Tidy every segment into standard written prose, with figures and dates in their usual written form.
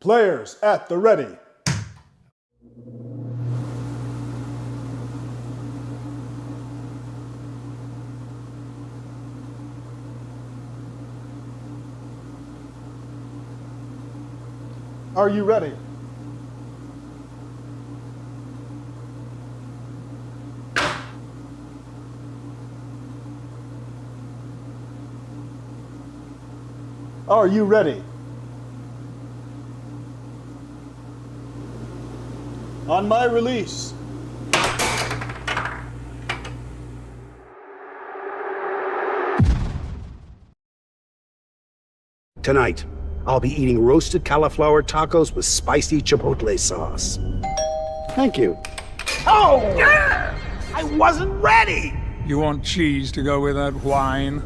Players at the ready. Are you ready? Are you ready? On my release. Tonight, I'll be eating roasted cauliflower tacos with spicy chipotle sauce. Thank you. Oh! I wasn't ready! You want cheese to go with that wine?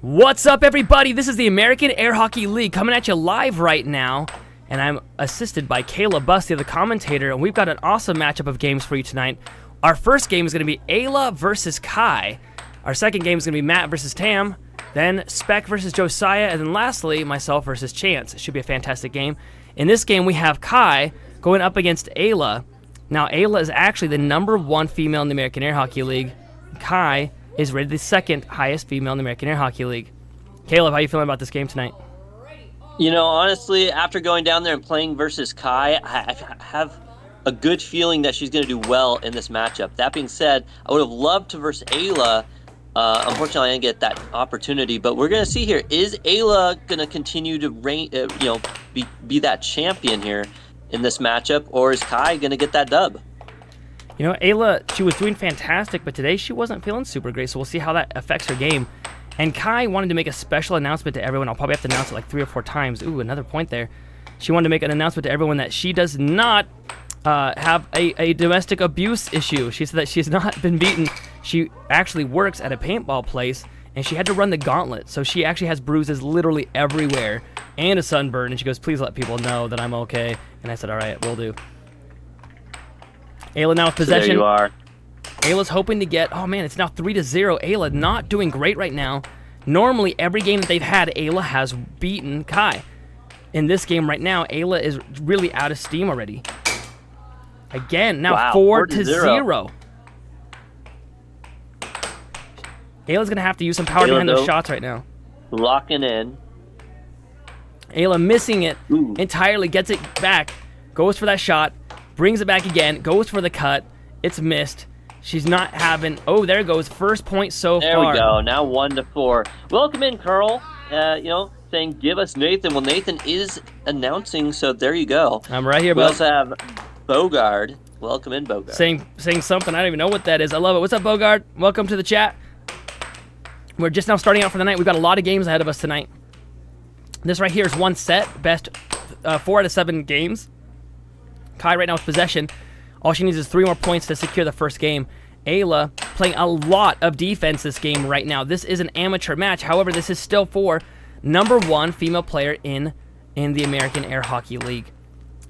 What's up, everybody? This is the American Air Hockey League coming at you live right now, and I'm assisted by Kayla Busty, the commentator, and we've got an awesome matchup of games for you tonight. Our first game is going to be Ayla versus Kai. Our second game is going to be Matt versus Tam, then Spec versus Josiah, and then lastly, myself versus Chance. It should be a fantastic game. In this game, we have Kai going up against Ayla. Now, Ayla is actually the #1 female in the American Air Hockey League. Kai is rated the second highest female in the American Air Hockey League. Caleb, how are you feeling about this game tonight? You know, honestly, after going down there and playing versus Kai, I have a good feeling that she's going to do well in this matchup. That being said, I would have loved to versus Ayla. Unfortunately, I didn't get that opportunity, but we're going to see here. Is Ayla going to continue to be that champion here in this matchup, or is Kai going to get that dub? You know, Ayla, she was doing fantastic, but today she wasn't feeling super great, so we'll see how that affects her game. And Kai wanted to make a special announcement to everyone. I'll probably have to announce it like 3 or 4 times. Ooh, another point there. She wanted to make an announcement to everyone that she does not have a domestic abuse issue. She said that she's not been beaten. She actually works at a paintball place, and she had to run the gauntlet. So she actually has bruises literally everywhere and a sunburn. And she goes, please let people know that I'm okay. And I said, all right, will do. Ayla now with possession. So there you are. Ayla's hoping to get, oh man, it's now 3-0. Ayla not doing great right now. Normally, every game that they've had, Ayla has beaten Kai. In this game right now, Ayla is really out of steam already. Again, now wow, 4-0. Ayla's going to have to use some power behind those shots right now. Locking in. Ayla missing it entirely, gets it back, goes for that shot, brings it back again, goes for the cut. It's missed. She's not having... Oh, there goes. First point so far. There we go. Now 1-4. Welcome in, Curl. Saying, give us Nathan. Well, Nathan is announcing, so there you go. I'm right here, We bud. also have Bogard. Welcome in, Bogard. Saying something. I don't even know what that is. I love it. What's up, Bogard? Welcome to the chat. We're just now starting out for the night. We've got a lot of games ahead of us tonight. This right here is one set. Best 4 out of 7 games. Kai right now with possession. All she needs is 3 more points to secure the first game. Ayla playing a lot of defense this game right now. This is an amateur match. However, this is still for #1 female player in the American Air Hockey League.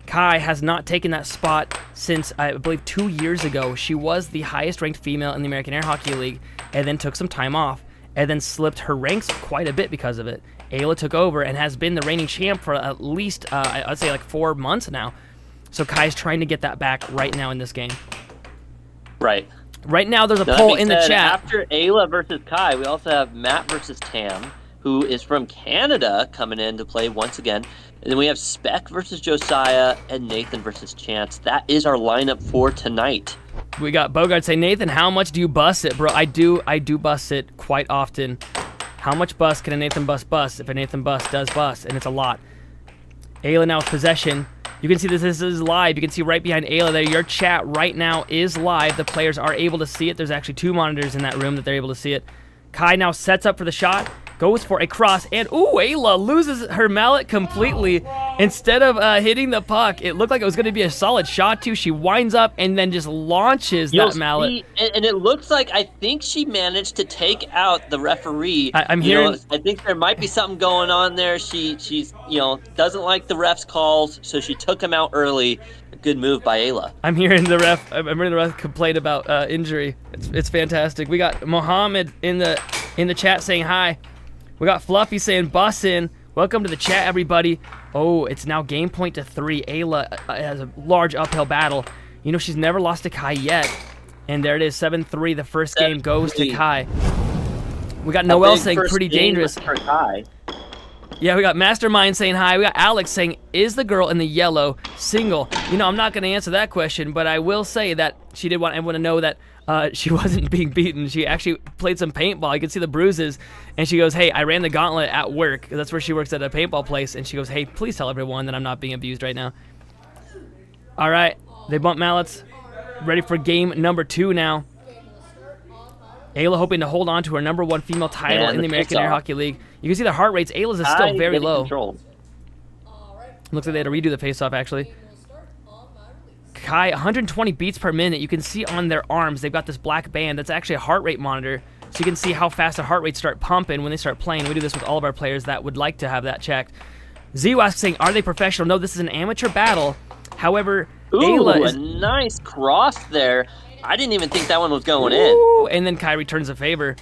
Kai has not taken that spot since, I believe, 2 years ago. She was the highest ranked female in the American Air Hockey League and then took some time off and then slipped her ranks quite a bit because of it. Ayla took over and has been the reigning champ for at least, I'd say like 4 months now. So Kai's trying to get that back right now in this game. Right. Right now, there's a poll in the chat. After Ayla versus Kai, we also have Matt versus Tam, who is from Canada, coming in to play once again. And then we have Spec versus Josiah and Nathan versus Chance. That is our lineup for tonight. We got Bogart say, Nathan, how much do you bust it, bro? I do bust it quite often. How much bust can a Nathan bust? If a Nathan does bust, and it's a lot. Ayla now with possession. You can see this is live. You can see right behind Ayla there. Your chat right now is live. The players are able to see it. There's actually 2 monitors in that room that they're able to see it. Kai now sets up for the shot, goes for a cross, and ooh, Ayla loses her mallet completely. Instead of hitting the puck, it looked like it was going to be a solid shot too. She winds up and then just launches that mallet. And it looks like, I think she managed to take out the referee. I'm hearing... I think there might be something going on there. She's doesn't like the ref's calls, so she took him out early. A good move by Ayla. I'm hearing the ref complain about injury. It's fantastic. We got Mohammed in the chat saying hi. We got Fluffy saying, bussin'. Welcome to the chat, everybody. Oh, it's now game point to 3. Ayla has a large uphill battle. You know, she's never lost to Kai yet. And there it is, 7-3. The first game goes to Kai. We got Noelle saying, pretty dangerous. For Kai. Yeah, we got Mastermind saying hi. We got Alex saying, is the girl in the yellow single? You know, I'm not going to answer that question, but I will say that she did want everyone to know that she wasn't being beaten. She actually played some paintball. You can see the bruises. And she goes, hey, I ran the gauntlet at work. That's where she works, at a paintball place. And she goes, hey, please tell everyone that I'm not being abused right now. All right, they bump mallets. Ready for game number 2 now. Ayla hoping to hold on to her #1 female title in the American Air Hockey League. You can see the heart rates. Ayla's is still very low. Looks like they had to redo the face-off, actually. Kai, 120 beats per minute. You can see on their arms, they've got this black band. That's actually a heart rate monitor. So you can see how fast the heart rates start pumping when they start playing. We do this with all of our players that would like to have that checked. Zewask saying, are they professional? No, this is an amateur battle. However, Ayla is... a nice cross there. I didn't even think that one was going in. And then Kai returns a favor.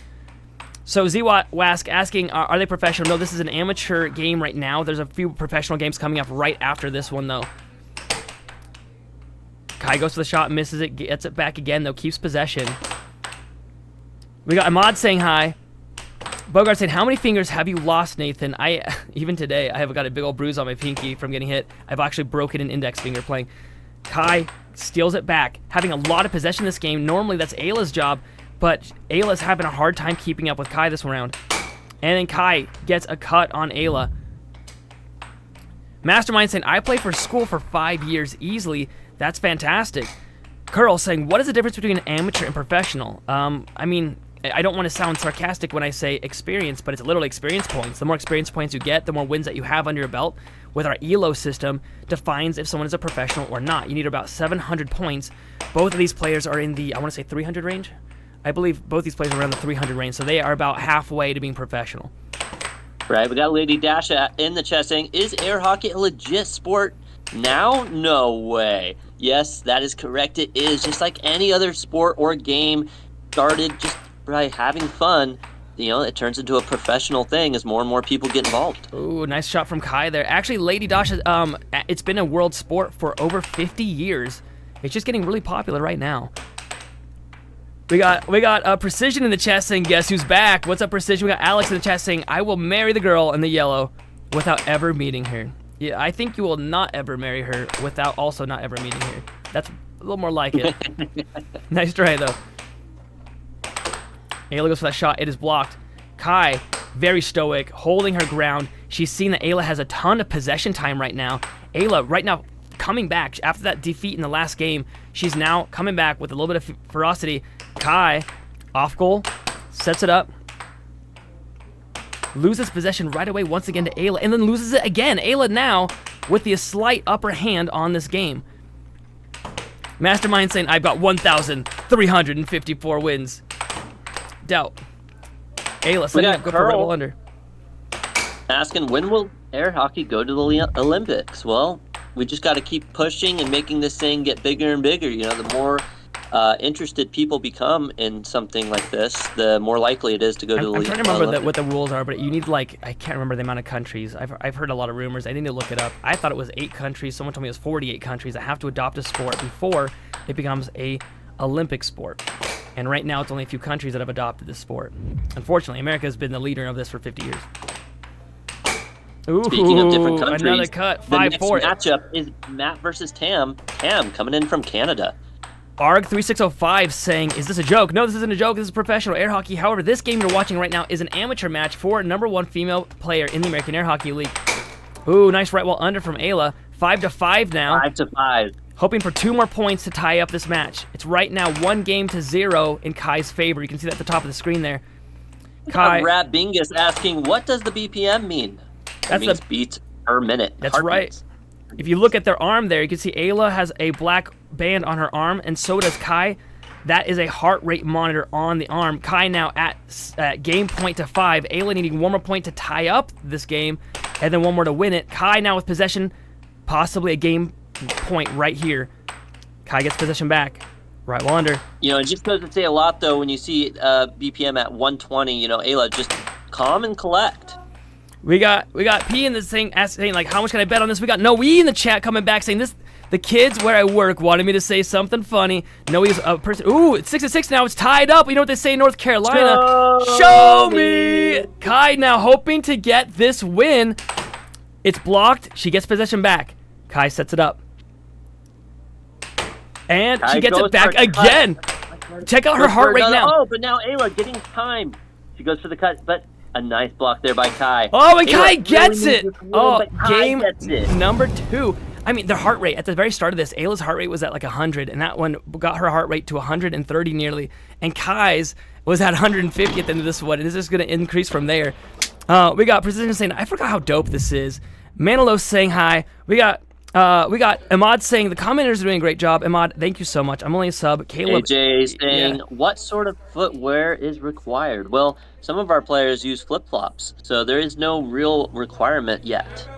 So Zewask asking, are they professional? No, this is an amateur game right now. There's a few professional games coming up right after this one, though. Kai goes for the shot, misses it, gets it back again, though, keeps possession. We got Ahmad saying hi. Bogart saying, how many fingers have you lost, Nathan? Even today, I have got a big old bruise on my pinky from getting hit. I've actually broken an index finger playing. Kai steals it back, having a lot of possession this game. Normally, that's Ayla's job, but Ayla's having a hard time keeping up with Kai this round. And then Kai gets a cut on Ayla. Mastermind saying, I played for school for 5 years easily. That's fantastic. Curl saying, what is the difference between amateur and professional? I mean, I don't want to sound sarcastic when I say experience, but it's literally experience points. The more experience points you get, the more wins that you have under your belt. With our ELO system, defines if someone is a professional or not. You need about 700 points. Both of these players are in the, I want to say 300 range? I believe both these players are around the 300 range, so they are about halfway to being professional. Right, we got Lady Dasha in the chat saying, is air hockey a legit sport now? No way. Yes, that is correct. It is. Just like any other sport or game started just by having fun, you know, it turns into a professional thing as more and more people get involved. Ooh, nice shot from Kai there. Actually, Lady Dasha, it's been a world sport for over 50 years. It's just getting really popular right now. We got Precision in the chat saying, guess who's back? What's up, Precision? We got Alex in the chat saying, I will marry the girl in the yellow without ever meeting her. Yeah, I think you will not ever marry her without also not ever meeting her. That's a little more like it. Nice try, though. Ayla goes for that shot. It is blocked. Kai, very stoic, holding her ground. She's seen that Ayla has a ton of possession time right now. Ayla, right now, coming back. After that defeat in the last game, she's now coming back with a little bit of ferocity. Kai, off goal, sets it up. Loses possession right away once again to Ayla, and then loses it again. Ayla now with the slight upper hand on this game. Mastermind saying, I've got 1,354 wins. Doubt. Ayla, setting up, go for rebel under. Asking, when will air hockey go to the Olympics? Well, we just got to keep pushing and making this thing get bigger and bigger. You know, the more interested people become in something like this, the more likely it is to go to the Olympics. I'm trying to remember what the rules are, but you need, like, I can't remember the amount of countries. I've heard a lot of rumors. I need to look it up. I thought it was 8 countries. Someone told me it was 48 countries that have to adopt a sport before it becomes a Olympic sport. And right now, it's only a few countries that have adopted this sport. Unfortunately, America has been the leader of this for 50 years. Ooh, speaking of different countries, another cut, 5-4. The next matchup is Matt versus Tam. Tam coming in from Canada. ARG3605 saying, is this a joke? No, this isn't a joke. This is professional air hockey. However, this game you're watching right now is an amateur match for #1 female player in the American Air Hockey League. Ooh, nice right wall under from Ayla. 5-5 now. 5-5. Hoping for 2 more points to tie up this match. It's right now 1-0 in Kai's favor. You can see that at the top of the screen there. Kai. Rat Bingus asking, what does the BPM mean? That means beats per minute. That's right. If you look at their arm there, you can see Ayla has a black band on her arm, and so does Kai. That is a heart rate monitor on the arm. Kai now at game point to 5. Ayla needing one more point to tie up this game, and then one more to win it. Kai now with possession, possibly a game point right here. Kai gets possession back. Right wall under. You know, it just goes to say a lot, though, when you see BPM at 120, you know, Ayla just calm and collect. We got P in the saying like, how much can I bet on this? We got Noe in the chat coming back saying this. The kids where I work wanted me to say something funny. Noe's a person. Ooh, it's 6-6 now. It's tied up. You know what they say in North Carolina? Show me. Kai now hoping to get this win. It's blocked. She gets possession back. Kai sets it up. And she gets it back again. Check out her heart rate now. Oh, but now Ayla getting time. She goes for the cut, but a nice block there by Kai. Oh, and Kai gets it. Oh, game gets it. number 2. I mean, their heart rate, at the very start of this, Ayla's heart rate was at like 100, and that one got her heart rate to 130 nearly. And Kai's was at 150 at the end of this one, and it's just going to increase from there. We got Precision saying, I forgot how dope this is. Manilos saying hi. We got Ahmad saying, the commenters are doing a great job. Ahmad, thank you so much. I'm only a sub. Caleb. AJ saying, what sort of footwear is required? Well, some of our players use flip-flops, so there is no real requirement yet.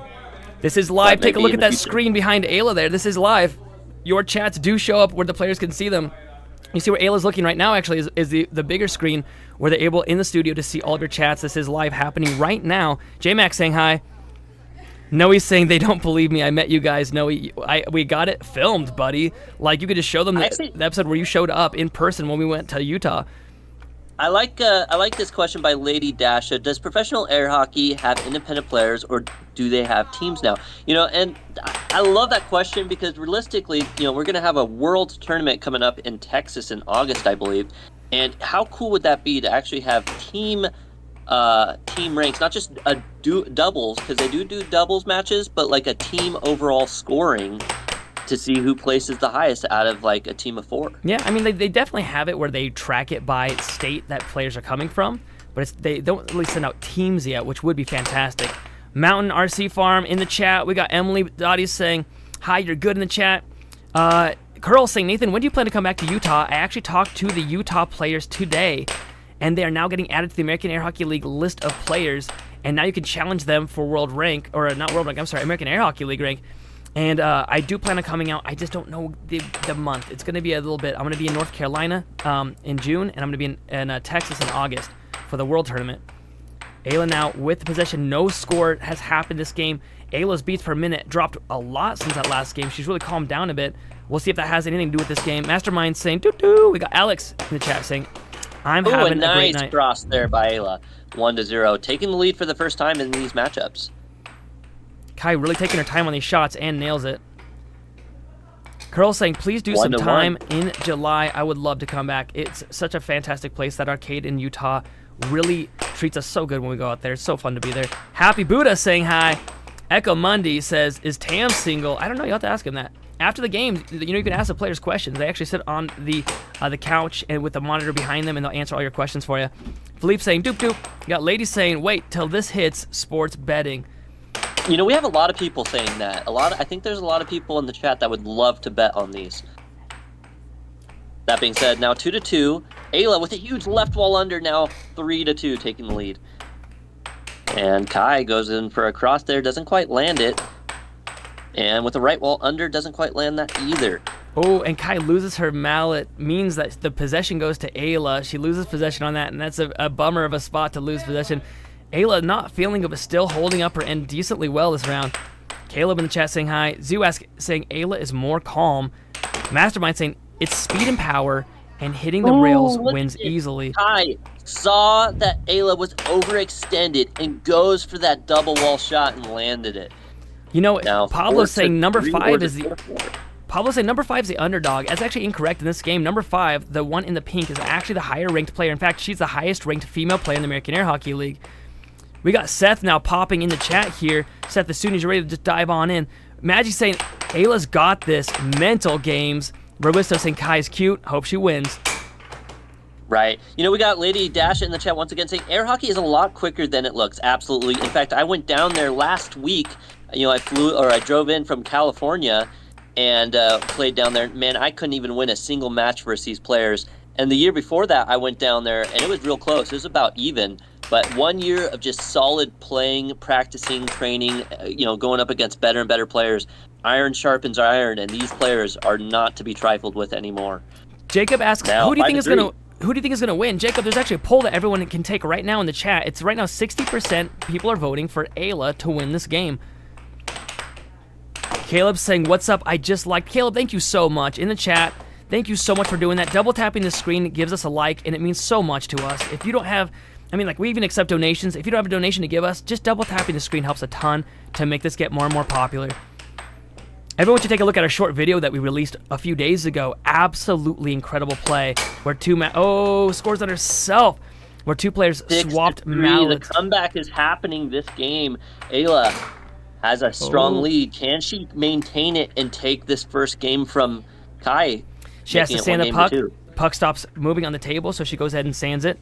This is live. Take a look at that screen behind Ayla there. This is live. Your chats do show up where the players can see them. You see where Ayla's looking right now, actually, is the bigger screen where they're able in the studio to see all of your chats. This is live happening right now. J-Max saying hi. Noe's saying they don't believe me. I met you guys. Noe, we got it filmed, buddy. Like, you could just show them the episode where you showed up in person when we went to Utah. I like this question by Lady Dasha. Does professional air hockey have independent players, or do they have teams now? You know, and I love that question because realistically, you know, we're going to have a world tournament coming up in Texas in August, I believe. And how cool would that be to actually have team ranks, not just doubles, because they do doubles matches, but like a team overall scoring to see who places the highest out of like a team of 4. Yeah, I mean, they definitely have it where they track it by state that players are coming from, but they don't really send out teams yet, which would be fantastic. Mountain RC Farm in the chat. We got Emily Dottie saying, hi, you're good in the chat. Curl saying, Nathan, when do you plan to come back to Utah? I actually talked to the Utah players today, and they are now getting added to the American Air Hockey League list of players, and now you can challenge them for world rank, or not world rank, I'm sorry, American Air Hockey League rank. And I do plan on coming out. I just don't know the month. It's going to be a little bit. I'm going to be in North Carolina in June, and I'm going to be in Texas in August for the World Tournament. Ayla now with the possession. No score has happened this game. Ayla's beats per minute dropped a lot since that last game. She's really calmed down a bit. We'll see if that has anything to do with this game. Mastermind saying, doo-doo. We got Alex in the chat saying, I'm having a great night. Nice cross there by Ayla. 1-0. Taking the lead for the first time in these matchups. Kai really taking her time on these shots and nails it. Curl saying, please do some time in July. I would love to come back. It's such a fantastic place. That arcade in Utah really treats us so good when we go out there. It's so fun to be there. Happy Buddha saying hi. Echo Mundi says, is Tam single? I don't know. You'll have to ask him that. After the game, you know, you can ask the players questions. They actually sit on the couch and with the monitor behind them, and they'll answer all your questions for you. Philippe saying, doop doop. You got ladies saying, wait till this hits sports betting. You know, we have a lot of people saying that. I think there's a lot of people in the chat that would love to bet on these. That being said, now 2-2. Ayla with a huge left wall under, now 3-2, taking the lead. And Kai goes in for a cross there, doesn't quite land it. And with the right wall under, doesn't quite land that either. Oh, and Kai loses her mallet, means that the possession goes to Ayla. She loses possession on that, and that's a bummer of a spot to lose possession. Ayla not feeling it, but still holding up her end decently well this round. Caleb in the chat saying hi. Zoo saying Ayla is more calm. Mastermind saying it's speed and power, and hitting the rails wins easily. Kai saw that Ayla was overextended and goes for that double wall shot and landed it. You know, Pablo's saying number 5 is the... Pablo saying number 5 is the underdog. That's actually incorrect in this game. Number 5, the one in the pink, is actually the higher ranked player. In fact, she's the highest ranked female player in the American Air Hockey League. We got Seth now popping in the chat here. Seth, as soon as you're ready to just dive on in. Magic saying, Ayla's got this. Mental games. Robusto saying Kai's cute. Hope she wins. Right. You know, we got Lady Dash in the chat once again saying air hockey is a lot quicker than it looks. Absolutely. In fact, I went down there last week. You know, I drove in from California and played down there. Man, I couldn't even win a single match versus these players. And the year before that, I went down there, and it was real close. It was about even. But 1 year of just solid playing, practicing, training, you know, going up against better and better players. Iron sharpens iron, and these players are not to be trifled with anymore. Jacob asks, who do you think is going to who do you think is going to win? Jacob, there's actually a poll that everyone can take right now in the chat. It's right now 60% people are voting for Ayla to win this game. Caleb's saying, what's up? I just liked. Caleb, thank you so much. In the chat, thank you so much for doing that. Double tapping the screen gives us a like, and it means so much to us. If you don't have, I mean, like, we even accept donations. If you don't have a donation to give us, just double tapping the screen helps a ton to make this get more and more popular. Everyone should take a look at our short video that we released a few days ago. Absolutely incredible play where scores on herself. Where two players swapped mallets. The comeback is happening this game. Ayla has a strong lead. Can she maintain it and take this first game from Kai? She has to sand the puck. Puck stops moving on the table, so she goes ahead and sands it.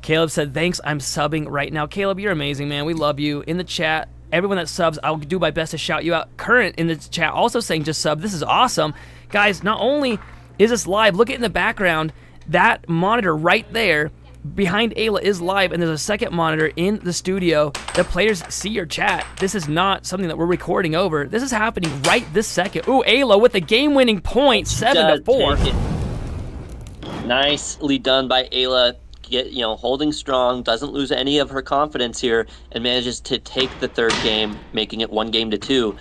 Caleb said, thanks, I'm subbing right now. Caleb, you're amazing, man. We love you. In the chat, everyone that subs, I'll do my best to shout you out. Current in the chat also saying just sub. This is awesome. Guys, not only is this live, look at in the background, that monitor right there behind Ayla is live, and there's a second monitor in the studio. The players see your chat. This is not something that we're recording over. This is happening right this second. Ooh, Ayla with the game-winning point, 7-4. Nicely done by Ayla. Holding strong, doesn't lose any of her confidence here, and manages to take the third game, making it 1-2.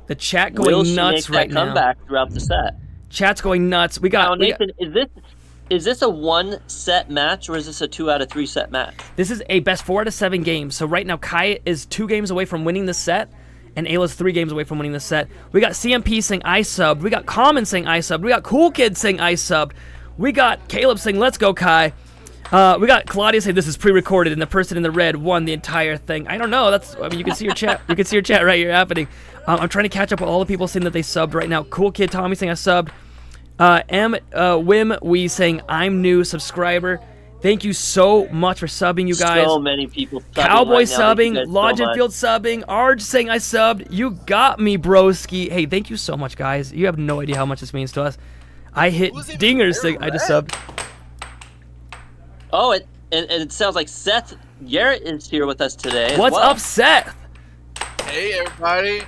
The chat going nuts right now. Will she make that comeback throughout the set? Chat's going nuts. Nathan, is this a 1-set match, or is this a 2 out of 3 set match? This is a best 4 out of 7 games. So right now, Kai is 2 games away from winning the set, and Ayla's 3 games away from winning the set. We got CMP saying I subbed. We got Common saying I subbed. We got Cool Kid saying I subbed. We got Caleb saying let's go, Kai. We got Claudia saying this is pre-recorded, and the person in the red won the entire thing. I don't know. You can see your chat. You can see your chat right here happening. I'm trying to catch up with all the people saying that they subbed right now. Cool Kid Tommy saying I subbed. Wim we saying I'm new subscriber. Thank you so much for subbing, you guys. So many people subbing. Cowboy right now. subbing, Logenfield subbing, Arj saying I subbed. You got me, broski. Hey, thank you so much, guys. You have no idea how much this means to us. I hit dingers saying I just subbed. Oh, and it sounds like Seth Garrett is here with us today. What's up, Seth? Hey, everybody.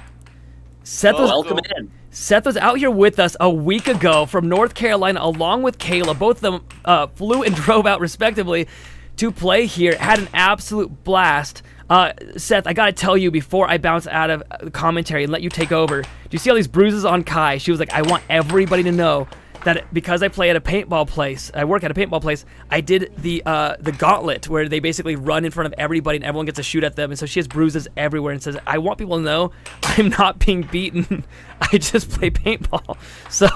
Welcome in. Seth was out here with us a week ago from North Carolina along with Kayla. Both of them flew and drove out respectively to play here. Had an absolute blast. Seth, I gotta tell you before I bounce out of the commentary and let you take over. Do you see all these bruises on Kai? She was like, I want everybody to know that because I play at a paintball place, I work at a paintball place, I did the gauntlet where they basically run in front of everybody and everyone gets to shoot at them. And so she has bruises everywhere and says, I want people to know I'm not being beaten. I just play paintball. So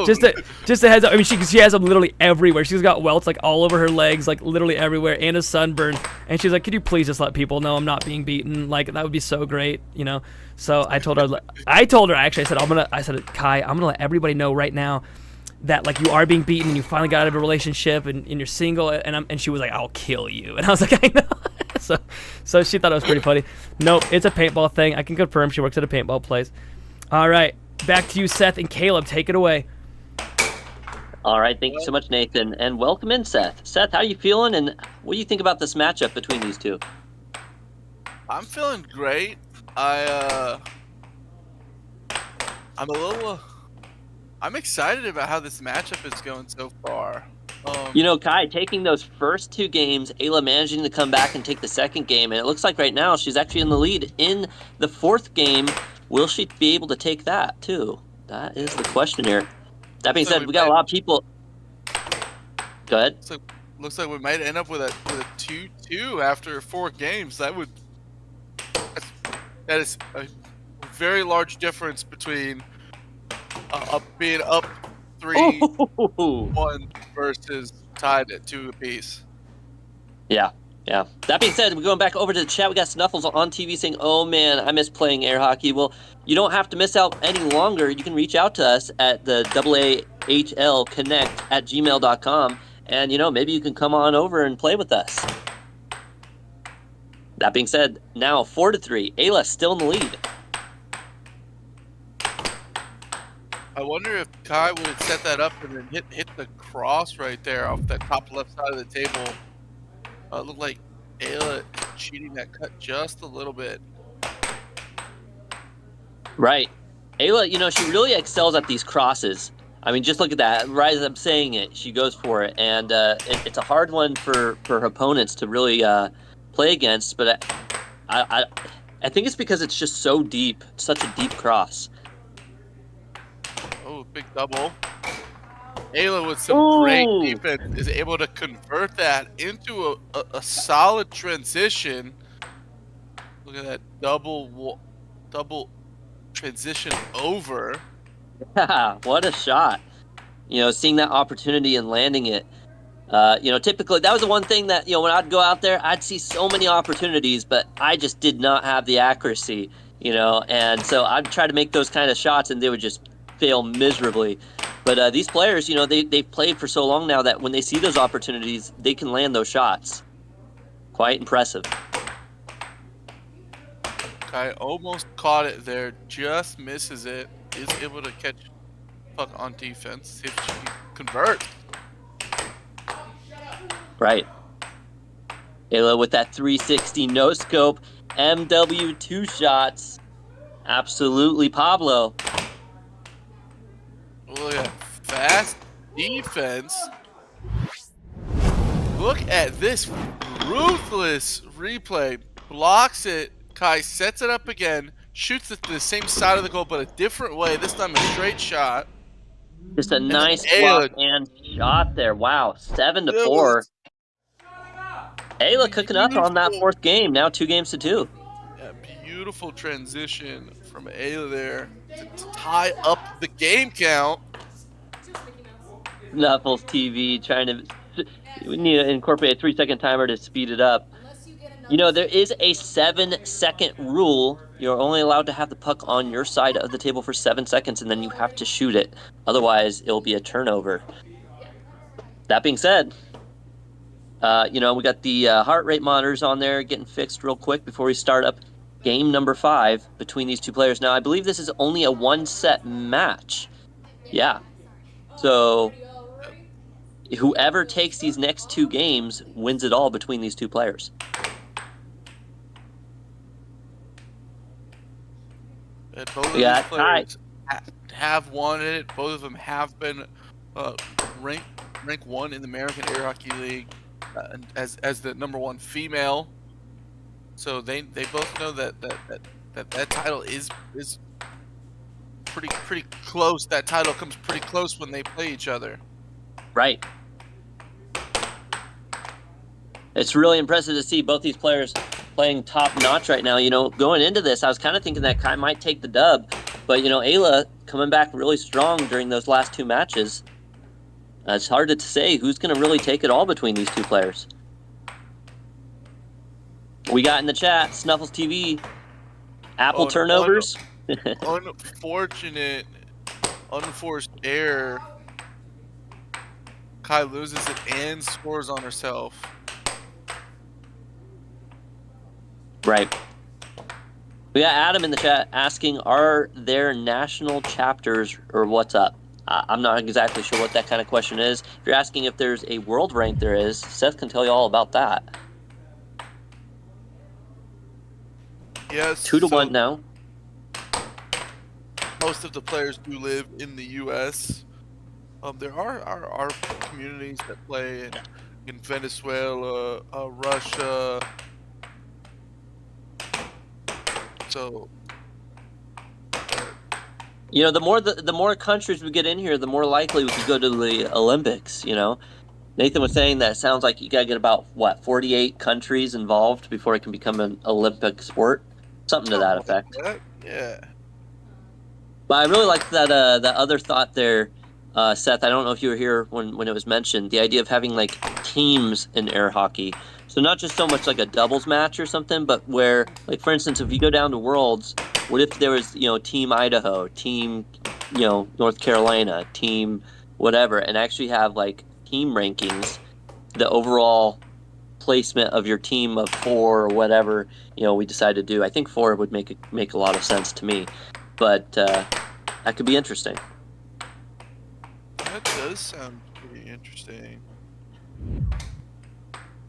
just a heads up. I mean, she has them literally everywhere. She's got welts like all over her legs, like literally everywhere, and a sunburn. And she's like, could you please just let people know I'm not being beaten? Like that would be so great, you know? So I told her, actually, I said, Kai, I'm gonna let everybody know right now that like you are being beaten and you finally got out of a relationship and you're single, and she was like, I'll kill you. And I was like, I know. so she thought it was pretty funny. Nope, it's a paintball thing. I can confirm she works at a paintball place. All right, back to you, Seth and Caleb. Take it away. All right, thank you so much, Nathan, and welcome in, Seth. Seth, how you feeling, and what do you think about this matchup between these two? I'm feeling great. I'm excited about how this matchup is going so far. Kai, taking those first 2 games, Ayla managing to come back and take the second game, and it looks like right now she's actually in the lead in the 4th game. Will she be able to take that, too? That is the question here. That being said, we got a lot of people. Go ahead. Looks like we might end up with a 2-2 after 4 games. That is a very large difference between being up 3-1 versus tied at 2 apiece. Yeah. That being said, we're going back over to the chat. We got Snuffles on TV saying, oh man, I miss playing air hockey. Well, you don't have to miss out any longer. You can reach out to us at the AAHL connect@gmail.com, and maybe you can come on over and play with us. That being said, now 4-3. Ayla still in the lead. I wonder if Kai would set that up and then hit the cross right there off that top left side of the table. It looked like Ayla cheating that cut just a little bit. Right. Ayla, she really excels at these crosses. I mean, just look at that. Right as I'm saying it, she goes for it, and it's a hard one for her opponents to really play against. But I think it's because it's just so deep, such a deep cross. Oh, big double. Ayla with some great defense is able to convert that into a solid transition. Look at that double transition over. What a shot. Seeing that opportunity and landing it. Typically that was the one thing that, when I'd go out there, I'd see so many opportunities, but I just did not have the accuracy, and so I'd try to make those kind of shots and they would just fail miserably. But these players, they've played for so long now that when they see those opportunities, they can land those shots. Quite impressive. Kai almost caught it there, just misses it. Is able to catch puck on defense. See if she can convert. Right. Ayla with that 360 no scope, MW2 shots. Absolutely, Pablo. Look at fast defense. Look at this ruthless replay. Blocks it. Kai sets it up again. Shoots it to the same side of the goal, but a different way. This time a straight shot. Just a nice block and shot there. Wow, 7-4. Ayla cooking up on that fourth game. Now 2-2. Yeah, beautiful transition from Ayla there to tie up the game count. Knuckles TV trying to need to incorporate a 3-second timer to speed it up. There is a 7-second rule. You're only allowed to have the puck on your side of the table for 7 seconds, and then you have to shoot it. Otherwise, it'll be a turnover. That being said, we got the heart rate monitors on there getting fixed real quick before we start up game number 5 between these two players. Now, I believe this is only a 1-set match. Yeah. So whoever takes these next 2 games wins it all between these two players. And both of these players have won it. Both of them have been rank 1 in the American Air Hockey League as the #1 female. So they both know that title is pretty close. That title comes pretty close when they play each other. Right. It's really impressive to see both these players playing top notch right now. Going into this, I was kind of thinking that Kai might take the dub, but Ayla coming back really strong during those last 2 matches. It's hard to say who's going to really take it all between these two players. We got in the chat, Snuffles TV, Apple turnovers. Unfortunate, unforced error. Kai loses it and scores on herself. Right. We got Adam in the chat asking, are there national chapters or what's up? I'm not exactly sure what that kind of question is. If you're asking if there's a world rank, there is. Seth can tell you all about that. Yes. 2-1 now. Most of the players do live in the U.S. There are communities that play in Venezuela, Russia. So, the more countries we get in here, the more likely we could go to the Olympics. Nathan was saying that it sounds like you gotta get about 48 countries involved before it can become an Olympic sport, something to that effect. Yeah. But I really liked that other thought there, Seth. I don't know if you were here when it was mentioned. The idea of having like teams in air hockey. So not just so much like a doubles match or something, but where, like, for instance, if you go down to Worlds, what if there was, Team Idaho, Team, North Carolina, Team whatever, and actually have, like, team rankings, the overall placement of your team of 4 or whatever, we decide to do. I think 4 would make a lot of sense to me, but that could be interesting. That does sound pretty interesting.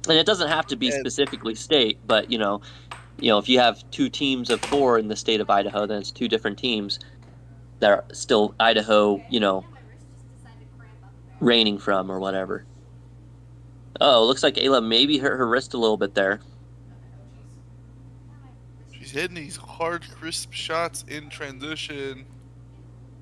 And it doesn't have to be specifically state, but if you have 2 teams of 4 in the state of Idaho, then it's 2 different teams that are still Idaho, raining from or whatever. Oh, looks like Ayla maybe hurt her wrist a little bit there. She's hitting these hard, crisp shots in transition.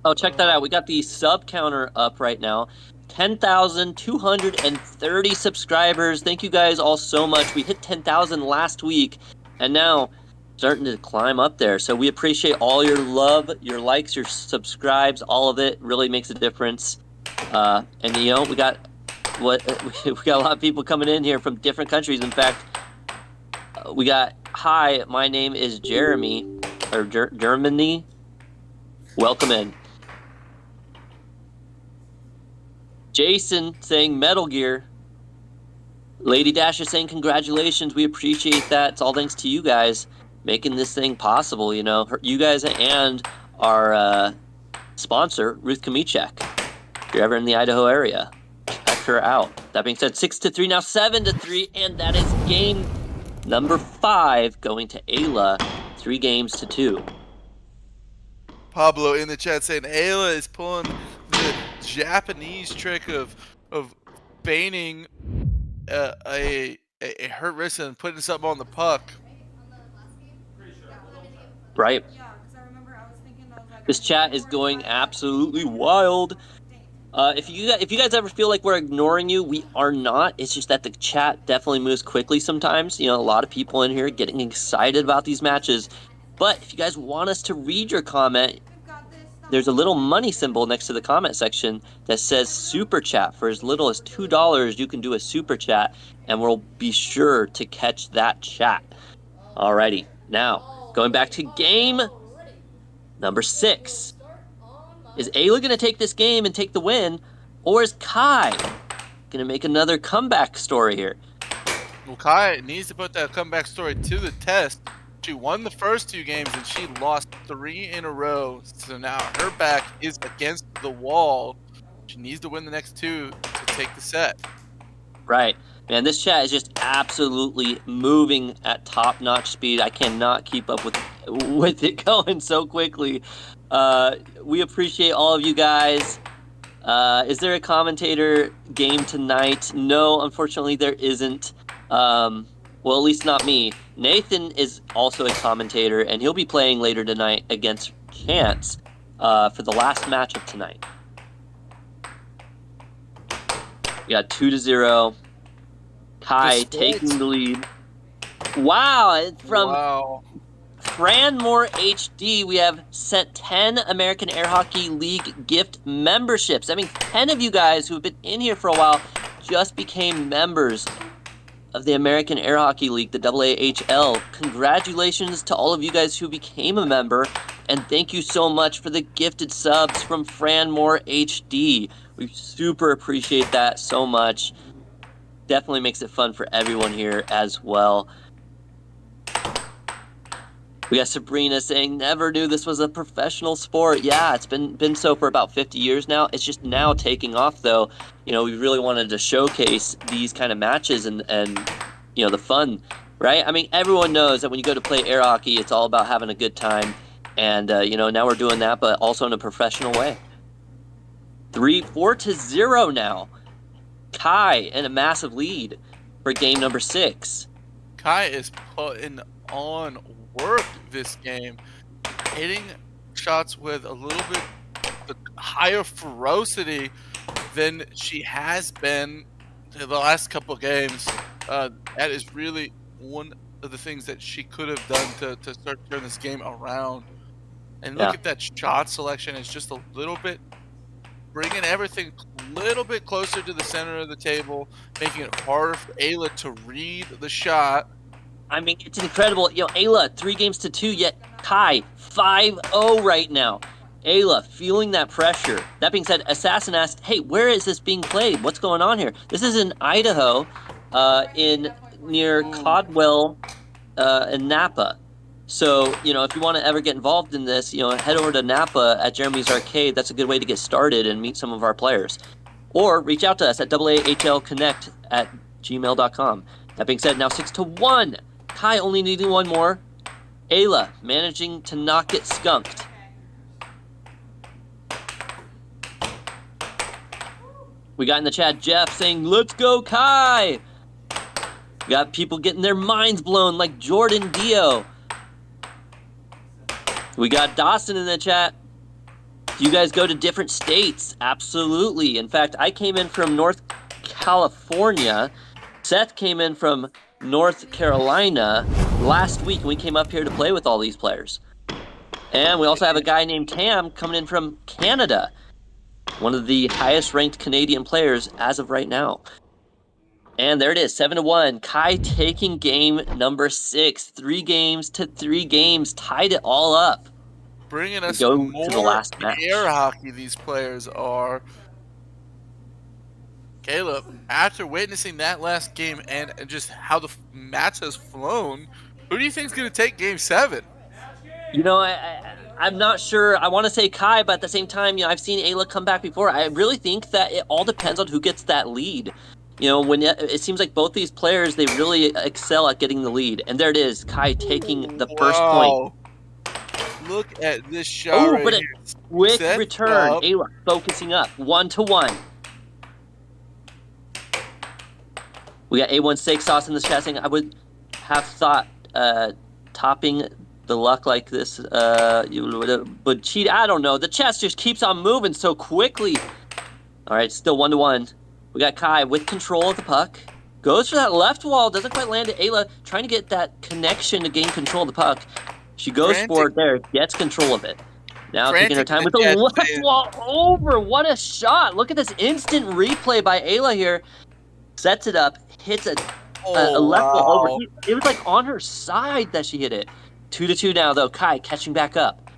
Oh, check that out. We got the sub counter up right now. 10,230 subscribers. Thank you guys all so much. We hit 10,000 last week, and now starting to climb up there. So we appreciate all your love, your likes, your subscribes. All of it really makes a difference. And you know, we got a lot of people coming in here from different countries. In fact, we got, hi, my name is Jeremy, or Germany. Welcome in. Jason saying Metal Gear. Lady Dash is saying congratulations. We appreciate that. It's all thanks to you guys making this thing possible. You know, you guys and our sponsor, Ruth Kamichek. If you're ever in the Idaho area, check her out. That being said, 6-3, now 7-3, and that is game number 5 going to Ayla. 3-2. Pablo in the chat saying Ayla is pulling the Japanese trick of feigning a hurt wrist and putting something on the puck. Right. This chat is going absolutely wild. If you guys ever feel like we're ignoring you, we are not. It's just that the chat definitely moves quickly sometimes. You know, a lot of people in here getting excited about these matches. But if you guys want us to read your comment, there's a little money symbol next to the comment section that says Super Chat. For as little as $2, you can do a Super Chat, and we'll be sure to catch that chat. Alrighty, now, going back to game number 6. Is Ayla going to take this game and take the win, or is Kai going to make another comeback story here? Well, Kai needs to put that comeback story to the test. She won the first 2 games and she lost 3 in a row. So now her back is against the wall. She needs to win the next 2 to take the set. Right. Man, this chat is just absolutely moving at top-notch speed. I cannot keep up with it going so quickly. We appreciate all of you guys. Is there a commentator game tonight? No, unfortunately there isn't. Well, at least not me. Nathan is also a commentator, and he'll be playing later tonight against Chance for the last match of tonight. We got 2-0. Kai taking the lead. Wow, from Franmore HD, we have sent 10 American Air Hockey League gift memberships. I mean, 10 of you guys who have been in here for a while just became members of the American Air Hockey League, the AAHL. Congratulations to all of you guys who became a member, and thank you so much for the gifted subs from Franmore HD. We super appreciate that so much. Definitely makes it fun for everyone here as well. We got Sabrina saying, never knew this was a professional sport. Yeah, it's been so for about 50 years now. It's just now taking off, though. You know, we really wanted to showcase these kind of matches and you know, the fun, right? I mean, everyone knows that when you go to play air hockey, it's all about having a good time. And, you know, now we're doing that, but also in a professional way. 4-0 now. Kai in a massive lead for game number 6. Kai is putting on work this game, hitting shots with a little bit higher ferocity than she has been in the last couple of games. That is really one of the things that she could have done to start turning this game around. And look at that shot selection. It's just a little bit, bringing everything a little bit closer to the center of the table, making it harder for Ayla to read the shot. I mean, it's incredible. You know, Ayla, 3-2, yet Kai, 5-0 right now. Ayla, feeling that pressure. That being said, Assassin asked, hey, where is this being played? What's going on here? This is in Idaho, near Caldwell and Napa. So, you know, if you want to ever get involved in this, you know, head over to Napa at Jeremy's Arcade. That's a good way to get started and meet some of our players. Or reach out to us at AAHLconnect@gmail.com. That being said, now 6-1. Kai only needing one more. Ayla managing to not get skunked. We got in the chat Jeff saying, let's go, Kai. We got people getting their minds blown like Jordan Dio. We got Dawson in the chat. Do you guys go to different states? Absolutely. In fact, I came in from North California. Seth came in from North Carolina last week. We came up here to play with all these players. And we also have a guy named Cam coming in from Canada. One of the highest ranked Canadian players as of right now. And there it is, 7-1. Kai taking game number 6. 3 games to 3 games. Tied it all up. Bringing us Go more to the last match. air hockey these players are. Caleb, after witnessing that last game and just how the match has flown, who do you think is going to take game 7? You know, I'm not sure. I want to say Kai, but at the same time, you know, I've seen Ayla come back before. I really think that it all depends on who gets that lead. You know, when it seems like both these players, they really excel at getting the lead. And there it is, Kai taking the first point. Look at this shot right but here. a quick Set return. up. Ayla focusing up, 1-1. We got A16 Sauce in the chat saying, I would have thought topping the luck like this, but cheat. I don't know. The chest just keeps on moving so quickly. All right, still 1-1. We got Kai with control of the puck. Goes for that left wall. Doesn't quite land at Ayla. Trying to get that connection to gain control of the puck. She goes for it there. Gets control of it. Now taking her time with the left wall over. What a shot. Look at this instant replay by Ayla here. Sets it up. Hits a left wall over. It was like on her side that she hit it. 2-2 now, though. Kai catching back up.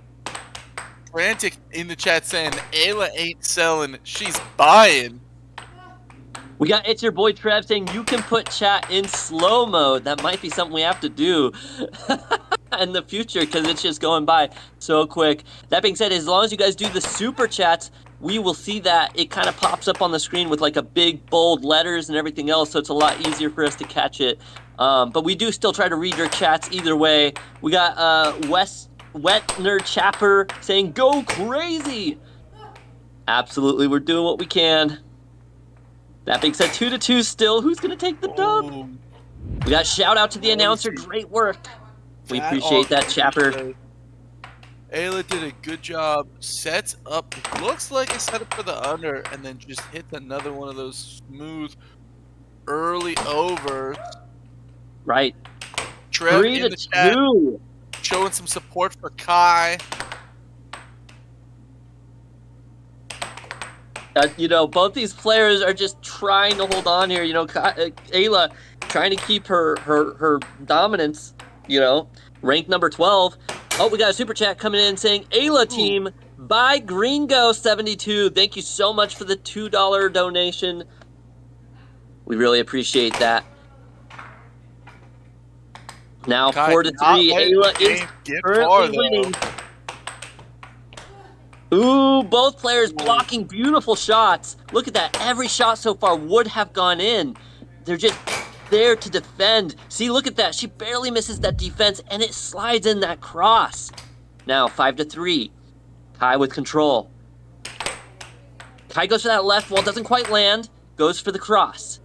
Frantic in the chat saying, Ayla ain't selling, she's buying. We got It's Your Boy Trev saying, you can put chat in slow mode. That might be something we have to do in the future because it's just going by so quick. That being said, as long as you guys do the super chats, we will see that it kind of pops up on the screen with like a big bold letters and everything else, so it's a lot easier for us to catch it. But we do still try to read your chats either way. We got Wetner Chapper saying, go crazy. Absolutely, we're doing what we can. That being said, 2-2 still. Who's going to take the dub? We got shout out to the announcer. Great work. We appreciate that, Chapper. Ayla did a good job. Sets up, looks like a setup for the under, and then just hits another one of those smooth early overs. Right. Trev in the chat, showing some support for Kai. You know, both these players are just trying to hold on here. You know, Ayla trying to keep her dominance, you know, ranked number 12. Oh, we got a super chat coming in saying, Ayla team, buy Gringo72. Thank you so much for the $2 donation. We really appreciate that. Now 4-3. Ayla is currently winning. Ooh, both players blocking beautiful shots. Look at that. Every shot so far would have gone in. They're just there to defend. See, look at that. She barely misses that defense, and it slides in that cross. Now, 5-3. Kai with control. Kai goes for that left wall. Doesn't quite land. Goes for the cross.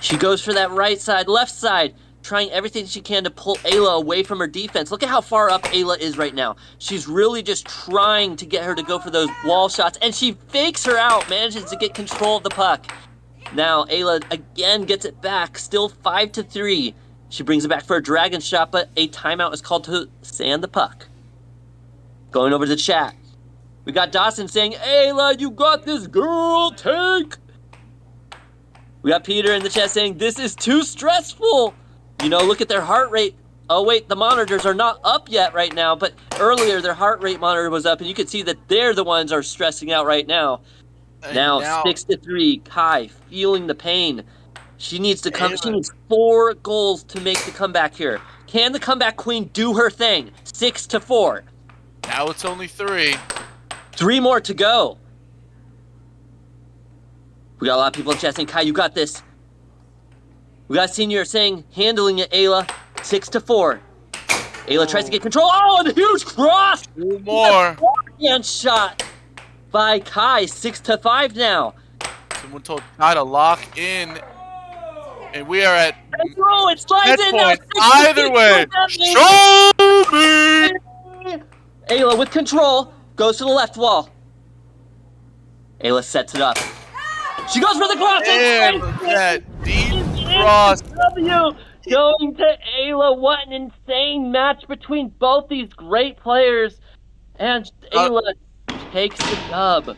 She goes for that right side, left side. Trying everything she can to pull Ayla away from her defense. Look at how far up Ayla is right now. She's really just trying to get her to go for those wall shots, and she fakes her out, manages to get control of the puck. Now Ayla again gets it back, still 5-3. She brings it back for a dragon shot, but a timeout is called to sand the puck. Going over to the chat. We got Dawson saying, Ayla, you got this, girl, take. We got Peter in the chat saying, this is too stressful. You know, look at their heart rate. Oh, wait, the monitors are not up yet right now, but earlier their heart rate monitor was up, and you could see that they're the ones are stressing out right now. Now 6-3, Kai feeling the pain. She needs to come. She needs 4 goals to make the comeback here. Can the comeback queen do her thing? 6-4. Now it's only 3. 3 more to go. We got a lot of people in chat saying, Kai, you got this. We got Senior saying, handling it, Ayla. 6-4. Ayla tries to get control. Oh, and a huge cross! 2 more. Hand shot. by Kai, 6-5 now. Someone told Kai to lock in, and we are at Oh, it slides net in now. point. Either way, show me. Ayla with control goes to the left wall. Ayla sets it up. She goes for the cross. And that deep cross. W going to Ayla. What an insane match between both these great players. And Ayla takes the dub.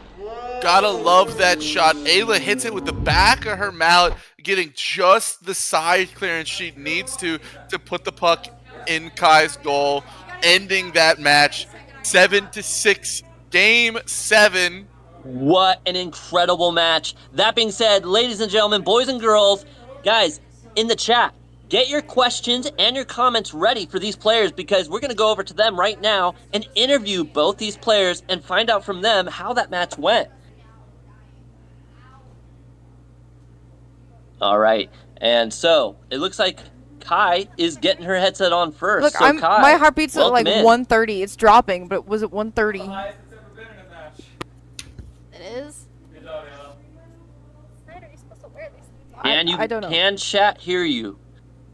Gotta love that shot. Ayla hits it with the back of her mallet, getting just the side clearance she needs to put the puck in Kai's goal, ending that match 7-6. Game 7. What an incredible match. That being said, ladies and gentlemen, boys and girls, guys, in the chat, get your questions and your comments ready for these players because we're going to go over to them right now and interview both these players and find out from them how that match went. All right, and so it looks like Kai is getting her headset on first. Look, so Kai, my heartbeat's at like welcome in. 130. It's dropping, but was it 130? It is. And I don't know. can chat hear you?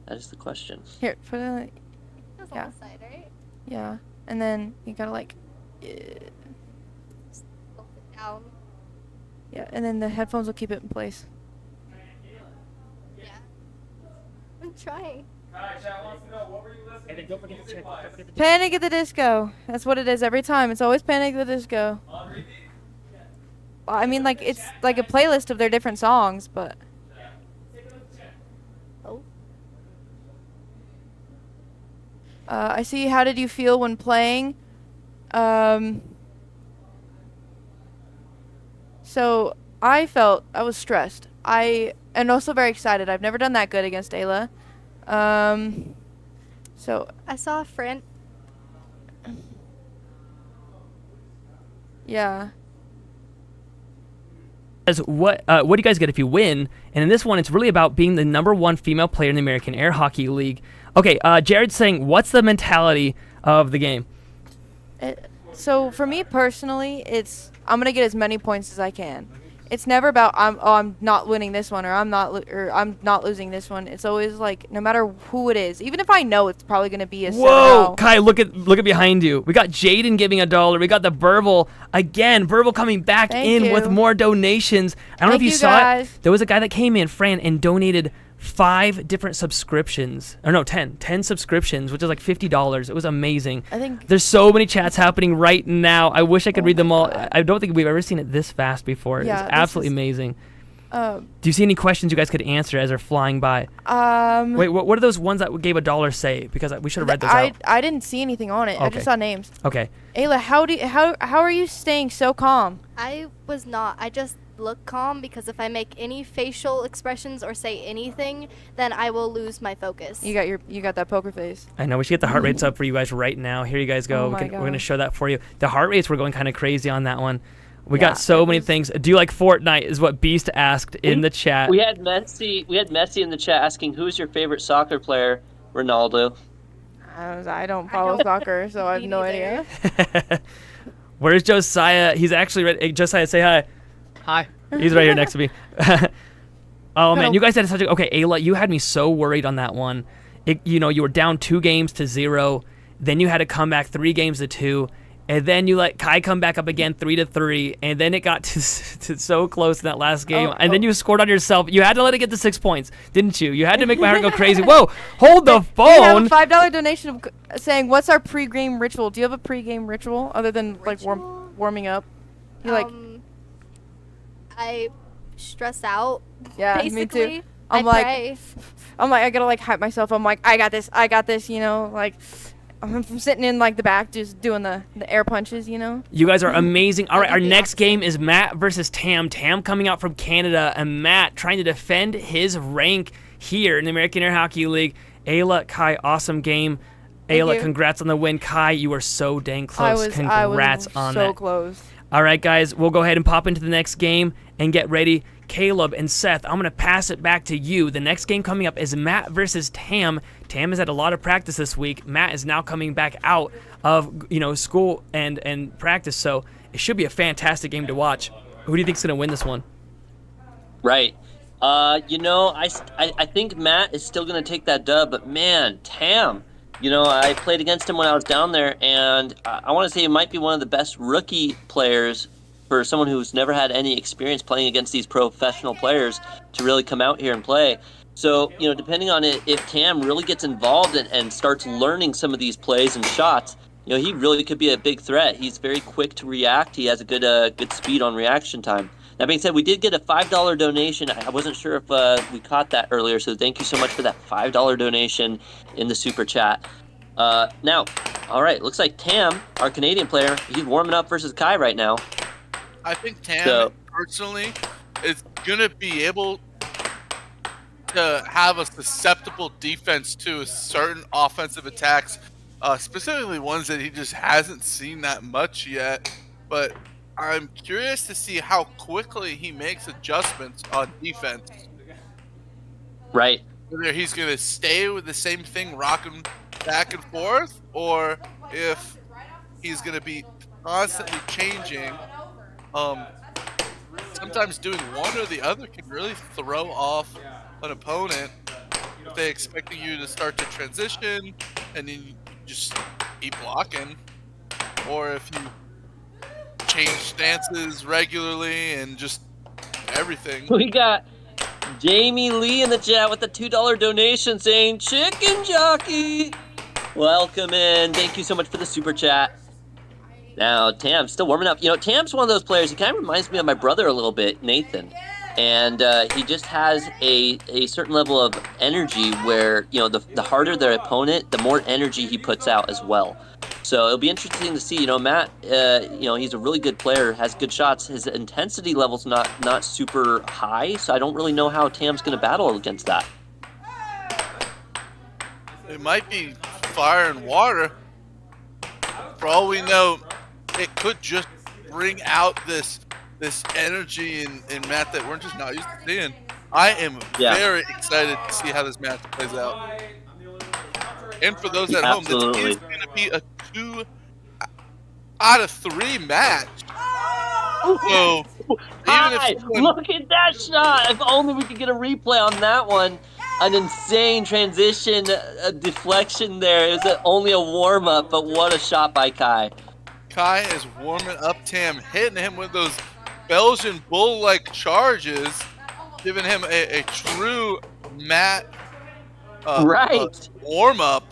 That is the question. Here, put it. It's Yeah. on the side, right? Yeah, and then you gotta like, Hold it down. yeah, and then the headphones will keep it in place. Yeah. I'm trying. Panic at the Disco. That's what it is every time. It's always Panic at the Disco. I mean, like it's like a playlist of their different songs, but. Oh. I see. How did you feel when playing? So I was stressed. And also very excited. I've never done that good against Ayla. So I saw a friend. yeah. What do you guys get if you win? And in this one, it's really about being the #1 female player in the American Air Hockey League. Okay, Jared's saying, what's the mentality of the game? So for me personally, it's I'm gonna get as many points as I can. It's never about I'm not winning this one or I'm not losing this one. It's always like no matter who it is, even if I know it's probably gonna be a Whoa, Kai, look at behind you. We got Jaden giving $1. We got the Burble again. Burble coming back Thank in with you. more donations. I don't know if you saw guys. it. There was a guy that came in, Fran, and donated 5 different subscriptions. Or no, 10 subscriptions, which is like $50. It was amazing. I think There's so many chats happening right now. I wish I could read them all. I don't think we've ever seen it this fast before. Yeah, It's this absolutely is- amazing. Do you see any questions you guys could answer as they're flying by? um Wait, what are those ones that gave $1 say? Because we should have read those out. I didn't see anything on it. I Okay. just saw names. Okay. Ayla, how are you staying so calm? I was not. I just look calm because if I make any facial expressions or say anything, then I will lose my focus. You got that poker face. I know we should get the heart rates up for you guys right now. Here you guys go. Oh my We're going to gosh. show that for you. The heart rates were going kind of crazy on that one. We Yeah, got so it many was- things. Do you like Fortnite? Is what Beast asked in the chat. We had Messi in the chat asking, "Who's your favorite soccer player?" Ronaldo. I don't follow soccer, so I have Me no neither. idea. Where's Josiah? He's actually ready. Hey, Josiah, say hi. Hi. He's right here next to me. Oh man, Hello. you guys had such a okay. Ayla, you had me so worried on that one. You were down 2-0, then you had to come back 3-2, and then you let Kai come back up again 3-3, and then it got to so close in that last game, and then you scored on yourself. You had to let it get to 6 points, didn't you? You had to make my heart go crazy. Whoa, hold the We have phone. a $5 donation saying, "What's our pre-game ritual?" Do you have a pre-game ritual other than like Ritual? warming up? You like I stress out. Yeah, me basically. too. I'm like- pray. I gotta like hype myself. I'm like, I got this, like I'm sitting in like the back just doing the air punches, You guys are amazing. All right, our the next opposite. game is Matt versus Tam. Tam coming out from Canada, and Matt trying to defend his rank here in the American Air Hockey League. Ayla, Kai, awesome game. Ayla, you. congrats on the win. Kai, you were so dang close. I was Congrats on so that. close. All right, guys, we'll go ahead and pop into the next game and get ready. Caleb and Seth, I'm going to pass it back to you. The next game coming up is Matt versus Tam. Tam has had a lot of practice this week. Matt is now coming back out of school and practice, so it should be a fantastic game to watch. Who do you think's gonna win this one? Right. I think Matt is still going to take that dub, but man, Tam, I played against him when I was down there, and I want to say he might be one of the best rookie players for someone who's never had any experience playing against these professional players to really come out here and play. So, depending on it, if Tam really gets involved and starts learning some of these plays and shots, he really could be a big threat. He's very quick to react. He has a good speed on reaction time. That being said, we did get a $5 donation. I wasn't sure if we caught that earlier, so thank you so much for that $5 donation in the super chat. Now, all right, looks like Tam, our Canadian player, he's warming up versus Kai right now. I think Tam, personally, is going to be able to have a susceptible defense to certain offensive attacks, specifically ones that he just hasn't seen that much yet. But I'm curious to see how quickly he makes adjustments on defense. Right. Whether he's going to stay with the same thing rocking back and forth, or if he's going to be constantly changing. Sometimes doing one or the other can really throw off an opponent if they're expecting you to start to transition and then you just keep blocking, or if you change stances regularly and just everything. We got Jamie Lee in the chat with a $2 donation saying, "Chicken Jockey, welcome in." Thank you so much for the super chat. Now, Tam's still warming up. Tam's one of those players, he kind of reminds me of my brother a little bit, Nathan. And he just has a certain level of energy where, the harder their opponent, the more energy he puts out as well. So it'll be interesting to see. Matt, he's a really good player, has good shots. His intensity level's not super high, so I don't really know how Tam's going to battle against that. It might be fire and water. For all we know, it could just bring out this energy in Matt that we're just not used to seeing. I am very excited to see how this match plays out. And for those at home, this is going to be a 2 out of 3 match. So, look at that shot! If only we could get a replay on that one. An insane transition, deflection there. It was only a warm-up, but what a shot by Kai. Kai is warming up Tam, hitting him with those Belgian bull-like charges, giving him a true Matt warm-up.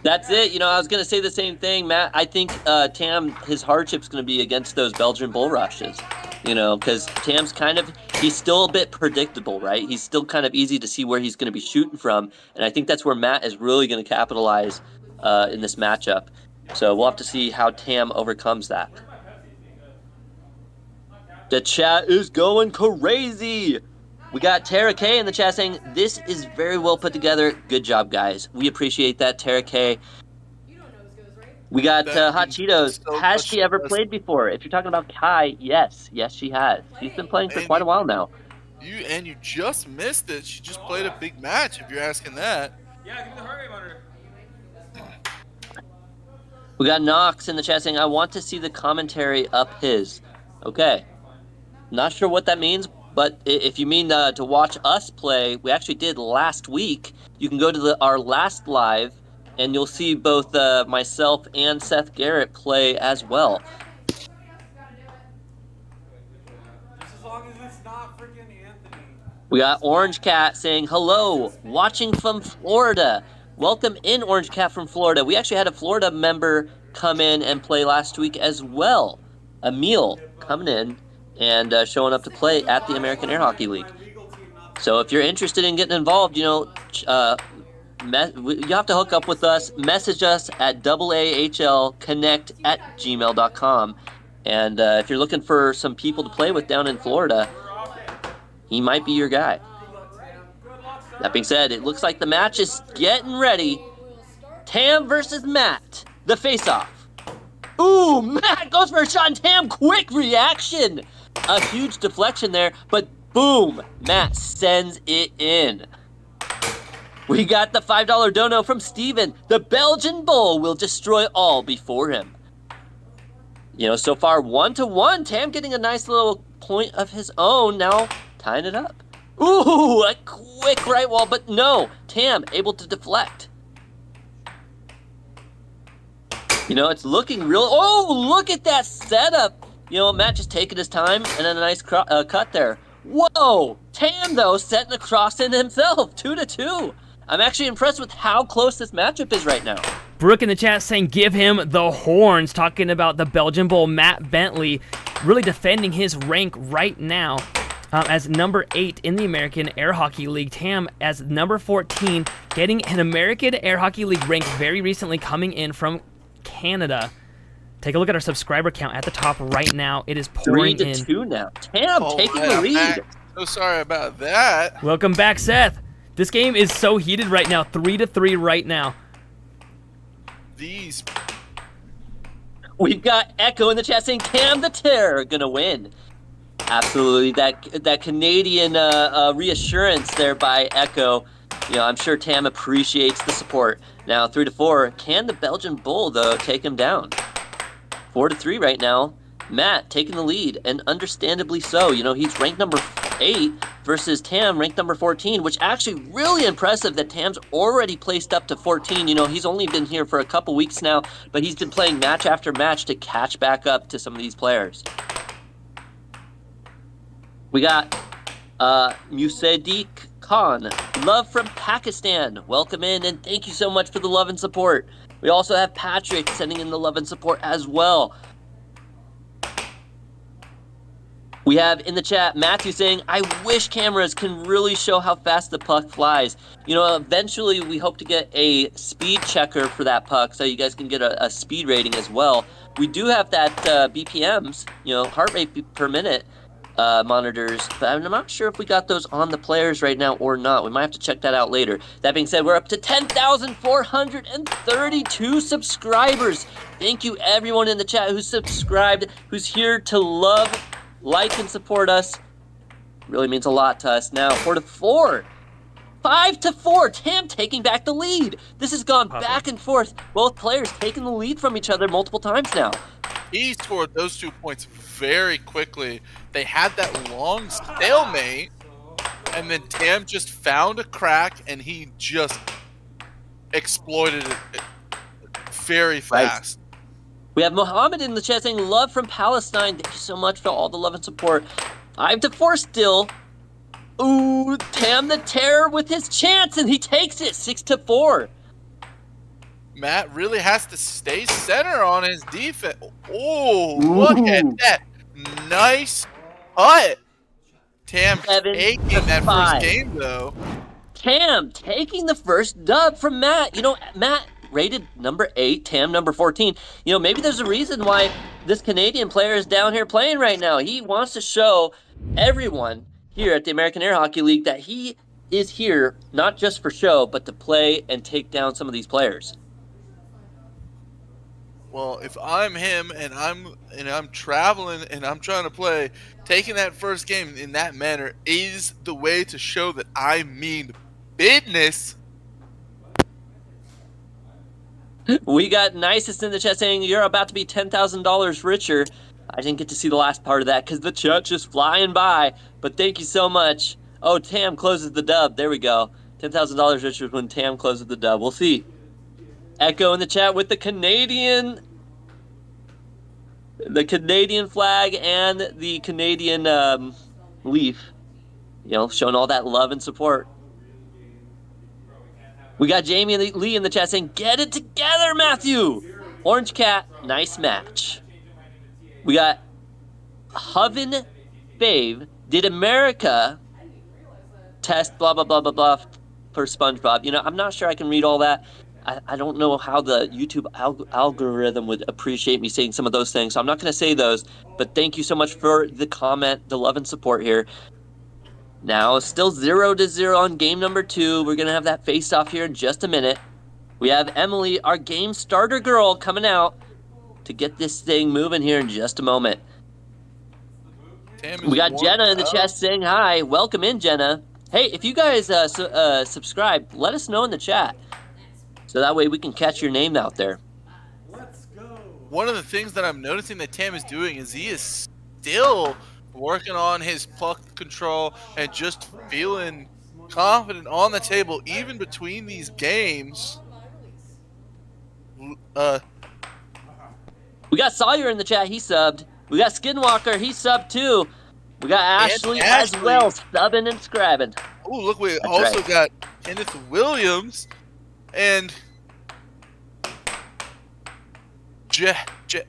That's it. I was going to say the same thing, Matt. I think Tam, his hardship's going to be against those Belgian bull rushes. Because Tam's he's still a bit predictable, right? He's still kind of easy to see where he's going to be shooting from. And I think that's where Matt is really going to capitalize in this matchup. So we'll have to see how Tam overcomes that. The chat is going crazy. We got Tara K in the chat saying, "This is very well put together. Good job, guys." We appreciate that, Tara K. We got Hot Cheetos. Has she ever played before? If you're talking about Kai, yes, she has. She's been playing for quite a while now. You just missed it. She just played a big match, if you're asking that. Yeah, give me the heart rate monitor. We got Nox in the chat saying, "I want to see the commentary up his." Okay. Not sure what that means, but if you mean to watch us play, we actually did last week. You can go to our last live, and you'll see both myself and Seth Garrett play as well. Just as long as it's not freaking Anthony. We got Orange Cat saying, "Hello, watching from Florida." Welcome in, Orange Cat from Florida. We actually had a Florida member come in and play last week as well. Emil coming in and showing up to play at the American Air Hockey League. So if you're interested in getting involved, you have to hook up with us. Message us at AAHLconnect@gmail.com. And if you're looking for some people to play with down in Florida, he might be your guy. That being said, it looks like the match is getting ready. Tam versus Matt, the face-off. Ooh, Matt goes for a shot, and Tam, quick reaction. A huge deflection there, but boom, Matt sends it in. We got the $5 dono from Steven. The Belgian Bull will destroy all before him. You know, so far 1-1. Tam getting a nice little point of his own. Now tying it up. Ooh, a quick right wall, but no. Tam able to deflect. You know, it's looking real. Oh, look at that setup. You know, Matt just taking his time and then a nice cut there. Whoa! Tam, though, setting a cross in himself. 2-2. I'm actually impressed with how close this matchup is right now. Brooke in the chat saying, give him the horns, talking about the Belgian Bull, Matt Bentley, really defending his rank right now as number 8 in the American Air Hockey League. Tam as number 14, getting an American Air Hockey League rank very recently, coming in from Canada. Take a look at our subscriber count at the top right now. It is pouring in. 3-2 now. Tam taking the lead. So sorry about that. Welcome back, Seth. This game is so heated right now. 3-3 right now. We've got Echo in the chat saying Tam the Terror gonna win. Absolutely, that Canadian reassurance there by Echo. You know, I'm sure Tam appreciates the support. Now 3-4. Can the Belgian Bull though take him down? 4-3 right now. Matt taking the lead, and understandably so. You know, he's ranked number 8 versus Tam ranked number 14, which actually really impressive that Tam's already placed up to 14. You know, he's only been here for a couple weeks now, but he's been playing match after match to catch back up to some of these players. We got Musadik Khan, love from Pakistan. Welcome in, and thank you so much for the love and support. We also have Patrick sending in the love and support as well. We have in the chat Matthew saying, I wish cameras can really show how fast the puck flies. You know, eventually we hope to get a speed checker for that puck so you guys can get a speed rating as well. We do have that BPMs, you know, heart rate per minute monitors, but I'm not sure if we got those on the players right now or not. We might have to check that out later. That being said, we're up to 10,432 subscribers. Thank you everyone in the chat who's subscribed, who's here to love, like, and support us. Really means a lot to us. Now 4-4. 5-4. Tam taking back the lead. This has gone back and forth. Both players taking the lead from each other multiple times now. He scored those 2 points very quickly. They had that long stalemate, and then Tam just found a crack, and he just exploited it very fast. Right. We have Mohammed in the chat saying, love from Palestine. Thank you so much for all the love and support. 5-4 still. Ooh, Tam the Terror with his chance, and he takes it. 6-4. Matt really has to stay center on his defense. Oh, look at that. Nice cut. Tam taking that first game, though. Tam taking the first dub from Matt. You know, Matt rated number 8, Tam number 14. You know, maybe there's a reason why this Canadian player is down here playing right now. He wants to show everyone here at the American Air Hockey League that he is here not just for show, but to play and take down some of these players. Well, if I'm him and I'm traveling and I'm trying to play, taking that first game in that manner is the way to show that I mean business. We got Nicest in the chat saying you're about to be $10,000 richer. I didn't get to see the last part of that because the chat's just flying by. But thank you so much. Oh, Tam closes the dub. There we go. $10,000 richer when Tam closes the dub. We'll see. Echo in the chat with the Canadian flag and the Canadian leaf. You know, showing all that love and support. We got Jamie and Lee in the chat saying, get it together, Matthew. Orange Cat, nice match. We got Hoven Fave. Did America test blah, blah, blah, blah, blah for SpongeBob? You know, I'm not sure I can read all that. I don't know how the YouTube algorithm would appreciate me saying some of those things, so I'm not going to say those. But thank you so much for the comment, the love and support here. Now, still 0-0 on game number 2. We're going to have that face-off here in just a minute. We have Emily, our game starter girl, coming out to get this thing moving here in just a moment. We got Jenna in the chat saying hi. Welcome in, Jenna. Hey, if you guys subscribe, let us know in the chat. So that way we can catch your name out there. Let's go. one of the things that I'm noticing that Tam is doing is he is still working on his puck control and just feeling confident on the table, even between these games. We got Sawyer in the chat. He subbed. We got Skinwalker. He subbed too. We got Ashley as well, subbing and scribing. Oh, look, we That's also right. got Kenneth Williams and Jehlu.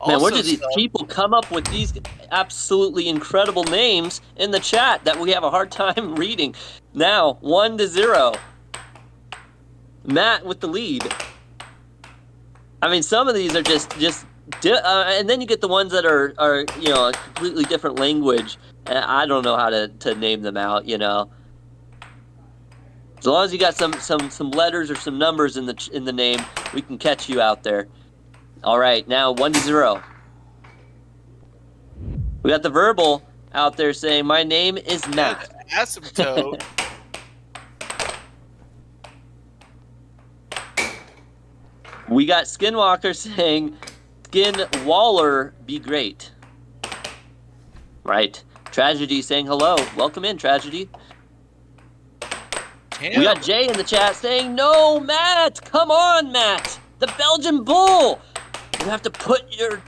Man, where do these people come up with these absolutely incredible names in the chat that we have a hard time reading? Now, 1-0. Matt with the lead. I mean, some of these are and then you get the ones that are a completely different language, and I don't know how to name them out. As long as you got some letters or some numbers in the name, we can catch you out there. All right, now 1-0. We got the verbal out there saying, "My name is Matt." Asymptote. We got Skinwalker saying, "Skinwaller, be great." Right. Tragedy saying hello. Welcome in, Tragedy. Damn. We got Jay in the chat saying, "No, Matt! Come on, Matt! The Belgian Bull! You have to put your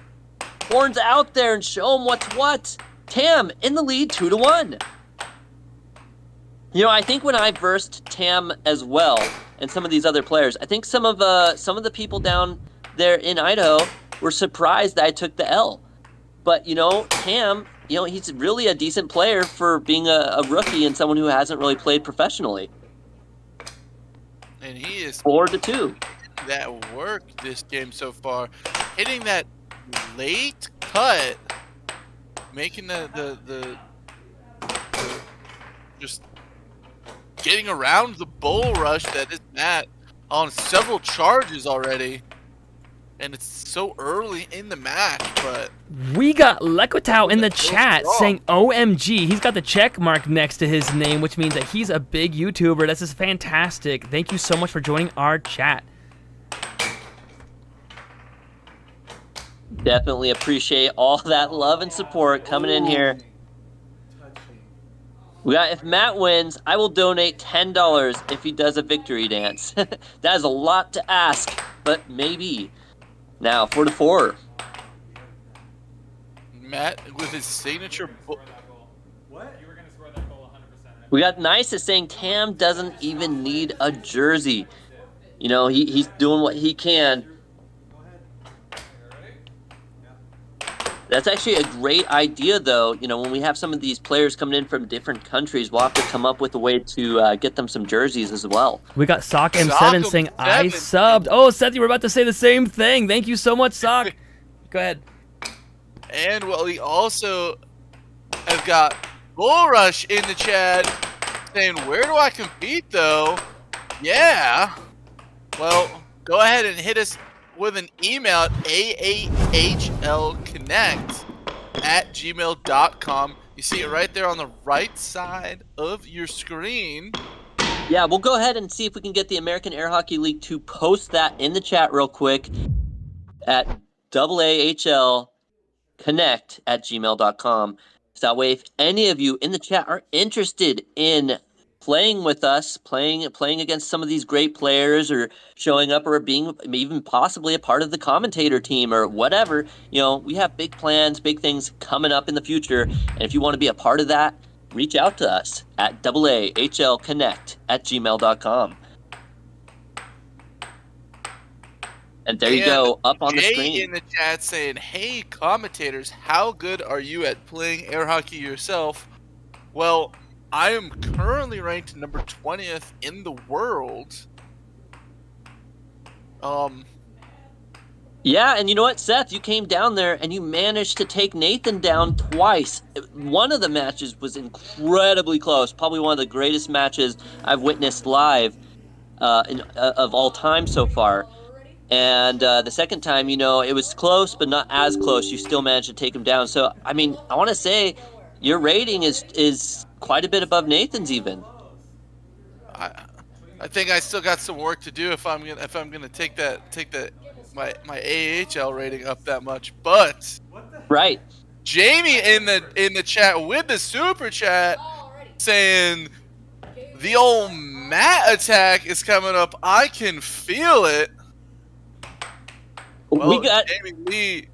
horns out there and show them what's what." Tam in the lead 2-1. I think when I versed Tam as well, and some of these other players, I think some of the people down there in Idaho were surprised that I took the L. But Tam, he's really a decent player for being a rookie and someone who hasn't really played professionally. And he is 4-2. that work this game so far, hitting that late cut, making the just getting around the bull rush that is Matt on several charges already, and it's so early in the match. But We got Lekwatau in the Still chat strong. saying OMG. He's got the check mark next to his name, which means that he's a big YouTuber. This is fantastic. Thank you so much for joining our chat. Definitely appreciate all that love and support coming in here. We got, if Matt wins, I will donate $10 if he does a victory dance. That is a lot to ask, but maybe. Now, 4-4. Matt with his signature What? You were gonna score that goal 100%. We got Nice is saying Tam doesn't even need a jersey. He's doing what he can. That's actually a great idea, though. When we have some of these players coming in from different countries, we'll have to come up with a way to get them some jerseys as well. We got Sock M7 saying I subbed. Oh, Seth, you were about to say the same thing. Thank you so much, Sock. Go ahead. And we also have got Bull Rush in the chat saying, "Where do I compete, though?" Yeah. Well, go ahead and hit us with an email at aahlconnect@gmail.com. You see it right there on the right side of your screen. Yeah, we'll go ahead and see if we can get the American Air Hockey League to post that in the chat real quick at aahlconnect@gmail.com. So that way, if any of you in the chat are interested in playing with us, playing against some of these great players, or showing up, or being even possibly a part of the commentator team or whatever, we have big plans, big things coming up in the future. And if you want to be a part of that, reach out to us at aahlconnect@gmail.com. And there you go, up on the Jay screen. in the chat saying, "Hey, commentators, how good are you at playing air hockey yourself?" Well, I am currently ranked number 20th in the world. Yeah, and you know what, Seth? You came down there and you managed to take Nathan down twice. One of the matches was incredibly close. Probably one of the greatest matches I've witnessed live of all time so far. And the second time, it was close, but not as close. You still managed to take him down. So, I want to say your rating is quite a bit above Nathan's even. I think I still got some work to do if I'm gonna take my AAHL rating up that much. But Right. Jamie in the chat with the super chat saying the old Matt attack is coming up. I can feel it. Well, We got Jamie Lee.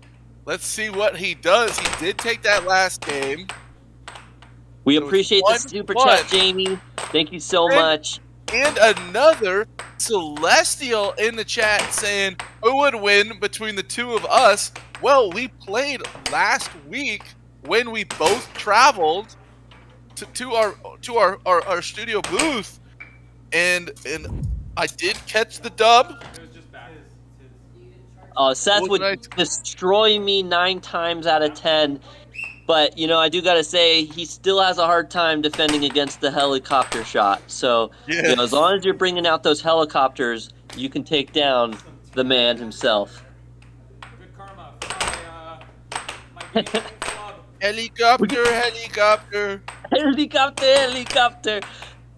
Let's see what he does. He did take that last game. We It was appreciate the 1-1. super chat, Jamie. Thank you so much. And another Celestial in the chat saying, who would win between the two of us? Well, we played last week when we both traveled to our studio booth, and I did catch the dub. Seth What would did I- destroy me 9 times out of 10. But, you know, I do got to say, he still has a hard time defending against the helicopter shot. So, you know, as long as you're bringing out those helicopters, you can take down the man himself. Good karma for my gaming club. Helicopter. Helicopter.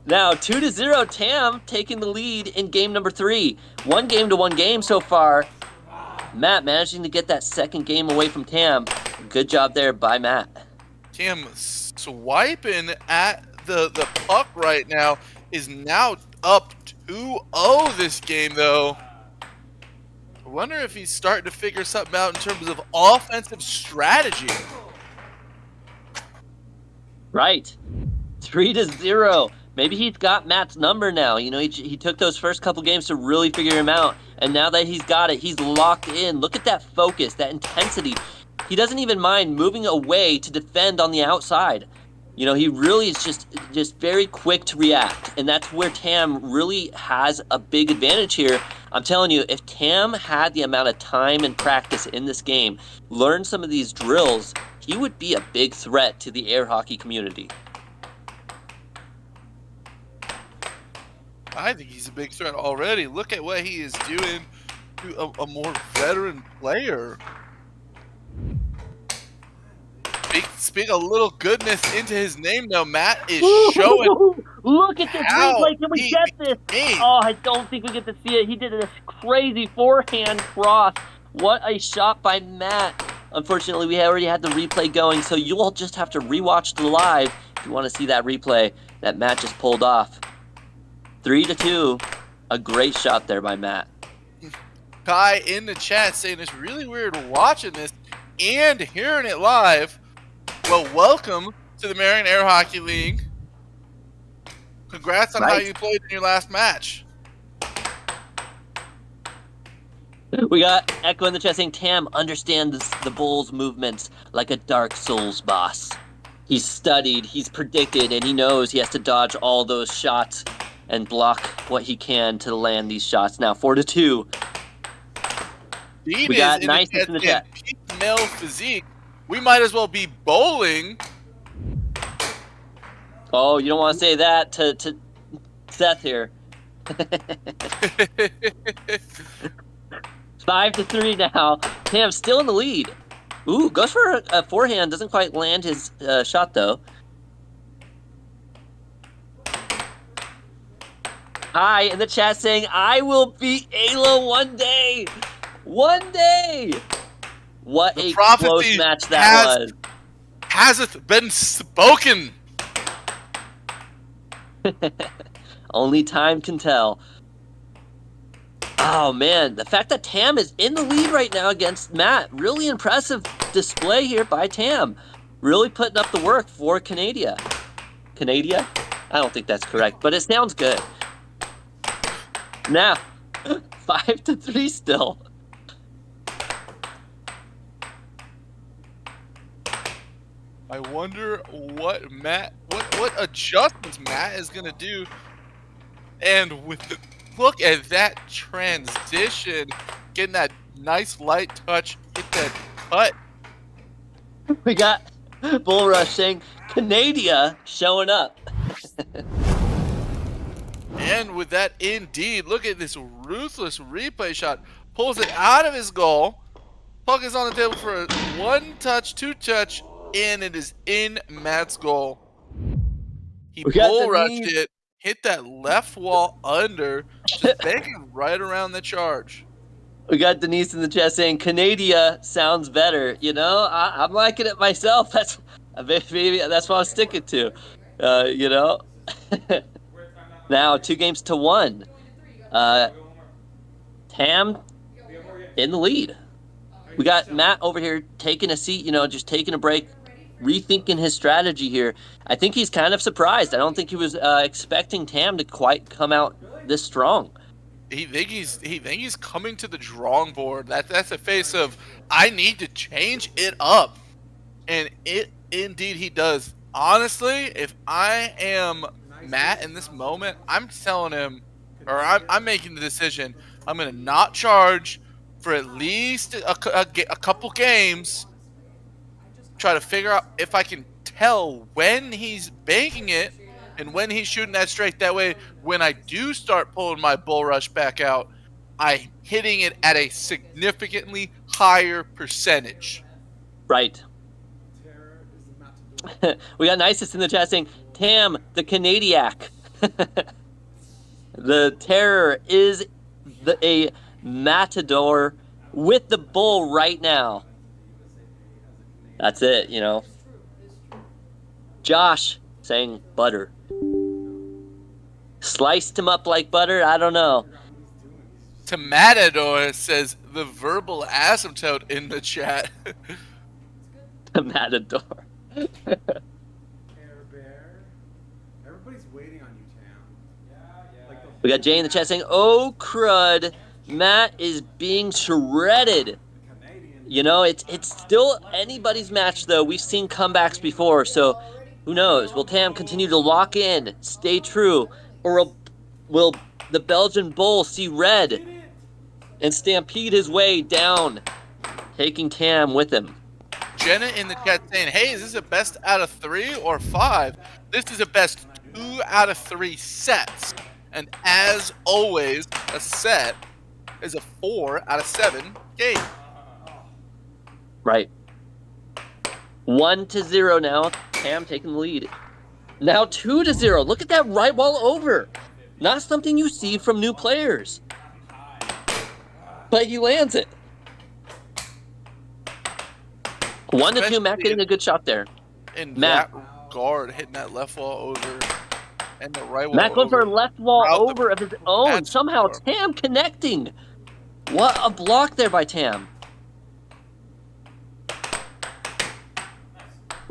Now, 2-0, Tam taking the lead in game number 3. 1-1 game so far. Matt managing to get that second game away from Tam. Good job there by Matt. Tam swiping at the puck right now, is now up 2-0 this game, though. I wonder if he's starting to figure something out in terms of offensive strategy. Right. 3-0. Maybe he's got Matt's number now. You know, he took those first couple games to really figure him out. And now that he's got it, he's locked in. Look at that focus, that intensity. He doesn't even mind moving away to defend on the outside. You know, he really is just very quick to react. And that's where Tam really has a big advantage here. I'm telling you, if Tam had the amount of time and practice in this game, learn some of these drills, he would be a big threat to the air hockey community. I think he's a big threat already. Look at what he is doing to a more veteran player. Speak a little goodness into his name now. Matt is showing. Look at this how replay. Can we he get this? behaved. Oh, I don't think we get to see it. He did this crazy forehand cross. What a shot by Matt. Unfortunately, we already had the replay going, so you'll just have to rewatch the live if you want to see that replay that Matt just pulled off. 3-2. A great shot there by Matt. Kai in the chat saying it's really weird watching this and hearing it live. Well, welcome to the Marion Air Hockey League. Congrats on how you played in your last match. We got Echo in the chat saying Tam understands the Bulls' movements like a Dark Souls boss. He's studied, he's predicted, and he knows he has to dodge all those shots and block what he can to land these shots. Now, 4-2. Dean We got is Niceness in the chat. Peak male physique. We might as well be bowling. Oh, you don't want to say that to Seth here. 5-3 now. Tam still in the lead. Ooh, goes for a forehand. Doesn't quite land his shot, though. Hi, in the chat saying, I will beat Ayla one day. One day. What The a close prophecy match that was. Hasn't been spoken. Only time can tell. Oh, man. The fact that Tam is in the lead right now against Matt. Really impressive display here by Tam. Really putting up the work for Canada. Canada? I don't think that's correct, but it sounds good. Now, 5-3 still. I wonder what adjustments Matt is gonna do. And look at that transition, getting that nice light touch, get that cut. We got Bull Rush saying, Canada showing up. And with that, indeed, look at this ruthless replay shot. Pulls it out of his goal. Puck is on the table for a 1-touch, 2-touch, and it is in Matt's goal. He bull rushed it hit that left wall under, just banking right around the charge. We got Denise in the chat saying Canada sounds better. You know, I'm liking it myself. That's maybe that's what I'm sticking to. You know, now 2-1. Tam in the lead. We got Matt over here taking a seat. You know, just taking a break, rethinking his strategy here. I think he's kind of surprised. I don't think he was expecting Tam to quite come out this strong. He think he's coming to the drawing board. That's a face of I need to change it up, and it indeed he does. Honestly, if I am Matt in this moment, I'm telling him, or I'm making the decision. I'm gonna not charge for at least a couple games. Try to figure out if I can tell when he's banking it and when he's shooting that straight. That way, when I do start pulling my bull rush back out, I'm hitting it at a significantly higher percentage. Right. We got Nicest in the chat saying, Tam, the Canadiac. The Terror is a matador with the bull right now. That's it, you know. Josh saying butter. Sliced him up like butter? I don't know. Tomatador says the verbal asymptote in the chat. Matador. Everybody's waiting on you, Tam. We got Jay in the chat saying, oh crud, Matt is being shredded. You know, it's still anybody's match though. We've seen comebacks before, so who knows? Will Tam continue to lock in, stay true, or will the Belgian Bull see red and stampede his way down, taking Tam with him? Jenna in the chat saying, hey, is this a best out of 3 or 5? This is a best 2 out of 3 sets. And as always, a set is a 4 out of 7 game. Right. 1-0 now. Tam taking the lead. Now 2-0. Look at that right wall over. Not something you see from new players. But he lands it. 1-2. Matt getting a good shot there. In Matt. that guard, hitting that left wall over and the right wall Matt going for a left wall Throughout over of his own. Somehow Tam connecting. What a block there by Tam.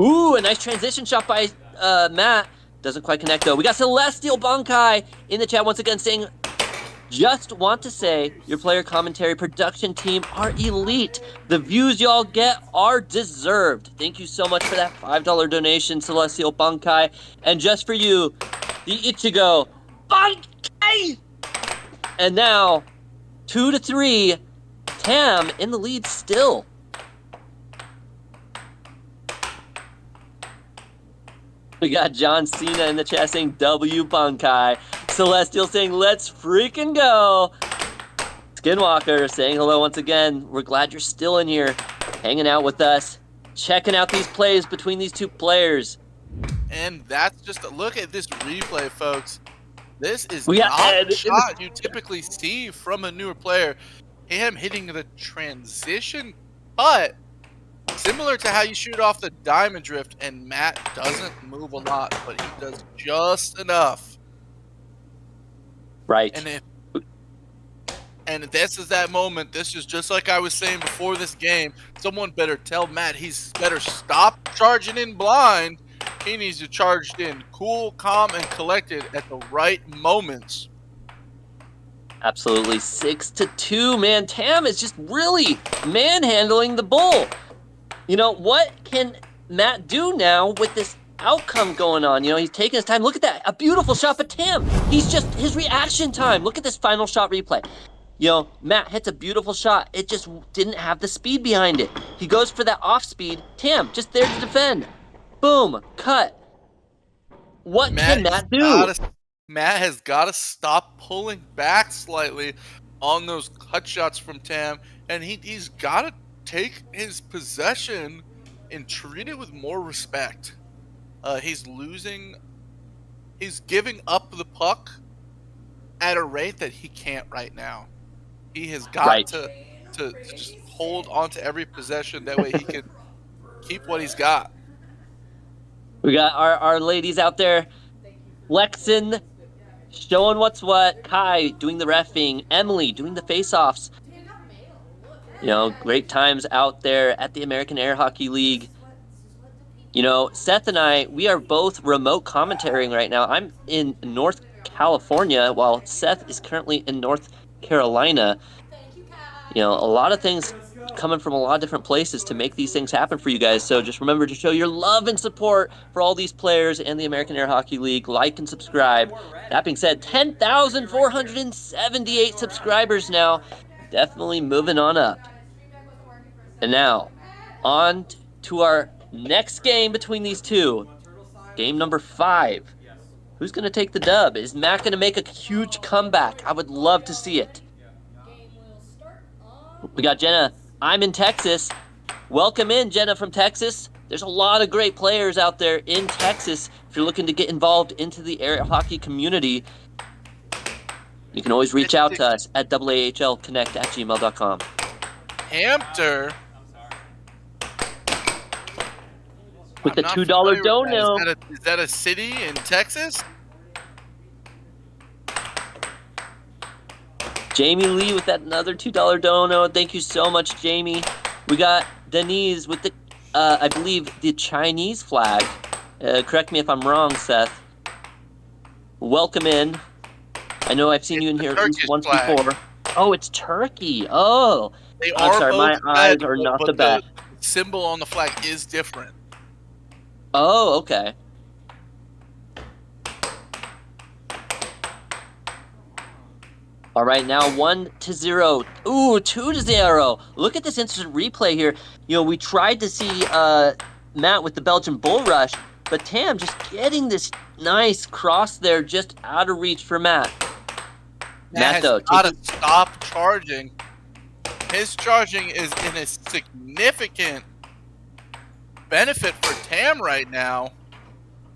Ooh, a nice transition shot by Matt. Doesn't quite connect, though. We got Celestial Bankai in the chat once again saying, just want to say your player commentary production team are elite. The views y'all get are deserved. Thank you so much for that $5 donation, Celestial Bankai. And just for you, the Ichigo Bankai! And now, 2-3, Tam in the lead still. We got John Cena in the chat saying W Bankai. Celestial saying let's freaking go. Skinwalker saying hello once again. We're glad you're still in here, hanging out with us, checking out these plays between these two players. And that's just a look at this replay, folks. This is We got not Ed a shot you typically see from a newer player. Him hitting the transition, but similar to how you shoot off the diamond drift, and Matt doesn't move a lot, but he does just enough. Right. And this is that moment. This is just like I was saying before this game. Someone better tell Matt he's better stop charging in blind. He needs to charge in cool, calm, and collected at the right moments. Absolutely. 6-2, man. Tam is just really manhandling the bull. You know, what can Matt do now with this outcome going on? You know, he's taking his time. Look at that. A beautiful shot, but Tam, he's just, his reaction time. Look at this final shot replay. You know, Matt hits a beautiful shot. It just didn't have the speed behind it. He goes for that off speed. Tam, just there to defend. Boom. Cut. What can Matt do? Matt has got to stop pulling back slightly on those cut shots from Tam, and he's got to take his possession and treat it with more respect. He's losing he's giving up the puck at a rate that he can't right now. He has got to just hold on to every possession. That way he can keep what he's got. We got our ladies out there. Lexin showing what's what. Kai doing the reffing. Emily doing the face-offs. You know, great times out there at the American Air Hockey League. You know, Seth and I, we are both remote commentating right now. I'm in North California while Seth is currently in North Carolina. You know, a lot of things coming from a lot of different places to make these things happen for you guys. So just remember to show your love and support for all these players and the American Air Hockey League. Like and subscribe. That being said, 10,478 subscribers now. Definitely moving on up. And now, on to our next game between these two. Game number 5. Who's going to take the dub? Is Matt going to make a huge comeback? I would love to see it. We got Jenna. I'm in Texas. Welcome in, Jenna from Texas. There's a lot of great players out there in Texas. If you're looking to get involved into the air hockey community, you can always reach out to us at AAHLconnect@gmail.com. Hampter with the $2 dono. Is that a city in Texas? Jamie Lee with that another $2 dono. Thank you so much, Jamie. We got Denise with the, I believe, the Chinese flag. Correct me if I'm wrong, Seth. Welcome in. I know I've seen you in here at least once before. Oh, it's Turkey. Oh. I'm sorry, my eyes are not the best. The symbol on the flag is different. Oh, okay. All right, now 1-0. Ooh, 2-0. Look at this instant replay here. You know, we tried to see Matt with the Belgian bull rush, but Tam just getting this nice cross there just out of reach for Matt. Matt though, got to stop charging. His charging is in a significant benefit for Tam right now.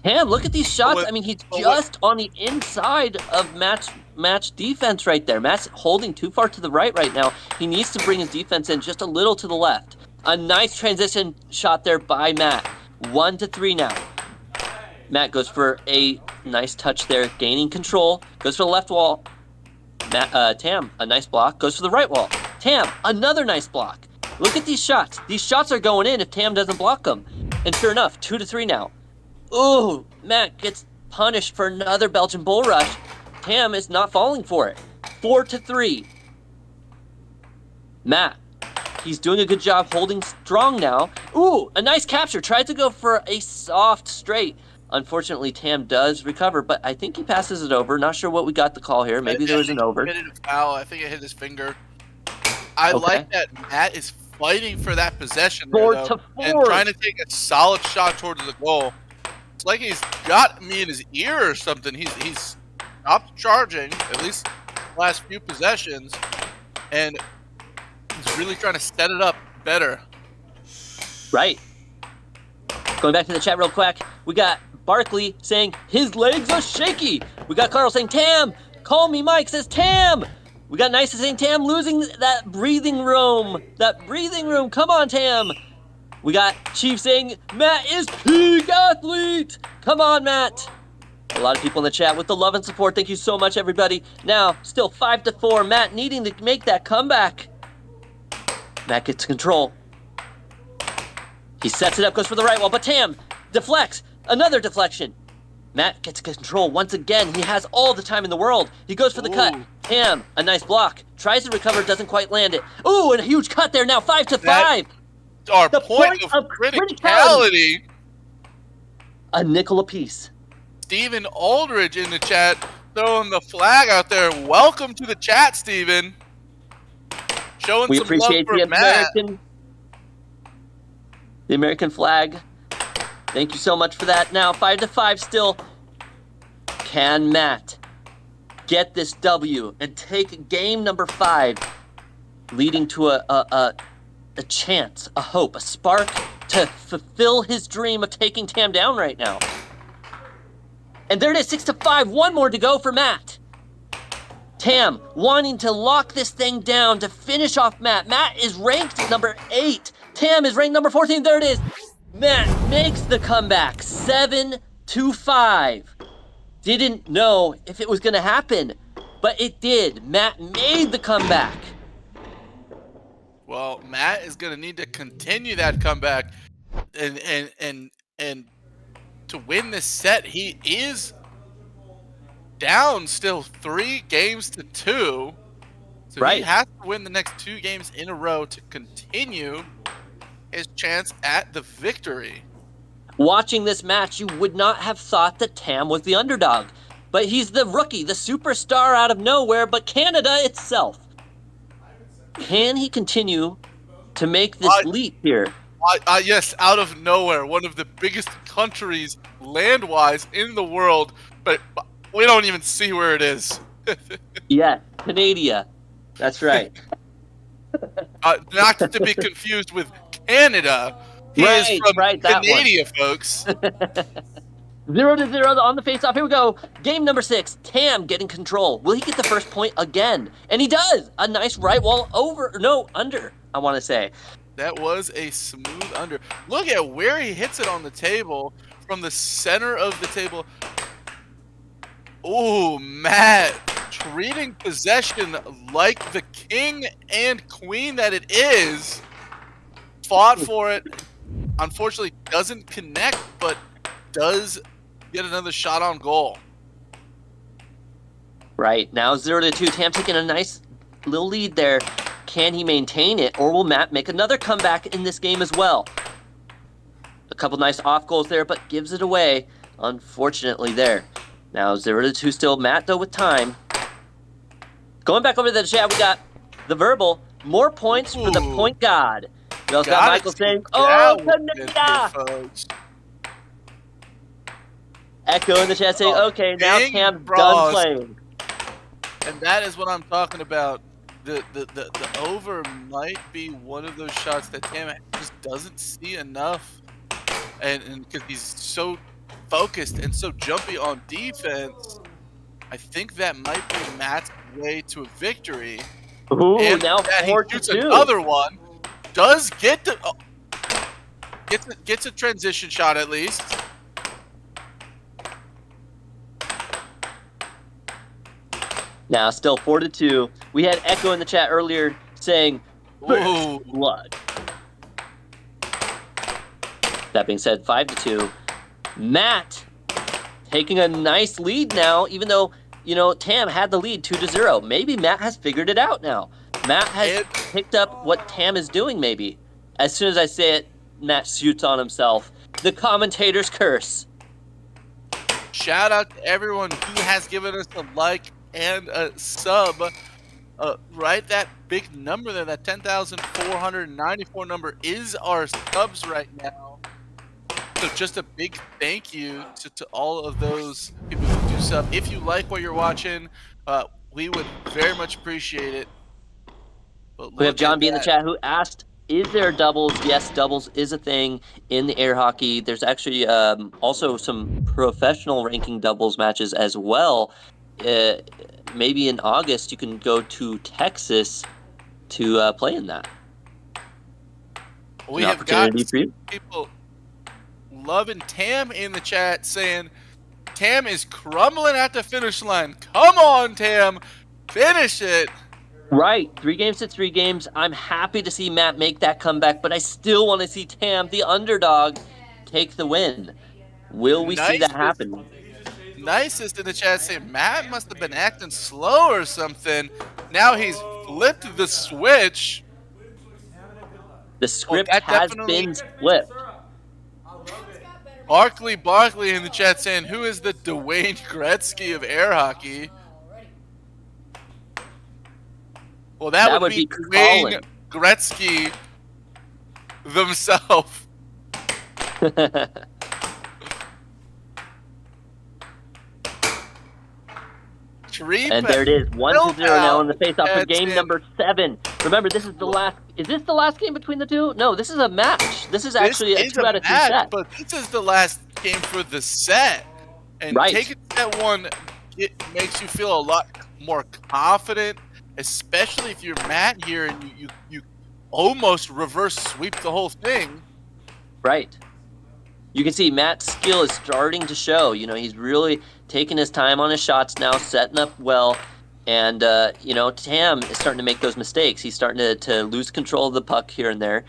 Tam, look at these shots. I mean, he's just on the inside of Matt's defense right there. Matt's holding too far to the right now. He needs to bring his defense in just a little to the left. A nice transition shot there by Matt. 1-3 now. Matt goes for a nice touch there, gaining control. Goes for the left wall. Tam, a nice block. Goes for the right wall. Tam, another nice block. Look at these shots. These shots are going in if Tam doesn't block them. And sure enough, 2-3 now. Ooh, Matt gets punished for another Belgian bull rush. Tam is not falling for it. 4-3. Matt, he's doing a good job holding strong now. Ooh, a nice capture. Tried to go for a soft straight. Unfortunately, Tam does recover, but I think he passes it over. Not sure what we got the call here. Maybe there was an over. He hit a foul. I think it hit his finger. I like that Matt is fighting for that possession there, though, and trying to take a solid shot towards the goal. It's like he's got me in his ear or something. He's stopped charging, at least the last few possessions, and he's really trying to set it up better. Right. Going back to the chat real quick, we got Barkley saying his legs are shaky. We got Carl saying, Tam, call me Mike, says Tam. We got Nice saying Tam losing that breathing room. Come on, Tam. We got Chief saying Matt is peak athlete. Come on, Matt. A lot of people in the chat with the love and support. Thank you so much, everybody. Now, still 5-4. Matt needing to make that comeback. Matt gets control. He sets it up, goes for the right wall, but Tam deflects. Another deflection. Matt gets control once again. He has all the time in the world. He goes for the cut. Tam, a nice block. Tries to recover, doesn't quite land it. Ooh, and a huge cut there now, 5-5. Our point of criticality. A nickel apiece. Stephen Aldridge in the chat throwing the flag out there. Welcome to the chat, Stephen. Showing we some appreciate love for the American flag. Thank you so much for that. Now 5-5 still. Can Matt get this W and take game number 5, leading to a chance, a hope, a spark to fulfill his dream of taking Tam down right now? And there it is, 6-5. One more to go for Matt. Tam wanting to lock this thing down to finish off Matt. Matt is ranked number 8. Tam is ranked number 14. There it is. Matt makes the comeback, 7-5. Didn't know if it was going to happen, but it did. Matt made the comeback. Well, Matt is going to need to continue that comeback, and to win this set, he is down still 3-2. So Right. he has to win the next 2 games in a row to continue his chance at the victory. Watching this match, you would not have thought that Tam was the underdog. But he's the rookie, the superstar out of nowhere, but Canada itself. Can he continue to make this leap here? Yes, out of nowhere. One of the biggest countries land-wise in the world, but we don't even see where it is. Yeah, Canada. That's right. Not to be confused with Canada. He is from that Canada, folks. 0-0 on the face-off. Here we go. Game number 6. Tam getting control. Will he get the first point again? And he does. A nice right wall over. No, under, I want to say. That was a smooth under. Look at where he hits it on the table from the center of the table. Ooh, Matt treating possession like the king and queen that it is. Fought for it. Unfortunately, doesn't connect, but does get another shot on goal. Right, now 0-2. Tam taking a nice little lead there. Can he maintain it, or will Matt make another comeback in this game as well? A couple nice off goals there, but gives it away, unfortunately, there. Now 0-2 still. Matt, though, with time. Going back over to the chat, we got the verbal. More points for the point god. We also got Michael saying, "Oh, Canada!" Echo in the chat saying, "Okay, now Tam's done playing." And that is what I'm talking about. The over might be one of those shots that Tam just doesn't see enough, and because he's so focused and so jumpy on defense, I think that might be Matt's way to a victory. Ooh, and now that he 4-2. shoots another one. Does get the gets a transition shot at least. Now still 4-2. We had Echo in the chat earlier saying, Ooh. blood. That being said, 5-2. Matt taking a nice lead now, even though, you know, Tam had the lead 2-0. Maybe Matt has figured it out now. Matt has picked up what Tam is doing, maybe. As soon as I say it, Matt shoots on himself. The commentator's curse. Shout out to everyone who has given us a like and a sub. Right, that big number there, that 10,494 number is our subs right now. So just a big thank you to all of those people who do sub. If you like what you're watching, we would very much appreciate it. But We have John B in the chat who asked, is there doubles? Yes, doubles is a thing in the air hockey. There's actually also some professional ranking doubles matches as well. Maybe in August you can go to Texas to play in that. We have got people loving Tam in the chat saying, Tam is crumbling at the finish line. Come on, Tam. Finish it. Right. 3 games to 3 games. I'm happy to see Matt make that comeback, but I still want to see Tam, the underdog, take the win. Will we see that happen? Nicest in the chat saying Matt must have been acting slow or something. Now he's flipped the switch. The script has been flipped. Barkley in the chat saying, who is the Dwayne Gretzky of air hockey? Well, that would be Dwayne Gretzky themselves. And there it is, 1-0 now in the face-off for game number 7. Remember, this is the last. Is this the last game between the two? No, this is a match. This is actually a 2 out of 2 set. But this is the last game for the set, And Right. taking set one, it makes you feel a lot more confident, especially if you're Matt here and you almost reverse sweep the whole thing. Right. You can see Matt's skill is starting to show. You know, he's really taking his time on his shots now, setting up well. And, you know, Tam is starting to make those mistakes. He's starting to lose control of the puck here and there.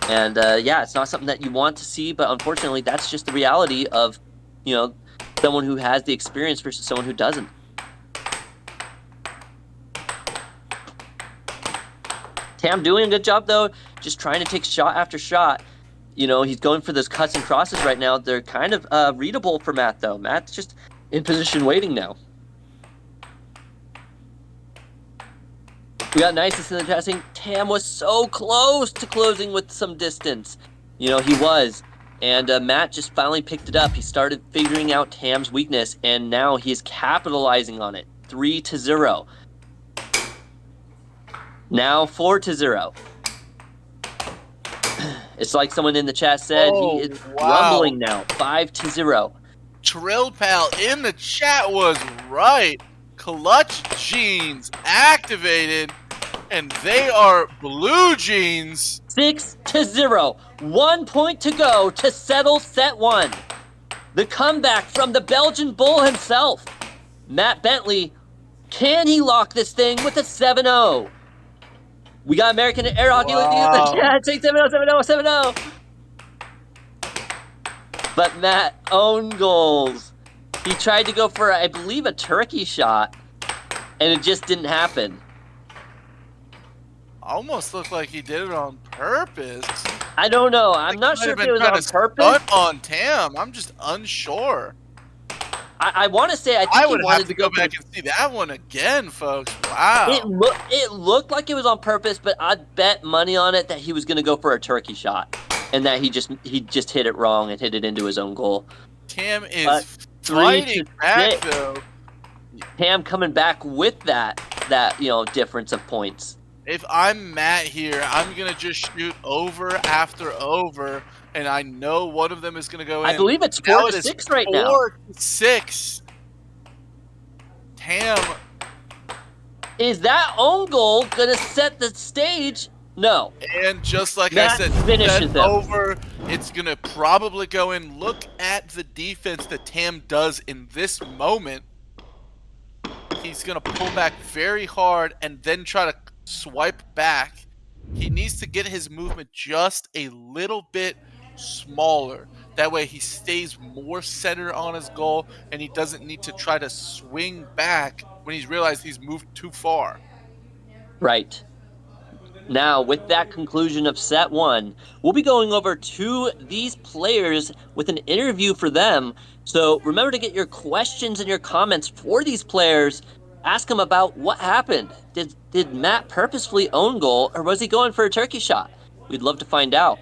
And, yeah, it's not something that you want to see, but unfortunately, that's just the reality of, you know, someone who has the experience versus someone who doesn't. Tam doing a good job, though, just trying to take shot after shot. You know, he's going for those cuts and crosses right now. They're kind of readable for Matt, though. Matt's just in position waiting now. We got Nisus in the testing. Tam was so close to closing with some distance. You know, he was. And Matt just finally picked it up. He started figuring out Tam's weakness, and now he's capitalizing on it. 3-0. Now 4-0. It's like someone in the chat said, he is rumbling now. 5-0. Trill Pal in the chat was right. Clutch Jeans activated, and they are blue jeans. 6-0. 1 point to go to settle set one. The comeback from the Belgian Bull himself. Matt Bentley, can he lock this thing with a 7-0? We got American Air Hockey looking at the chat. Take 7-0, 7-0, 7-0. But Matt owned goals. He tried to go for, I believe, a turkey shot, and it just didn't happen. Almost looked like he did it on purpose. I don't know. I'm not sure if it was on purpose. Stunt on Tam. I'm just unsure. I want to say I think I he would wanted have to to go back and see that one again, folks. Wow. It looked like it was on purpose, but I'd bet money on it that he was going to go for a turkey shot, and that he just hit it wrong and hit it into his own goal. Tam is fighting back though. Tam coming back with that difference of points. If I'm Matt here, I'm gonna just shoot over after over, and I know one of them is gonna go in. I believe it's 4-6 right now. 4-6. Tam. Is that own goal gonna set the stage? No. And just like Matt I said, finishes them. over. It's gonna probably go in. Look at the defense that Tam does in this moment. He's gonna pull back very hard and then try to swipe back. He needs to get his movement just a little bit smaller. That way he stays more centered on his goal and he doesn't need to try to swing back when he's realized he's moved too far. Right. Now, with that conclusion of set one, we'll be going over to these players with an interview for them. So remember to get your questions and your comments for these players. Ask them about what happened. Did Matt purposefully own goal, or was he going for a turkey shot? We'd love to find out.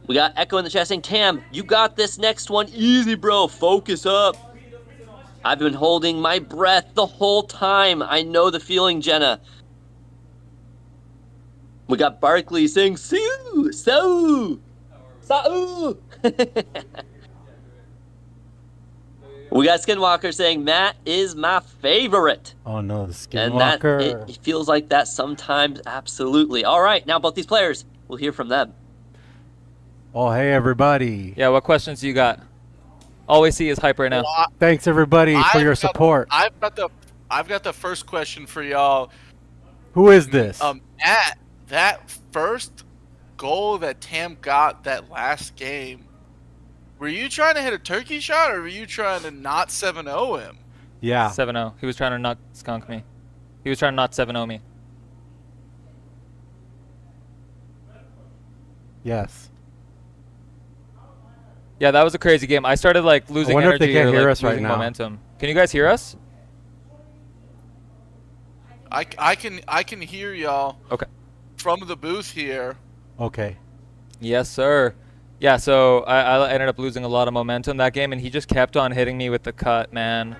We got Echo in the chat saying, Tam, you got this next one. Easy, bro. Focus up. I've been holding my breath the whole time. I know the feeling, Jenna. We got Barkley saying, Sue, so, Sau. We got Skinwalker saying, Matt is my favorite. Oh no, the And that, Skinwalker. it feels like that sometimes, absolutely. All right, now both these players, we'll hear from them. Oh, hey everybody. Yeah, what questions do you got? All we see is hype right now. Well, Thanks everybody for your support. I've got the first question for y'all. Who is this? Matt, that first goal that Tam got that last game, were you trying to hit a turkey shot or were you trying to not 7-0 him? Yeah. 7-0. He was trying to not skunk me. He was trying to not 7-0 me. Yes. Yeah, that was a crazy game. I started like losing wonder if they energy can't or hear like, us right losing now. momentum. Can you guys hear us? I can hear y'all. Okay. From the booth here. Okay. Yes, sir. Yeah, so I ended up losing a lot of momentum that game, and he just kept on hitting me with the cut, man.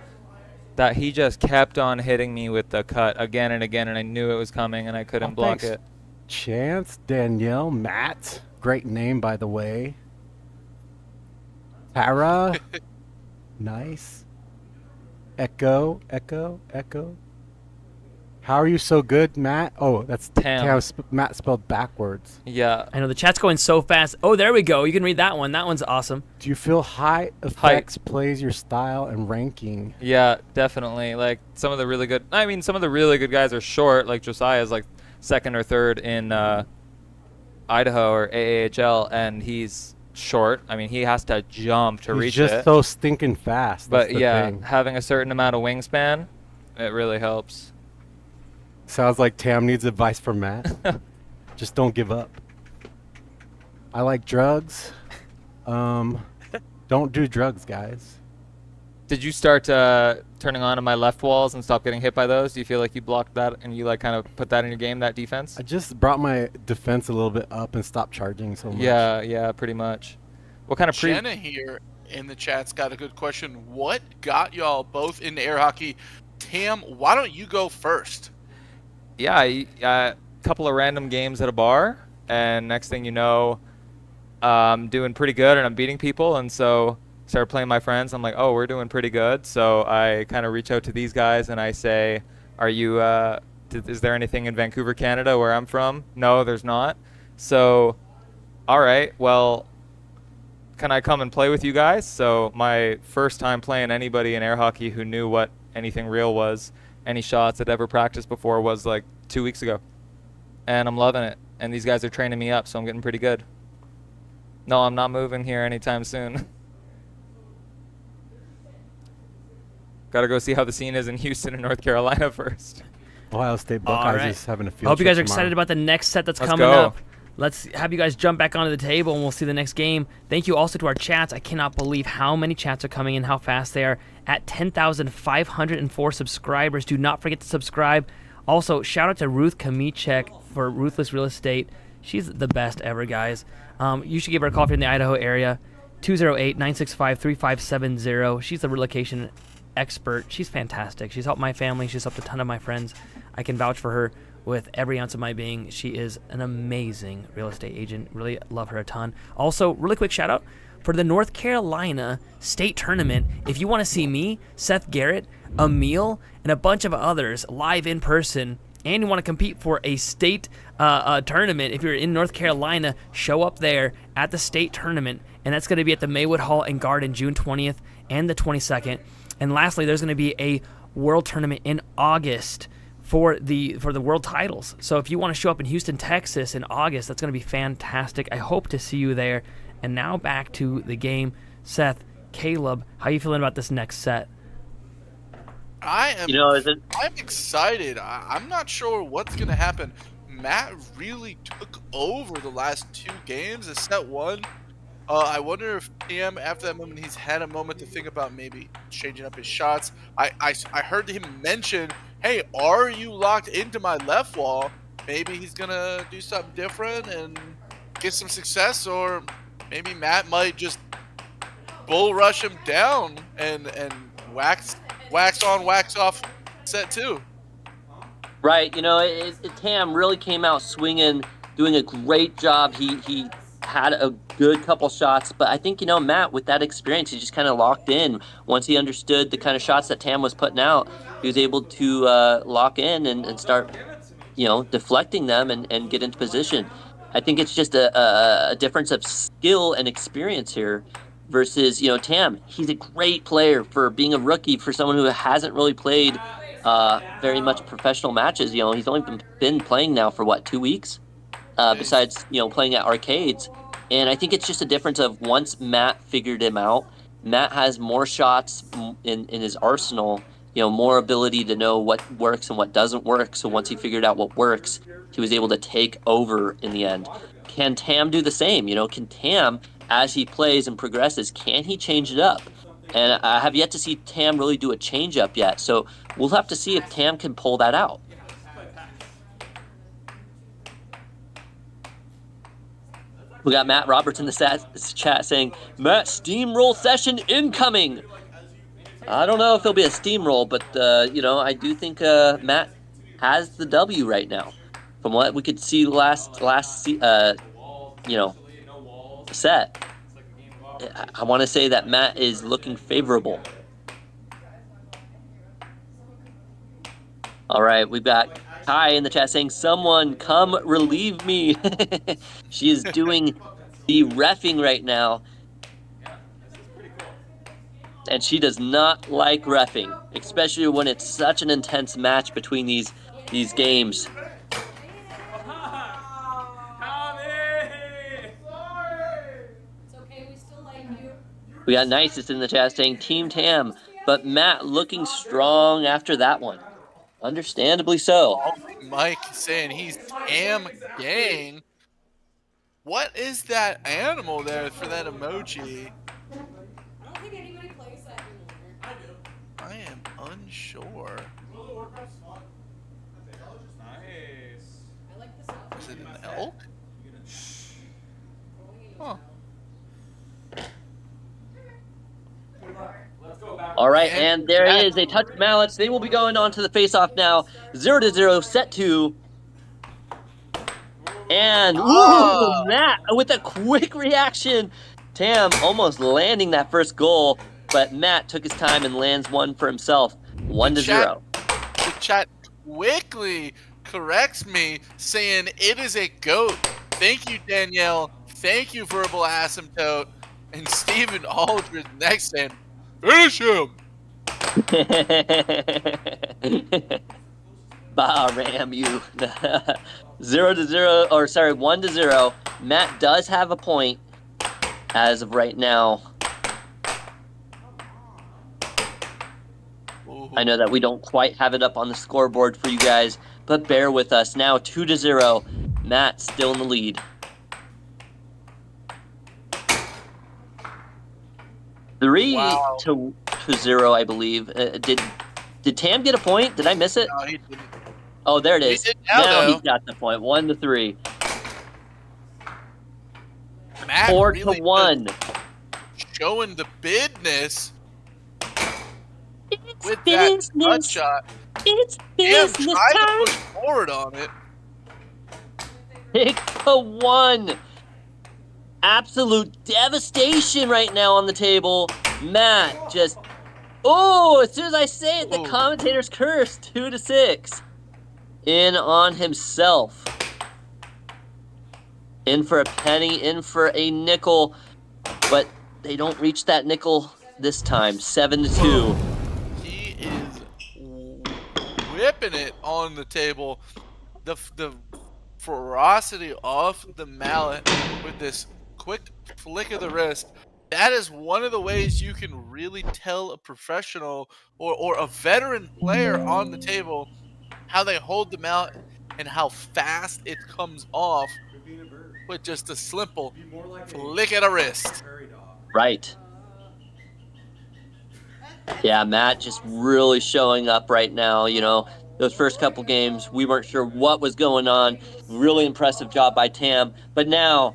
He just kept on hitting me with the cut again and again, and I knew it was coming, and I couldn't block thanks. it. Chance, Danielle, Matt. Great name, by the way. Tara. Nice. Echo, echo, echo. How are you so good, Matt? Oh, that's Tam. Matt spelled backwards. Yeah. I know the chat's going so fast. Oh, there we go. You can read that one. That one's awesome. Do you feel high effects plays your style and ranking? Yeah, definitely. Like some of the really good guys are short. Like Josiah is like second or third in Idaho or AAHL, and he's short. I mean, he has to jump to reach it. He's just so stinking fast. But That's the yeah, thing. having a certain amount of wingspan, it really helps. Sounds like Tam needs advice from Matt. Just don't give up. I like drugs. Don't do drugs, guys. Did you start turning on my left walls and stop getting hit by those? Do you feel like you blocked that and you like kind of put that in your game, that defense? I just brought my defense a little bit up and stopped charging so much. Yeah, pretty much. What kind of Jenna here in the chat's got a good question. What got y'all both into air hockey? Tam, why don't you go first? Yeah, a couple of random games at a bar, and next thing you know, I'm doing pretty good and I'm beating people, and so started playing my friends. I'm like, oh, we're doing pretty good. So I kind of reach out to these guys and I say, are you, is there anything in Vancouver, Canada, where I'm from? No, there's not. So, all right, well, can I come and play with you guys? So my first time playing anybody in air hockey who knew what anything real was, any shots I'd ever practiced before, was like 2 weeks ago. And I'm loving it. And these guys are training me up, so I'm getting pretty good. No, I'm not moving here anytime soon. Gotta go see how the scene is in Houston and North Carolina first. Ohio State Buckeyes is having a field I hope you trip guys are tomorrow. excited about the next set that's Let's coming go. up. Let's have you guys jump back onto the table and we'll see the next game. Thank you also to our chats. I cannot believe how many chats are coming in, how fast they are. At 10,504 subscribers. Do not forget to subscribe. Also, shout out to Ruth Kamichek for Ruthless Real Estate. She's the best ever, guys. You should give her a call if you're in the Idaho area. 208-965-3570. She's the relocation expert. She's fantastic. She's helped my family. She's helped a ton of my friends. I can vouch for her with every ounce of my being. She is an amazing real estate agent. Really love her a ton. Also, really quick shout out for the North Carolina State Tournament. If you want to see me, Seth Garrett, Emil, and a bunch of others live in person, and you want to compete for a state tournament, if you're in North Carolina, show up there at the state tournament, and that's going to be at the Maywood Hall and Garden June 20th and the 22nd. And lastly, there's going to be a world tournament in August for the world titles. So if you want to show up in Houston, Texas in August, that's going to be fantastic. I hope to see you there. And now back to the game. Seth, Caleb, how you feeling about this next set? I'm excited. I'm not sure what's going to happen. Matt really took over the last two games of set one. I wonder if Tam, after that moment, he's had a moment to think about maybe changing up his shots. I heard him mention, hey, are you locked into my left wall? Maybe he's going to do something different and get some success, or maybe Matt might just bull rush him down and wax on, wax off set two. Right, Tam really came out swinging, doing a great job. He had a good couple shots, but I think, Matt, with that experience, he just kind of locked in. Once he understood the kind of shots that Tam was putting out, he was able to lock in and start, deflecting them and get into position. I think it's just a difference of skill and experience here versus, Tam. He's a great player for being a rookie, for someone who hasn't really played very much professional matches. He's only been playing now for, 2 weeks? Besides, playing at arcades. And I think it's just a difference of once Matt figured him out, Matt has more shots in his arsenal, more ability to know what works and what doesn't work. So once he figured out what works, he was able to take over in the end. Can Tam do the same? Can Tam, as he plays and progresses, can he change it up? And I have yet to see Tam really do a change up yet. So we'll have to see if Tam can pull that out. We got Matt Roberts in the chat saying, Matt, steamroll session incoming. I don't know if it'll be a steamroll, but, I do think Matt has the W right now. From what we could see last set, I want to say that Matt is looking favorable. All right, we've got Kai in the chat saying, "Someone come relieve me." She is doing the reffing right now, and she does not like reffing, especially when it's such an intense match between these games. We got Nicest in the chat saying Team Tam, but Matt looking strong after that one. Understandably so. Mike saying he's Tam Gang. What is that animal there for that emoji? I don't think anybody plays that anymore. I do. I am unsure. Nice. I like the sound. Is it an elk? Huh. All right, and there it is. They touch mallets. They will be going on to the face-off now. 0-0, set 2. And ooh, Matt with a quick reaction. Tam almost landing that first goal, but Matt took his time and lands one for himself. 1-0. The chat quickly corrects me, saying it is a goat. Thank you, Danielle. Thank you, Verbal Asymptote. And Stephen Aldridge next saying, finish him. Bah, ram you. 0-0, or sorry, 1-0. Matt does have a point as of right now. Ooh. I know that we don't quite have it up on the scoreboard for you guys, but bear with us. Now 2-0. Matt still in the lead. 3-0, I believe. Did Tam get a point? Did I miss it? No, he didn't. Oh, there it is. He did now, He's got the point. 1-3. Matt 4-1. Showing the business It's with business. that cut shot. It's Tam business tried to time. push forward on it. 6-1. Absolute devastation right now on the table. Matt just... Oh, as soon as I say it, the commentator's curse. 2-6. In on himself. In for a penny, in for a nickel. But they don't reach that nickel this time. 7-2. He is whipping it on the table. The ferocity of the mallet with this quick flick of the wrist. That is one of the ways you can really tell a professional or a veteran player on the table how they hold the mallet and how fast it comes off with just a simple flick of the wrist. Right. Yeah, Matt just really showing up right now. You know, those first couple games, we weren't sure what was going on. Really impressive job by Tam. But now,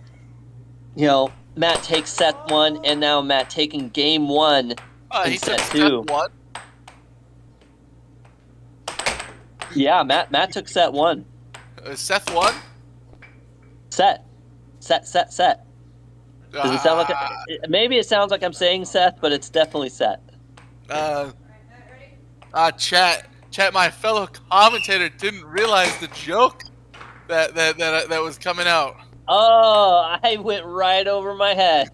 you know, Matt takes set 1, and now Matt taking game 1 in He set took 2. step 1. Yeah, Matt took set 1. Seth 1? Set. Does it sound like maybe it sounds like I'm saying Seth, but it's definitely Set. Chat, my fellow commentator didn't realize the joke that was coming out. Oh, I went right over my head.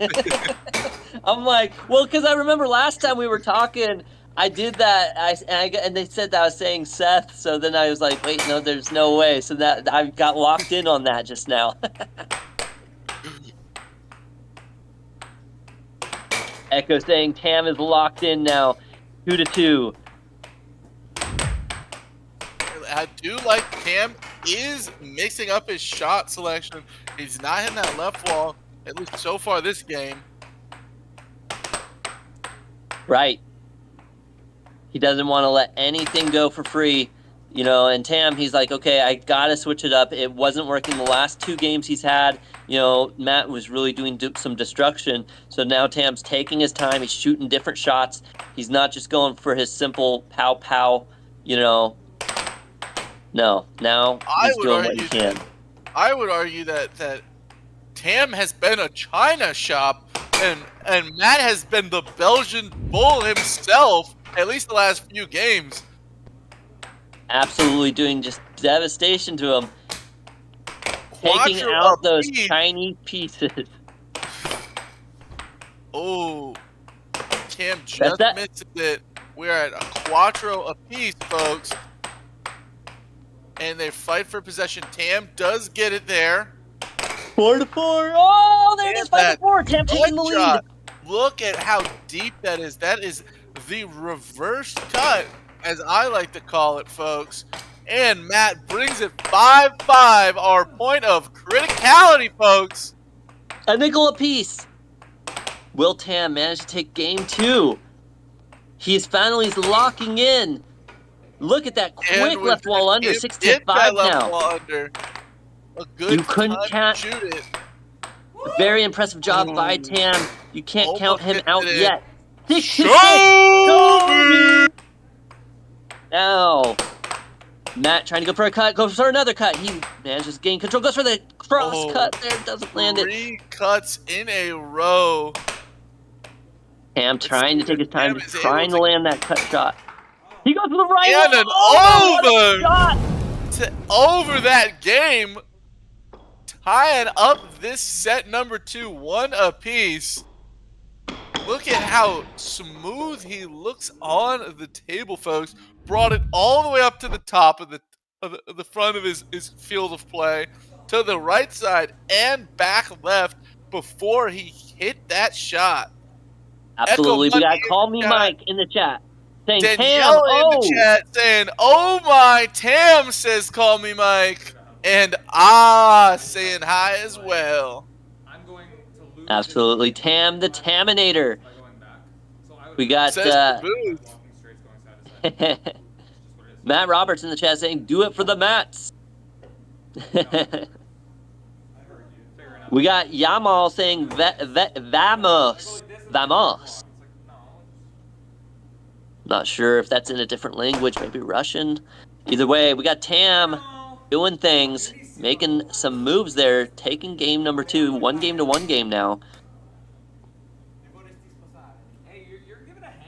I'm like, well, because I remember last time we were talking, I did that, and they said that I was saying Seth, so then I was like, wait, no, there's no way. So that I got locked in on that just now. Echo saying Tam is locked in now, 2-2. I do like Tam is mixing up his shot selection. He's not hitting that left wall, at least so far this game. Right. He doesn't want to let anything go for free, you know, and Tam, he's like, okay, I got to switch it up. It wasn't working the last 2 games he's had. You know, Matt was really doing some destruction. So now Tam's taking his time. He's shooting different shots. He's not just going for his simple pow, you know. No, now he's doing what he can. I would argue that Tam has been a China shop, and Matt has been the Belgian bull himself, at least the last few games. Absolutely doing just devastation to him. Taking Quattro out those apiece. Chinese pieces. Oh, Tam That's just that. missed it. We're at a quattro apiece, folks. And they fight for possession. Tam does get it there. 4-4. Oh, there it is. And 5-4. Tam taking the one lead. shot. Look at how deep that is. That is the reverse cut, as I like to call it, folks. And Matt brings it 5-5, our point of criticality, folks. A nickel apiece. Will Tam manage to take game 2? He's finally locking in. Look at that quick left wall under. 6-5 now. Under. A good You couldn't time count. to shoot it. Very impressive job by Tam. You can't count him out hit it. yet. 6-6. Show me. Now, Matt trying to go for a cut. Goes for another cut. He manages to gain control. Goes for the cross cut there. Doesn't land it. 3 cuts in a row. Tam trying to take his time, Tam is trying able to land that cut shot. He goes for the right And one. an Oh, what a over. shot. To over that game, tying up this set number 2, 1 apiece. Look at how smooth he looks on the table, folks. Brought it all the way up to the top of the front of his field of play, to the right side and back left before he hit that shot. Absolutely. Echo We got Money Call Me in the Mike in the chat. Saying, Tam, Danielle oh. in the chat saying, "Oh my, Tam," says "Call me Mike," and saying hi as well. Absolutely. Tam the Taminator. We got Says the booth. Matt Roberts in the chat saying, "Do it for the Mats." We got Yamal saying, "Vamos, vamos." Not sure if that's in a different language, maybe Russian. Either way, we got Tam doing things, making some moves there, taking game number 2, 1-1 game now.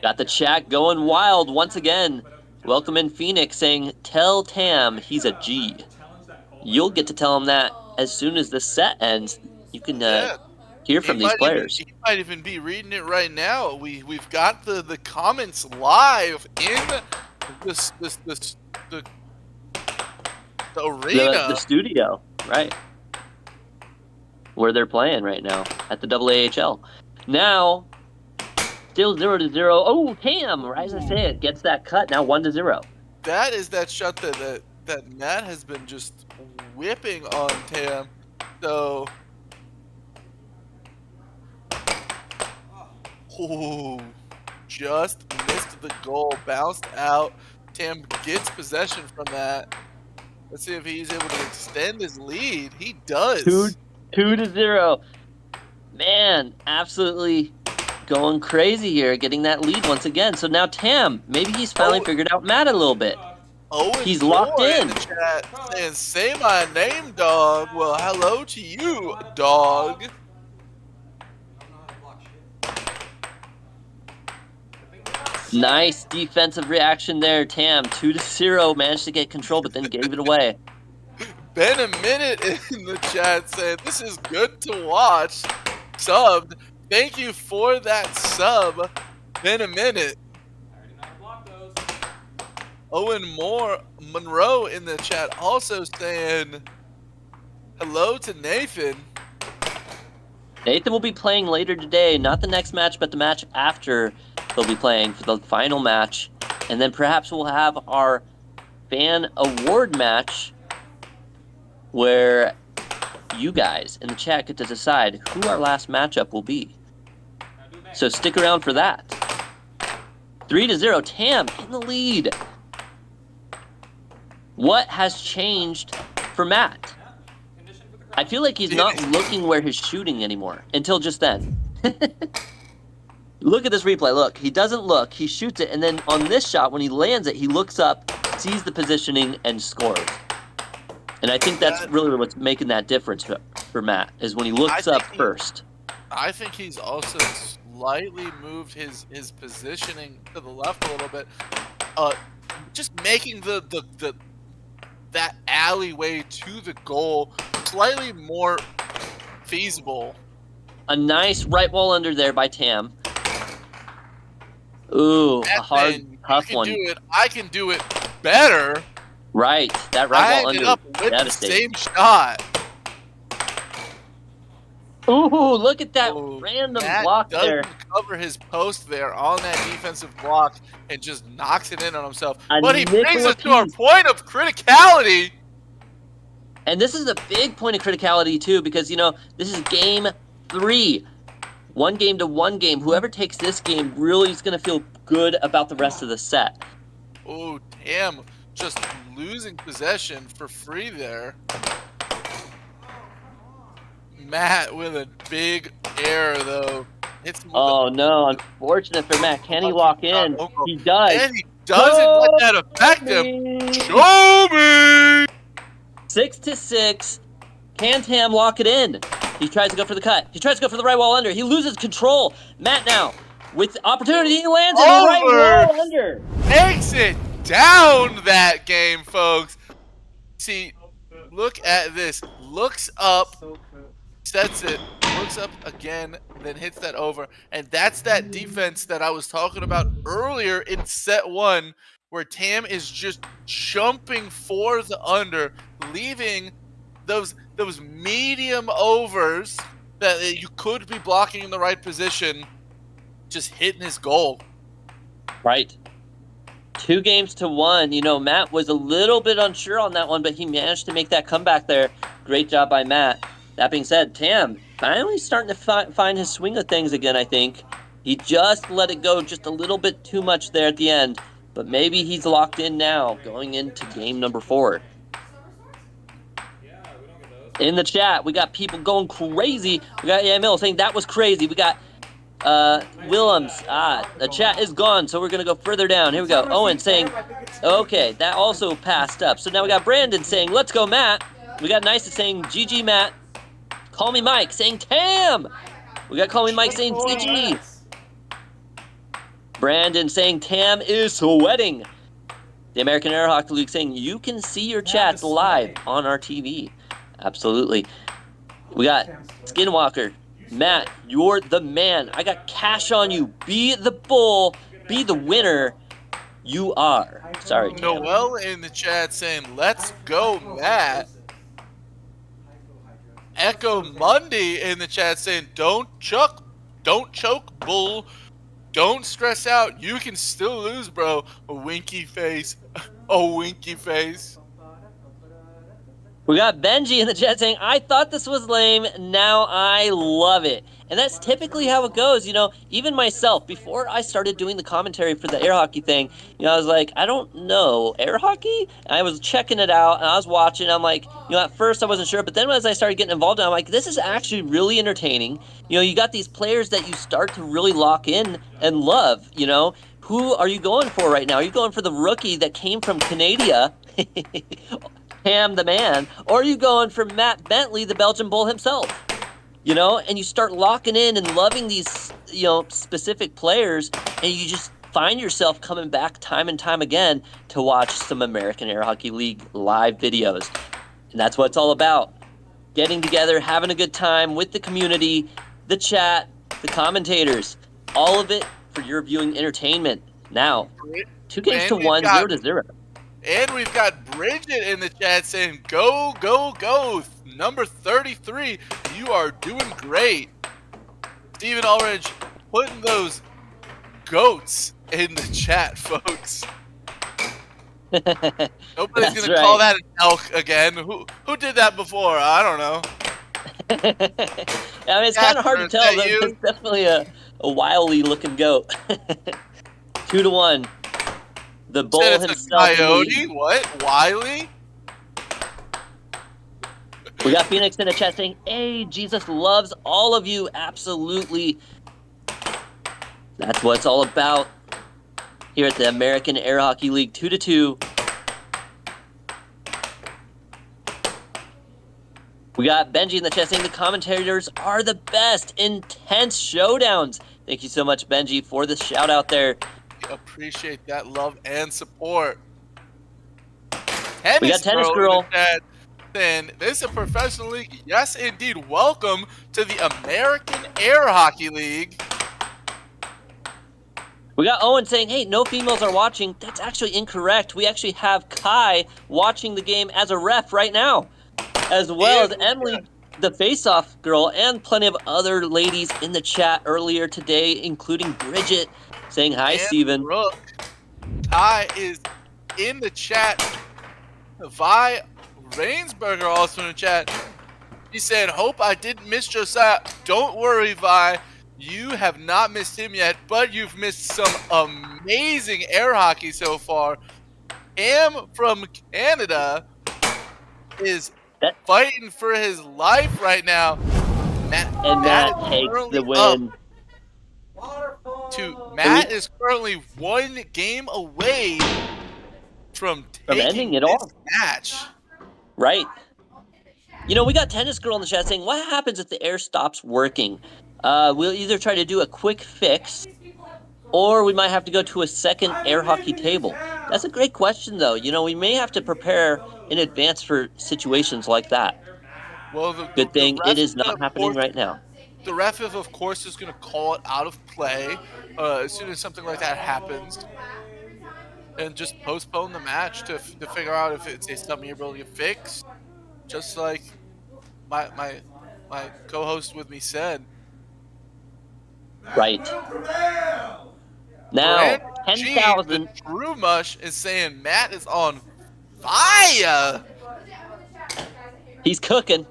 Got the chat going wild once again. Welcome in Phoenix saying, "Tell Tam he's a G." You'll get to tell him that as soon as the set ends. You can hear from these players. He might even be reading it right now. We've got the comments live in the arena. The studio, right. Where they're playing right now at the AAHL. Now, still 0-0. Oh, Tam, as I said, gets that cut. Now 1-0. That is that shot that Matt has been just whipping on Tam. So, just missed the goal, bounced out. Tam gets possession from that. Let's see if he's able to extend his lead. He does. 2-0. Man, absolutely going crazy here, getting that lead once again. So now Tam, maybe he's finally figured out Matt a little bit. He's locked in. The chat saying, "Say my name, dog." Well, hello to you, dog. Nice defensive reaction there, Tam. 2-0, managed to get control, but then gave it away. Been a minute in the chat saying, "This is good to watch." Subbed. Thank you for that sub. Been a minute. Owen Monroe in the chat also saying hello to Nathan. Nathan will be playing later today, not the next match, but the match after they'll be playing for the final match. And then perhaps we'll have our fan award match where you guys in the chat get to decide who our last matchup will be. So stick around for that. 3-0, Tam in the lead. What has changed for Matt? I feel like he's not looking where he's shooting anymore until just then. Look at this replay. Look, he doesn't look. He shoots it, and then on this shot, when he lands it, he looks up, sees the positioning, and scores. And I think that's really what's making that difference for Matt, is when he looks up first. I think he's also slightly moved his positioning to the left a little bit. just making that alleyway to the goal slightly more feasible. A nice right wall under there by Tam. Ooh, a hard, tough one. You can do it. I can do it better. Right, that right wall I ended under. up with the Devastating. same shot. Ooh, look at that Oh, random Matt block doesn't there. cover his post there on that defensive block and just knocks it in on himself. A But he brings nickel us to our apiece. point of criticality. And this is a big point of criticality, too, because, you know, this is game 3. 1 game to 1 game. Whoever takes this game really is going to feel good about the rest of the set. Oh, damn. Just losing possession for free there. Matt with a big error, though. Hits him with Oh, no. Unfortunate for Matt. Can he lock in? He does. And he doesn't let that affect him. Show me! 6-6. Can Tam lock it in? He tries to go for the cut. He tries to go for the right wall under. He loses control. Matt now with opportunity. He lands in the right wall under. Takes it down that game, folks. See, look at this. Looks up, sets it, looks up again, then hits that over. And that's that defense that I was talking about earlier in set 1, where Tam is just jumping for the under, leaving those medium overs that you could be blocking in the right position, just hitting his goal. Right. 2 games to 1. You know, Matt was a little bit unsure on that one, but he managed to make that comeback there. Great job by Matt. That being said, Tam finally starting to find his swing of things again, I think. He just let it go just a little bit too much there at the end, but maybe he's locked in now going into game number 4. In the chat, we got people going crazy. We got Emil saying that was crazy. We got Willems. The chat is gone, so we're going to go further down. Here we go. Owen saying, okay, that also passed up. So now we got Brandon saying, let's go, Matt. We got Nysa saying, GG, Matt. Call me Mike saying, Tam. We got Call Me Mike saying, GG. Brandon saying, Tam is sweating. The American Air Hockey League saying, you can see your chats live on our TV. Absolutely. We got Skinwalker. Matt, you're the man. I got cash on you. Be the bull. Be the winner. You are. Sorry, Tam. Noel in the chat saying, let's go, Matt. Echo Monday in the chat saying, don't choke, bull. Don't stress out. You can still lose, bro. A winky face. A winky face. We got Benji in the chat saying, I thought this was lame, now I love it. And that's typically how it goes, you know, even myself, before I started doing the commentary for the air hockey thing, you know, I was like, I don't know, air hockey? And I was checking it out, and I was watching, I'm like, you know, at first I wasn't sure, but then as I started getting involved, I'm like, this is actually really entertaining. You know, you got these players that you start to really lock in and love, you know. Who are you going for right now? Are you going for the rookie that came from Canada? Tam the man, or are you going for Matt Bentley, the Belgian Bull himself? You know, and you start locking in and loving these, you know, specific players, and you just find yourself coming back time and time again to watch some American Air Hockey League live videos. And that's what it's all about. Getting together, having a good time with the community, the chat, the commentators, all of it for your viewing entertainment. Now, 2 games to 1, 0-0. And we've got Bridget in the chat saying, go, go, go. Number 33, you are doing great. Steven Ulrich putting those goats in the chat, folks. Nobody's going to call that an elk again. Who did that before? I don't know. I mean, it's kind of hard to tell. It's definitely a wily looking goat. 2-1. The bull himself. A coyote? What? Wiley? We got Phoenix in the chat saying, hey, Jesus loves all of you. Absolutely. That's what it's all about here at the American Air Hockey League. 2-2. We got Benji in the chat saying the commentators are the best. Intense showdowns. Thank you so much, Benji, for the shout out there. Appreciate that love and support. Tennis Tennis Girl Girl. in the chat saying, this is a professional league. Yes, indeed. Welcome to the American Air Hockey League. We got Owen saying, hey, no females are watching. That's actually incorrect. We actually have Kai watching the game as a ref right now, as well as Emily, the face-off girl, and plenty of other ladies in the chat earlier today, including Bridget, saying hi, And Steven. Brooke. Kai is in the chat. Vi Rainsberger also in the chat. He said, hope I didn't miss Josiah. Don't worry, Vi. You have not missed him yet, but you've missed some amazing air hockey so far. Cam from Canada is fighting for his life right now. Matt takes the win. Matt is currently 1 game away from ending it this all. match. Right. You know, we got Tennis Girl in the chat saying, what happens if the air stops working? We'll either try to do a quick fix, or we might have to go to a second air hockey table. That's a great question, though. You know, we may have to prepare in advance for situations like that. Well, Good thing it is not happening right now. The ref, of course, is going to call it out of play as soon as something like that happens, and just postpone the match to figure out if it's something you're able to fix. Just like my co-host with me said. Right. Now, 10,000. The True Mush is saying Matt is on fire. He's cooking.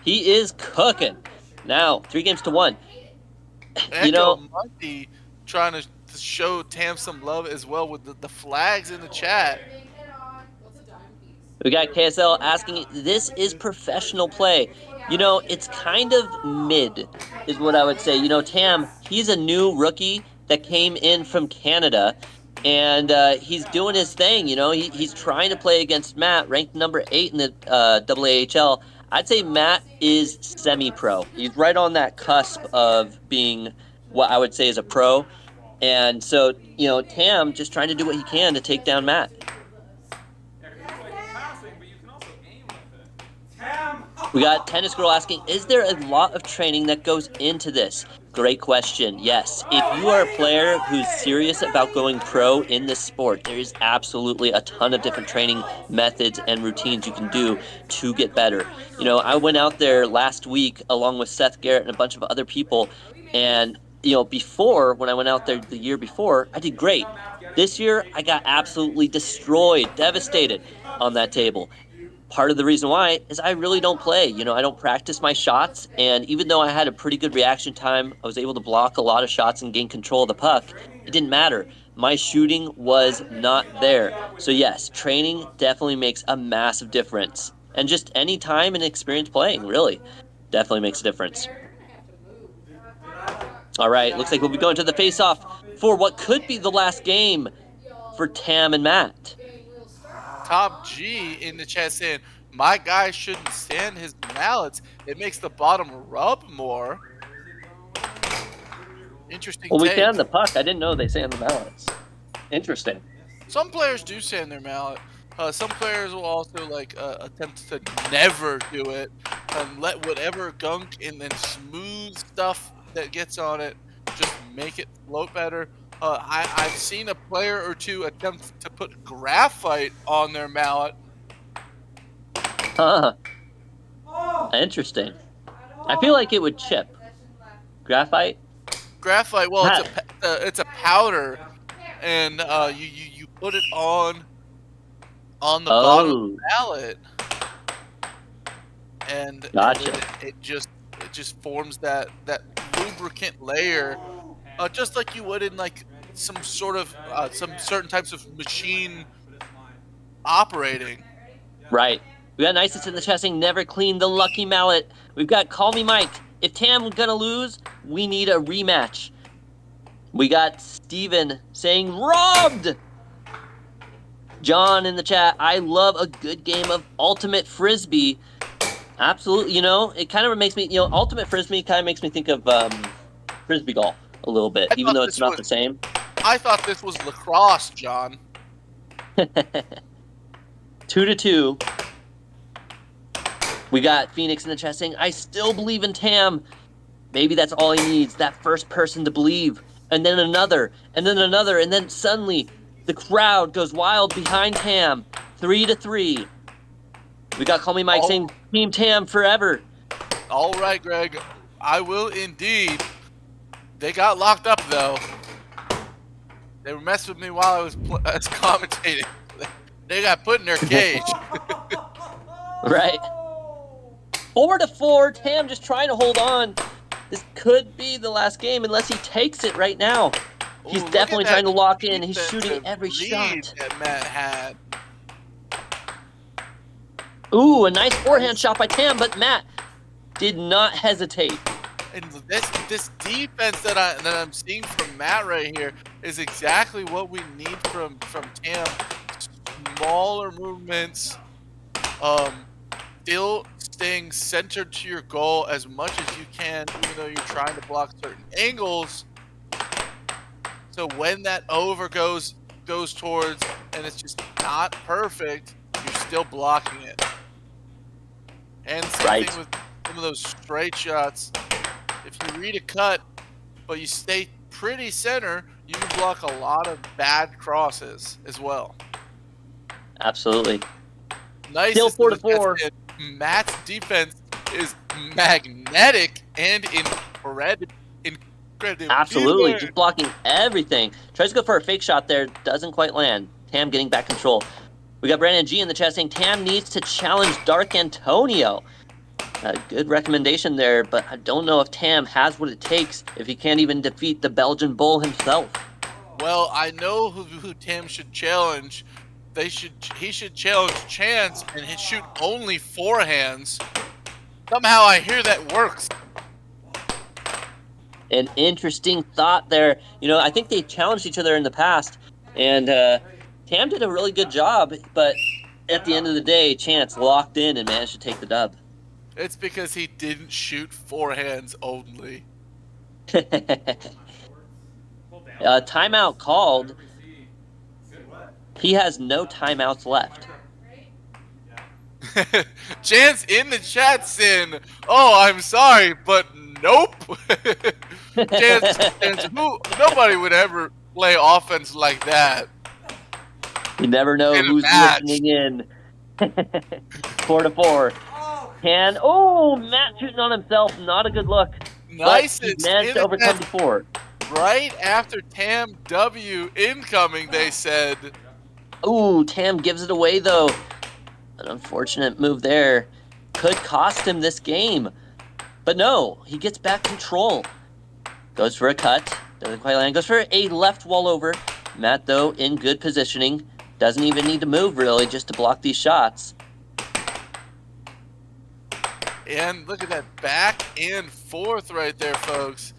He is cooking. Now, 3 games to 1. You know, Monty trying to show Tam some love as well with the flags in the chat. We got KSL asking, this is professional play. You know, it's kind of mid, is what I would say. You know, Tam, he's a new rookie that came in from Canada, and he's doing his thing. You know, he's trying to play against Matt, ranked number 8 in the AAHL. I'd say Matt is semi-pro. He's right on that cusp of being what I would say is a pro. And so, you know, Tam just trying to do what he can to take down Matt. We got Tennis Girl asking, is there a lot of training that goes into this? Great question. Yes. If you are a player who's serious about going pro in this sport, there is absolutely a ton of different training methods and routines you can do to get better. You know, I went out there last week along with Seth Garrett and a bunch of other people, and, you know, before, when I went out there the year before, I did great. This year, I got absolutely destroyed, devastated on that table. Part of the reason why is I really don't play. You know, I don't practice my shots, and even though I had a pretty good reaction time, I was able to block a lot of shots and gain control of the puck, it didn't matter. My shooting was not there. So yes, training definitely makes a massive difference. And just any time and experience playing, really, definitely makes a difference. All right, looks like we'll be going to the face-off for what could be the last game for Tam and Matt. Top G in the chat saying, my guy shouldn't stand his mallets. It makes the bottom rub more. Interesting Well, we take. sand the puck. I didn't know they sand the mallets. Interesting. Some players do sand their mallet. Some players will also attempt to never do it and let whatever gunk and then smooth stuff that gets on it just make it float better. I've seen a player or two attempt to put graphite on their mallet. Huh. Interesting. I feel like it would chip. Graphite? Graphite, well, it's a powder, and you put it on the bottom of the mallet, and gotcha. It just forms that lubricant layer. Just like you would in like some sort of some certain types of machine operating. Right. We got Nicest in the chat saying never clean the lucky mallet. We've got Call Me Mike. If Tam's gonna lose, we need a rematch. We got Steven saying robbed. John in the chat, I love a good game of Ultimate Frisbee. Absolutely, you know, it kind of makes me, you know, Ultimate Frisbee kind of makes me think of Frisbee golf a little bit, even though it's not the same. I thought this was lacrosse, John. 2-2. We got Phoenix in the chat saying, I still believe in Tam. Maybe that's all he needs, that first person to believe. And then another, and then another, and then suddenly the crowd goes wild behind Tam. 3-3. We got Call Me Mike saying, Team Tam forever. All right, Greg. I will indeed. They got locked up, though. They were messing with me while I was commentating. They got put in their cage. Right. 4-4. Tam just trying to hold on. This could be the last game unless he takes it right now. He's definitely trying to lock in. He's shooting every shot. That Matt had. Ooh, a nice forehand shot by Tam, but Matt did not hesitate. And this defense that I'm seeing from Matt right here is exactly what we need from Tam. Smaller movements, still staying centered to your goal as much as you can, even though you're trying to block certain angles. So when that over goes towards and it's just not perfect, you're still blocking it. And same thing with some of those straight shots. If you read a cut, but you stay pretty center, you can block a lot of bad crosses as well. Absolutely. Nice. Still 4-4. Matt's defense is magnetic and incredible. Absolutely, just blocking everything. Tries to go for a fake shot there, doesn't quite land. Tam getting back control. We got Brandon G in the chat saying Tam needs to challenge Dark Antonio. A good recommendation there, but I don't know if Tam has what it takes if he can't even defeat the Belgian Bull himself. Well, I know who Tam should challenge. He should challenge Chance and shoot only forehands. Somehow I hear that works. An interesting thought there. You know, I think they challenged each other in the past, and Tam did a really good job, but at the end of the day, Chance locked in and managed to take the dub. It's because he didn't shoot forehands only. Timeout called. He has no timeouts left. Chance in the chat saying, "Oh, I'm sorry, but nope." Chance, nobody would ever play offense like that. You never know who's listening in. 4-4. Matt shooting on himself, not a good look. Nice. He managed to overcome before. Right after Tam W incoming, they said. Ooh, Tam gives it away though. An unfortunate move there. Could cost him this game. But no, he gets back control. Goes for a cut. Doesn't quite land. Goes for a left wall over. Matt, though, in good positioning. Doesn't even need to move, really, just to block these shots. And look at that back and forth right there, folks.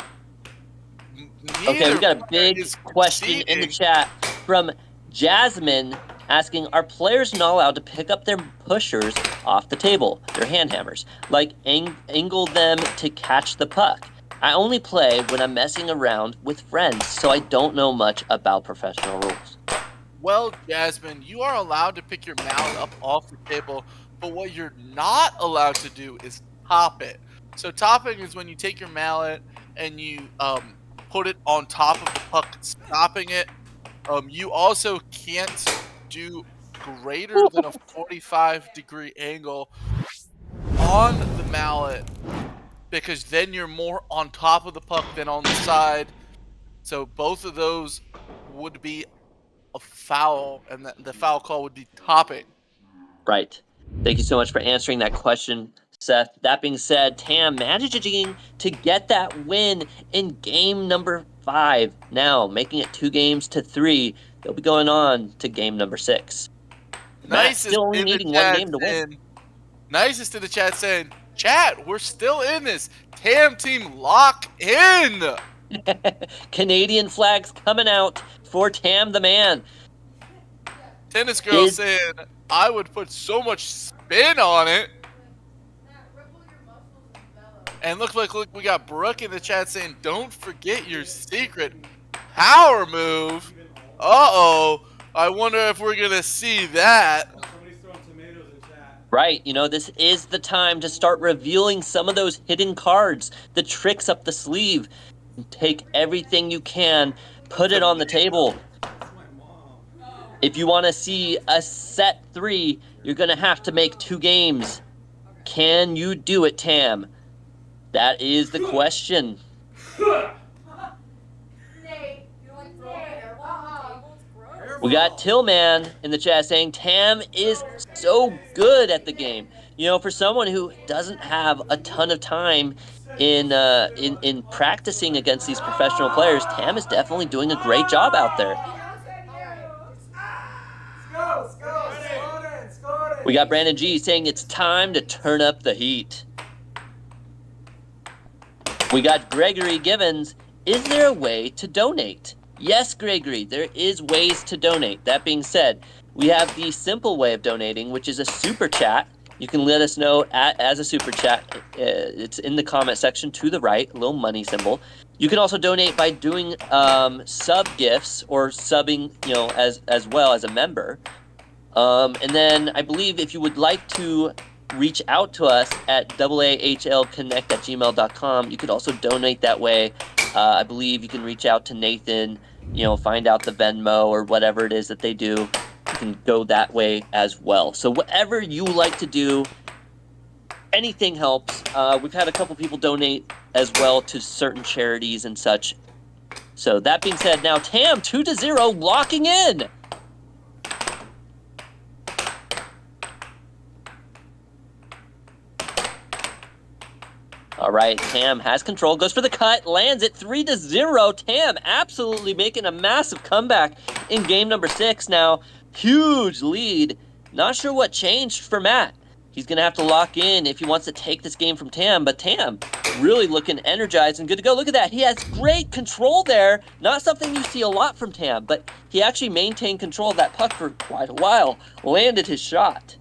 Okay, we got a big question in the chat from Jasmine asking, are players not allowed to pick up their pushers off the table, their hand hammers, like angle them to catch the puck? I only play when I'm messing around with friends, so I don't know much about professional rules. Well, Jasmine, you are allowed to pick your mallet up off the table, but what you're not allowed to do is top it. So topping is when you take your mallet and you put it on top of the puck, stopping it. You also can't do greater than a 45-degree angle on the mallet, because then you're more on top of the puck than on the side. So both of those would be a foul, and the foul call would be topping. Right. Thank you so much for answering that question, Seth. That being said, Tam managing to get that win in game number 5. Now, making it 2 games to 3. They'll be going on to game number 6. Matt still only needing 1 game to win. Nicest in the chat saying, chat, we're still in this. Tam team lock in. Canadian flags coming out for Tam the man. Tennis girl saying, I would put so much spin on it. And look, we got Brooke in the chat saying, don't forget your secret power move. Uh-oh. I wonder if we're going to see that. Somebody's throwing Right, you know, this is the time to start revealing some of those hidden cards, the tricks up the sleeve. Take everything you can, put it on the table. If you want to see a set 3, you're going to have to make 2 games. Can you do it, Tam? That is the question. We got Tillman in the chat saying Tam is so good at the game. You know, for someone who doesn't have a ton of time in practicing against these professional players, Tam is definitely doing a great job out there. We got Brandon G saying it's time to turn up the heat. We got Gregory Givens. Is there a way to donate? Yes, Gregory, there is ways to donate. That being said, we have the simple way of donating, which is a super chat. You can let us know as a super chat. It's in the comment section to the right, a little money symbol. You can also donate by doing sub gifts or subbing, you know, as well as a member. And then I believe if you would like to reach out to us at AAHLconnect@gmail.com, you could also donate that way. I believe you can reach out to Nathan, you know, find out the Venmo or whatever it is that they do. You can go that way as well. So whatever you like to do, anything helps. We've had a couple people donate as well to certain charities and such. So that being said, now Tam 2-0 locking in. All right, Tam has control, goes for the cut, lands it 3-0. Tam absolutely making a massive comeback in game number 6 now. Huge lead. Not sure what changed for Matt. He's going to have to lock in if he wants to take this game from Tam, but Tam really looking energized and good to go. Look at that. He has great control there. Not something you see a lot from Tam, but he actually maintained control of that puck for quite a while. Landed his shot.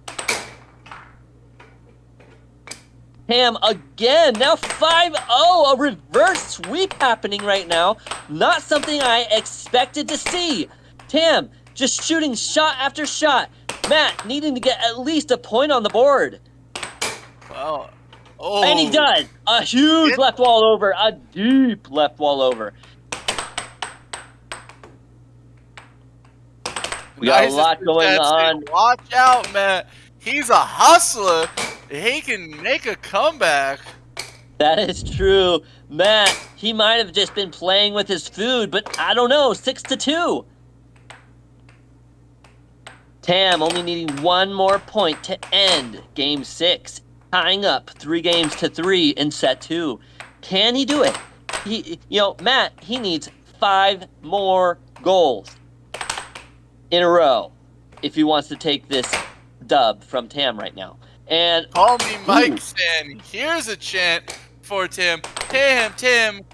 Tam again, now 5-0, a reverse sweep happening right now. Not something I expected to see. Tam just shooting shot after shot. Matt needing to get at least a point on the board. Wow. Oh. And he does. A huge left wall over, a deep left wall over. We got a lot going on. Watch out, Matt. He's a hustler. He can make a comeback. That is true. Matt, he might have just been playing with his food, but I don't know. 6-2. Tam only needing one more point to end game 6. Tying up 3-3 in set 2. Can he do it? Matt, he needs 5 more goals in a row if he wants to take this dub from Tam right now. And call me Mike Stan. Here's a chant for Tim. Tam,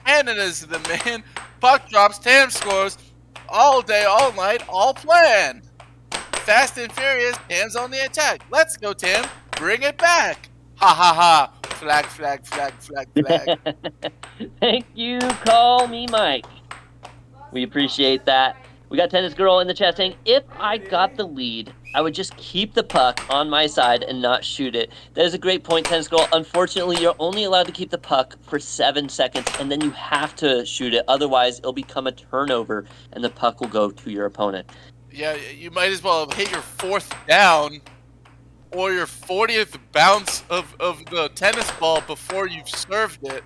Canada's the man. Puck drops, Tam scores. All day, all night, all plan. Fast and furious, Tam's on the attack. Let's go, Tam. Bring it back. Ha ha ha. Flag. Thank you, call me Mike. We appreciate that. We got Tennis Girl in the chat saying, if I got the lead, I would just keep the puck on my side and not shoot it. That is a great point, Tennis Girl. Unfortunately, you're only allowed to keep the puck for 7 seconds, and then you have to shoot it. Otherwise, it'll become a turnover, and the puck will go to your opponent. Yeah, you might as well hit your 4th down or your 40th bounce of the tennis ball before you've served it.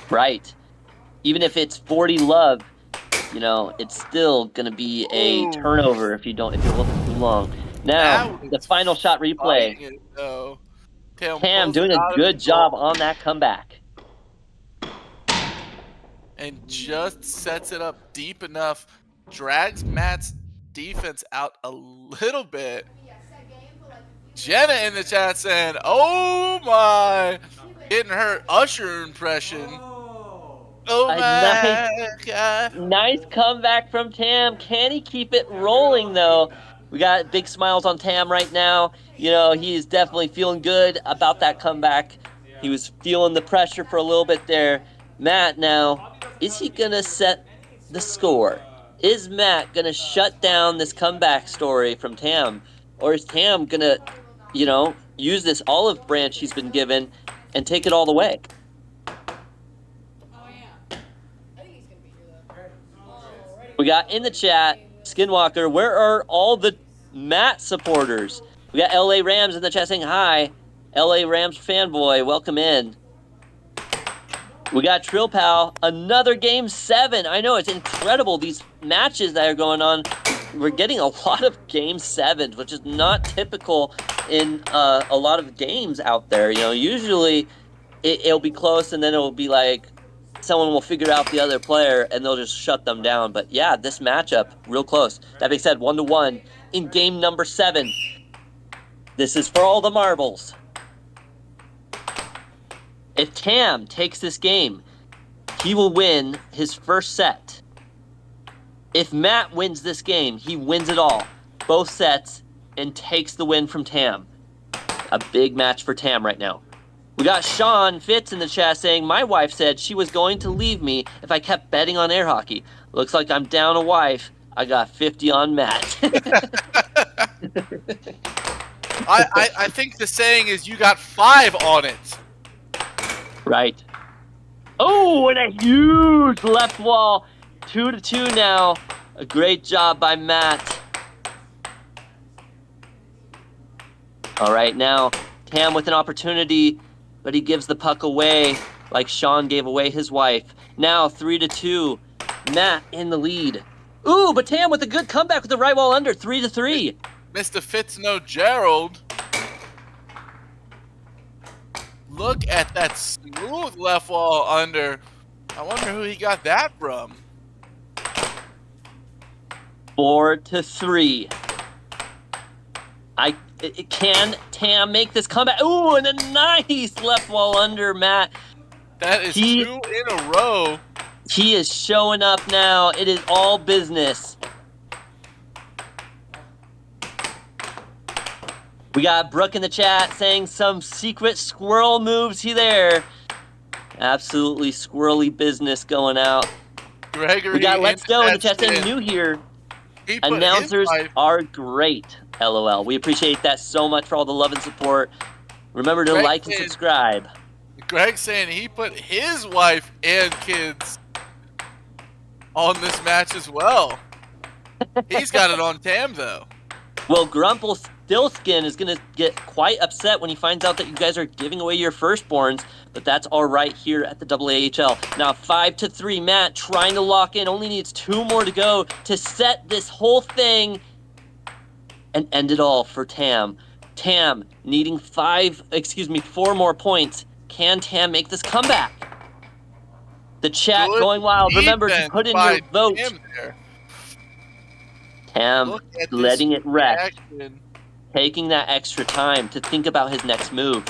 Right. Even if it's 40 love, it's still going to be a turnover if you're looking too long. Now, the final shot replay. Tam doing a good job on that comeback. And just sets it up deep enough, drags Matt's defense out a little bit. Jenna in the chat saying, oh my, getting her Usher impression. Oh my God. Nice comeback from Tam. Can he keep it rolling, though? We got big smiles on Tam right now. He is definitely feeling good about that comeback. He was feeling the pressure for a little bit there. Matt now, is he going to set the score? Is Matt going to shut down this comeback story from Tam? Or is Tam going to use this olive branch he's been given and take it all the way. We got in the chat, Skinwalker, where are all the Matt supporters? We got LA Rams in the chat saying hi. LA Rams fanboy, welcome in. We got Trill Pal, another game 7. I know, it's incredible, these matches that are going on. We're getting a lot of game 7s, which is not typical in a lot of games out there. Usually it'll be close and then it'll be like someone will figure out the other player and they'll just shut them down. But yeah, this matchup, real close. That being said, 1-1 in game number 7. This is for all the marbles. If Tam takes this game, he will win his first set. If Matt wins this game, he wins it all, both sets, and takes the win from Tam. A big match for Tam right now. We got Sean Fitz in the chat saying, my wife said she was going to leave me if I kept betting on air hockey. Looks like I'm down a wife. I got 50 on Matt. I think the saying is you got 5 on it. Right. Oh, and a huge left wall. 2-2 now. A great job by Matt. All right, now Tam with an opportunity, but he gives the puck away like Sean gave away his wife. Now 3-2. Matt in the lead. Ooh, but Tam with a good comeback with the right wall under. 3-3. Mr. Fitzgerald. Look at that smooth left wall under. I wonder who he got that from. 4-3. Can Tam make this comeback? Ooh, and a nice left wall under, Matt. That is 2 in a row. He is showing up now. It is all business. We got Brooke in the chat saying some secret squirrel moves there. Absolutely squirrely business going out. Gregory, we got Let's Go in the chat saying new here. Announcers are great. LOL. We appreciate that so much for all the love and support. Remember to like and subscribe. Greg's saying he put his wife and kids on this match as well. He's got it on Tam, though. Well, Stillskin is going to get quite upset when he finds out that you guys are giving away your firstborns, but that's all right here at the AAHL. Now 5-3, Matt trying to lock in, only needs 2 more to go to set this whole thing and end it all for Tam. Tam needing 4 more points. Can Tam make this comeback? The chat going wild. Remember to put in your vote. Tam letting it rest. Taking that extra time to think about his next move.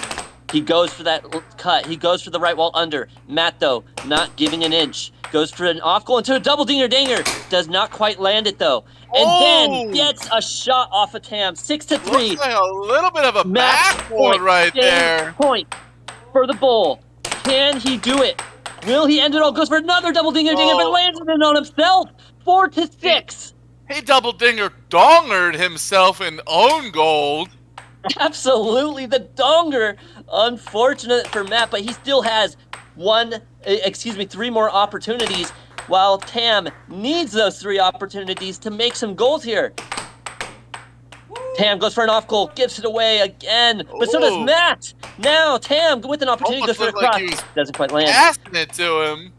He goes for that cut. He goes for the right wall under. Matt, though, not giving an inch. Goes for an off goal into a double dinger. Does not quite land it, though. And then gets a shot off of Tam. 6-3. Looks like a little bit of a backboard right there. Point for the Bull. Can he do it? Will he end it all? Goes for another double dinger, but lands it on himself. 4-6. He double dinger dongered himself in own goal. Absolutely, the donger. Unfortunate for Matt, but he still has 3 more opportunities, while Tam needs those 3 opportunities to make some goals here. Tam goes for an off goal, gives it away again, but so does Matt. Now Tam with an opportunity goes for a cross. Doesn't quite land. Passing it to him.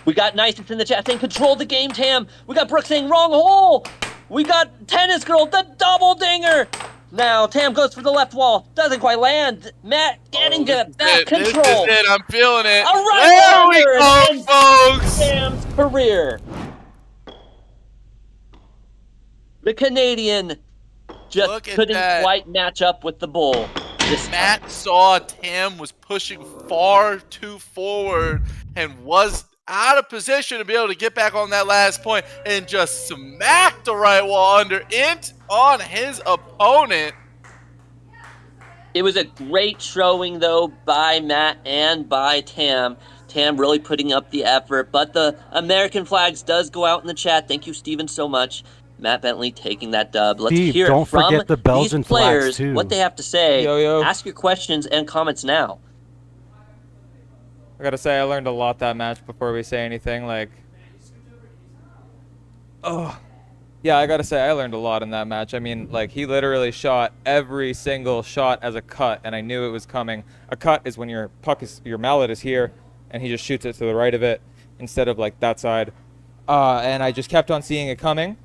We got Nicest in the chat saying, control the game, Tam. We got Brooke saying, wrong hole. We got Tennis Girl, the double dinger. Now Tam goes for the left wall. Doesn't quite land. Matt getting back control. This is it. I'm feeling it. All right, there we go, folks. Tam's career. The Canadian just couldn't quite match up with the Bull. Matt saw Tam was pushing far too forward and was out of position to be able to get back on that last point and just smacked the right wall under it on his opponent. It was a great showing, though, by Matt and by Tam. Tam really putting up the effort, but the American flags does go out in the chat. Thank you, Steven, so much. Matt Bentley taking that dub. Let's Steve, hear don't it from forget the bells these and flags, players, too. what they have to say. Yo. Ask your questions and comments now. I gotta say, I learned a lot that match before we say anything. Like, oh, yeah, I gotta say, I learned a lot in that match. I mean, like, he literally shot every single shot as a cut, and I knew it was coming. A cut is when your mallet is here, and he just shoots it to the right of it instead of like that side. And I just kept on seeing it coming,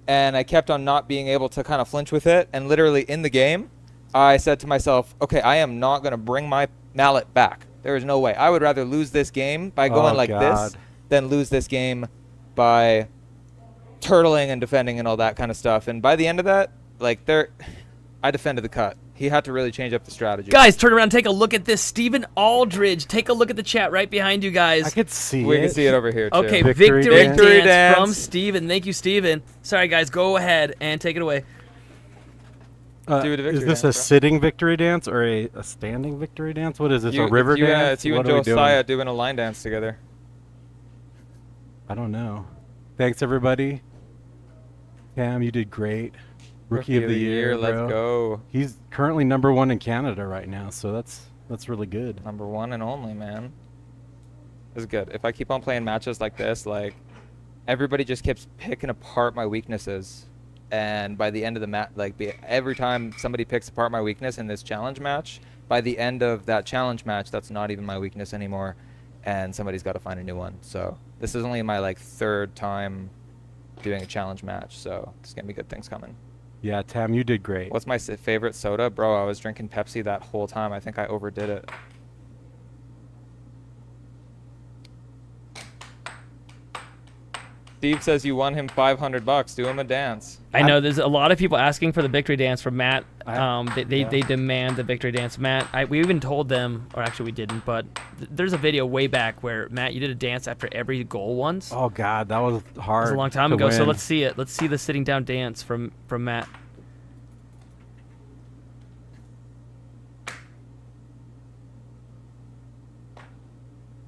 and I kept on not being able to kind of flinch with it. And literally in the game, I said to myself, okay, I am not gonna bring my mallet back. There is no way. I would rather lose this game by going this than lose this game by turtling and defending and all that kind of stuff. And by the end of that, like, I defended the cut. He had to really change up the strategy. Guys, turn around, take a look at this. Stephen Aldridge, take a look at the chat right behind you guys. I could see it. We can see it over here, too. Okay, Victory victory dance dance from Steven. Thank you, Steven. Sorry, guys, go ahead and take it away. Do the victory is this dance, a bro. sitting victory dance or a standing victory dance? What is this, a river dance? It's you What and are we doing? Josiah doing a line dance together. I don't know. Thanks, everybody. Cam, you did great. Rookie of the year, let's bro. go. He's currently #1 in Canada right now, so that's really good. #1 and only, man. This is good. If I keep on playing matches like this, like, everybody just keeps picking apart my weaknesses. And by the end of the match, like, every time somebody picks apart my weakness in this challenge match, by the end of that challenge match, that's not even my weakness anymore, and somebody's got to find a new one. So this is only my, like, 3rd time doing a challenge match, so there's gonna be good things coming. Yeah, Tam, you did great. What's my favorite soda? Bro, I was drinking Pepsi that whole time. I think I overdid it. Steve says you won him $500. Do him a dance. I know there's a lot of people asking for the victory dance from Matt. They demand the victory dance. Matt, we even told them, or actually we didn't, but there's a video way back where, Matt, you did a dance after every goal once. Oh, God, that was hard. It was a long time to ago, so win. let's see it. Let's see the sitting down dance from Matt.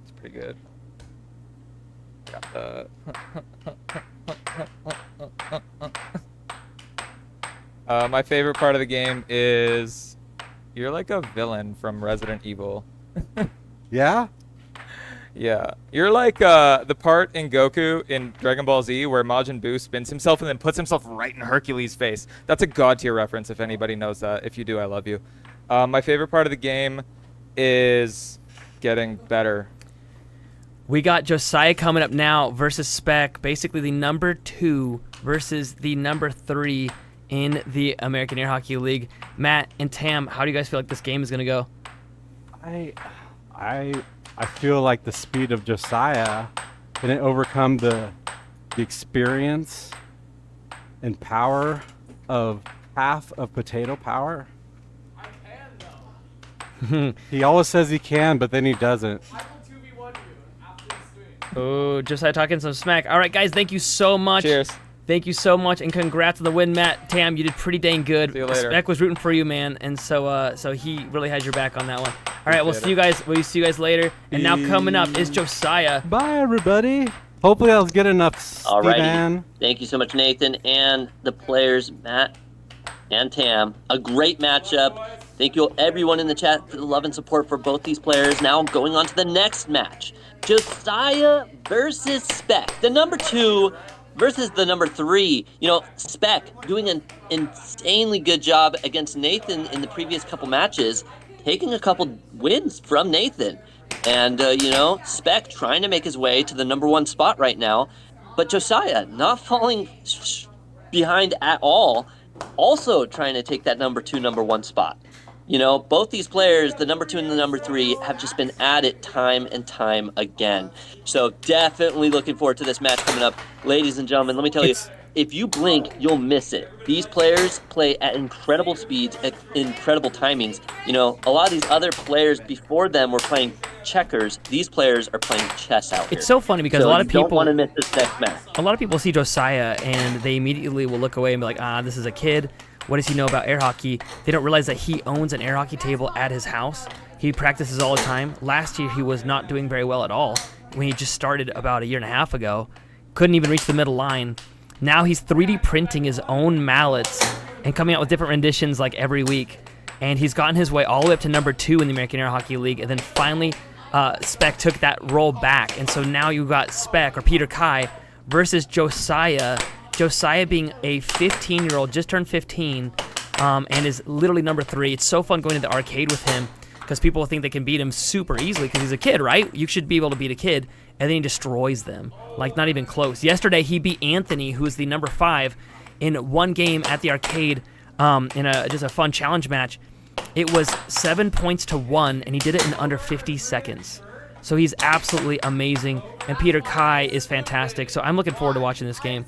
It's pretty good. Got the... my favorite part of the game is you're like a villain from Resident Evil. Yeah? Yeah. You're like the part in Goku in Dragon Ball Z where Majin Buu spins himself and then puts himself right in Hercules' face. That's a God tier reference if anybody knows that. If you do, I love you. My favorite part of the game is getting better. We got Josiah coming up now versus Spec, basically the #2 versus the #3 in the American Air Hockey League. Matt and Tam, how do you guys feel like this game is going to go? I feel like the speed of Josiah can it overcome the experience and power of half of Potato Power. I can though. He always says he can, but then he doesn't. I will 2v1 you after this stream. Oh, Josiah talking some smack. All right, guys, thank you so much. Cheers. Thank you so much, and congrats on the win, Matt. Tam, you did pretty dang good. See you later. Spec was rooting for you, man, and so he really has your back on that one. All right, we'll Appreciate see you guys. We'll see you guys later. And now coming up is Josiah. Bye, everybody. Hopefully, I was good enough, Alrighty. Steven. Thank you so much, Nathan, and the players, Matt and Tam. A great matchup. Thank you, everyone in the chat, for the love and support for both these players. Now going on to the next match. Josiah versus Spec. The #2 versus the #3. You know, Spec doing an insanely good job against Nathan in the previous couple matches, taking a couple wins from Nathan. And, you know, Spec trying to make his way to the #1 spot right now. But Josiah not falling behind at all, also trying to take that #2, #1 spot. You know, both these players, the #2 and the #3, have just been at it time and time again. So definitely looking forward to this match coming up. Ladies and gentlemen, let me tell you, if you blink, you'll miss it. These players play at incredible speeds, at incredible timings. You know, a lot of these other players before them were playing checkers. These players are playing chess out here. It's so funny because So a lot of you don't people want to miss this next match. A lot of people see Josiah and they immediately will look away and be like, this is a kid. What does he know about air hockey? They don't realize that he owns an air hockey table at his house. He practices all the time. Last year, he was not doing very well at all when he just started about a year and a half ago. Couldn't even reach the middle line. Now he's 3D printing his own mallets and coming out with different renditions like every week. And he's gotten his way all the way up to number 2 in the American Air Hockey League. And then finally, Spec took that role back. And so now you got Spec, or Peter Kai, versus Josiah. Josiah being a 15-year-old, just turned 15, and is literally number 3. It's so fun going to the arcade with him because people think they can beat him super easily because he's a kid, right? You should be able to beat a kid. And then he destroys them, like not even close. Yesterday, he beat Anthony, who is the number 5, in one game at the arcade in just a fun challenge match. It was 7 points to 1, and he did it in under 50 seconds. So he's absolutely amazing, and Peter Kai is fantastic. So I'm looking forward to watching this game.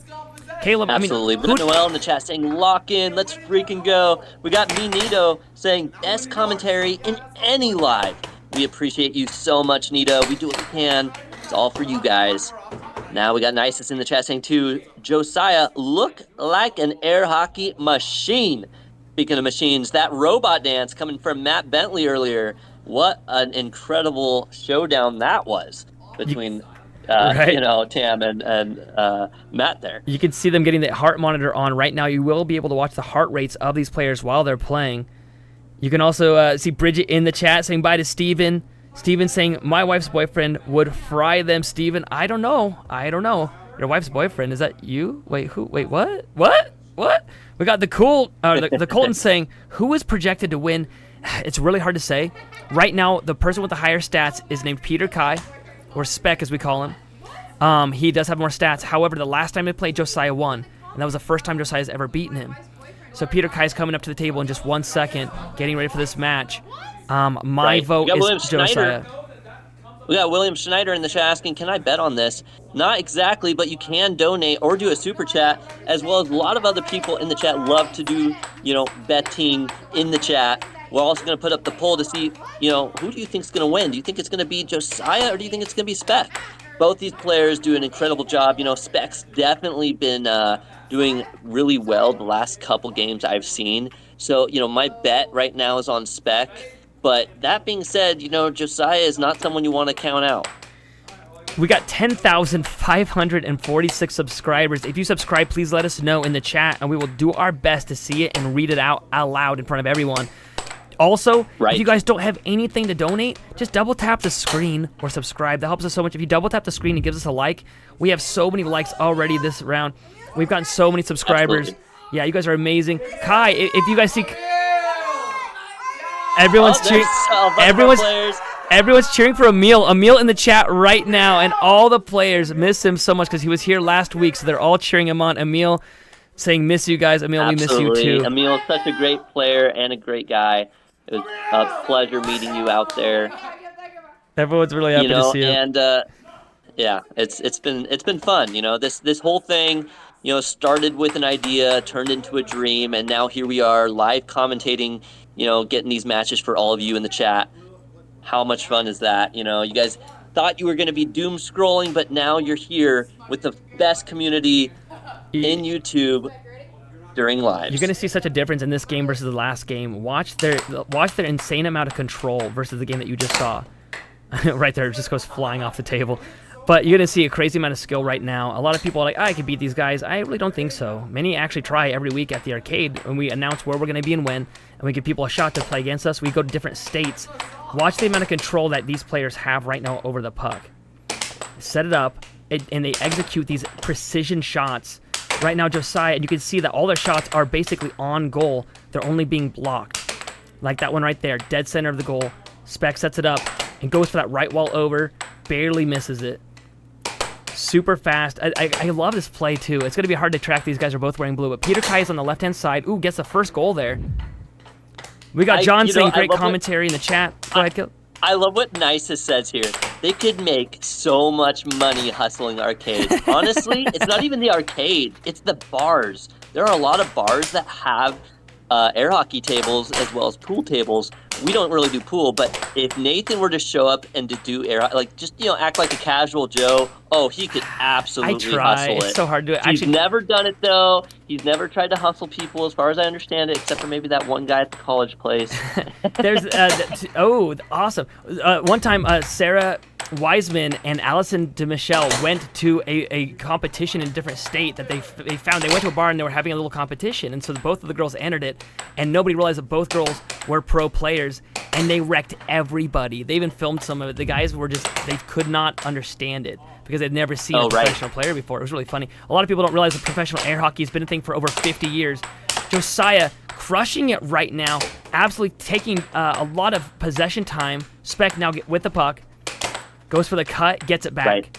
Caleb, absolutely. Noel in the chat saying, lock in, let's freaking go. We got me, Nito, saying, best commentary in any live. We appreciate you so much, Nito. We do what we can. It's all for you guys. Now we got Nisus in the chat saying, too, Josiah, look like an air hockey machine. Speaking of machines, that robot dance coming from Matt Bentley earlier, what an incredible showdown that was between right. Tam and Matt there. You can see them getting the heart monitor on right now. You will be able to watch the heart rates of these players while they're playing. You can also see Bridget in the chat saying bye to Steven. Steven saying, my wife's boyfriend would fry them, Steven. I don't know. Your wife's boyfriend, is that you? Wait, who? Wait, what? What? We got the Colton saying, who is projected to win? It's really hard to say. Right now, the person with the higher stats is named Peter Kai, or Spec as we call him. He does have more stats. However, the last time they played, Josiah won, and that was the first time Josiah's ever beaten him. So Peter Kai's coming up to the table in just 1 second, getting ready for this match. My vote is Josiah. We got William Schneider in the chat asking, can I bet on this? Not exactly, but you can donate or do a super chat, as well as a lot of other people in the chat love to do, betting in the chat. We're also going to put up the poll to see, who do you think is going to win? Do you think it's going to be Josiah or do you think it's going to be Spec? Both these players do an incredible job. Spec's definitely been doing really well the last couple games I've seen. So, my bet right now is on Spec. But that being said, Josiah is not someone you want to count out. We got 10,546 subscribers. If you subscribe, please let us know in the chat, and we will do our best to see it and read it out loud in front of everyone. Also, if you guys don't have anything to donate, just double tap the screen or subscribe. That helps us so much. If you double tap the screen and gives us a like, we have so many likes already this round. We've gotten so many subscribers. Absolutely. Yeah, you guys are amazing. Kai, if you guys see... Everyone's cheering. Everyone's cheering for Emil. Emil in the chat right now, and all the players miss him so much because he was here last week, so they're all cheering him on. Emil saying, "Miss you guys, Emil. Absolutely. We miss you too." Emil is such a great player and a great guy. It was a pleasure meeting you out there. Everyone's really happy to see you. And it's been fun. This whole thing. Started with an idea, turned into a dream, and now here we are live commentating, getting these matches for all of you in the chat. How much fun is that? You guys thought you were going to be doom scrolling, but now you're here with the best community in YouTube during lives. You're going to see such a difference in this game versus the last game. Watch their insane amount of control versus the game that you just saw. Right there, it just goes flying off the table. But you're going to see a crazy amount of skill right now. A lot of people are like, I can beat these guys. I really don't think so. Many actually try every week at the arcade when we announce where we're going to be and when, and we give people a shot to play against us. We go to different states. Watch the amount of control that these players have right now over the puck. Set it up, and they execute these precision shots. Right now, Josiah, and you can see that all their shots are basically on goal. They're only being blocked. Like that one right there, dead center of the goal. Spec sets it up and goes for that right wall over. Barely misses it. Super fast. I love this play, too. It's going to be hard to track. These guys are both wearing blue. But Peter Kai is on the left-hand side. Ooh, gets the first goal there. We got John saying great commentary in the chat. Go ahead, Gil. I love what Nisus says here. They could make so much money hustling arcades. Honestly, it's not even the arcade. It's the bars. There are a lot of bars that have air hockey tables as well as pool tables. We don't really do pool, but if Nathan were to show up and to do air, act like a casual Joe, he could absolutely hustle it. It's so hard to do it. He's never done it, though. He's never tried to hustle people, as far as I understand it, except for maybe that one guy at the college place. There's, awesome. One time, Sarah Wiseman and Allison DeMichelle went to a competition in a different state that they found. They went to a bar and they were having a little competition, and so both of the girls entered it, and nobody realized that both girls were pro players, and they wrecked everybody. They even filmed some of it. The guys were just, they could not understand it because they'd never seen a professional player before. It was really funny. A lot of people don't realize that professional air hockey has been a thing for over 50 years. Josiah crushing it right now, absolutely taking a lot of possession time. Spec now with the puck. Goes for the cut, gets it back. Right.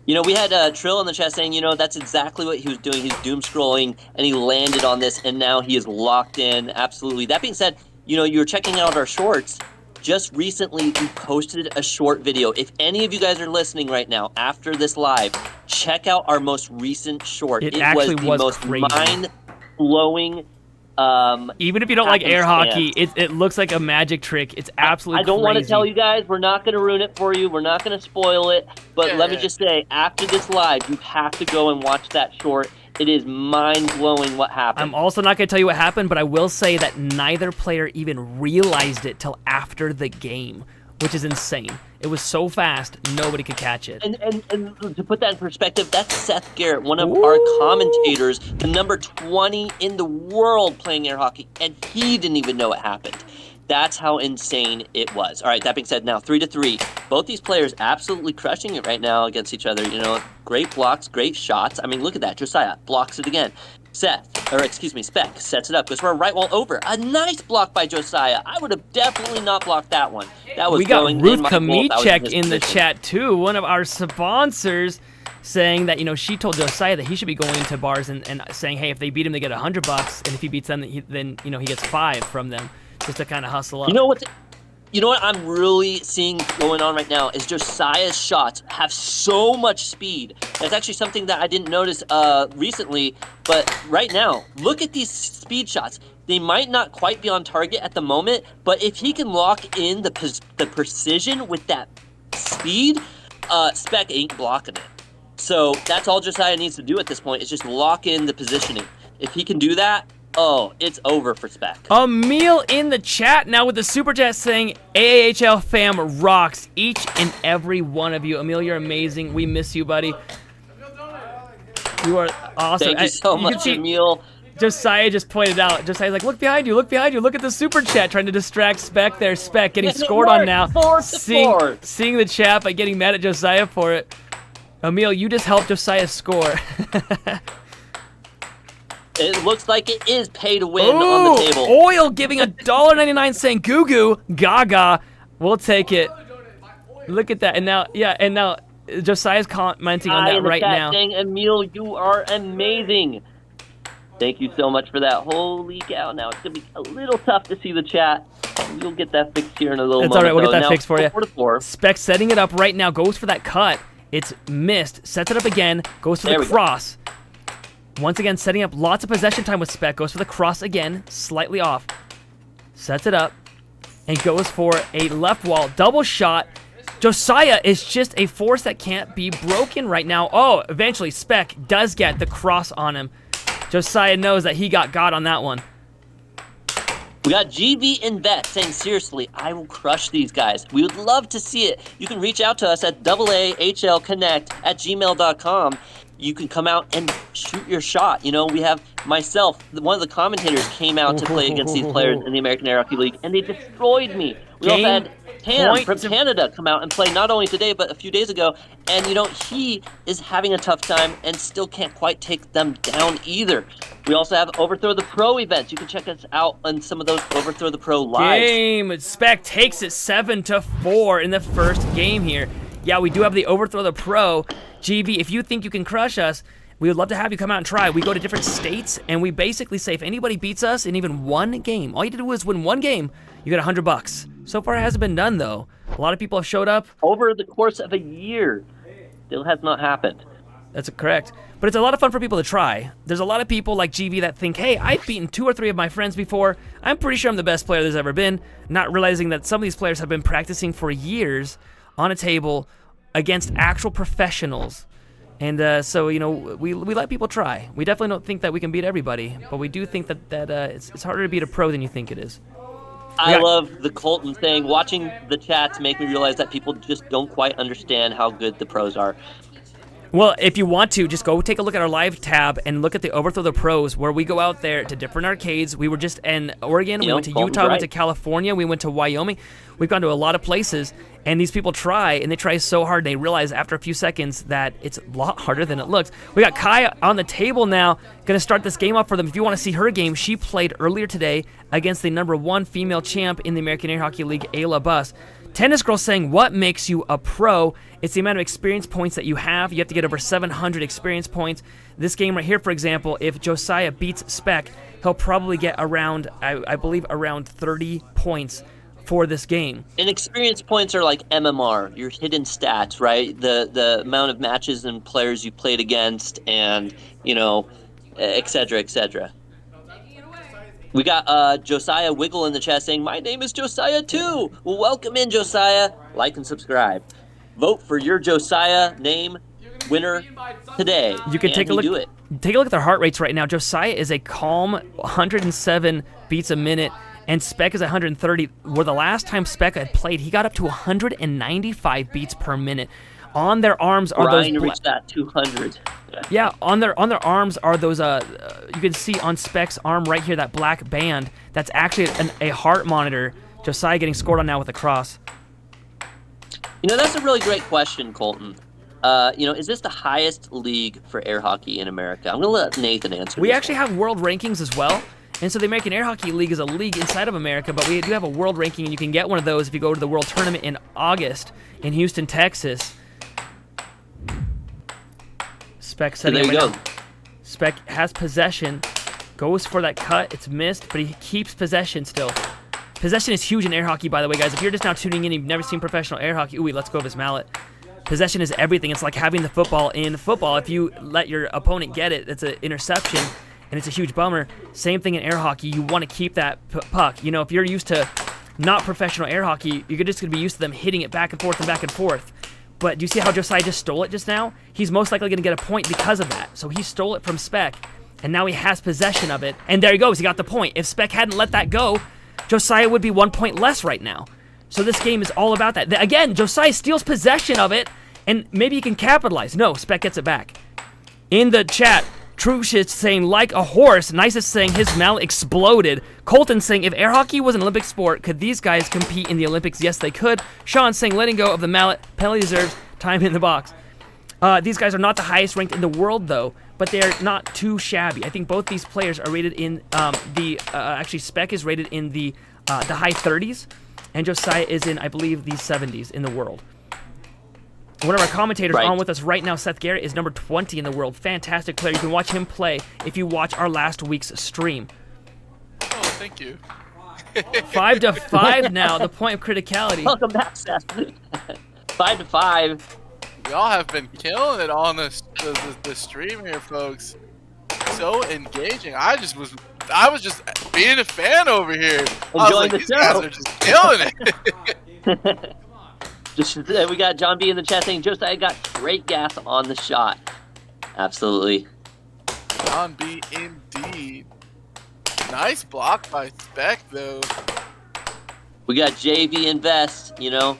You know, we had Trill in the chat saying, you know, that's exactly what he was doing. He's doom scrolling, and he landed on this, and now he is locked in. Absolutely. That being said, you know, you were checking out our shorts. Just recently, we posted a short video. If any of you guys are listening right now after this live, check out our most recent short. It actually was the most crazy. mind-blowing. Even if you don't like air hockey, it looks like a magic trick. It's absolutely I don't want to crazy. tell you guys. We're not going to ruin it for you. We're not going to spoil it. But let me just say, after this live, you have to go and watch that short. It is mind-blowing what happened. I'm also not going to tell you what happened, but I will say that neither player even realized it till after the game, which is insane. It was so fast, nobody could catch it. And to put that in perspective, that's Seth Garrett, one of our commentators, the number 20 in the world playing air hockey, and he didn't even know it happened. That's how insane it was. All right, that being said, now 3-3. Both these players absolutely crushing it right now against each other. You know, great blocks, great shots. I mean, look at that. Josiah blocks it again. Spec sets it up, goes for a right wall over. A nice block by Josiah. I would have definitely not blocked that one. That was We got going Ruth in my goal. That was Kamicek in the position. chat too, one of our sponsors, saying that, you know, she told Josiah that he should be going to bars and saying, hey, if they beat him, they get $100, and if he beats them, then you know, he gets 5 from them, just to kind of hustle up. You know what I'm really seeing going on right now is Josiah's shots have so much speed. That's actually something that I didn't notice recently, but right now, look at these speed shots. They might not quite be on target at the moment, but if he can lock in the precision with that speed, Spec ain't blocking it. So that's all Josiah needs to do at this point is just lock in the positioning. If he can do that, oh, it's over for Spec. Emil in the chat now with the super chat saying AAHL fam rocks, each and every one of you. Emil, you're amazing. We miss you, buddy. You are awesome. Thank you so much, Emil. Josiah just pointed out. Josiah's like, look behind you, look behind you. Look at the super chat, trying to distract Spec there. Spec getting scored on now. Seeing the chat, but getting mad at Josiah for it. Emil, you just helped Josiah score. It looks like it is pay to win on the table. Oil giving $1.99 saying goo goo gaga. We'll take it. Look at that. And now Josiah's commenting on that right now. Saying, Emil, you are amazing. Thank you so much for that. Holy cow. Now it's going to be a little tough to see the chat. We'll get that fixed here in a little moment. It's all right. We'll get that now, fixed for you. 4-4. Spec setting it up right now. Goes for that cut. It's missed. Sets it up again. Goes for the cross. Once again, setting up lots of possession time with Spec. Goes for the cross again. Slightly off. Sets it up. And goes for a left wall. Double shot. Josiah is just a force that can't be broken right now. Oh, eventually Spec does get the cross on him. Josiah knows that he got on that one. We got GV Invest saying, seriously, I will crush these guys. We would love to see it. You can reach out to us at AAHLconnect@gmail.com. You can come out and shoot your shot. You know, we have myself, one of the commentators came out to play against these players in the American Air Hockey League, and they destroyed me. We also had Tam from Canada come out and play not only today, but a few days ago. And, you know, he is having a tough time and still can't quite take them down either. We also have Overthrow the Pro events. You can check us out on some of those Overthrow the Pro lives. Game. Spec takes it 7-4 in the first game here. Yeah, we do have the Overthrow the Pro. GV, if you think you can crush us, we would love to have you come out and try. We go to different states, and we basically say if anybody beats us in even one game, all you have to do is win one game, you get $100. So far, it hasn't been done, though. A lot of people have showed up. Over the course of a year, still has not happened. That's correct. But it's a lot of fun for people to try. There's a lot of people like GV that think, hey, I've beaten 2 or 3 of my friends before. I'm pretty sure I'm the best player there's ever been, not realizing that some of these players have been practicing for years on a table against actual professionals. And so, you know, we let people try. We definitely don't think that we can beat everybody, but we do think that it's harder to beat a pro than you think it is. I love the Colton thing. Watching the chats make me realize that people just don't quite understand how good the pros are. Well, if you want to, just go take a look at our live tab and look at the Overthrow the Pros, where we go out there to different arcades. We were just in Oregon, we went to Utah, we went to California, we went to Wyoming. We've gone to a lot of places, and these people try, and they try so hard, they realize after a few seconds that it's a lot harder than it looks. We got Kai on the table now, going to start this game up for them. If you want to see her game, she played earlier today against the #1 female champ in the American Air Hockey League, Ayla Buss. Tennis Girl saying, what makes you a pro? It's the amount of experience points that you have. You have to get over 700 experience points. This game right here, for example, if Josiah beats Spec, he'll probably get around, I believe, around 30 points for this game. And experience points are like MMR, your hidden stats, right? The amount of matches and players you played against, and, you know, et cetera, et cetera. We got Josiah Wiggle in the chat saying, my name is Josiah too. Well, welcome in, Josiah. Like and subscribe. Vote for your Josiah name winner today. You can take a look. Do it. Take a look at their heart rates right now. Josiah is a calm 107 beats a minute, and Spec is 130. Where the last time Spec had played, he got up to 195 beats per minute. On their arms are Ryan those. reached that 200. Yeah, on their arms are those. You can see on Spec's arm right here that black band. That's actually a heart monitor. Josiah getting scored on now with a cross. You know, that's a really great question, Colton. You know, is this the highest league for air hockey in America? I'm going to let Nathan answer. We actually have world rankings as well. And so the American Air Hockey League is a league inside of America, but we do have a world ranking, and you can get one of those if you go to the World Tournament in August in Houston, Texas. Spec setting there you up go. Spec has possession, goes for that cut. It's missed, but he keeps possession still. Possession is huge in air hockey, by the way, guys. If you're just now tuning in and you've never seen professional air hockey, ooh, let's go of his mallet. Possession is everything. It's like having the football in football. If you let your opponent get it, it's an interception, and it's a huge bummer. Same thing in air hockey. You want to keep that puck. You know, if you're used to not professional air hockey, you're just going to be used to them hitting it back and forth and back and forth. But do you see how Josiah just stole it just now? He's most likely going to get a point because of that. So he stole it from Spec, and now he has possession of it. And there he goes. He got the point. If Spec hadn't let that go, Josiah would be 1 point less right now. So this game is all about that. Again, Josiah steals possession of it, and maybe he can capitalize. No, Spec gets it back. In the chat, Trushit saying, like a horse. Nicest saying his mallet exploded. Colton saying, if air hockey was an Olympic sport, could these guys compete in the Olympics? Yes, they could. Sean saying, letting go of the mallet. Penalty deserves time in the box. These guys are not the highest ranked in the world, though, but they're not too shabby. I think both these players are rated in actually, Spec is rated in the high 30s, and Josiah is in, I believe, the 70s in the world. One of our commentators on with us right now, Seth Garrett, is number 20 in the world. Fantastic player. You can watch him play if you watch our last week's stream. Oh, thank you. 5-5 now, the point of criticality. Welcome back, Seth. 5-5. Y'all have been killing it on the stream here, folks. So engaging. I was just being a fan over here. Enjoying the these show. guys are just killing it. We got John B in the chat saying Josiah got great gas on the shot. Absolutely. John B indeed. Nice block by Spec though. We got JB Invest, you know.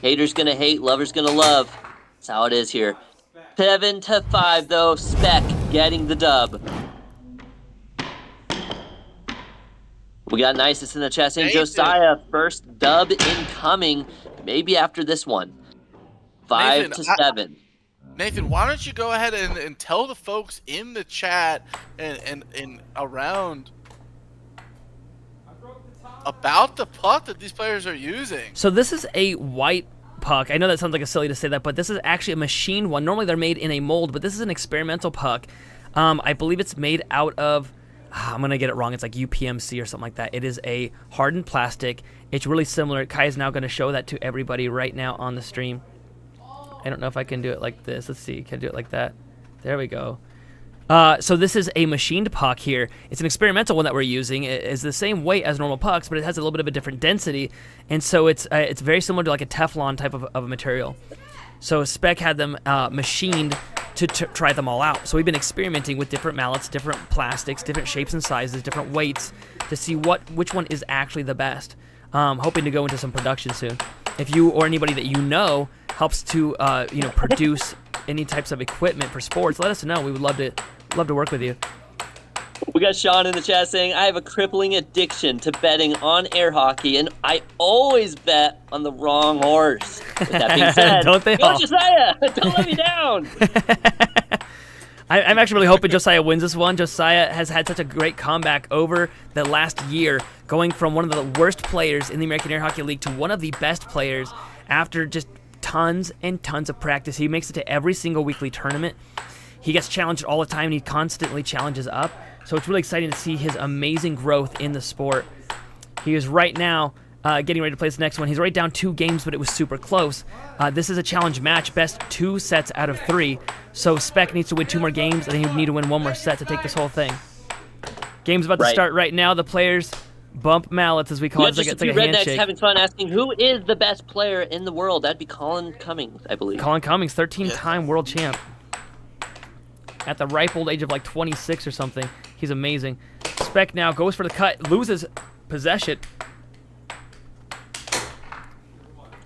Haters gonna hate, lovers gonna love. That's how it is here. 7-5 though, Spec getting the dub. We got Nicest in the chat saying Josiah, first dub incoming. Maybe after this one. 5-7. Nathan, why don't you go ahead and tell the folks in the chat and around about the puck that these players are using. So this is a white puck. I know that sounds like a silly to say that, but this is actually a machined one. Normally they're made in a mold, but this is an experimental puck. I believe it's made out of, I'm going to get it wrong, it's like UPMC or something like that. It is a hardened plastic. It's really similar. Kai is now going to show that to everybody right now on the stream. I don't know if I can do it like this. Let's see. Can I do it like that? There we go. So this is a machined puck here. It's an experimental one that we're using. It is the same weight as normal pucks, but it has a little bit of a different density, and so it's very similar to like a Teflon type of a material. So Spec had them machined to try them all out. So we've been experimenting with different mallets, different plastics, different shapes and sizes, different weights to see which one is actually the best. hoping to go into some production soon. If you or anybody that you know helps to produce any types of equipment for sports, let us know. We would love to work with you. We got Sean in the chat saying, I have a crippling addiction to betting on air hockey, and I always bet on the wrong horse. With that being said, Don't they go all? Josiah! Don't let me down! I'm actually really hoping Josiah wins this one. Josiah has had such a great comeback over the last year, going from one of the worst players in the American Air Hockey League to one of the best players after just tons and tons of practice. He makes it to every single weekly tournament. He gets challenged all the time, and he constantly challenges up. So it's really exciting to see his amazing growth in the sport. He is right now getting ready to play this next one. He's right down 2 games, but it was super close. This is a challenge match, best 2 sets out of 3. So Spec needs to win 2 more games, and then he would need to win 1 more set to take this whole thing. Game's about to start right now. The players bump mallets, as we call it. It's like a handshake. Rednecks having fun asking who is the best player in the world. That'd be Colin Cummings, I believe. Colin Cummings, 13-time world champ. At the ripe old age of like 26 or something. He's amazing. Spec now goes for the cut, loses possession.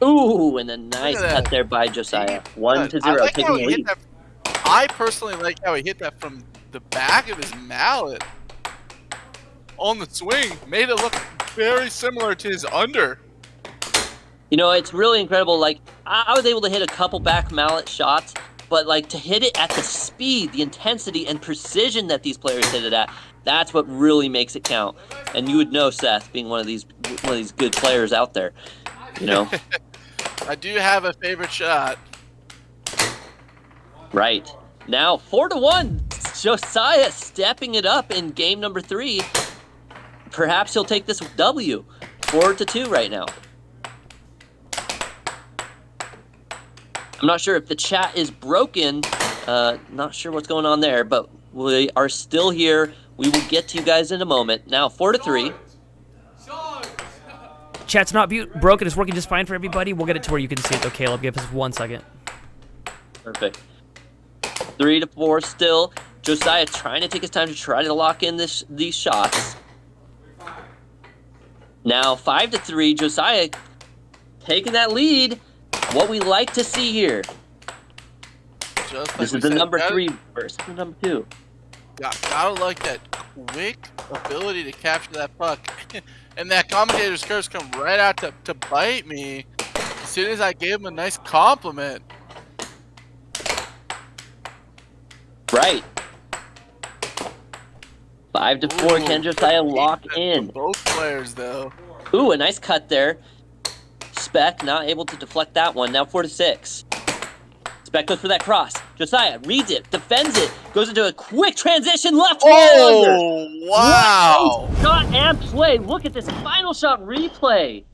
Ooh, and a nice cut there by Josiah. 1-0, taking the lead. I personally like how he hit that from the back of his mallet on the swing. Made it look very similar to his under. You know, it's really incredible. Like, I was able to hit a couple back mallet shots, but like to hit it at the speed, the intensity, and precision that these players hit it at, that's what really makes it count. And you would know, Seth, being one of these good players out there. You know. I do have a favorite shot. Right. Now 4-1. Josiah stepping it up in game number 3. Perhaps he'll take this W. 4-2 right now. I'm not sure if the chat is broken. Not sure what's going on there, but we are still here. We will get to you guys in a moment. Now 4-3. Chat's not broken. It's working just fine for everybody. We'll get it to where you can see it, though, Caleb. Give us 1 second. Perfect. 3-4 still. Josiah trying to take his time to try to lock in these shots. Now 5-3. Josiah taking that lead. What we like to see here. This is the number 3 versus the number 2. Gotta like that quick ability to capture that puck. And that commentator's curse come right out to bite me as soon as I gave him a nice compliment. Right. 5-4. Can Josiah lock in? Both players, though. Ooh, a nice cut there. Spec not able to deflect that one. Now 4-6. Spec goes for that cross. Josiah reads it, defends it, goes into a quick transition left wall under. Oh, wow. What a shot and play. Look at this final shot replay.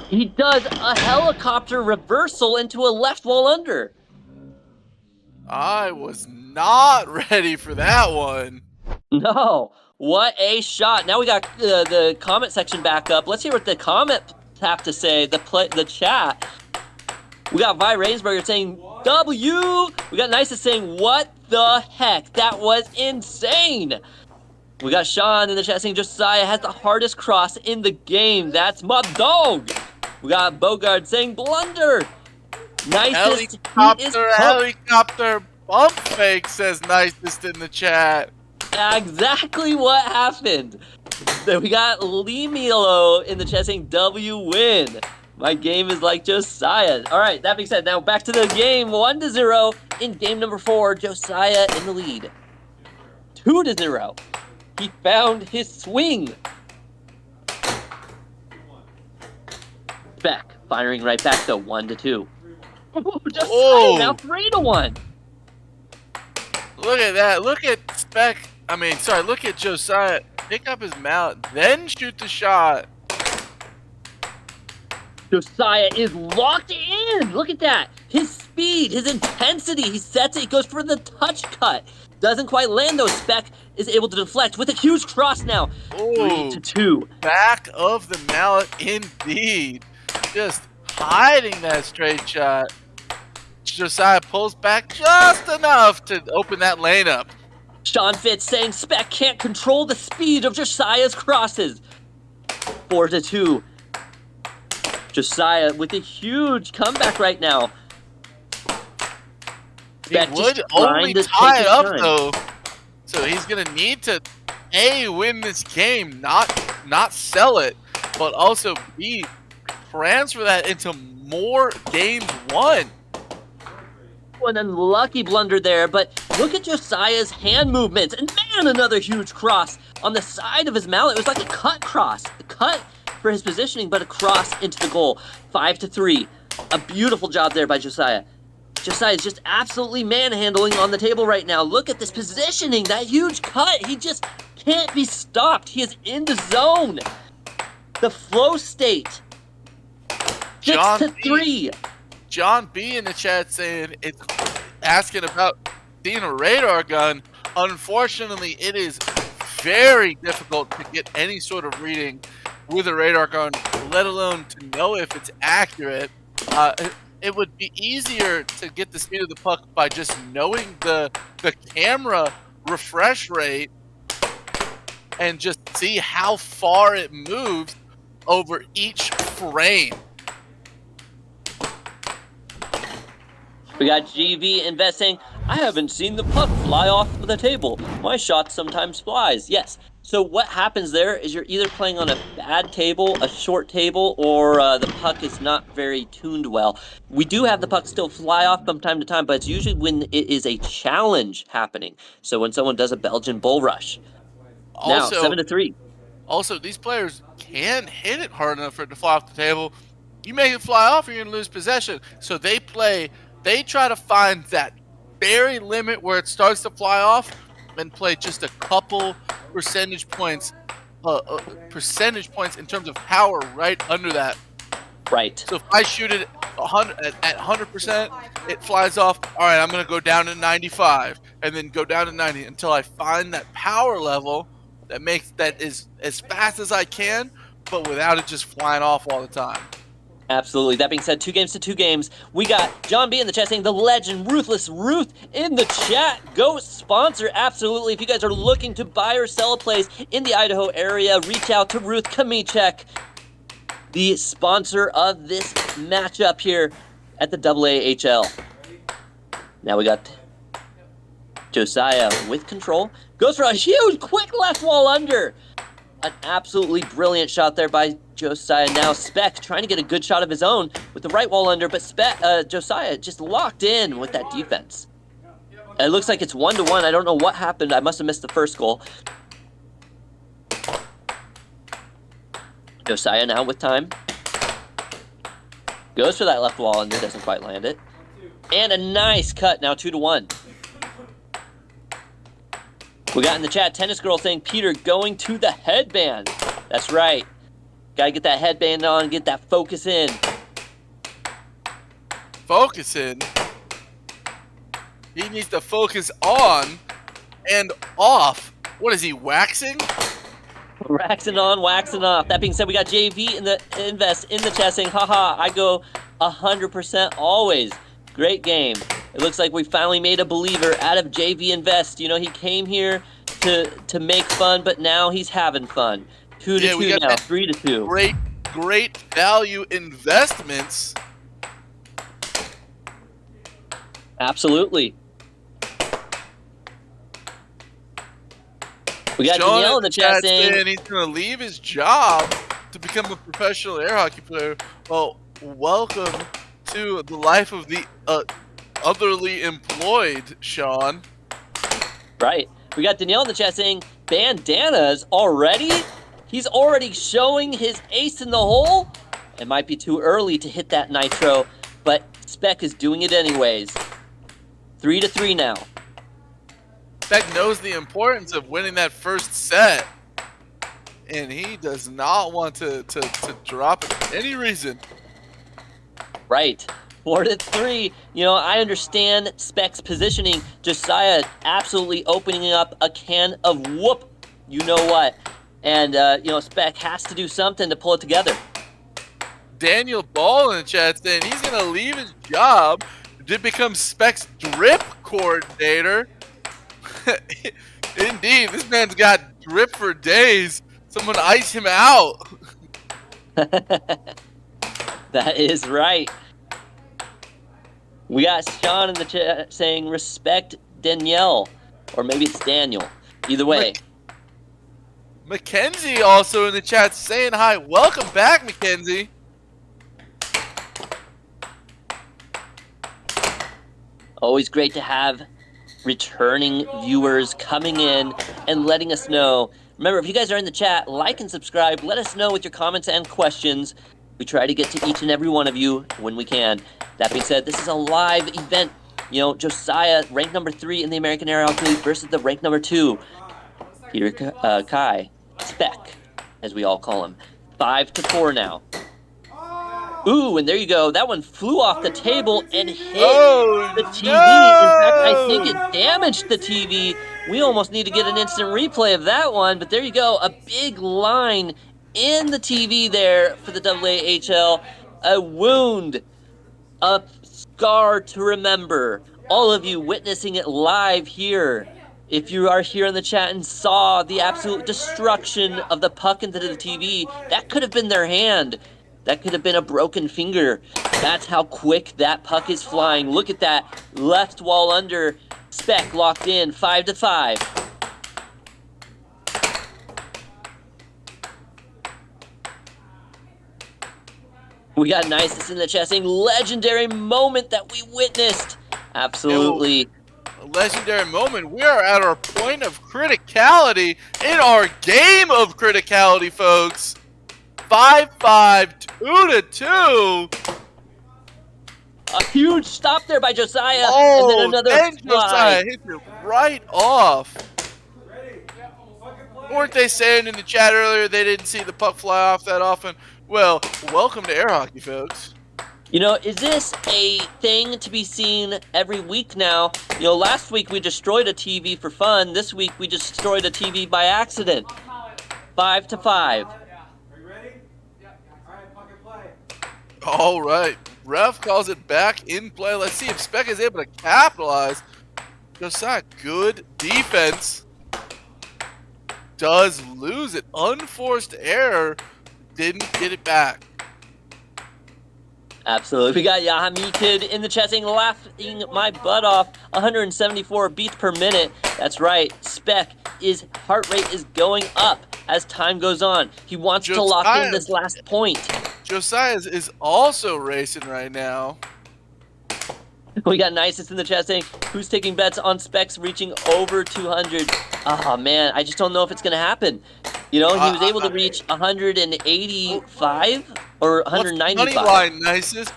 He does a helicopter reversal into a left wall under. I was not ready for that one. No. What a shot. Now we got the comment section back up. Let's hear what the comments have to say, the chat. We got Vi Rainsberger saying W. We got Nysa saying, what the heck? That was insane. We got Sean in the chat saying Josiah has the hardest cross in the game. That's my dog. We got Bogard saying blunder. Nicest. Helicopter bump fake, says nicest in the chat. Exactly what happened. Then we got Lee Milo in the chat saying W win. My game is like Josiah. All right, that being said, now back to the game. 1-0 in game number 4. Josiah in the lead. 2-0. He found his swing. Spec firing right back though. 1-2. Josiah now 3-1. Look at that. Look at Spec. Look at Josiah pick up his mallet, then shoot the shot. Josiah is locked in. Look at that. His speed, his intensity. He sets it. He goes for the touch cut. Doesn't quite land though. Spec is able to deflect with a huge cross now. 3-2. Back of the mallet indeed. Just hiding that straight shot. Josiah pulls back just enough to open that lane up. Sean Fitz saying Spec can't control the speed of Josiah's crosses. 4-2. Josiah with a huge comeback right now. He Spec would just trying only to tie take it his up time. though, so he's gonna need to A, win this game, not sell it, but also B, transfer that into more games won. An unlucky blunder there, but look at Josiah's hand movements, and man, another huge cross on the side of his mallet. It was like a cut cross, a cut for his positioning, but a cross into the goal. 5-3. A beautiful job there by Josiah. Josiah is just absolutely manhandling on the table right now. Look at this positioning, that huge cut. He just can't be stopped. He is in the zone. The flow state. 6-3. John B in the chat saying it's asking about seeing a radar gun. Unfortunately, it is very difficult to get any sort of reading with a radar gun, let alone to know if it's accurate. It would be easier to get the speed of the puck by just knowing the camera refresh rate and just see how far it moves over each frame. We got GV investing. I haven't seen the puck fly off the table. My shot sometimes flies. Yes. So what happens there is you're either playing on a bad table, a short table, or the puck is not very tuned well. We do have the puck still fly off from time to time, but it's usually when it is a challenge happening. So when someone does a Belgian bull rush. Now, 7-3. Also, these players can't hit it hard enough for it to fly off the table. You make it fly off, or you're going to lose possession. So they try to find that very limit where it starts to fly off and play just a couple percentage points in terms of power right under that. Right. So if I shoot it at 100%, it flies off. All right, I'm going to go down to 95 and then go down to 90 until I find that power level that is as fast as I can, but without it just flying off all the time. Absolutely. That being said, 2 games. We got John B in the chat saying the legend, Ruthless Ruth in the chat. Go sponsor. Absolutely. If you guys are looking to buy or sell a place in the Idaho area, reach out to Ruth Kamichek, the sponsor of this matchup here at the AAHL. Now we got Josiah with control. Goes for a huge, quick left wall under. An absolutely brilliant shot there by Josiah. Now Spec trying to get a good shot of his own with the right wall under, but Josiah just locked in with that defense. It looks like it's 1-1. I don't know what happened. I must have missed the first goal. Josiah now with time. Goes for that left wall under, doesn't quite land it. And a nice cut, now 2-1. We got in the chat, Tennis Girl saying, Peter going to the headband. That's right. Gotta get that headband on, get that focus in. Focus in? He needs to focus on and off. What is he, waxing? Waxing on, waxing off. That being said, we got JV in the invest in the chat saying, haha, I go 100% always. Great game. It looks like we finally made a believer out of JV Invest. You know, he came here to make fun, but now he's having fun. 2-2 now, 3-2. Great value investments. Absolutely. We got Danielle in the chat saying he's going to leave his job to become a professional air hockey player. Well, welcome to the life of the otherly employed, Sean. Right. We got Danielle in the chat saying, bandanas already? He's already showing his ace in the hole? It might be too early to hit that nitro, but Spec is doing it anyways. 3-3 now. Spec knows the importance of winning that first set, and he does not want to drop it for any reason. Right. 4-3. You know, I understand Spec's positioning. Josiah absolutely opening up a can of whoop. You know what? And, you know, Spec has to do something to pull it together. Daniel Ball in the chat saying he's going to leave his job to become Spec's drip coordinator. Indeed, this man's got drip for days. Someone ice him out. That is right. We got Sean in the chat saying respect Danielle, or maybe it's Daniel. Either way. Mackenzie also in the chat saying hi. Welcome back, Mackenzie. Always great to have returning viewers coming in and letting us know. Remember, if you guys are in the chat, like and subscribe. Let us know with your comments and questions. We try to get to each and every one of you when we can. That being said, this is a live event. You know, Josiah, ranked number 3 in the American Air Hockey League versus the ranked number 2, Peter Kai, Spec, as we all call him. 5-4 now. Ooh, and there you go. That one flew off the table and hit the TV. No! In fact, I think it damaged the TV. We almost need to get an instant replay of that one, but there you go. A big line in the TV there for the AAHL. A wound, a scar to remember. All of you witnessing it live here. If you are here in the chat and saw the absolute destruction of the puck into the TV, that could have been their hand. That could have been a broken finger. That's how quick that puck is flying. Look at that. Left wall under. Spec locked in. 5-5. We got Nisus in the chat saying legendary moment that we witnessed. Absolutely. A legendary moment. We are at our point of criticality in our game of criticality, folks. 5-5, 2-2. A huge stop there by Josiah. Oh, and then another then fly. Josiah hit it right off. Weren't they saying in the chat earlier they didn't see the puck fly off that often? Well, welcome to air hockey, folks. You know, is this a thing to be seen every week now? You know, last week we destroyed a TV for fun. This week we destroyed a TV by accident. 5-5. All right. Ref calls it back in play. Let's see if Spec is able to capitalize. Josiah, good defense. Does lose it. Unforced error. Didn't get it back. Absolutely. We got Himitsu in the chat saying laughing my butt off. 174 beats per minute. That's right. Spec, his heart rate is going up as time goes on. He wants to lock in this last point. Josiah is also racing right now. We got Nisus in the chat saying, who's taking bets on Specs reaching over 200? Oh, man, I just don't know if it's going to happen. You know, he was able to reach 185 or 195. Money line, Nisus.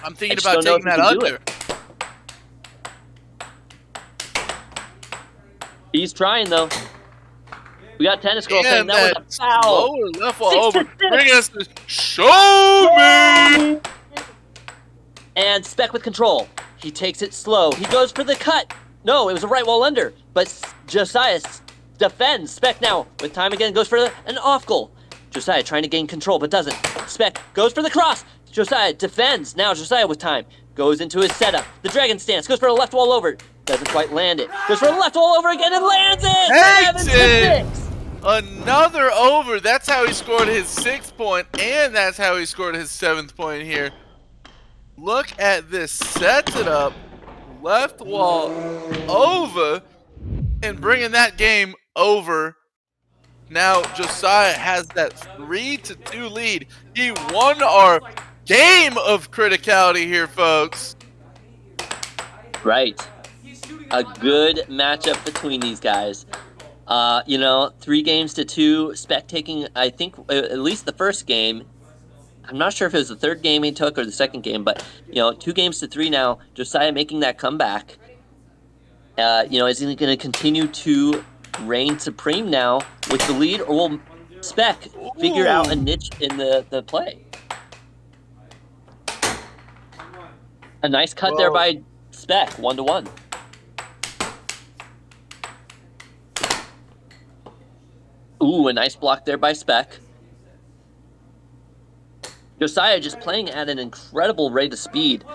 I'm thinking about taking that under. He's trying, though. We got Tennis Girl saying that was a foul. Lower left wall over. Bring us to show me. And Spec with control. He takes it slow. He goes for the cut. No, it was a right wall under. But Josiah defends. Spec now with time again goes for an off goal. Josiah trying to gain control but doesn't. Spec goes for the cross. Josiah defends. Now Josiah with time goes into his setup. The dragon stance goes for a left wall over. Doesn't quite land it. Goes for a left wall over again and lands it. 7-6. Another over. That's how he scored his 6th point, and that's how he scored his 7th point here. Look at this. Sets it up. Left wall over, and bringing that game over. Now Josiah has that 3-2 lead. He won our game of criticality here, folks. Right. A good matchup between these guys. You know, 3-2. Spec taking, I think, at least the first game. I'm not sure if it was the third game he took or the second game, but, you know, 2-3 now. Josiah making that comeback. You know, is he going to continue to reign supreme now with the lead, or will Spec figure out a niche in the play? A nice cut there by Spec, 1-1. Ooh, a nice block there by Spec. Josiah just playing at an incredible rate of speed.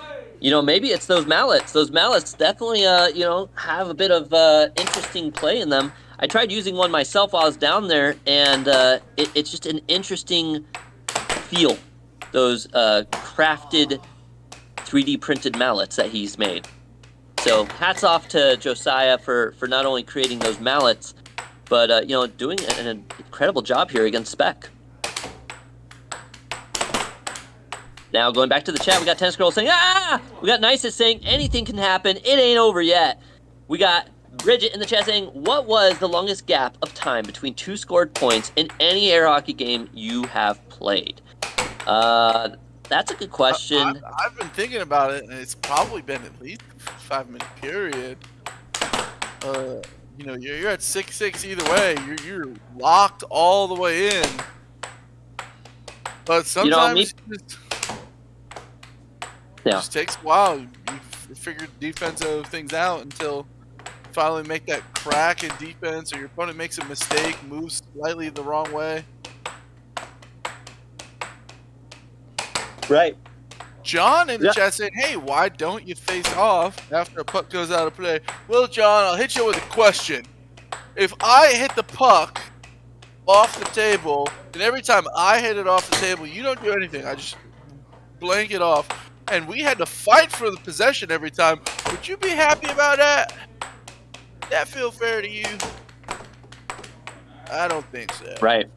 You know, maybe it's those mallets. Those mallets definitely, you know, have a bit of interesting play in them. I tried using one myself while I was down there, and it's just an interesting feel. Those crafted 3D printed mallets that he's made. So hats off to Josiah for not only creating those mallets, but doing an incredible job here against Spec. Now going back to the chat, we got Tennis Girl saying, ah! We got Nicest saying, anything can happen, it ain't over yet. We got Bridget in the chat saying, what was the longest gap of time between 2 scored points in any air hockey game you have played? That's a good question. I've been thinking about it, and it's probably been at least a 5-minute period. You're at 6-6 either way. You're locked all the way in. But sometimes it just takes a while. You figure defensive things out until you finally make that crack in defense, or your opponent makes a mistake, moves slightly the wrong way. Right. John in the chat said, hey, why don't you face off after a puck goes out of play? Well, John, I'll hit you with a question. If I hit the puck off the table, and every time I hit it off the table, you don't do anything. I just blank it off. And we had to fight for the possession every time. Would you be happy about that? Does that feel fair to you? I don't think so. Right.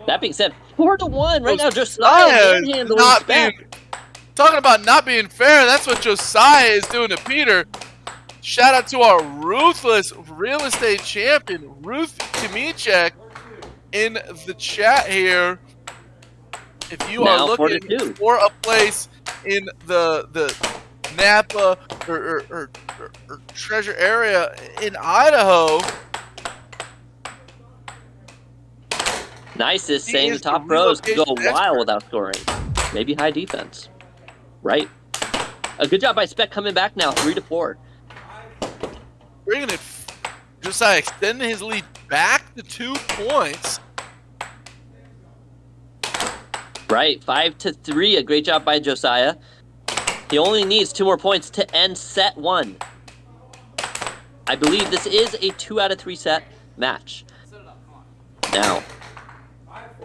That being said, 4-1 right now. Josiah talking about not being fair. That's what Josiah is doing to Peter. Shout out to our ruthless real estate champion, Ruth Kimichek, in the chat here. If you are looking for a place in the Napa or Treasure area in Idaho. Nicest saying the top pros could go a while without scoring. Maybe high defense. Right. A good job by Spec coming back now, 3-4. Bringing it. Josiah extending his lead back to 2 points. Right, 5-3. A great job by Josiah. He only needs 2 more points to end set 1. I believe this is a 2 out of 3 set match. Now.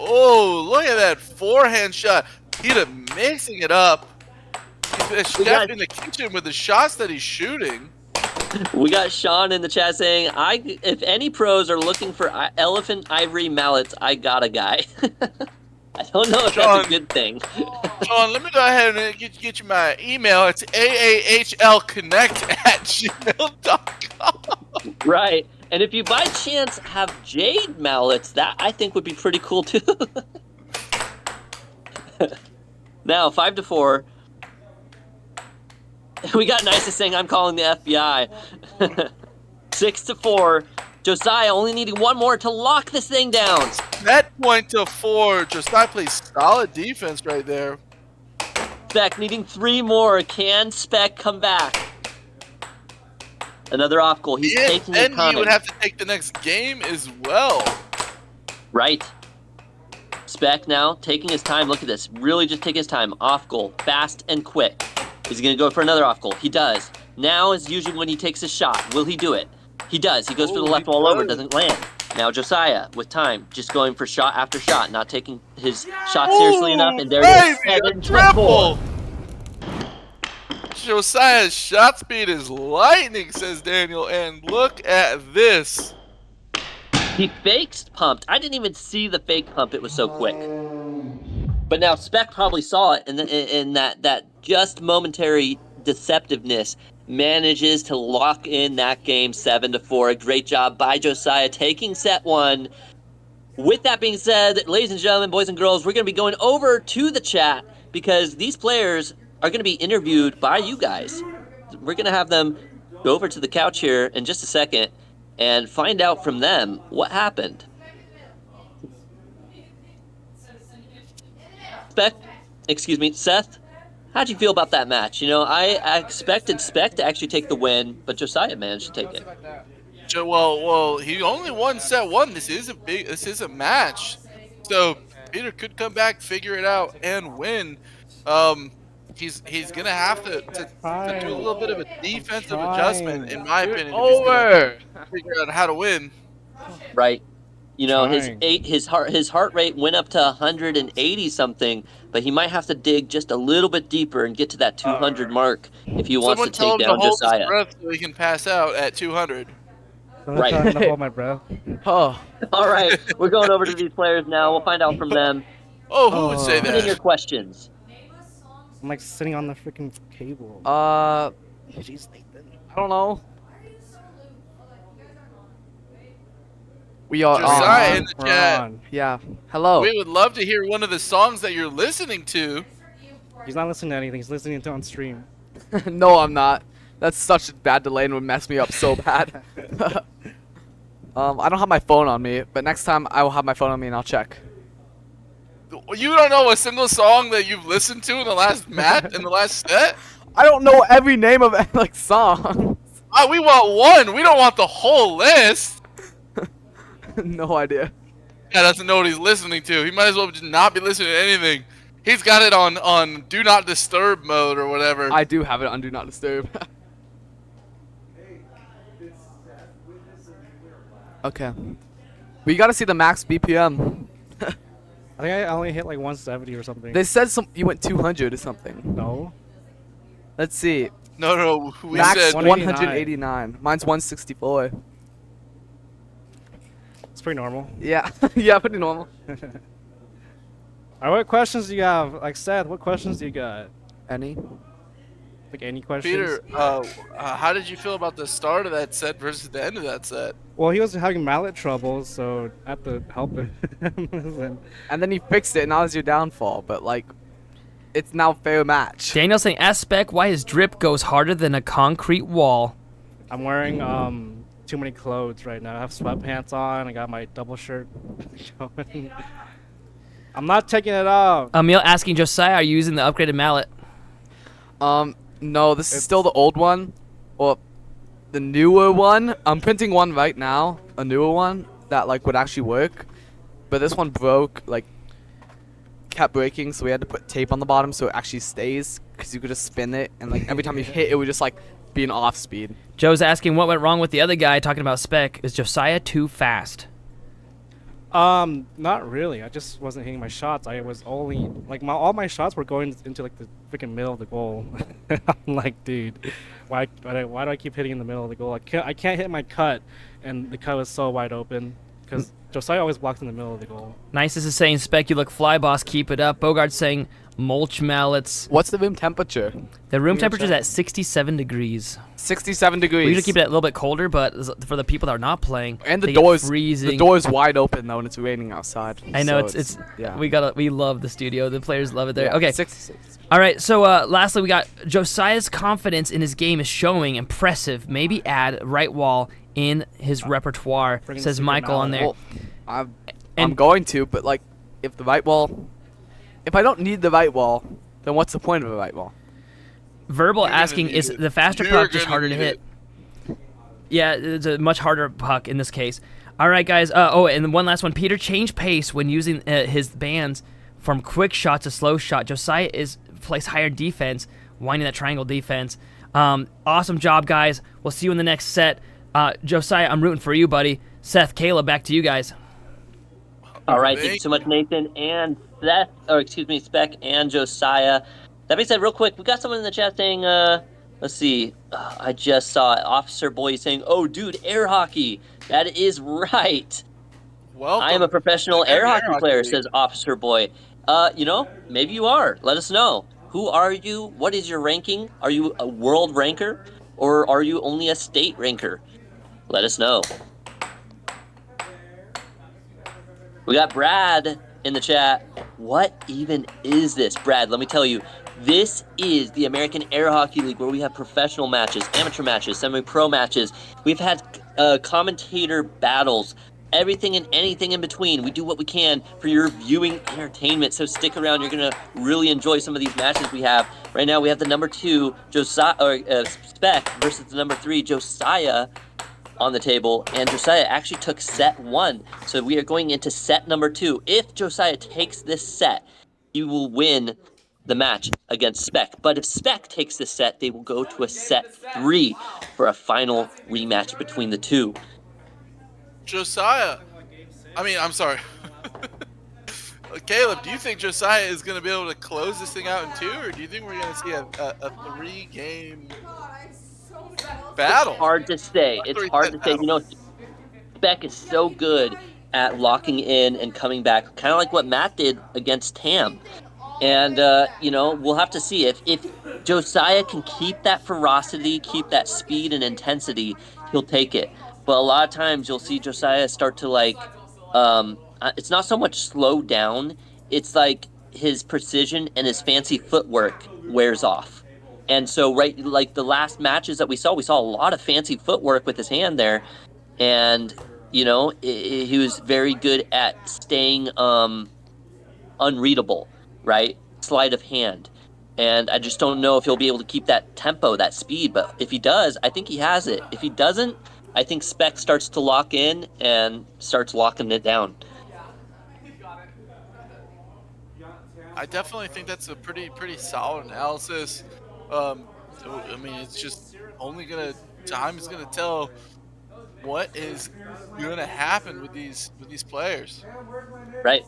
Oh, look at that forehand shot. Peter mixing it up. He's a chef in the kitchen with the shots that he's shooting. We got Sean in the chat saying, if any pros are looking for elephant ivory mallets, I got a guy. I don't know if that's a good thing. Sean, let me go ahead and get you my email. It's aahlconnect@gmail.com. Right. And if you by chance have jade mallets, that I think would be pretty cool too. Now, 5-4. We got Nicest saying, I'm calling the FBI. 6-4. Josiah only needing 1 more to lock this thing down. That point to 4. Josiah plays solid defense right there. Spec needing 3 more. Can Spec come back? Another off goal. He's taking his time. And he would have to take the next game as well. Right. Spec now taking his time. Look at this. Really just taking his time. Off goal. Fast and quick. Is he going to go for another off goal? He does. Now is usually when he takes a shot. Will he do it? He does. He goes for the left wall over. Doesn't land. Now Josiah with time. Just going for shot after shot. Not taking his shot seriously enough. And there it is. 7-4. Josiah's shot speed is lightning, says Daniel, and look at this. He faked pumped. I didn't even see the fake pump. It was so quick. But now Spec probably saw it, and in that just momentary deceptiveness manages to lock in that game 7-4. A great job by Josiah taking set 1. With that being said, ladies and gentlemen, boys and girls, we're going to be going over to the chat because these players are going to be interviewed by you guys. We're going to have them go over to the couch here in just a second and find out from them what happened. Seth, how'd you feel about that match? You know, I expected Spec to actually take the win, but Josiah managed to take it. Well, he only won set 1. This is a match. So Peter could come back, figure it out, and win. he's gonna have to do a little bit of a defensive adjustment, in my opinion, if he's Over. gonna figure out how to win. Right. You know, Trying. his heart rate went up to 180 something, but he might have to dig just a little bit deeper and get to that 200 mark if he wants Someone to tell take him to down hold his Josiah. breath so he can pass out at 200. I'm Right. trying to hold my breath. Oh. All right, we're going over to these players now. We'll find out from them. Oh, who would say Put in your that? questions. I'm like sitting on the freaking cable. Jeez, Nathan. I don't know. We are Josiah on. in the chat. Yeah. Hello. We would love to hear one of the songs that you're listening to. He's not listening to anything. He's listening to it on stream. No, I'm not. That's such a bad delay and would mess me up so bad. I don't have my phone on me, but next time I will have my phone on me and I'll check. You don't know a single song that you've listened to in the last match, in the last set? I don't know every name of like song. We want one. We don't want the whole list. No idea. Guy doesn't know what he's listening to. He might as well just not be listening to anything. He's got it on Do Not Disturb mode or whatever. I do have it on Do Not Disturb. Okay. We gotta see the max BPM. I think I only hit like 170 or something. They said you went 200 or something. No. Let's see. No, we Max said 189. Mine's 164. It's pretty normal. Yeah. Yeah, pretty normal. Alright, what questions do you have? Like Seth, what questions do you got? Any? Like any questions? Peter, how did you feel about the start of that set versus the end of that set? Well, he was having mallet trouble, so I had to help him. And then he fixed it, and now it's your downfall. But like, it's now fair match. Daniel saying, ask Spec why his drip goes harder than a concrete wall. I'm wearing too many clothes right now. I have sweatpants on. I got my double shirt going. I'm not taking it off. Emil asking Josiah, are you using the upgraded mallet? No, this is still the old one. Well, the newer one. I'm printing one right now, a newer one that like would actually work. But this one broke, like kept breaking, so we had to put tape on the bottom so it actually stays. Cause you could just spin it, and like every time you hit, it would just like be an off speed. Joe's asking what went wrong with the other guy talking about Spec. Is Josiah too fast? Not really. I just wasn't hitting my shots. I was only like all my shots were going into like the freaking middle of the goal. I'm like, dude, why do I keep hitting in the middle of the goal? I can't hit my cut, and the cut was so wide open because Josiah always blocks in the middle of the goal. Nicest is saying, Spec, you look fly, boss. Keep it up. Bogart's saying, mulch mallets. What's the room temperature? The room temperature is at 67 degrees. 67 degrees. We usually keep it a little bit colder, but for the people that are not playing, And the they get doors, freezing. the door's wide open though, and it's raining outside. I know so it's yeah. we love the studio. The players love it there. Yeah, Okay. 66. All right. So lastly, we got Josiah's confidence in his game is showing impressive. Maybe add right wall in his repertoire, Bring the says secret Michael on mallet. there. Well, I'm going to, but like, if the right wall, if I don't need the right wall, then what's the point of a right wall? Verbal You're gonna asking, need is it. the faster You're puck just gonna harder to need hit? Yeah, it's a much harder puck in this case. All right, guys. Oh, and one last one. Peter changed pace when using his bands from quick shot to slow shot. Josiah plays higher defense, winding that triangle defense. Awesome job, guys. We'll see you in the next set. Josiah, I'm rooting for you, buddy. Seth, Kayla, back to you guys. All right, thank you so much, Nathan and Spec and Josiah. That being said, real quick, we got someone in the chat saying, let's see, I just saw Officer Boy saying, oh, dude, air hockey. That is right. Welcome. I am a professional air hockey player, league. says Officer Boy. Maybe you are. Let us know. Who are you? What is your ranking? Are you a world ranker? Or are you only a state ranker? Let us know. We got Brad in the chat. What even is this? Brad, let me tell you. This is the American Air Hockey League, where we have professional matches, amateur matches, semi-pro matches. We've had commentator battles, everything and anything in between. We do what we can for your viewing entertainment, so stick around. You're going to really enjoy some of these matches we have. Right now, we have the number 2, Spec, versus the number 3, Josiah, on the table, and Josiah actually took set 1. So we are going into set number 2. If Josiah takes this set, he will win the match against Spec. But if Spec takes this set, they will go to a set 3 for a final rematch between the two. Josiah. I'm sorry. Caleb, do you think Josiah is going to be able to close this thing out in 2, or do you think we're going to see a 3-game battle? It's hard to say. It's hard to say. You know, Spec is so good at locking in and coming back, kind of like what Matt did against Tam. And, you know, we'll have to see. If Josiah can keep that ferocity, keep that speed and intensity, he'll take it. But a lot of times you'll see Josiah start to, like, it's not so much slow down. It's like his precision and his fancy footwork wears off. And so, right, like the last matches that we saw a lot of fancy footwork with his hand there. And, you know, he was very good at staying unreadable, right? Sleight of hand. And I just don't know if he'll be able to keep that tempo, that speed. But if he does, I think he has it. If he doesn't, I think Spec starts to lock in and starts locking it down. I definitely think that's a pretty solid analysis. I mean, it's just only time is gonna tell what is gonna happen with these players. Right.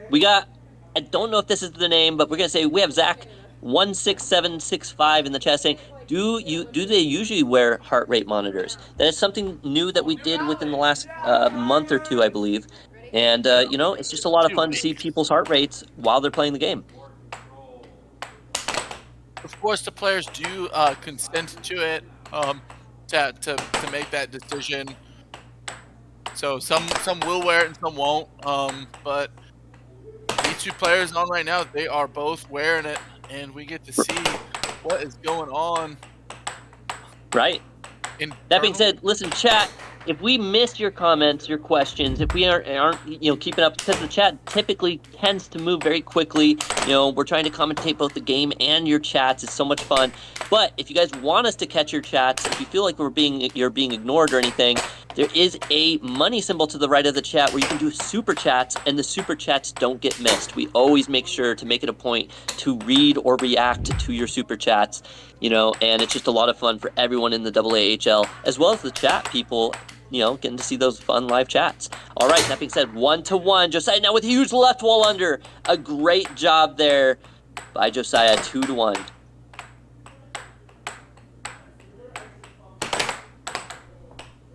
We got, I don't know if this is the name, but we're gonna say we have Zach 16765 in the chat saying, do they usually wear heart rate monitors? That is something new that we did within the last month or two, I believe. And, you know, it's just a lot of fun to see people's heart rates while they're playing the game. Of course, the players do consent to it to make that decision. So some will wear it and some won't. But these two players on right now, they are both wearing it, and we get to see what is going on. Right. That being said, listen, chat. If we miss your comments, your questions, if we aren't keeping up, because the chat typically tends to move very quickly. You know, we're trying to commentate both the game and your chats. It's so much fun. But if you guys want us to catch your chats, if you feel like you're being ignored or anything, there is a money symbol to the right of the chat where you can do super chats, and the super chats don't get missed. We always make sure to make it a point to read or react to your super chats, you know, and it's just a lot of fun for everyone in the AAHL, as well as the chat people, you know, getting to see those fun live chats. All right, that being said, 1-1. Josiah now with a huge left wall under. A great job there by Josiah, 2-1.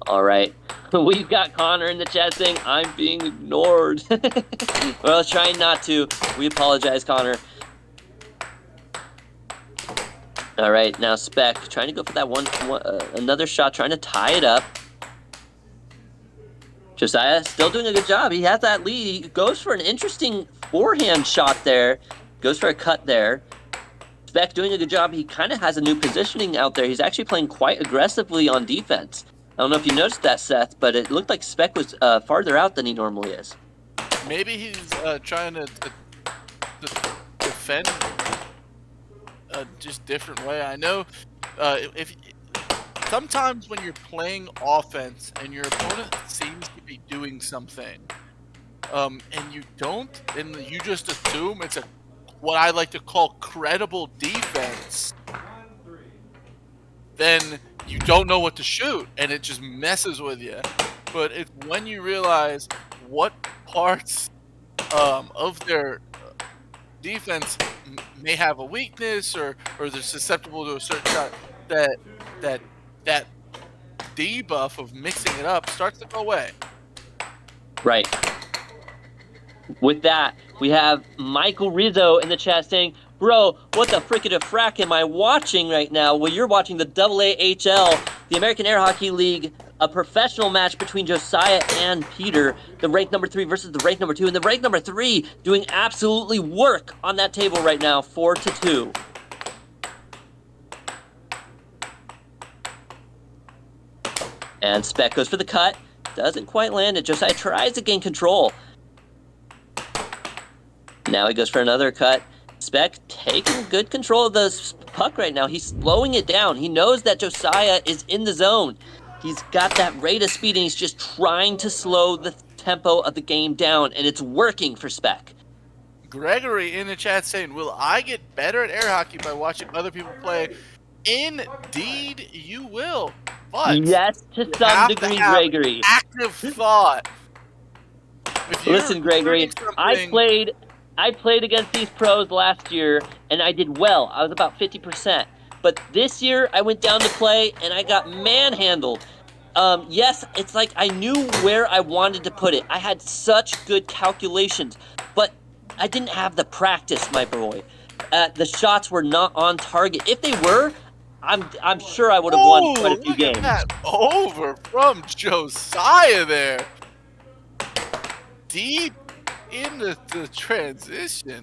All right, we've got Connor in the chat saying, I'm being ignored. Well, trying not to. We apologize, Connor. All right, now Spec trying to go for that another shot, trying to tie it up. Josiah still doing a good job. He has that lead. He goes for an interesting forehand shot there. Goes for a cut there. Spec doing a good job. He kind of has a new positioning out there. He's actually playing quite aggressively on defense. I don't know if you noticed that, Seth, but it looked like Spec was farther out than he normally is. Maybe he's trying to defend a just different way. I know if sometimes when you're playing offense and your opponent seems to be doing something, and you don't, and you just assume it's what I like to call credible defense, then you don't know what to shoot, and it just messes with you. But it's when you realize what parts of their defense may have a weakness, or they're susceptible to a certain shot, that debuff of mixing it up starts to go away. Right. With that, we have Michael Rizzo in the chat saying, bro, what the frickin' frack am I watching right now? Well, you're watching the AAHL, the American Air Hockey League, a professional match between Josiah and Peter, the ranked number 3 versus the ranked number 2, and the ranked number 3 doing absolutely work on that table right now, 4-2. And Spec goes for the cut, doesn't quite land it. Josiah tries to gain control. Now he goes for another cut. Spec taking good control of the puck right now. He's slowing it down. He knows that Josiah is in the zone. He's got that rate of speed, and he's just trying to slow the tempo of the game down, and it's working for Spec. Gregory in the chat saying, will I get better at air hockey by watching other people play? Indeed, you will. But Yes, to you some have to degree, have Gregory. active thought. If you're Listen, Gregory, doing I something- played against these pros last year, and I did well. I was about 50%. But this year, I went down to play, and I got manhandled. Yes, it's like I knew where I wanted to put it. I had such good calculations, but I didn't have the practice, my boy. The shots were not on target. If they were, I'm sure I would have won quite a few look at games. that over from Josiah there. Deep into the transition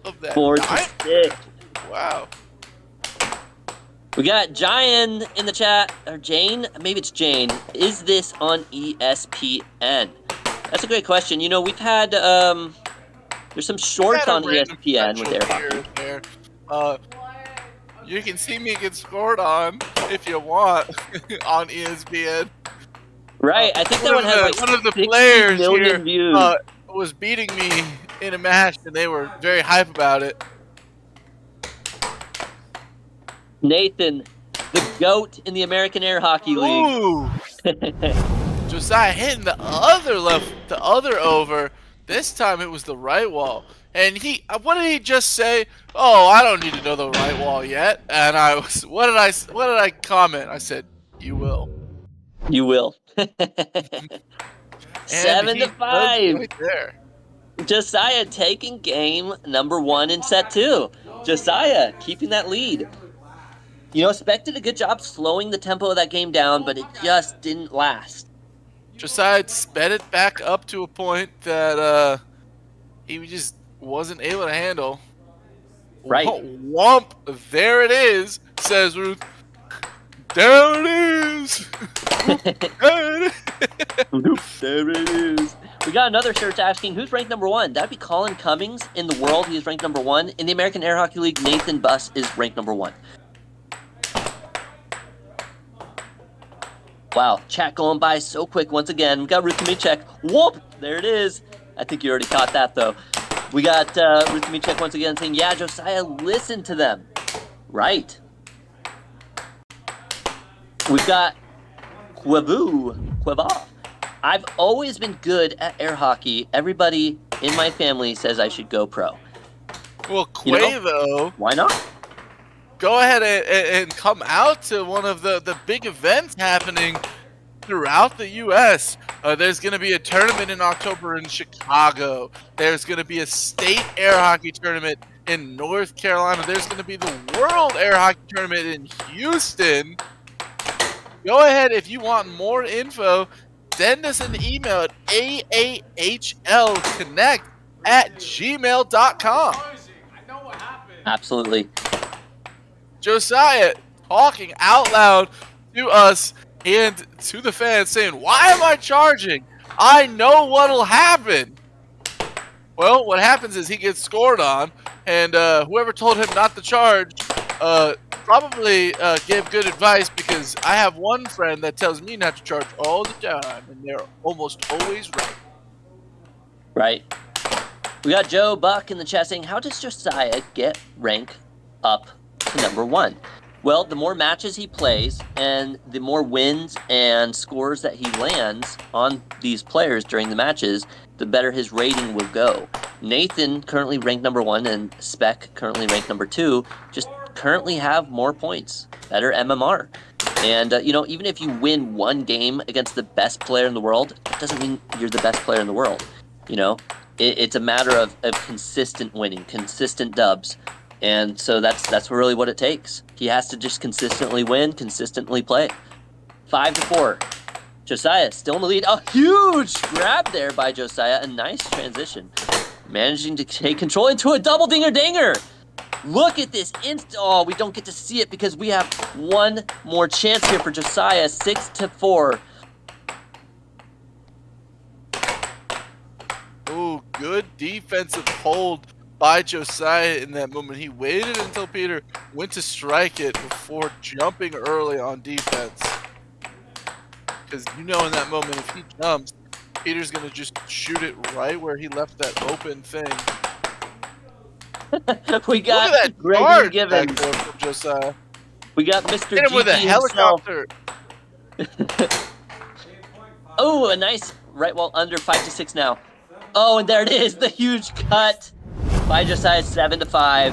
of that 4 to dive. 6. Wow. We got Jane in the chat, or Jane, maybe it's Jane. Is this on ESPN? That's a great question. You know, we've had, there's some shorts Had a on random ESPN with air special hockey. here and there. You can see me get scored on if you want on ESPN. Right, I think that one has like one of the 60 players million here views. was beating me in a match, and they were very hype about it. Nathan, the GOAT in the American Air Hockey League. Ooh. Josiah hitting the other over. This time it was the right wall. And what did he just say? Oh, I don't need to know the right wall yet. And what did I comment? I said, you will. You will. And 7 he to was 5. right there. Josiah taking game number 1 in set 2. Josiah keeping that lead. You know, Spec did a good job slowing the tempo of that game down, but it just didn't last. Josiah sped it back up to a point that he just wasn't able to handle. Right. Womp, there it is, says Ruth. There it is. There it is. We got another search asking, who's ranked number 1? That'd be Colin Cummings. In the world, he is ranked number 1. In the American Air Hockey League, Nathan Buss is ranked number 1. Wow, chat going by so quick once again. We got Ruth Michek. Whoop! There it is. I think you already caught that, though. We got Ruth Michek once again saying, yeah, Josiah, listen to them. Right. We've got Queva. I've always been good at air hockey. Everybody in my family says I should go pro. Well, Quavo, why not? Go ahead and come out to one of the big events happening throughout the U.S. There's going to be a tournament in October in Chicago. There's going to be a state air hockey tournament in North Carolina. There's going to be the World Air Hockey Tournament in Houston. Go ahead, if you want more info, send us an email at aahlconnect@gmail.com. Absolutely. Josiah talking out loud to us and to the fans saying, why am I charging? I know what'll happen. Well, what happens is he gets scored on, and whoever told him not to charge probably gave good advice, because I have one friend that tells me not to charge all the time, and they're almost always right. Right. We got Joe Buck in the chat saying, how does Josiah get rank up to number 1? Well, the more matches he plays and the more wins and scores that he lands on these players during the matches, the better his rating will go. Nathan currently ranked number 1 and Spec currently ranked number 2, just currently have more points, better MMR. And, you know, even if you win one game against the best player in the world, that doesn't mean you're the best player in the world. You know, it's a matter of consistent winning, consistent dubs. And so that's really what it takes. He has to just consistently win, consistently play. 5 to 4. Josiah still in the lead. A huge grab there by Josiah. A nice transition. Managing to take control into a double dinger. Look at this oh, we don't get to see it because we have one more chance here for Josiah. 6 to 4. Ooh, good defensive hold by Josiah in that moment. He waited until Peter went to strike it before jumping early on defense. Because you know in that moment, if he jumps, Peter's gonna just shoot it right where he left that open thing. We got Look at that Gregory charge Givens. back there from Josiah. We got Mr. Hit him with a GP himself. helicopter. Oh, a nice right wall under 5-6 now. Oh, and there it is, the huge cut by Josiah 7-5,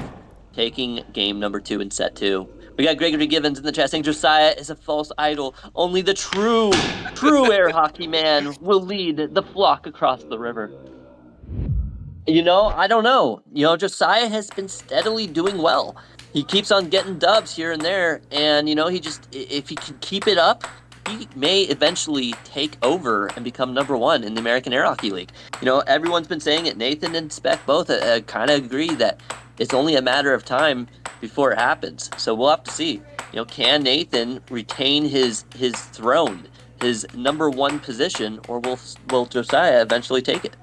taking game number 2 in set 2. We got Gregory Givens in the chat saying Josiah is a false idol. Only the true air hockey man will lead the flock across the river. You know, I don't know. You know, Josiah has been steadily doing well. He keeps on getting dubs here and there, and you know, if he can keep it up, he may eventually take over and become number 1 in the American Air Hockey League. You know, everyone's been saying it. Nathan and Spec both kind of agree that it's only a matter of time before it happens. So we'll have to see. You know, can Nathan retain his throne, his number 1 position, or will Josiah eventually take it?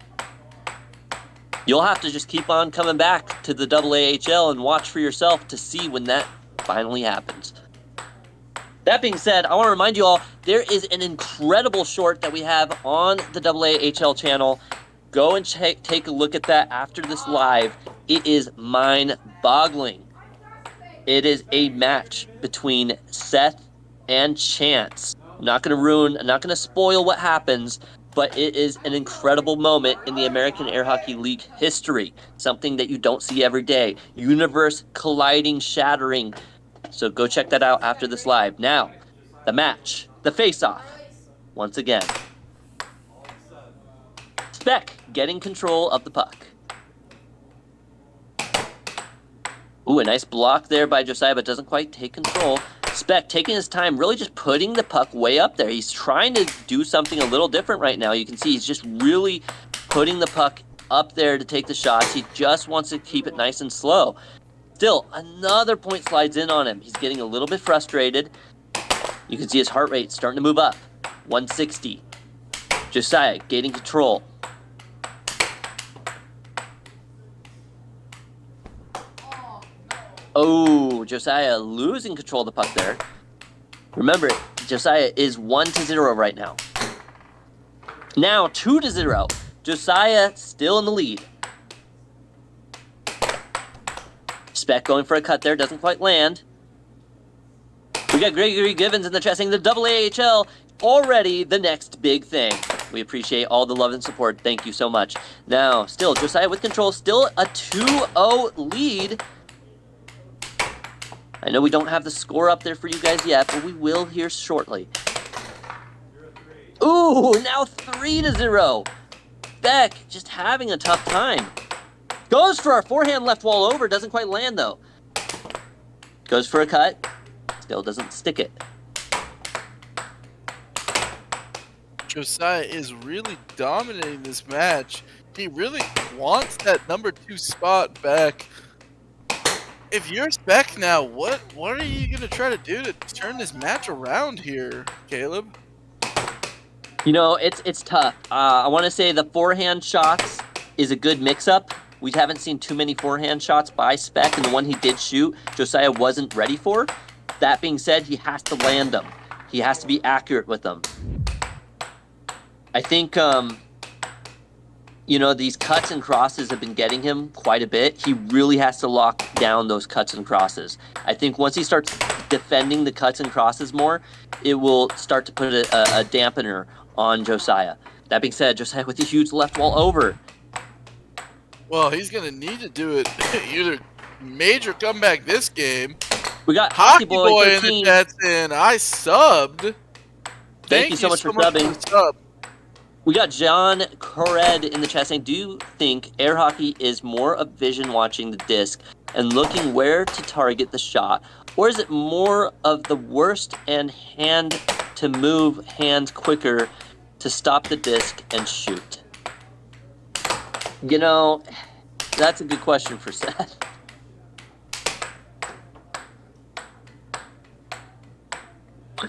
You'll have to just keep on coming back to the AAHL and watch for yourself to see when that finally happens. That being said, I want to remind you all, there is an incredible short that we have on the AAHL channel. Go and take a look at that after this live. It is mind-boggling. It is a match between Seth and Chance. I'm not going to spoil what happens, but it is an incredible moment in the American Air Hockey League history. Something that you don't see every day. Universe colliding, shattering. So go check that out after this live. Now, the match, the face-off, once again. Spec getting control of the puck. Ooh, a nice block there by Josiah, but doesn't quite take control. Spec taking his time, really just putting the puck way up there. He's trying to do something a little different right now. You can see he's just really putting the puck up there to take the shots. He just wants to keep it nice and slow. Still, another point slides in on him. He's getting a little bit frustrated. You can see his heart rate starting to move up. 160. Josiah gaining control. Oh, Josiah losing control of the puck there. Remember, Josiah is 1-0 right now. Now 2-0. Josiah still in the lead. Spec going for a cut there, doesn't quite land. We got Gregory Givens in the chat saying the AAHL already the next big thing. We appreciate all the love and support. Thank you so much. Now, still, Josiah with control, still a 2-0 lead. I know we don't have the score up there for you guys yet, but we will here shortly. Ooh, now 3-0. Beck just having a tough time. Goes for our forehand left wall over, doesn't quite land though. Goes for a cut, still doesn't stick it. Josiah is really dominating this match. He really wants that number 2 spot back. If you're Spec now, what are you going to try to do to turn this match around here, Caleb? You know, it's tough. I want to say the forehand shots is a good mix-up. We haven't seen too many forehand shots by Spec, and the one he did shoot, Josiah wasn't ready for. That being said, he has to land them. He has to be accurate with them. I think, you know, these cuts and crosses have been getting him quite a bit. He really has to lock down those cuts and crosses. I think once he starts defending the cuts and crosses more, it will start to put a dampener on Josiah. That being said, Josiah with a huge left wall over. Well, he's going to need to do it either major comeback this game. We got Hockey Boy in 13. the chat saying, I subbed. Thank you so much for subbing. For the sub. We got John Cored in the chat saying, do you think air hockey is more of vision watching the disc and looking where to target the shot? Or is it more of the worst and hand to move hands quicker to stop the disc and shoot? You know, that's a good question for Seth.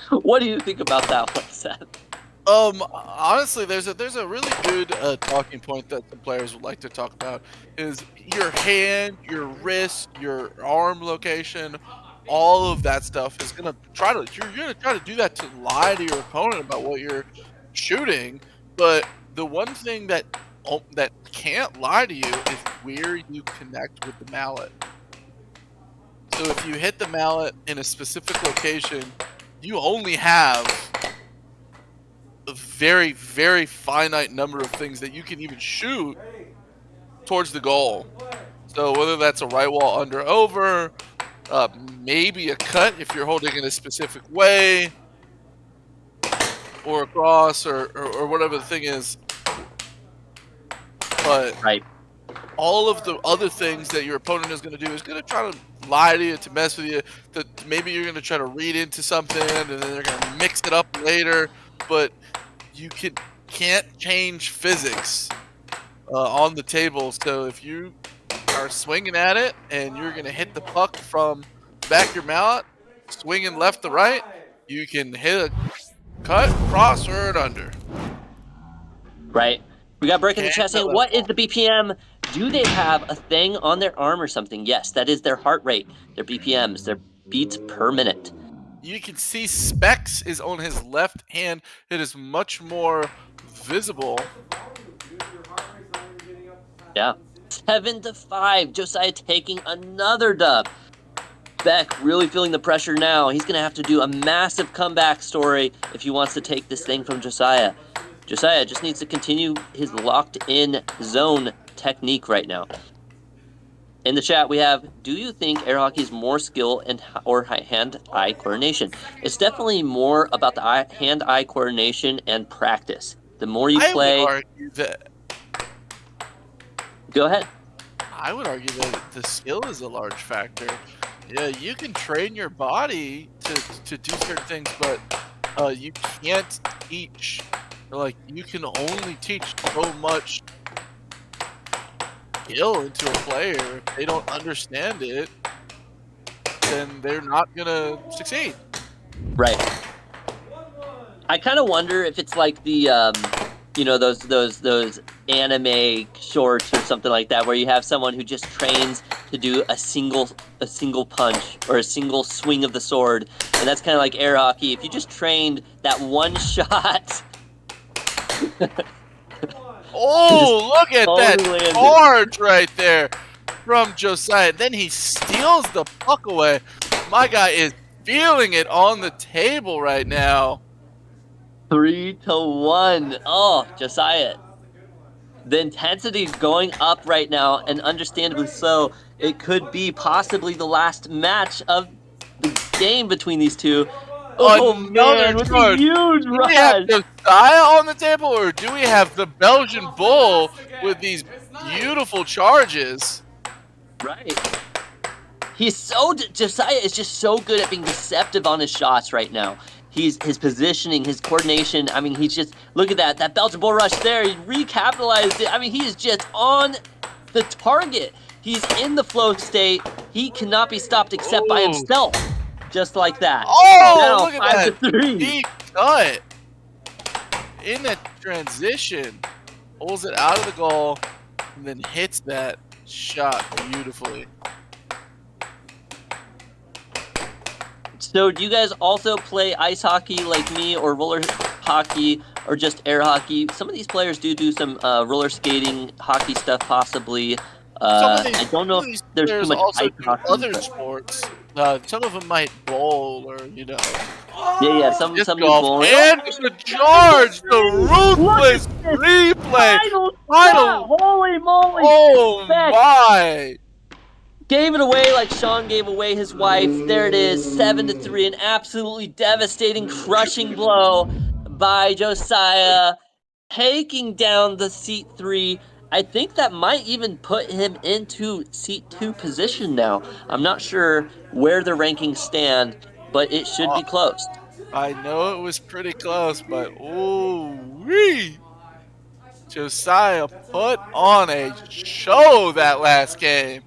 What do you think about that one, Seth? Honestly, there's a really good talking point that the players would like to talk about is your hand, your wrist, your arm location, all of that stuff is you're gonna try to do that to lie to your opponent about what you're shooting, but the one thing that can't lie to you is where you connect with the mallet. So if you hit the mallet in a specific location, you only have a very, very finite number of things that you can even shoot towards the goal. So whether that's a right wall under over, maybe a cut if you're holding it a specific way, or a cross, or whatever the thing is. But all of the other things that your opponent is going to do is going to try to lie to you, to mess with you, that maybe you're going to try to read into something, and then they're going to mix it up later. But you can't change physics on the table. So if you are swinging at it and you're going to hit the puck from the back of your mallet, swinging left to right, you can hit a cut, cross, or an under. Right. We got Brick in the chat saying, what is the BPM? Do they have a thing on their arm or something? Yes, that is their heart rate, their BPMs, their beats per minute. You can see Specs is on his left hand. It is much more visible. Yeah. 7-5. Josiah taking another dub. Beck really feeling the pressure now. He's going to have to do a massive comeback story if he wants to take this thing from Josiah. Josiah just needs to continue his locked-in zone technique right now. In the chat, we have, do you think air hockey is more skill or hand-eye coordination? It's definitely more about the hand-eye coordination and practice. The more you play... I would argue that... Go ahead. I would argue that the skill is a large factor. Yeah, you can train your body to do certain things, but you can't teach... Like, you can only teach so much skill into a player. If they don't understand it, then they're not gonna succeed. Right. I kind of wonder if it's like the, you know, those anime shorts or something like that, where you have someone who just trains to do a single punch or a single swing of the sword, and that's kind of like air hockey. If you just trained that one shot. Oh, look at that charge right there from Josiah. Then he steals the puck away. My guy is feeling it on the table right now. 3-1. Oh, Josiah. The intensity is going up right now, and understandably so. It could be possibly the last match of the game between these two. Oh man, with a huge rush. Do we have Josiah on the table, or do we have the Belgian Bull with these beautiful charges? Right. Josiah is just so good at being deceptive on his shots right now. His positioning, his coordination. I mean, he's just, look at that Belgian Bull rush there. He recapitalized it. I mean, he is just on the target. He's in the flow state. He cannot be stopped except by himself. Just like that. Oh, now, look at 5-3. Deep cut. In that transition. Pulls it out of the goal. And then hits that shot beautifully. So do you guys also play ice hockey like me, or roller hockey, or just air hockey? Some of these players do some roller skating, hockey stuff possibly. I don't know if there's too much also ice hockey. Other sports. Some of them might bowl, or you know. Yeah. Some golf. bowl. And the charge, the ruthless replay. Final. Holy moly! Oh Spec my! Gave it away like Sean gave away his wife. There it is, 7-3. An absolutely devastating, crushing blow by Josiah, taking down the seat 3. I think that might even put him into seat 2 position now. I'm not sure where the rankings stand, but it should be close. I know it was pretty close, but ooh-wee! Josiah put on a show that last game.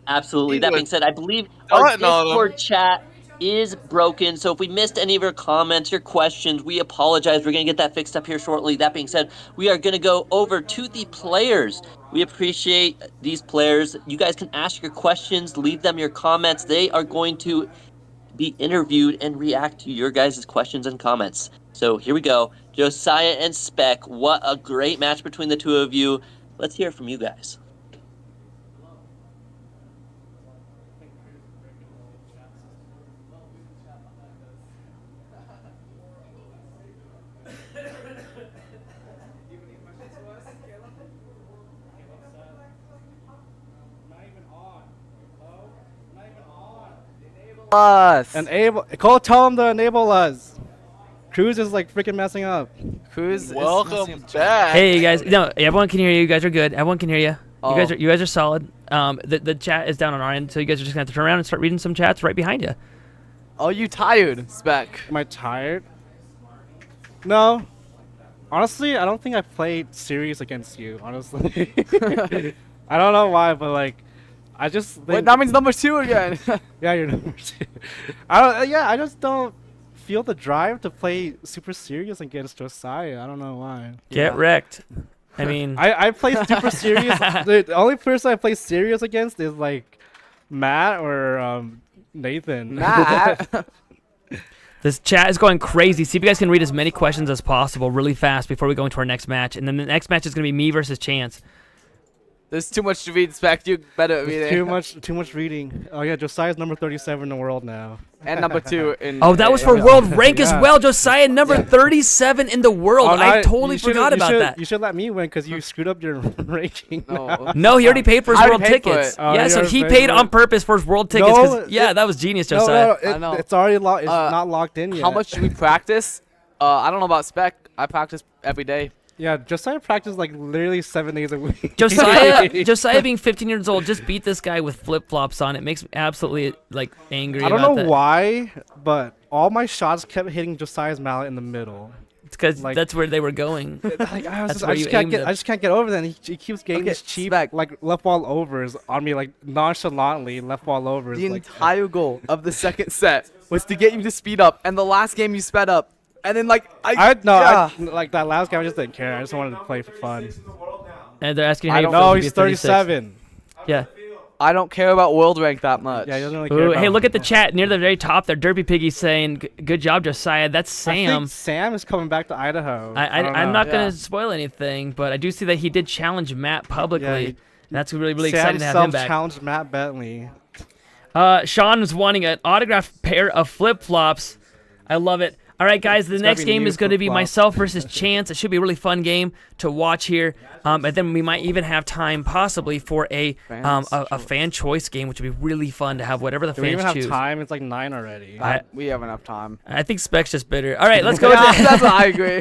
Absolutely. That being said, I believe our Discord Discord chat is broken, so if we missed any of your comments, your questions, we apologize. We're going to get that fixed up here shortly. That being said, we are going to go over to the players. We appreciate these players. You guys can ask your questions, leave them your comments. They are going to be interviewed and react to your guys' questions and comments. So here we go. Josiah and Spec. What a great match between the two of you. Let's hear it from you guys. Us. Enable. Cole, tell him to enable us. Cruz is like freaking messing up. Cruz. Welcome back. Hey guys, no, everyone can hear you. You guys are good. Everyone can hear you. Oh. You guys are solid. The chat is down on our end, so you guys are just gonna have to turn around and start reading some chats right behind you. Are you tired, Spec? Am I tired? No. Honestly, I don't think I played series against you. Honestly, I don't know why, but like, I just think, Wait, that means number 2 again. yeah, you're number 2. I don't. Yeah, I just don't feel the drive to play super serious against Josiah. I don't know why. Get wrecked. I mean, I play super serious. The only person I play serious against is like Matt or Nathan. Matt. this chat is going crazy. See if you guys can read as many questions as possible really fast before we go into our next match. And then the next match is going to be me versus Chance. There's too much to read, Spec. You better read it. Too much reading. Oh yeah, Josiah's number 37 in the world now. And number 2 in. Oh, that was for world rank as Yeah. well. Josiah, number 37 in the world. Oh, no, I totally forgot about that. You should let me win because you screwed up your ranking. No. No, he already paid for his I world already paid for tickets. it. Oh, Yeah, you so already he paid paid for on it? purpose for his world tickets. 'Cause- No, yeah, that was genius, No, Josiah. no, I know. it's already locked. It's not locked in yet. How much do we practice? I don't know about Spec. I practice every day. Yeah, Josiah practiced like literally 7 days a week. Josiah being 15 years old, just beat this guy with flip-flops on. It makes me absolutely like angry. I don't about know that. why, but all my shots kept hitting Josiah's mallet in the middle. It's because like- that's where they were going. Like, I That's just where you can't aimed get. them. I just can't get over that. And he keeps getting Okay, these cheap Spec. like left wall overs on me, like nonchalantly left wall overs. The like, entire goal of the second set was to get you to speed up, and the last game you sped up, and then like like that last guy, I just didn't care. I just wanted to play for fun. And they're asking how I you don't feel No, to be he's 36. 37. Yeah. I don't care about world rank that much. Yeah, he doesn't really care. Ooh, about hey, look at the chat near the very top there. Derpy Piggy saying, "Good job, Josiah." That's I Sam. think Sam is coming back to Idaho. I'm don't not know. gonna spoil anything, but I do see that he did challenge Matt publicly. Yeah, he- That's really Sam exciting to have him back. challenged Matt Bentley. Sean was wanting an autographed pair of flip-flops. I love it. All right, guys, the It's gotta next be game new is going to be flip-flop. myself versus Chance. It should be a really fun game to watch here. And then we might even have time possibly for a fan choice game, which would be really fun to have whatever the Do we fans even have choose. time? It's like 9 already. We have enough time. I think Spec's just bitter. All right, let's go. Yeah, that's what I agree.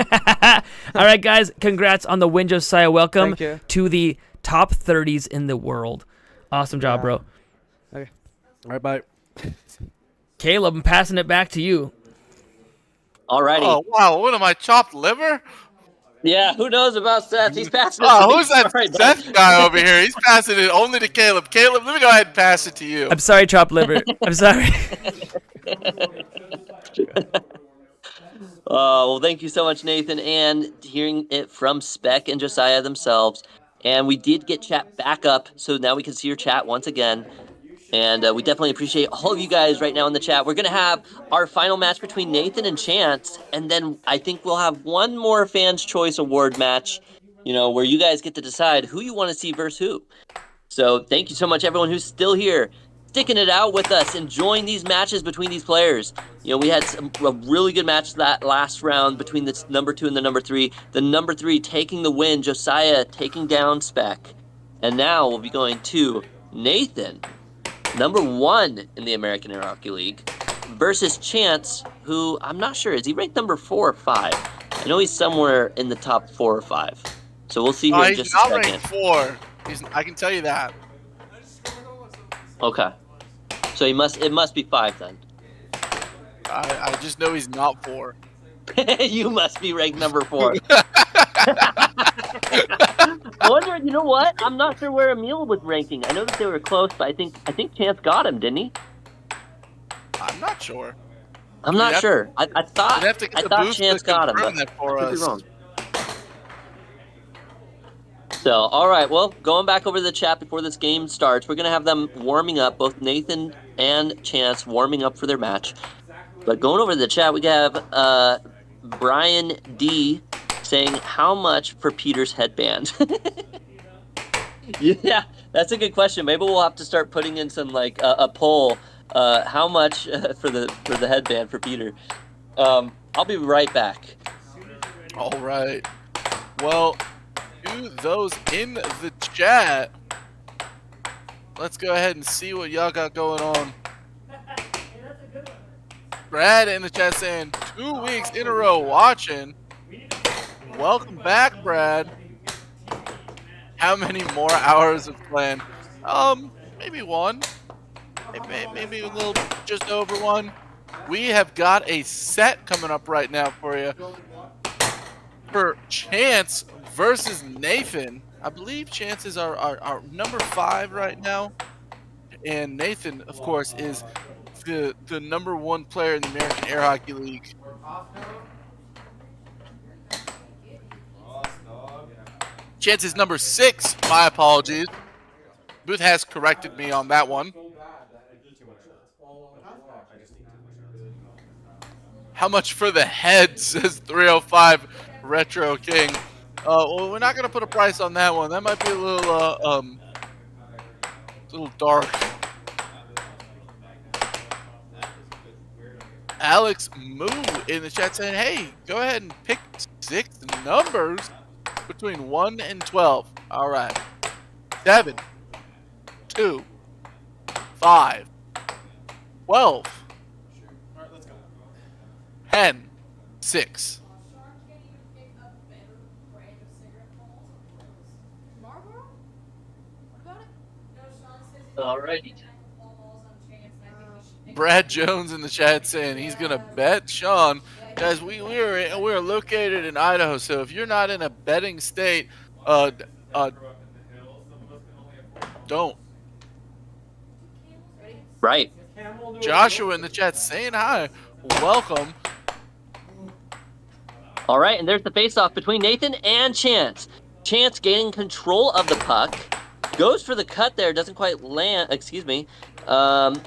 All right, guys, congrats on the win, Josiah. Welcome Thank you. to the top 30s in the world. Awesome job, bro. All right, bye. Caleb, I'm passing it back to you. Alrighty. Oh wow, what am I, chopped liver? Yeah, who knows about Seth? He's passing it to Oh, me. who's that All right, Seth guy over here? He's passing it only to Caleb. Caleb, let me go ahead and pass it to you. I'm sorry, chopped liver. I'm sorry. Well, thank you so much, Nathan, and hearing it from Spec and Josiah themselves. And we did get chat back up, so now we can see your chat once again. And we definitely appreciate all of you guys right now in the chat. We're going to have our final match between Nathan and Chance, and then I think we'll have one more Fans' Choice Award match, where you guys get to decide who you want to see versus who. So thank you so much, everyone who's still here, sticking it out with us, enjoying these matches between these players. We had a really good match that last round between the number 2 and the number 3. The number 3 taking the win, Josiah taking down Spec. And now we'll be going to Nathan, number 1 in the American Air Hockey League, versus Chance, who I'm not sure, is he ranked number 4 or 5? I know he's somewhere in the top 4 or 5. So we'll see here in He's just a not second. ranked 4. I can tell you that. Okay. So it must be 5 then. I just know he's not 4. You must be ranked number 4. I wonder, you know what? I'm not sure where Emil was ranking. I know that they were close, but I think Chance got him, didn't he? I'm not sure. I'm not sure. I thought You'd have to get I the thought boost Chance to got him, confirm but that for I could be us. wrong. So, all right. Well, going back over to the chat before this game starts, we're gonna have them warming up. Both Nathan and Chance warming up for their match. But going over to the chat, we have Brian D saying, how much for Peter's headband? Yeah, that's a good question. Maybe we'll have to start putting in some like a poll. How much for the headband for Peter? I'll be right back. All right. Well, to those in the chat, let's go ahead and see what y'all got going on. Brad in the chat saying 2 weeks in a row watching. Welcome back, Brad. How many more hours of playing? Maybe one. Maybe a little just over one. We have got a set coming up right now for you. For Chance versus Nathan. I believe Chance is our number 5 right now. And Nathan, of course, is the number 1 player in the American Air Hockey League. Chance is number 6. My apologies. Booth has corrected me on that one. How much for the head, says 305 Retro King. Well, we're not going to put a price on that one. That might be a little dark. Alex Moo in the chat saying, hey, go ahead and pick 6 numbers between 1 and 12. All right. 7, 2, 5, 12, 10, 6. Alrighty. Brad Jones in the chat saying he's gonna bet Sean. Guys, we're located in Idaho, so if you're not in a betting state, don't. Right. Joshua in the chat saying hi. Welcome. All right, and there's the face-off between Nathan and Chance. Chance gaining control of the puck. Goes for the cut there, doesn't quite land. Excuse me. And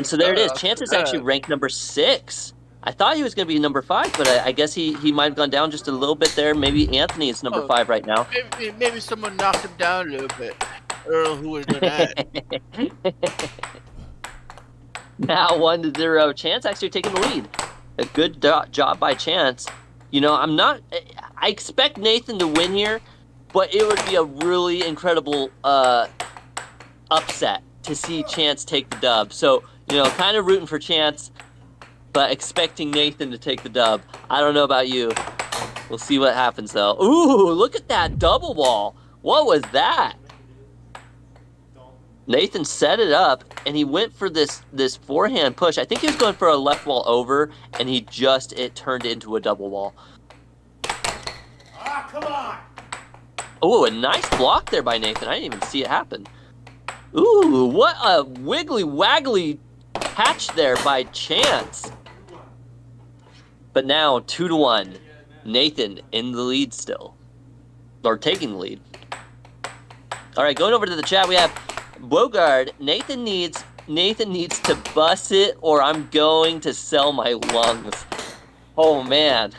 so there it is. Chance is actually ranked number 6. I thought he was going to be number 5, but I guess he might have gone down just a little bit there. Maybe Anthony is number 5 right now. Maybe someone knocked him down a little bit. Earl, who was that? Now 1-0. Chance actually taking the lead. A good job by Chance. You know, I expect Nathan to win here, but it would be a really incredible upset to see Chance take the dub. So, you know, kind of rooting for Chance, but expecting Nathan to take the dub. I don't know about you. We'll see what happens, though. Ooh, look at that double wall. What was that? Nathan set it up, and he went for this forehand push. I think he was going for a left wall over, and it turned into a double wall. Ah, come on! Oh, a nice block there by Nathan. I didn't even see it happen. Ooh, what a wiggly waggly catch there by Chance. But now 2-1. Nathan in the lead still. Or taking the lead. All right, going over to the chat, we have Bogard. Nathan needs to bust it, or I'm going to sell my lungs. Oh man.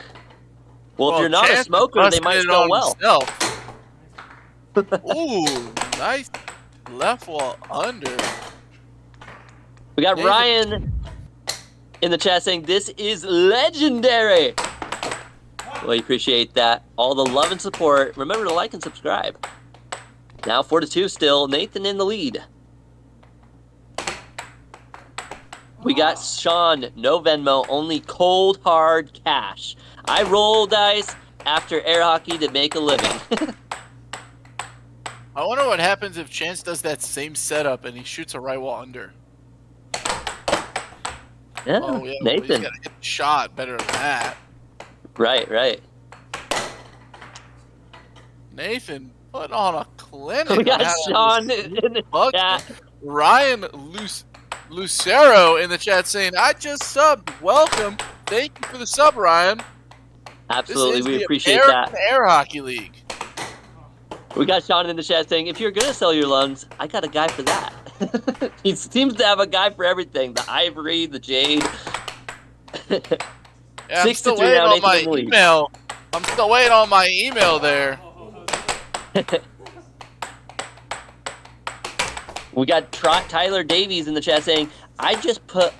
Well, if you're not a smoker, they might smell well. Ooh, nice left wall under. We got Ryan in the chat saying this is legendary. Well, I appreciate that. All the love and support. Remember to like and subscribe. Now 4-2 still. Nathan in the lead. We got Sean, no Venmo, only cold hard cash. I roll dice after air hockey to make a living. I wonder what happens if Chance does that same setup and he shoots a right wall under. Yeah, oh, yeah, Nathan. Well, he's got to hit the shot better than that. Right. Nathan put on a clinic. We got Sean in the chat. Ryan Lucero in the chat saying, I just subbed. Welcome. Thank you for the sub, Ryan. Absolutely, this is we the appreciate American that. Air Hockey League. We got Sean in the chat saying, if you're going to sell your lungs, I got a guy for that. He seems to have a guy for everything. The ivory, the jade. Yeah, I'm 6 to still 3 waiting now. on Nathan my in the lead. email. I'm still waiting on my email there. We got Tyler Davies in the chat saying, I just put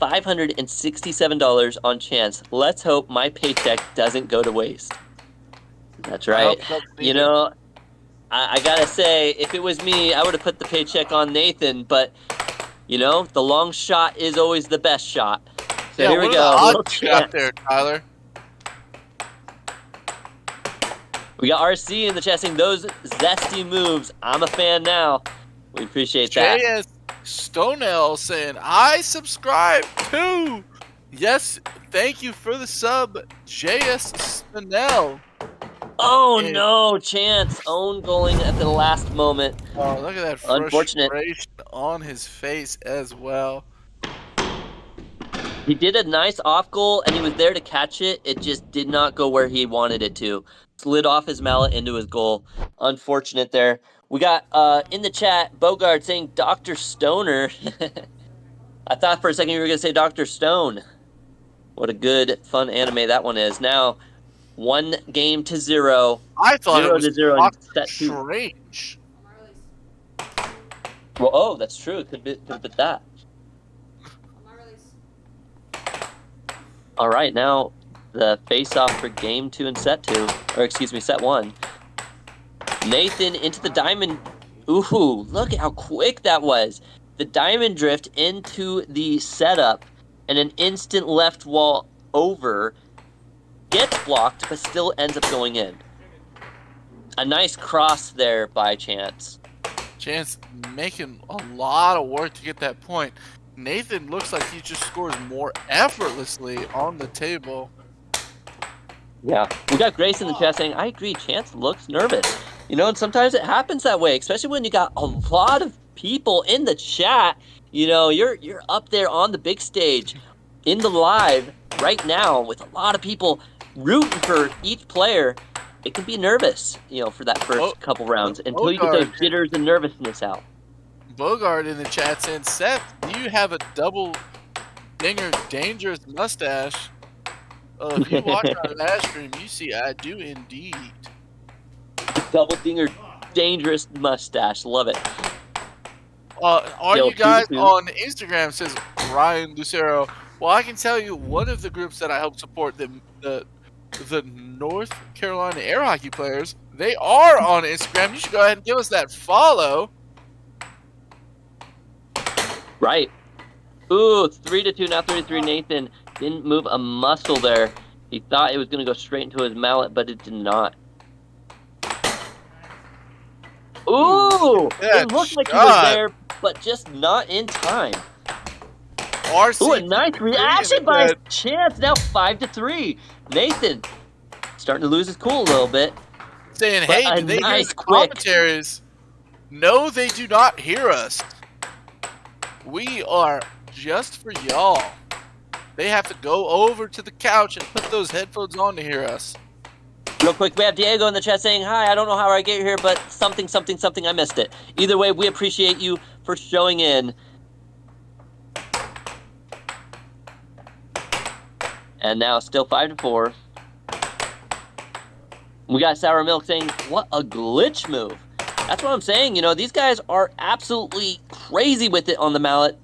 $567 on chance. Let's hope my paycheck doesn't go to waste. That's I right. hope it doesn't You either. know, I gotta say, if it was me, I would have put the paycheck on Nathan, but, you know, the long shot is always the best shot. So here we what go. are the Little odds you got chance. there, Tyler? We got RC in the chat saying, those zesty moves. I'm a fan now. We appreciate that. JS Stonell saying, I subscribe too. Yes, thank you for the sub, JS Stonell. Oh no, Chance own goaling at the last moment. Oh, look at that Unfortunate. frustration on his face as well. He did a nice off goal and he was there to catch it. It just did not go where he wanted it to. Slid off his mallet into his goal. Unfortunate there. We got in the chat Bogard saying Dr. Stoner. I thought for a second you were going to say Dr. Stone. What a good, fun anime that one is. Now, 1-0. I thought 0 it was to 0 in set 2. strange. Well, oh, that's true. It could have been that. All right, now the face-off for game 2 and set 2, or excuse me, set 1. Nathan into the diamond. Ooh, look at how quick that was. The diamond drift into the setup, and an instant left wall over. Gets blocked, but still ends up going in. A nice cross there by Chance. Chance making a lot of work to get that point. Nathan looks like he just scores more effortlessly on the table. Yeah. We got Grace in the chat saying, I agree, Chance looks nervous. You know, and sometimes it happens that way, especially when you got a lot of people in the chat. You know, you're up there on the big stage in the live right now with a lot of people rooting for each player. It can be nervous, you know, for that first couple rounds until you get those jitters and nervousness out. Bogart in the chat saying, Seth, do you have a double dinger dangerous mustache? If you watch our live stream, you see I do indeed. Double dinger dangerous mustache. Love it. Are Yo, you guys Himitsu. on Instagram, says Ryan Lucero. Well, I can tell you one of the groups that I help support, the North Carolina air hockey players, they are on Instagram. You should go ahead and give us that follow. Right. Ooh, it's 3-2, now 3-3. Nathan didn't move a muscle there. He thought it was going to go straight into his mallet, but it did not. Ooh! It looked like he was there, but just not in time. RC Ooh, a nice reaction by Chance. Now 5-3. Nathan starting to lose his cool a little bit. Saying, But hey, a do they hear nice the quick. commentaries? No, they do not hear us. We are just for y'all. They have to go over to the couch and put those headphones on to hear us. Real quick, we have Diego in the chat saying, hi, I don't know how I get here, but something, I missed it. Either way, we appreciate you for showing in. And now still 5-4. We got Sour Milk saying, what a glitch move. That's what I'm saying. You know, these guys are absolutely crazy with it on the mallet,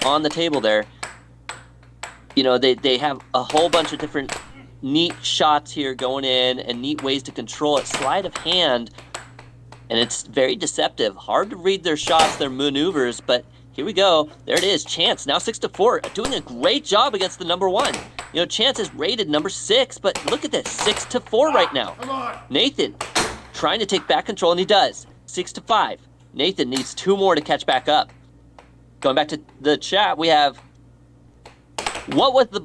on the table there. You know, they have a whole bunch of different neat shots here going in and neat ways to control it. Sleight of hand, and it's very deceptive. Hard to read their shots, their maneuvers, but here we go. There it is. Chance, now 6-4, doing a great job against the number 1. You know, Chance is rated number 6, but look at this, 6-4 right now. Nathan trying to take back control, and he does. 6-5. Nathan needs 2 more to catch back up. Going back to the chat, we have... What was the...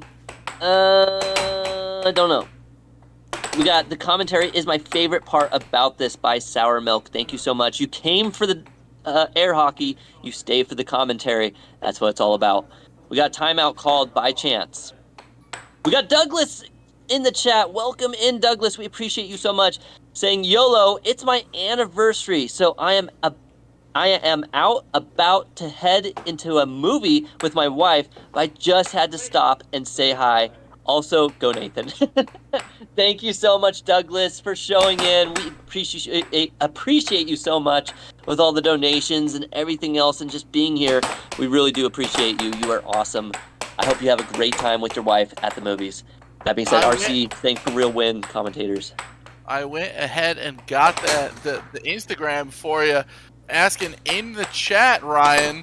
I don't know. We got the commentary is my favorite part about this by Sour Milk. Thank you so much. You came for the air hockey. You stay for the commentary. That's what it's all about. We got timeout called by Chance. We got Douglas in the chat. Welcome in, Douglas. We appreciate you so much. Saying, YOLO, it's my anniversary, so I am out about to head into a movie with my wife, but I just had to stop and say hi. Also, go Nathan. Thank you so much, Douglas, for showing in. We appreciate you so much with all the donations and everything else and just being here. We really do appreciate you. You are awesome. I hope you have a great time with your wife at the movies. That being said, RC, thanks for Real Win commentators. I went ahead and got the Instagram for you, asking in the chat, Ryan.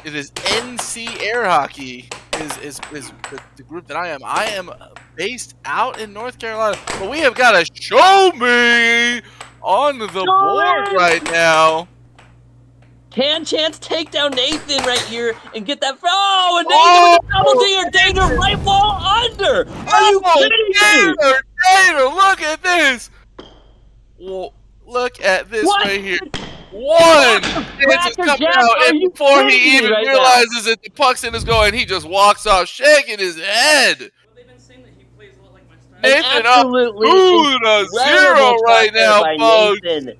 It is NC Air Hockey is the group that I am. I am based out in North Carolina, but we have got a show me on the board right now. Can Chance take down Nathan right here and get that? Oh, and Nathan with a double dinger, Danger right wall under. Are you kidding me? Danger, look at this. Well, look at this right here. One! Chance is coming out, and before he even realizes that the puck's in his goal, and he just walks off shaking his head. Nathan up 2-0 right now, folks. Nathan.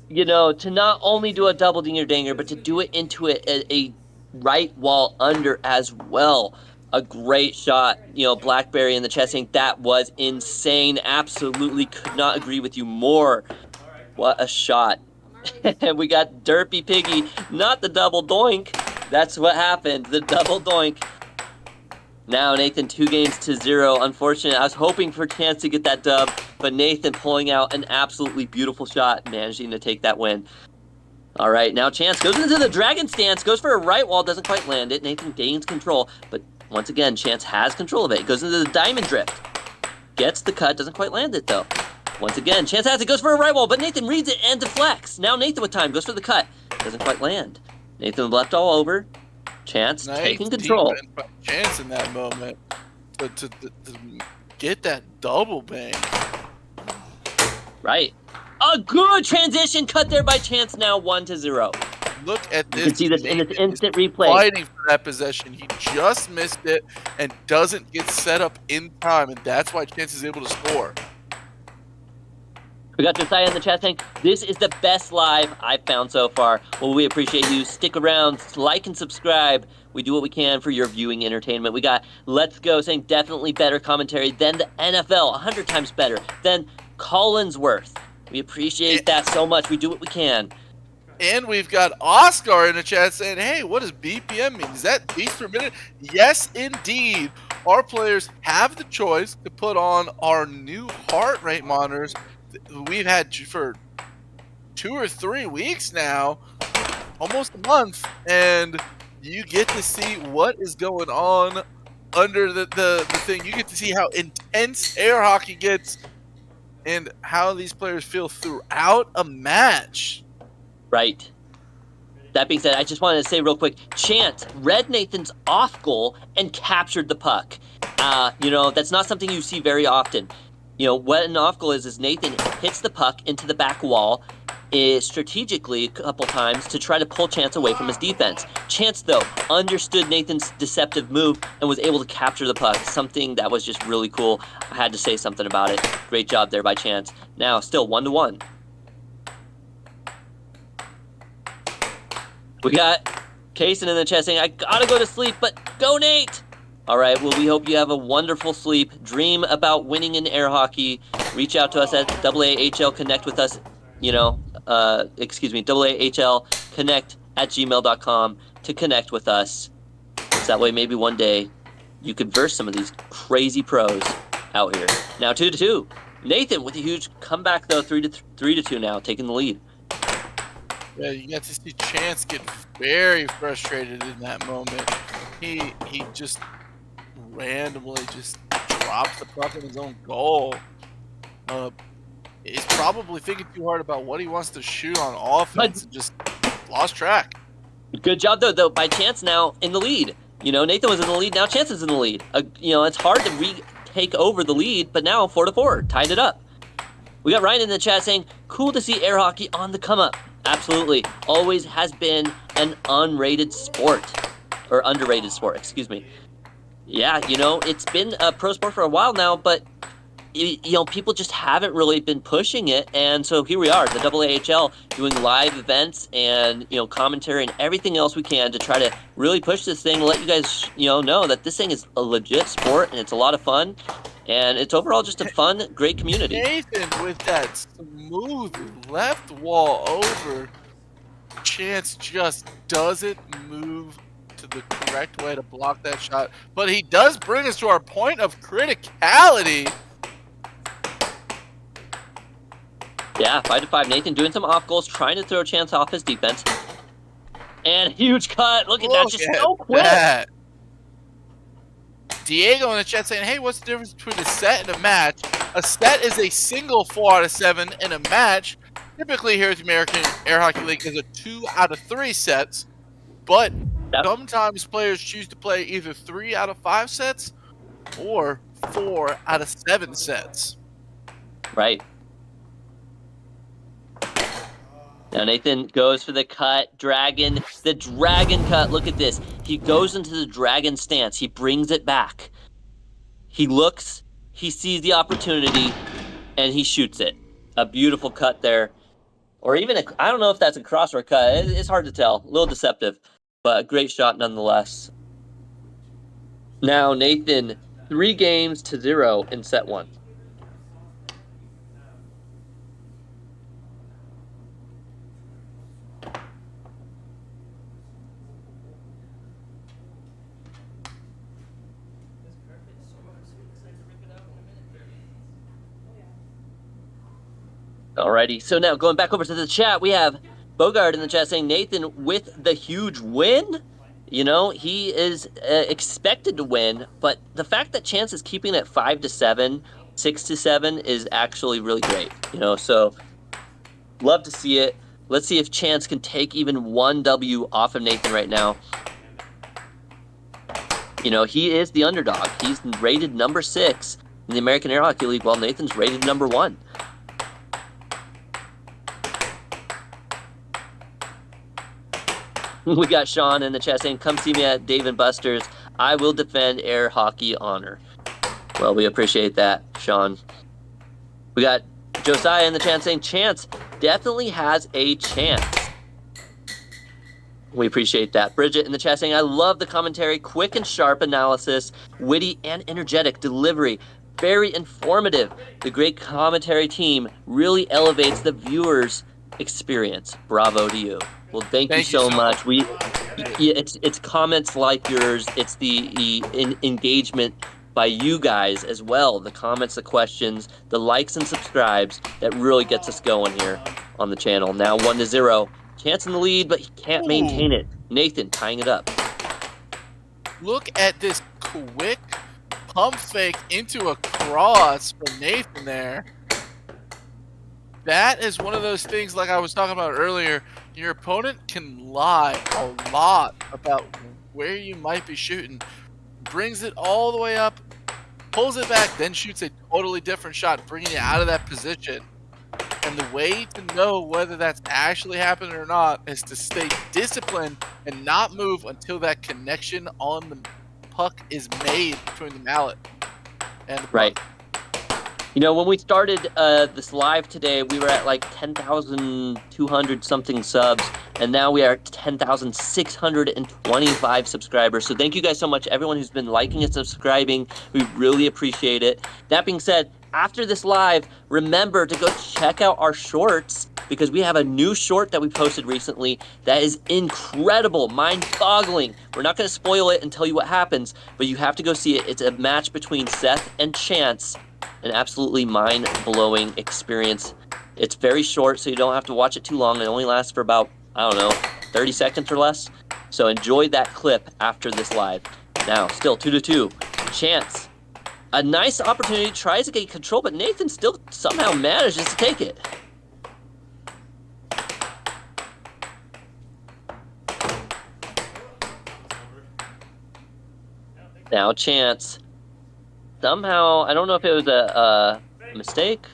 You know, to not only do a double dinger, but to do it into a right wall under as well. A great shot. You know, Blackberry in the chest saying that was insane. Absolutely could not agree with you more. What a shot. And we got Derpy Piggy, not the double doink. That's what happened, the double doink. Now Nathan 2-0. Unfortunate. I was hoping for Chance to get that dub, but Nathan pulling out an absolutely beautiful shot, managing to take that win. All right, now Chance goes into the dragon stance, goes for a right wall, doesn't quite land it. Nathan gains control, but once again, Chance has control of it. Goes into the diamond drift, gets the cut, doesn't quite land it though. Once again, Chance has it, goes for a right wall, but Nathan reads it and deflects. Now Nathan with time, goes for the cut. Doesn't quite land. Nathan left all over. Chance taking control. Chance in that moment to get that double bang. Right. A good transition cut there by Chance, now 1-0. Look at this. You can see this in this instant replay. Fighting for that possession. He just missed it and doesn't get set up in time, and that's why Chance is able to score. We got Josiah in the chat saying, this is the best live I've found so far. Well, we appreciate you. Stick around, like and subscribe. We do what we can for your viewing entertainment. We got Let's Go saying definitely better commentary than the NFL, 100 times better than Collinsworth. We appreciate that so much. We do what we can. And we've got Oscar in the chat saying, hey, what does BPM mean? Is that beats per minute? Yes, indeed. Our players have the choice to put on our new heart rate monitors we've had for 2 or 3 weeks now, almost a month, and you get to see what is going on under the thing. You get to see how intense air hockey gets and how these players feel throughout a match. Right. That being said, I just wanted to say real quick, Chance read Nathan's off goal and captured the puck. You know, that's not something you see very often. You know, what an off goal is Nathan hits the puck into the back wall strategically a couple times to try to pull Chance away from his defense. Chance, though, understood Nathan's deceptive move and was able to capture the puck, something that was just really cool. I had to say something about it. Great job there by Chance. Now, still 1-1. We got Kaysen in the chat saying, I gotta go to sleep, but go Nate! All right, well, we hope you have a wonderful sleep. Dream about winning in air hockey. Reach out to us at AAHL. Connect with us, you know, AAHL Connect at gmail.com to connect with us. So that way, maybe one day, you could verse some of these crazy pros out here. Now 2-2. Nathan with a huge comeback, though, 3-2 now, taking the lead. Yeah, you got to see Chance get very frustrated in that moment. He just randomly just drops the puck in his own goal. He's probably thinking too hard about what he wants to shoot on offense and just lost track. Good job, though, by Chance now in the lead. You know, Nathan was in the lead, now Chance is in the lead. You know, it's hard to retake over the lead, but now 4-4, tied it up. We got Ryan in the chat saying, cool to see air hockey on the come-up. Absolutely. Always has been an unrated sport. Or underrated sport, excuse me. Yeah, you know, it's been a pro sport for a while now, but people just haven't really been pushing it, and so here we are, the AAHL doing live events and commentary and everything else we can to try to really push this thing, let you guys know that this thing is a legit sport and it's a lot of fun, and it's overall just a fun, great community. Nathan with that smooth left wall over. Chance just doesn't move to the correct way to block that shot, but he does bring us to our point of criticality. Yeah, 5-5. Nathan doing some off goals, trying to throw Chance off his defense. And huge cut. Look at that, just so quick. That. Diego in the chat saying, hey, what's the difference between a set and a match? A set is a single 4 out of 7, and a match, typically here at the American Air Hockey League, is a 2 out of 3 sets. But sometimes players choose to play either 3 out of 5 sets or 4 out of 7 sets. Right. Now Nathan goes for the cut, the dragon cut. Look at this. He goes into the dragon stance. He brings it back. He looks, he sees the opportunity, and he shoots it. A beautiful cut there. Or even, I don't know if that's a cross or a cut. It's hard to tell. A little deceptive, but a great shot nonetheless. Now Nathan, 3-0 in set 1. Alrighty, so now going back over to the chat, we have Bogart in the chat saying, Nathan with the huge win? He is expected to win, but the fact that Chance is keeping it 5-7, 6-7 is actually really great. So love to see it. Let's see if Chance can take even one W off of Nathan right now. He is the underdog. He's rated number 6 in the American Air Hockey League, while Nathan's rated number 1. We got Sean in the chat saying, come see me at Dave & Buster's. I will defend air hockey honor. Well, we appreciate that, Sean. We got Josiah in the chat saying, Chance definitely has a chance. We appreciate that. Bridget in the chat saying, I love the commentary. Quick and sharp analysis. Witty and energetic delivery. Very informative. The great commentary team really elevates the viewer's experience. Bravo to you. Well, thank you so much. It's comments like yours. It's the engagement by you guys as well. The comments, the questions, the likes and subscribes that really gets us going here on the channel. Now 1-0. Chance in the lead, but he can't maintain it. Nathan tying it up. Look at this quick pump fake into a cross from Nathan there. That is one of those things, like I was talking about earlier, your opponent can lie a lot about where you might be shooting. Brings it all the way up, pulls it back, then shoots a totally different shot, bringing you out of that position. And the way to know whether that's actually happening or not is to stay disciplined and not move until that connection on the puck is made between the mallet and the puck. Right. When we started this live today, we were at like 10,200 something subs, and now we are at 10,625 subscribers. So thank you guys so much, everyone who's been liking and subscribing. We really appreciate it. That being said, after this live, remember to go check out our shorts, because we have a new short that we posted recently that is incredible, mind-boggling. We're not going to spoil it and tell you what happens, but you have to go see it. It's a match between Seth and Chance. An absolutely mind-blowing experience. It's very short, so you don't have to watch it too long. It only lasts for about, 30 seconds or less. So enjoy that clip after this live. Now, still 2-2. Chance. A nice opportunity, tries to get control, but Nathan still somehow manages to take it. Now Chance. Somehow, I don't know if it was a mistake.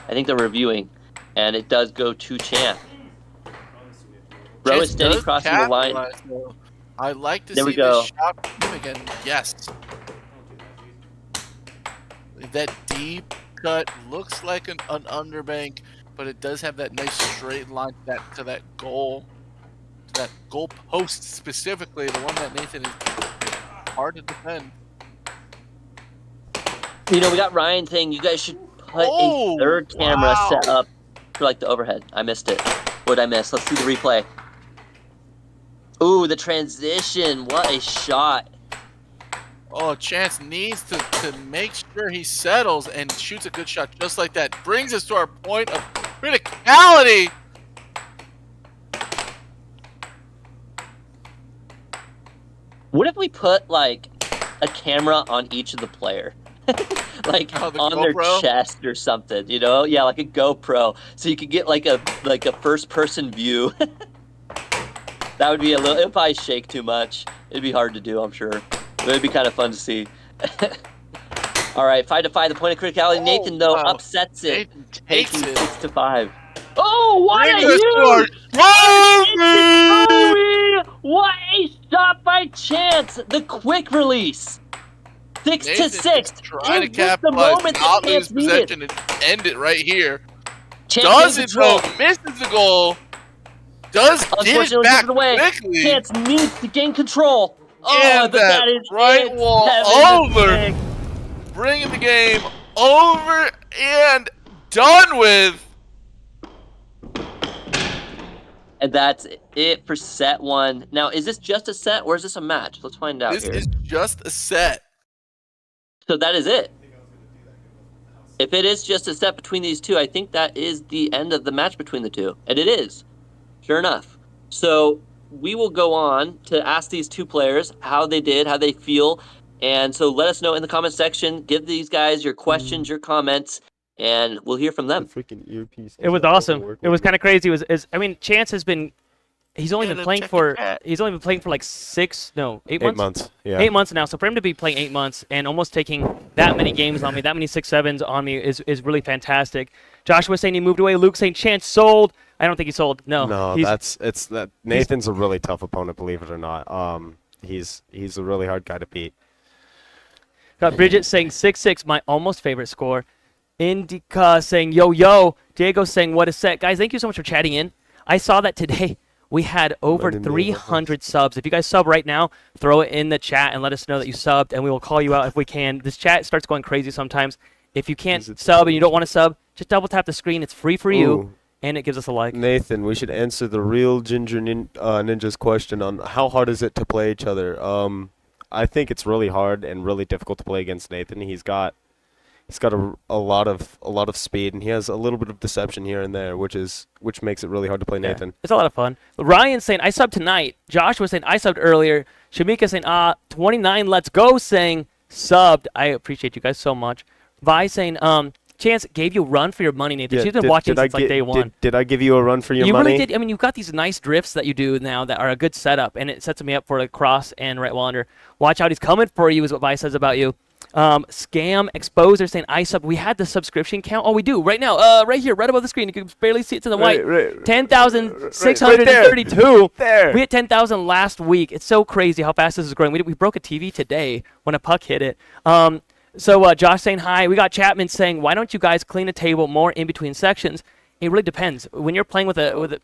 I think they're reviewing, and it does go to Chance. Bro is steady crossing the line. I like to there see we go. this shot from him again. Yes. That deep cut, looks like an underbank, but it does have that nice straight line to that goal. To that goal post specifically, the one that Nathan is hard to defend. You know, we got Ryan saying you guys should put a third camera set up for like the overhead. I missed it. What did I miss? Let's see the replay. Ooh, the transition. What a shot. Oh, Chance needs to make sure he settles and shoots a good shot just like that. Brings us to our point of criticality. What if we put like a camera on each of the player? Like on their chest or something, you know? Yeah, like a GoPro. So you could get like a first person view. That would be a little, it'd probably shake too much. It'd be hard to do, I'm sure. But it'd be kind of fun to see. All right, 5-5, the point of criticality. Nathan, though, upsets it, taking 6-5. Oh, what a huge! What a shot by Chance! The quick release. 6-6. Trying to capitalize, not lose possession, and end it right here. Does it though? Misses the goal. Does get it back quickly. Chance needs to gain control. And that is right wall over. Bringing the game over and done with. And that's it for set one. Now, is this just a set or is this a match? Let's find out. This is just a set. So that is it. If it is just a set between these two, I think that is the end of the match between the two. And it is. Sure enough. So we will go on to ask these two players how they did, how they feel. And so let us know in the comment section. Give these guys your questions, your comments, and we'll hear from them. Freaking earpiece. It was awesome. It was kind of crazy. I mean, Chance has been. He's only been playing for like 8 months. 8 months. Yeah. 8 months now. So for him to be playing 8 months and almost taking that many games on me, that many 6-7s on me is really fantastic. Joshua saying he moved away. Luke saying Chance sold. I don't think he sold. No. Nathan's a really tough opponent, believe it or not. He's a really hard guy to beat. Got Bridget saying 6-6, my almost favorite score. Indica saying yo. Diego saying what a set. Guys, thank you so much for chatting in. I saw that today. We had over 300 subs. If you guys sub right now, throw it in the chat and let us know that you subbed, and we will call you out if we can. This chat starts going crazy sometimes. If you can't sub and you don't want to sub, just double tap the screen. It's free for you, and it gives us a like. Nathan, we should answer the real Ginger Ninja's question on how hard is it to play each other. I think it's really hard and really difficult to play against Nathan. He's got a lot of speed, and he has a little bit of deception here and there, which makes it really hard to play Nathan. It's a lot of fun. Ryan saying I subbed tonight. Josh was saying I subbed earlier. Shamika saying 29 let's go saying subbed. I appreciate you guys so much. Vi saying Chance gave you a run for your money, Nathan. She's been watching since like day one. Did I give you a run for your money? You really did. I mean, you've got these nice drifts that you do now that are a good setup, and it sets me up for a cross and right wall under. Watch out, he's coming for you is what Vi says about you. Scam Exposer saying I sub. We had the subscription count. Oh, we do right now. Right here, right above the screen. You can barely see it to the white. 10,632. There. We hit 10,000 last week. It's so crazy how fast this is growing. We broke a TV today when a puck hit it. So Josh saying hi. We got Chapman saying, why don't you guys clean the table more in between sections? It really depends. When you're playing with a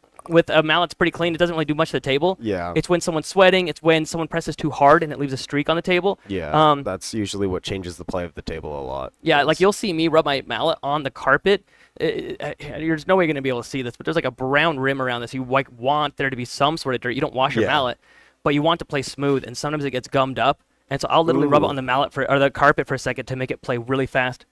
mallet that's pretty clean, it doesn't really do much to the table. Yeah. It's when someone's sweating. It's when someone presses too hard and it leaves a streak on the table. Yeah. That's usually what changes the play of the table a lot. Yeah, like you'll see me rub my mallet on the carpet. There's no way you're going to be able to see this, but there's like a brown rim around this. You want there to be some sort of dirt. You don't wash your mallet, but you want to play smooth, and sometimes it gets gummed up. And so I'll literally rub it on the mallet or the carpet for a second to make it play really fast.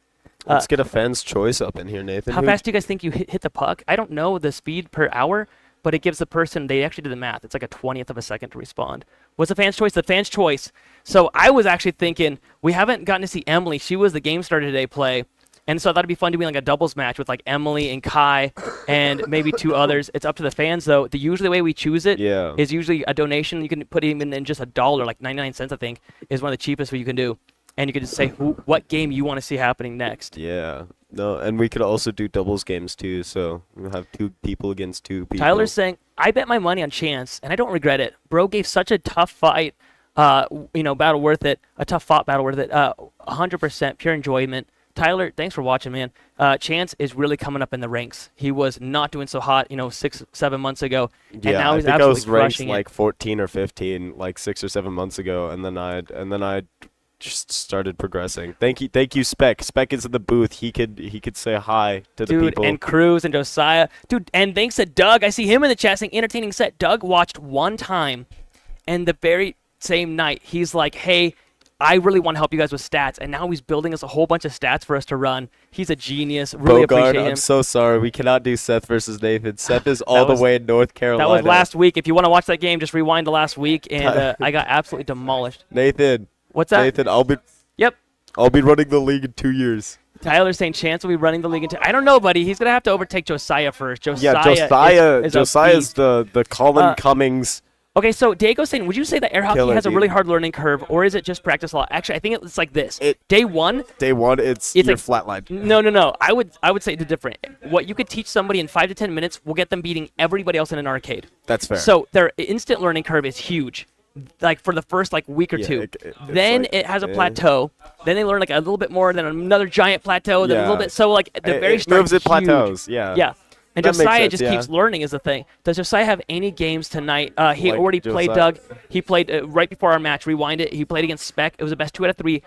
Let's get a fan's choice up in here, Nathan. How fast do you guys think you hit the puck? I don't know the speed per hour, but it gives the person, they actually did the math. It's like a 20th of a second to respond. What's the fan's choice? The fan's choice. So I was actually thinking, we haven't gotten to see Emily. She was the Game Starter Today play. And so I thought it'd be fun to be like a doubles match with like Emily and Kai and maybe 2 others. It's up to the fans though. Usually the way we choose it is usually a donation. You can put even in just $1, like 99 cents I think, is one of the cheapest what you can do. And you can just say what game you want to see happening next. Yeah. No, and we could also do doubles games too. So we'll have 2 people against 2 people. Tyler's saying, I bet my money on Chance, and I don't regret it. Bro gave such a tough fight, battle worth it. A tough fought battle worth it. 100% pure enjoyment. Tyler, thanks for watching, man. Chance is really coming up in the ranks. He was not doing so hot, 6-7 months ago, and now he's I think I was absolutely ranked crushing like it. 14 or 15, like 6 or 7 months ago, and then I just started progressing. Thank you, Spec. Spec is in the booth. He could say hi to the people. And Cruz and Josiah. Dude, and thanks to Doug. I see him in the chat saying entertaining set. Doug watched one time, and the very same night, he's like, hey, I really want to help you guys with stats. And now he's building us a whole bunch of stats for us to run. He's a genius. Really Bogart, appreciate him. I'm so sorry. We cannot do Seth versus Nathan. Seth is all the way in North Carolina. That was last week. If you want to watch that game, just rewind to last week, and I got absolutely demolished. Nathan. What's that? Nathan, Yep. I'll be running the league in 2 years. Tyler's saying Chance will be running the league in I don't know, buddy. He's going to have to overtake Josiah first. Josiah's is the Colin Cummings. Okay, so Diego's saying, would you say that air hockey Killer, has a really dude. hard learning curve, or is it just practice a lot? Actually, I think it's like this. Day one, it's you're like, flatlined. No. I would say it's different. What you could teach somebody in 5 to 10 minutes will get them beating everybody else in an arcade. That's fair. So their instant learning curve is huge, like for the first week or two. Then it has a plateau. Then they learn like a little bit more, then another giant plateau, then a little bit. So like the very start moves at plateaus. Yeah. Yeah. And That makes Josiah sense, just yeah. keeps learning is the thing. Does Josiah have any games tonight? He Like already played Josiah? Doug. He played right before our match. Rewind it. He played against Spec. It was the best 2 out of 3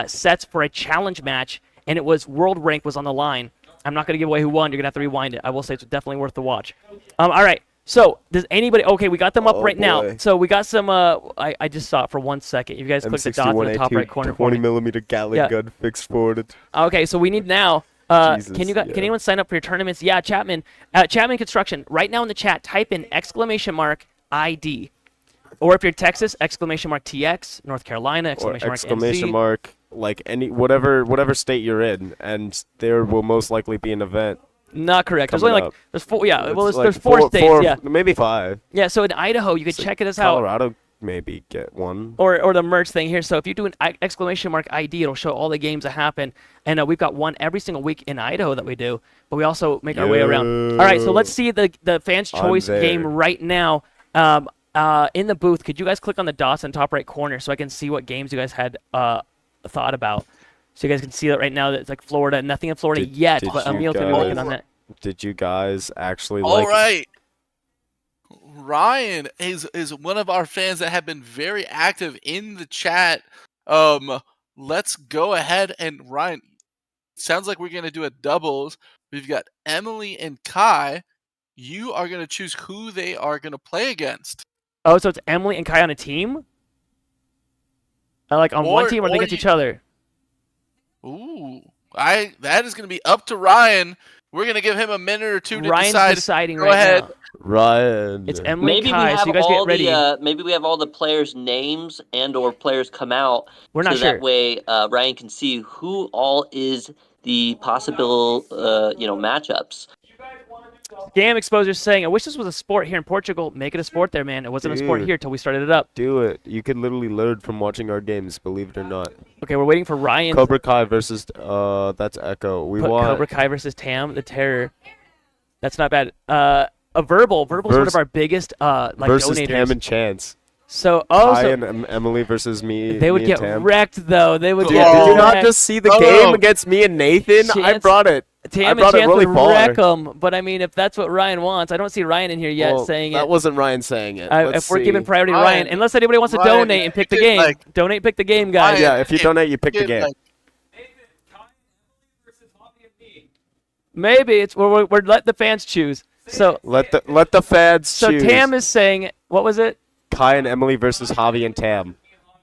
sets for a challenge match, and it was world rank was on the line. I'm not going to give away who won. You're going to have to rewind it. I will say it's definitely worth the watch. All right. So does anybody? Okay, we got them up right now. So we got some. I just saw it for 1 second. You guys click the dots in the top right corner for me. 20mm Gatling gun fixed forwarded. Okay, so we need now. Jesus, Can anyone sign up for your tournaments? Yeah, Chapman. Chapman Construction. Right now in the chat, type in !ID. Or if you're Texas, !TX. North Carolina, Exclamation !NC. mark, like whatever state you're in, and there will most likely be an event. Not correct. There's coming only up. there's 4. Yeah, well, It's there's like 4 states. Yeah, maybe 5. yeah. So in Idaho, you can check it as how. Colorado maybe get one. Or the merch thing here. So if you do an !ID, it'll show all the games that happen. And we've got one every single week in Idaho that we do. But we also make our way around. All right, so let's see the fans' choice game right now. In the booth, could you guys click on the dots in the top right corner so I can see what games you guys had thought about? So you guys can see that right now. That it's like Florida. Nothing in Florida yet, but Emil's going to be working on that. Did you guys actually All right. Ryan is one of our fans that have been very active in the chat. Let's go ahead and Ryan. Sounds like we're gonna do a doubles. We've got Emily and Kai. You are gonna choose who they are gonna play against. Oh, so it's Emily and Kai on a team? Like on one team or against each other? Ooh, that is gonna be up to Ryan. We're gonna give him a minute or two to Ryan's decide. deciding Go right ahead. now. Ryan? It's Emily Maybe and we Kai, have so you guys all get ready. maybe we have all the players' names and/or players come out. We're not so sure. that way Ryan can see who all is the possible matchups. Scam Exposure saying, I wish this was a sport here in Portugal. Make it a sport there, man. It wasn't a sport Dude. here till we started it up. Do it. You can literally learn from watching our games, believe it or not. Okay, we're waiting for Ryan. Cobra Kai versus that's Echo. We Put want Cobra Kai versus Tam, the Terror. That's not bad. A Verbal's one of our biggest versus donators. Tam and Chance. So Kai and Emily versus me. They would me get and Tam. wrecked though. They would Did get you not wrecked. just see the game against me and Nathan? I Chance- brought it. Tam I and brought it Chance really would far. wreck 'em, but I mean, if that's what Ryan wants, I don't see Ryan in here yet Well, saying that it. wasn't Ryan saying it. If we're giving priority to Ryan, unless anybody wants to Ryan, donate and pick the pick, game, like- donate, pick the game, guys. Yeah, if you donate, you pick the game. Maybe it's we're let the fans choose. So Let the fans choose. so Tam is saying, what was it? Kai and Emily versus Javi and Tam.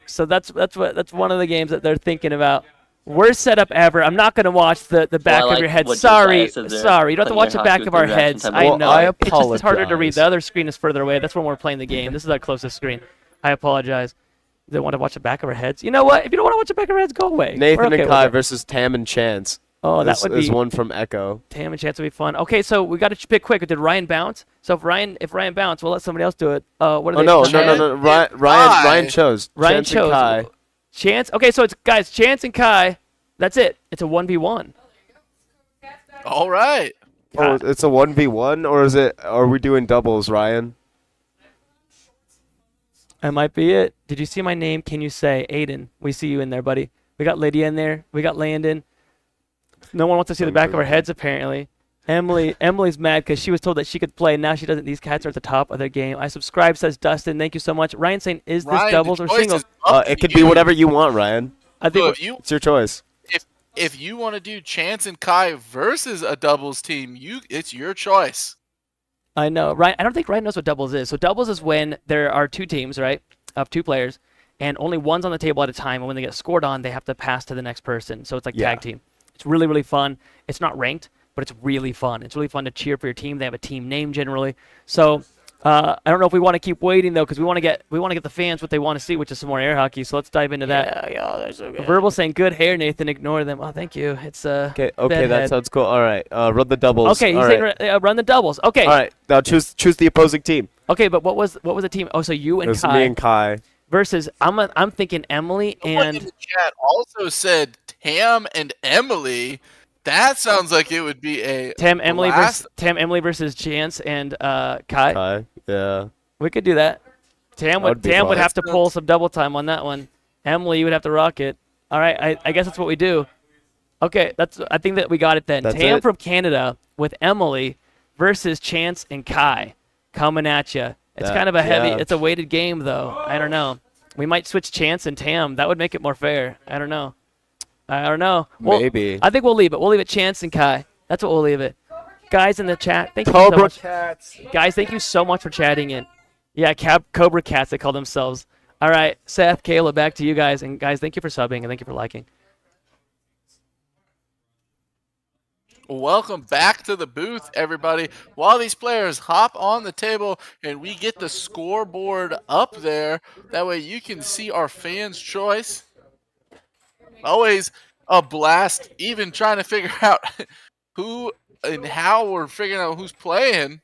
So that's one of the games that they're thinking about. Worst setup ever. I'm not going to watch the back Well, I of your like head. what Sorry, Josiah said there, sorry. You don't have to putting watch your the back house of our through the heads. reaction I time. know. I It's just it's harder to read. apologize. The other screen is further away. That's when we're playing the game. This is our closest screen. I apologize. They want to watch the back of our heads. You know what? If you don't want to watch the back of our heads, go away. Nathan We're okay and with Kai it. versus Tam and Chance. Oh, that would is be one from Echo. Tam and Chance would be fun. Okay, so we got to pick quick. Did Ryan bounce? So if Ryan bounced, we'll let somebody else do it. What are Oh they? no. Ryan chose. Ryan Chance chose. and Kai. Chance. Okay, so it's guys. Chance and Kai. That's it. It's a 1v1. All right. Oh, it's a 1v1, or is it? Are we doing doubles, Ryan? That might be it. Did you see my name? Can you say Aiden? We see you in there, buddy. We got Lydia in there. We got Landon. No one wants to see the back of our heads, apparently. Emily's mad because she was told that she could play. Now she doesn't. These cats are at the top of their game. I subscribe, says Dustin. Thank you so much. Ryan saying, is this Ryan, doubles the or choice singles? is up It to could be you. whatever you want, Ryan. I think So if you It's your choice. if you want to do Chance and Kai versus a doubles team, it's your choice. I know. Ryan, I don't think Ryan knows what doubles is. So doubles is when there are two teams, right, of two players, and only one's on the table at a time. And when they get scored on, they have to pass to the next person. So it's like tag team. It's really, really fun. It's not ranked, but it's really fun. It's really fun to cheer for your team. They have a team name generally. So I don't know if we want to keep waiting though, because we want to get the fans what they want to see, which is some more air hockey. So let's dive into that. Yeah, that's so good. Verbal saying good hair, Nathan. Ignore them. Oh, thank you. It's Okay, bedhead. that sounds cool. All right, run the doubles. Okay, he's All saying right. run the doubles. Okay. All right, now choose the opposing team. Okay, but what was the team? Oh, so you and It was Kai me and Kai. versus I'm thinking Emily Someone in and the chat also said Tam and Emily. That sounds like it would be a Tam Emily blast. versus Chance and Kai. Kai, yeah. We could do that. Tam That would be would fun. have to pull some double time on that one. Emily, you would have to rock it. All right, I guess that's what we do. Okay, I think that we got it then. That's Tam it? from Canada with Emily versus Chance and Kai coming at you. It's kind of a heavy. yeah. It's a weighted game though. I don't know. We might switch Chance and Tam. That would make it more fair. I don't know. Well, Maybe. I think we'll leave it. We'll leave it Chance and Kai. That's what we'll leave it. Guys in the chat, thank you so Cobra much. Cats. Guys, thank you so much for chatting in. Yeah, Cobra Cats, they call themselves. All right, Seth, Kayla, back to you guys. And guys, thank you for subbing and thank you for liking. Welcome back to the booth, everybody. While these players hop on the table and we get the scoreboard up there, that way you can see our fans' choice. Always a blast, even trying to figure out who and how we're figuring out who's playing.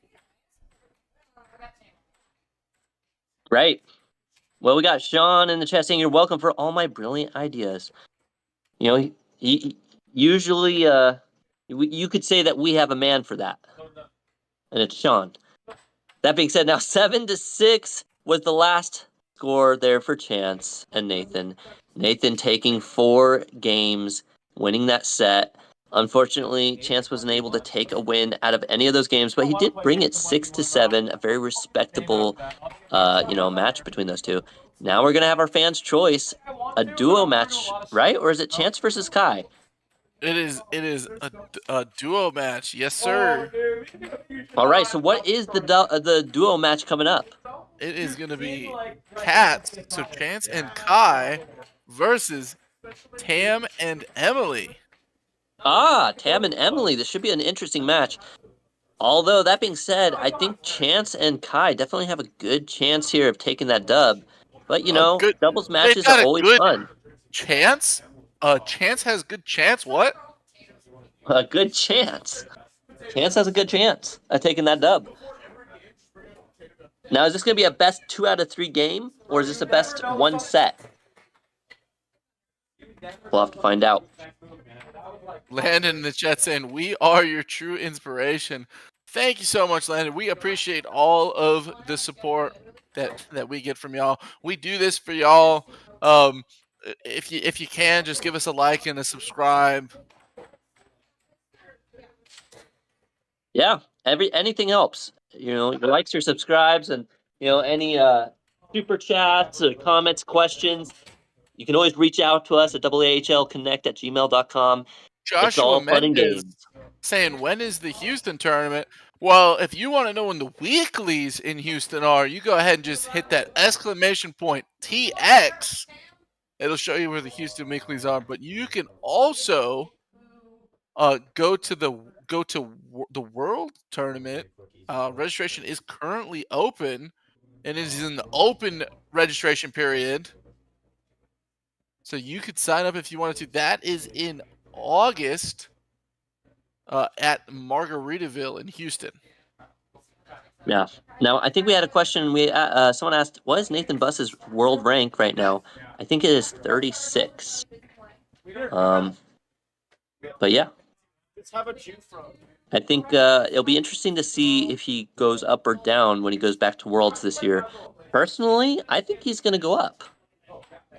Right. Well, we got Sean in the chat saying, "You're welcome for all my brilliant ideas." You know, he usually, you could say that we have a man for that, and it's Sean. That being said, now 7-6 was the last score there for Chance and Nathan. Nathan taking 4 games, winning that set. Unfortunately, Chance wasn't able to take a win out of any of those games, but he did bring it 6-7, a very respectable, match between those two. Now we're gonna have our fans' choice, a duo match, right? Or is it Chance versus Kai? It is a duo match, yes sir. All right. So what is the duo match coming up? It is gonna be Cats, so Chance and Kai versus Tam and Emily. Tam and Emily. This should be an interesting match. Although, that being said, I think Chance and Kai definitely have a good chance here of taking that dub. But, doubles matches are always fun. Chance? Chance has good chance? What? A good chance. Chance has a good chance of taking that dub. Now, is this going to be a best 2 out of 3 game? Or is this a best 1 set? We'll have to find out. Landon in the chat saying, "We are your true inspiration." Thank you so much, Landon. We appreciate all of the support that we get from y'all. We do this for y'all. If you can, just give us a like and a subscribe. Yeah, anything helps. Your likes, your subscribes, and any super chats or comments, questions. You can always reach out to us at AAHLconnect@gmail.com. It's all fun and games. Saying, when is the Houston tournament? Well, if you want to know when the weeklies in Houston are, you go ahead and just hit that exclamation point TX. It'll show you where the Houston weeklies are. But you can also go to the World Tournament. Registration is currently open, and it is in the open registration period. So you could sign up if you wanted to. That is in August at Margaritaville in Houston. Yeah. Now, I think we had a question. Someone asked, what is Nathan Buss's world rank right now? I think it is 36. But yeah. I think it'll be interesting to see if he goes up or down when he goes back to Worlds this year. Personally, I think he's going to go up.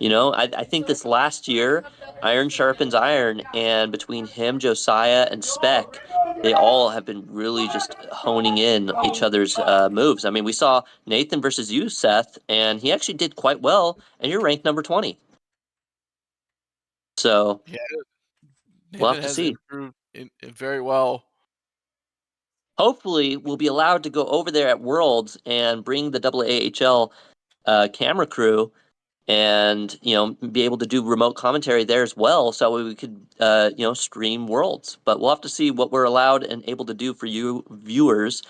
You know, I think this last year, iron sharpens iron, and between him, Josiah, and Spec, they all have been really just honing in each other's moves. I mean, we saw Nathan versus you, Seth, and he actually did quite well, and you're ranked number 20. So, Yeah, we'll Nathan have to has see. improved very well. Hopefully, we'll be allowed to go over there at Worlds and bring the AAHL camera crew and, you know, be able to do remote commentary there as well, so we could, you know, stream Worlds. But we'll have to see what we're allowed and able to do for you viewers.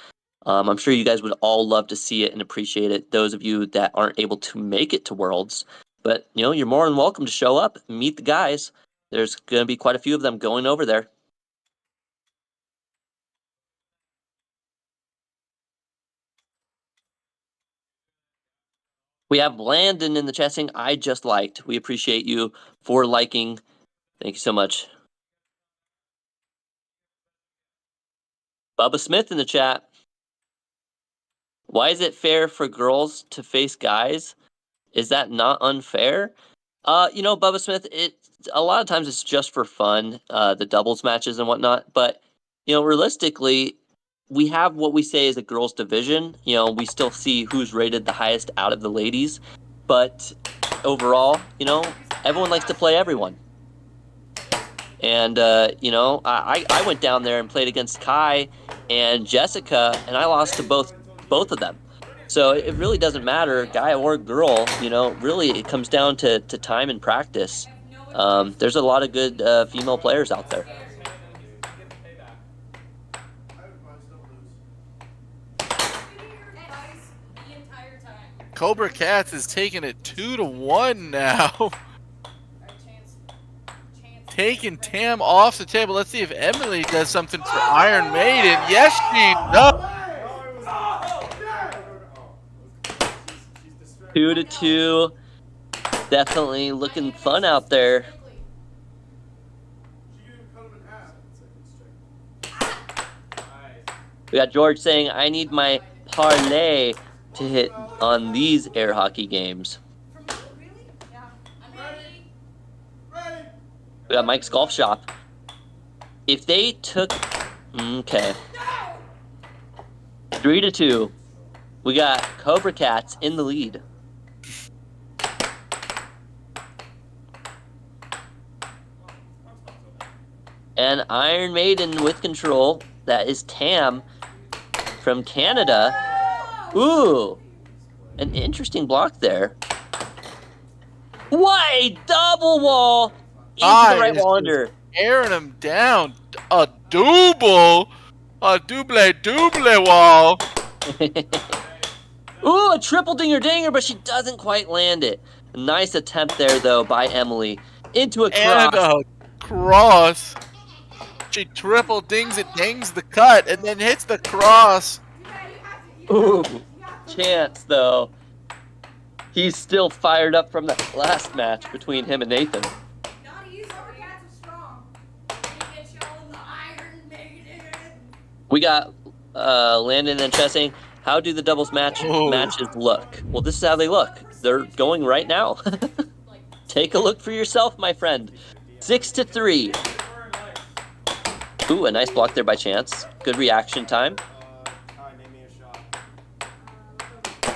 I'm sure you guys would all love to see it and appreciate it, those of you that aren't able to make it to Worlds. But, you know, you're more than welcome to show up, meet the guys. There's going to be quite a few of them going over there. We have Landon in the chat saying, I just liked. We appreciate you for liking. Thank you so much. Bubba Smith in the chat. Why is it fair for girls to face guys? Is that not unfair? You know, Bubba Smith, a lot of times it's just for fun, the doubles matches and whatnot. But, you know, realistically, we have what we say is a girls' division. You know, we still see who's rated the highest out of the ladies. But overall, you know, everyone likes to play everyone. And, you know, I went down there and played against Kai and Jessica, and I lost to both of them. So it really doesn't matter, guy or girl, you know, really it comes down to time and practice. There's a lot of good female players out there. Cobra Cats is taking it 2-1 now. Taking Tam off the table. Let's see if Emily does something for Iron Maiden. Yes, she does. 2-2. Definitely looking fun out there. We got George saying, I need my parlay to hit on these air hockey games. We got Mike's Golf Shop. If they took... Okay. 3-2. We got Cobra Cats in the lead. And Iron Maiden with control. That is Tam from Canada. Ooh. An interesting block there. What a double wall! Into the right wall under. Airing him down. A double. A double wall. Ooh, a triple dinger, but she doesn't quite land it. Nice attempt there, though, by Emily. Into a cross. And a cross. She triple dings the cut, and then hits the cross. Ooh, Chance, though. He's still fired up from that last match between him and Nathan. We got Landon and Chess saying, how do the doubles matches look? Well, this is how they look. They're going right now. Take a look for yourself, my friend. 6-3. Ooh, a nice block there by Chance. Good reaction time.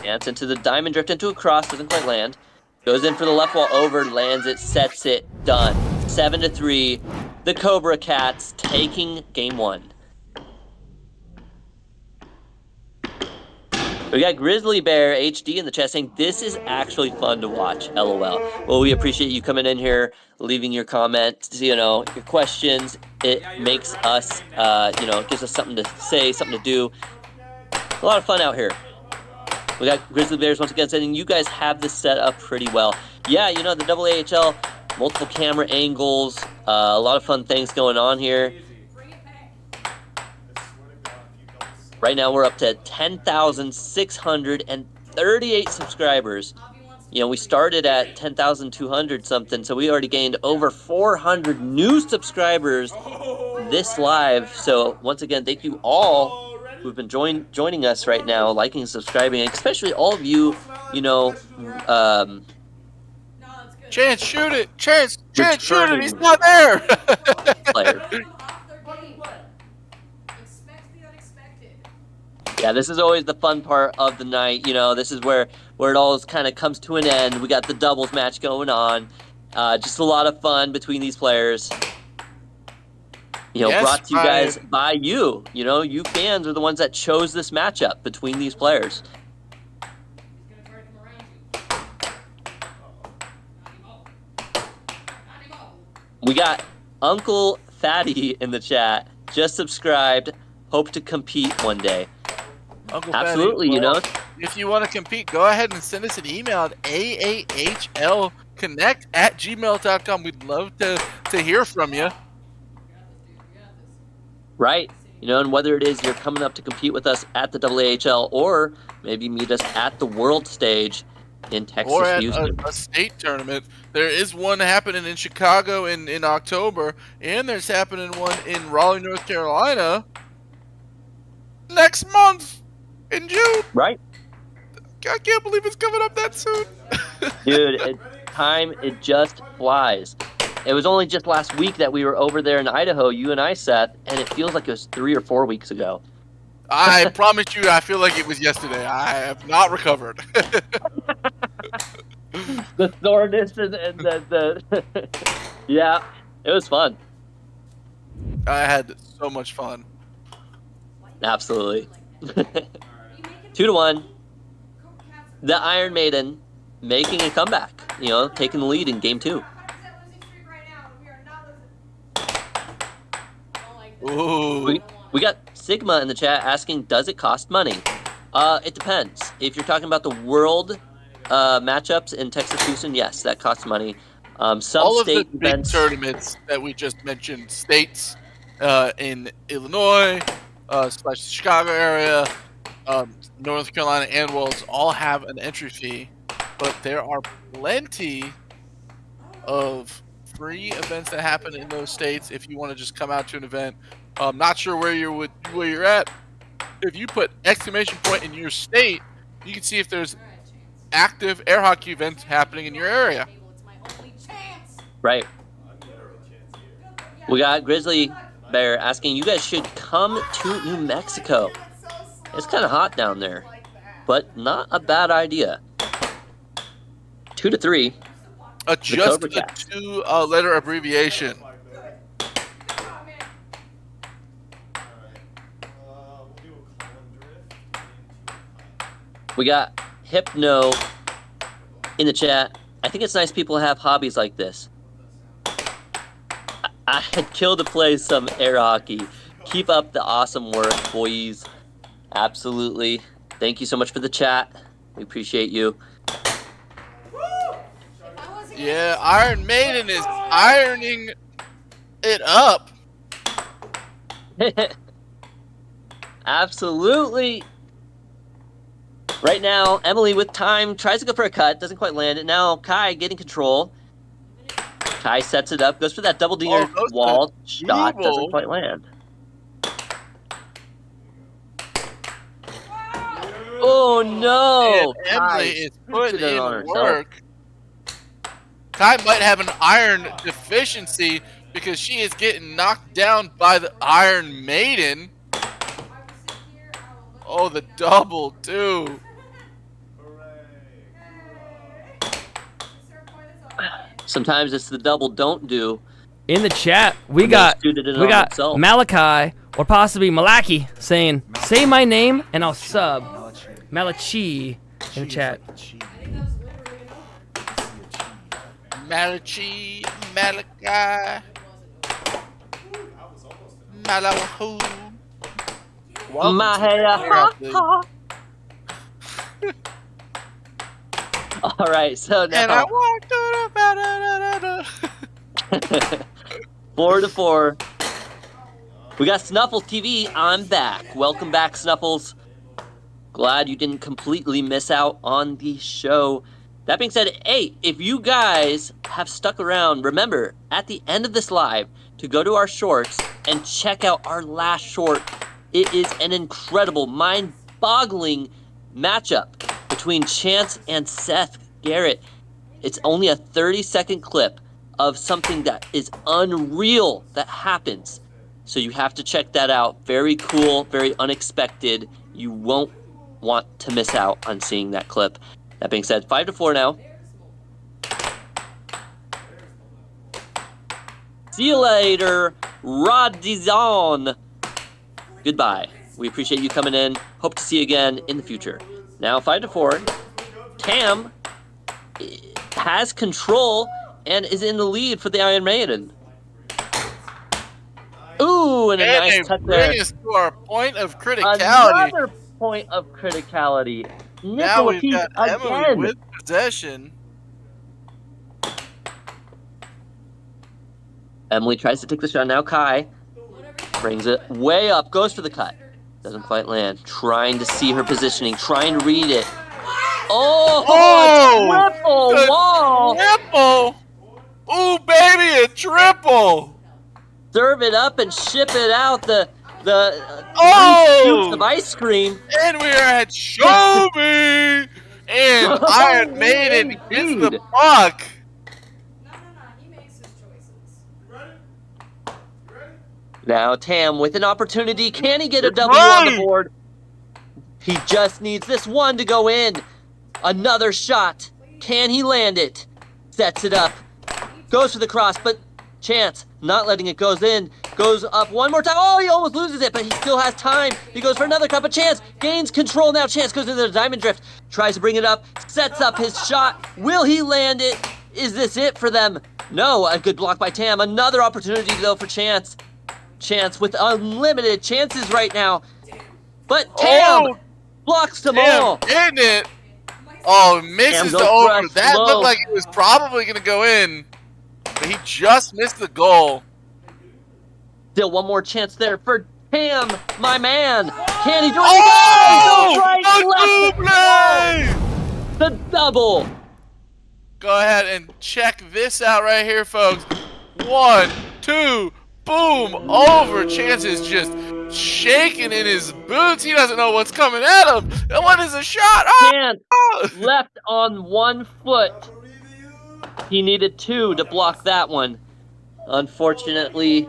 Chance into the diamond drift, into a cross, doesn't quite land. Goes in for the left wall over, lands it, sets it, done. 7-3. The Cobra Cats taking game one. We got Grizzly Bear HD in the chat saying, this is actually fun to watch, LOL. Well, we appreciate you coming in here, leaving your comments, you know, your questions. It makes us, you know, it gives us something to say, something to do. A lot of fun out here. We got Grizzly Bears once again saying, you guys have this set up pretty well. Yeah, you know, the AAHL, multiple camera angles, a lot of fun things going on here. Right now we're up to 10,638 subscribers. You know, we started at 10,200 something, so we already gained over 400 new subscribers this live. So once again, thank you all who've been joining us right now, liking and subscribing, especially all of you, you know, Chance, shoot it! Chance, shoot it! He's not there! Player. Yeah, this is always the fun part of the night. You know, this is where it all kind of comes to an end. We got the doubles match going on. Just a lot of fun between these players. You know, Yes, brought to you Ryan. guys by you. You know, you fans are the ones that chose this matchup between these players. We got Uncle Fatty in the chat. Just subscribed. Hope to compete one day. Uncle Absolutely, Fatty, you know. well, if you want to compete, go ahead and send us an email at aahlconnect@gmail.com. We'd love to hear from you. Right. You know, and whether it is you're coming up to compete with us at the AAHL or maybe meet us at the world stage in Texas, Or at Houston. a state tournament. There is one happening in Chicago in October, and there's happening one in Raleigh, North Carolina next month in June. Right. I can't believe it's coming up that soon. Dude, time, it just flies. It was only just last week that we were over there in Idaho, you and I, Seth, and it feels like it was 3 or 4 weeks ago. I promise you, I feel like it was yesterday. I have not recovered. The soreness and the yeah, it was fun. I had so much fun. Absolutely. 2-1. The Iron Maiden making a comeback. You know, taking the lead in game 2. Ooh. We got Sigma in the chat asking, does it cost money? It depends. If you're talking about the world matchups in Texas, Houston, yes, that costs money. Some All of the state big events. tournaments that we just mentioned, states in Illinois, / Chicago area, North Carolina, and Wells all have an entry fee, but there are plenty of free events that happen in those states if you want to just come out to an event. Not sure where you're at. If you put exclamation point in your state, you can see if there's active air hockey events happening in your area. Right. We got Grizzly Bear asking, you guys should come to New Mexico. It's kind of hot down there, but not a bad idea. 2-3. Adjust Cobra the Cast. 2-letter abbreviation. We got Hypno in the chat. I think it's nice people have hobbies like this. I'd kill to play some air hockey. Keep up the awesome work, boys. Absolutely. Thank you so much for the chat. We appreciate you. Yeah, Iron Maiden is ironing it up. Absolutely. Right now, Emily with time tries to go for a cut, doesn't quite land it. Now Kai getting control. Kai sets it up, goes for that double dinger wall shot, doesn't quite land. Oh no! And Kai Emily is putting it on in herself. work. Kai might have an iron deficiency because she is getting knocked down by the Iron Maiden. Oh, the double, too. Sometimes it's the double don't do. In the chat, we And got they suited it on themselves. Malachi or possibly Malaki saying, "Say my name and I'll sub." Malachi in the chat. Malachi, Malachi, Malawahu. All right, so now And I walked through the 4-4. We got Snuffles TV. I'm back. Welcome back, Snuffles. Glad you didn't completely miss out on the show. That being said, hey, if you guys have stuck around, remember, at the end of this live, to go to our shorts and check out our last short. It is an incredible, mind-boggling matchup between Chance and Seth Garrett. It's only a 30-second clip of something that is unreal that happens. So you have to check that out. Very cool, very unexpected. You won't want to miss out on seeing that clip. That being said, 5-4 now. See you later, Radizon. Goodbye. We appreciate you coming in. Hope to see you again in the future. Now 5-4. Tam has control and is in the lead for the Iron Maiden. Ooh, and a nice touch there. Bring us to our point of criticality. Another point of criticality. Now we've Nicola got Peace Emily again. with possession. Emily tries to take the shot. Now Kai brings it way up, goes for the cut. Doesn't quite land. Trying to see her positioning, trying to read it. Oh, triple wall. Triple. Ooh, baby, a triple. Serve it up and ship it out. The 3 scoops of ice cream. And we are at Show Me. And Iron Maiden gets the puck. Now Tam with an opportunity. Can he get a W on the board? He just needs this one to go in. Another shot. Can he land it? Sets it up. Goes for the cross, but Chance not letting it goes in. Goes up one more time. Oh, he almost loses it, but he still has time. He goes for another cut, but Chance gains control now. Chance goes into the diamond drift. Tries to bring it up. Sets up his shot. Will he land it? Is this it for them? No, a good block by Tam. Another opportunity, though, for Chance. Chance with unlimited chances right now. But Tam blocks them all. Getting it. Oh, misses the over. That looked like it was probably going to go in. But he just missed the goal. Still one more chance there for Tam, my man. Can he do it? The double. Go ahead and check this out right here, folks. 1, 2, boom, over. Chance is just shaking in his boots. He doesn't know what's coming at him. And what is a shot? Chance left on 1 foot. He needed 2 to block that one. Unfortunately,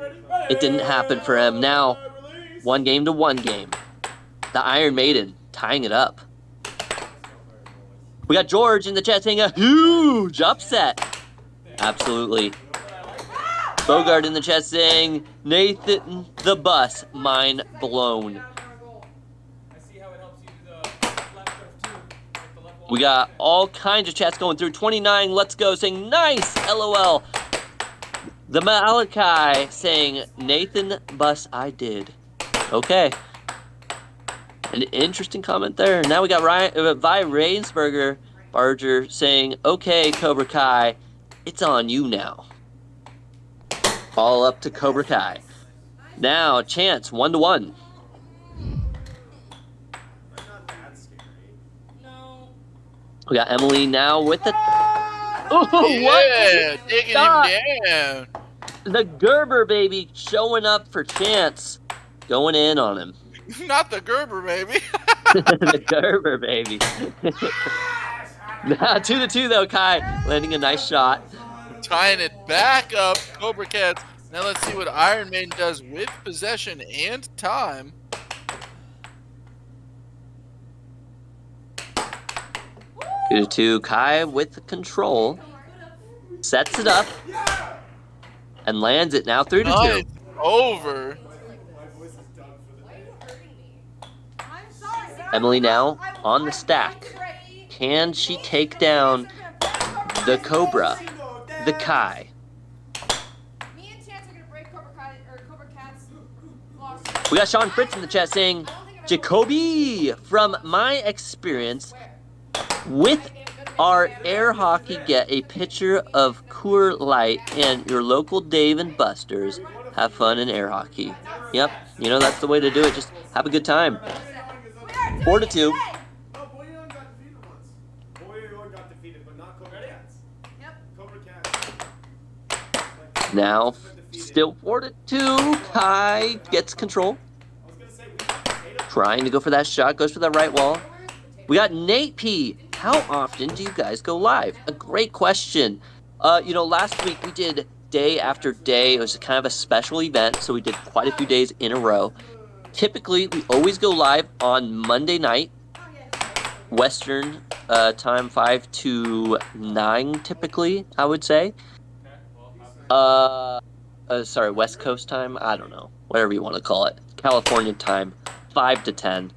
it didn't happen for him. Now, 1 game to 1 game. The Iron Maiden tying it up. We got George in the chat saying a huge upset. Absolutely. Bogart in the chat saying, Nathan the bus, mind blown. We got all kinds of chats going through. 29, let's go, saying nice, LOL. The Malachi saying, Nathan bus, I did. Okay. An interesting comment there. Now we got Vi Rainsberger Barger saying, okay, Cobra Kai, it's on you now. All up to Cobra Kai. Now, Chance, 1-1. We got Emily now with the... Oh, yeah, digging him down. The Gerber baby showing up for Chance. Going in on him. Not the Gerber baby. The Gerber baby. Now 2-2 though, Kai. Landing a nice shot. Tying it back up, Cobra Cats. Now let's see what Iron Maiden does with possession and time. To Kai with control. Sets it up. And lands it now 3-2. Nice. Over. Emily now on the stack. Can she take down the Cobra? The Kai? We got Sean Fritz in the chat saying, Jacoby, from my experience with our air hockey, get a picture of Coors Light and your local Dave and Buster's. Have fun in air hockey. Yep, you know that's the way to do it. Just have a good time. 4-2. Now, still 4-2. Kai gets control. Trying to go for that shot. Goes for that right wall. We got Nate P how often do you guys go live? A great question. Last week we did day after day. It was kind of a special event, so we did quite a few days in a row. Typically, we always go live on Monday night, Western time, 5 to 9, typically, I would say. Sorry, West Coast time? I don't know. Whatever you want to call it. California time, 5 to 10.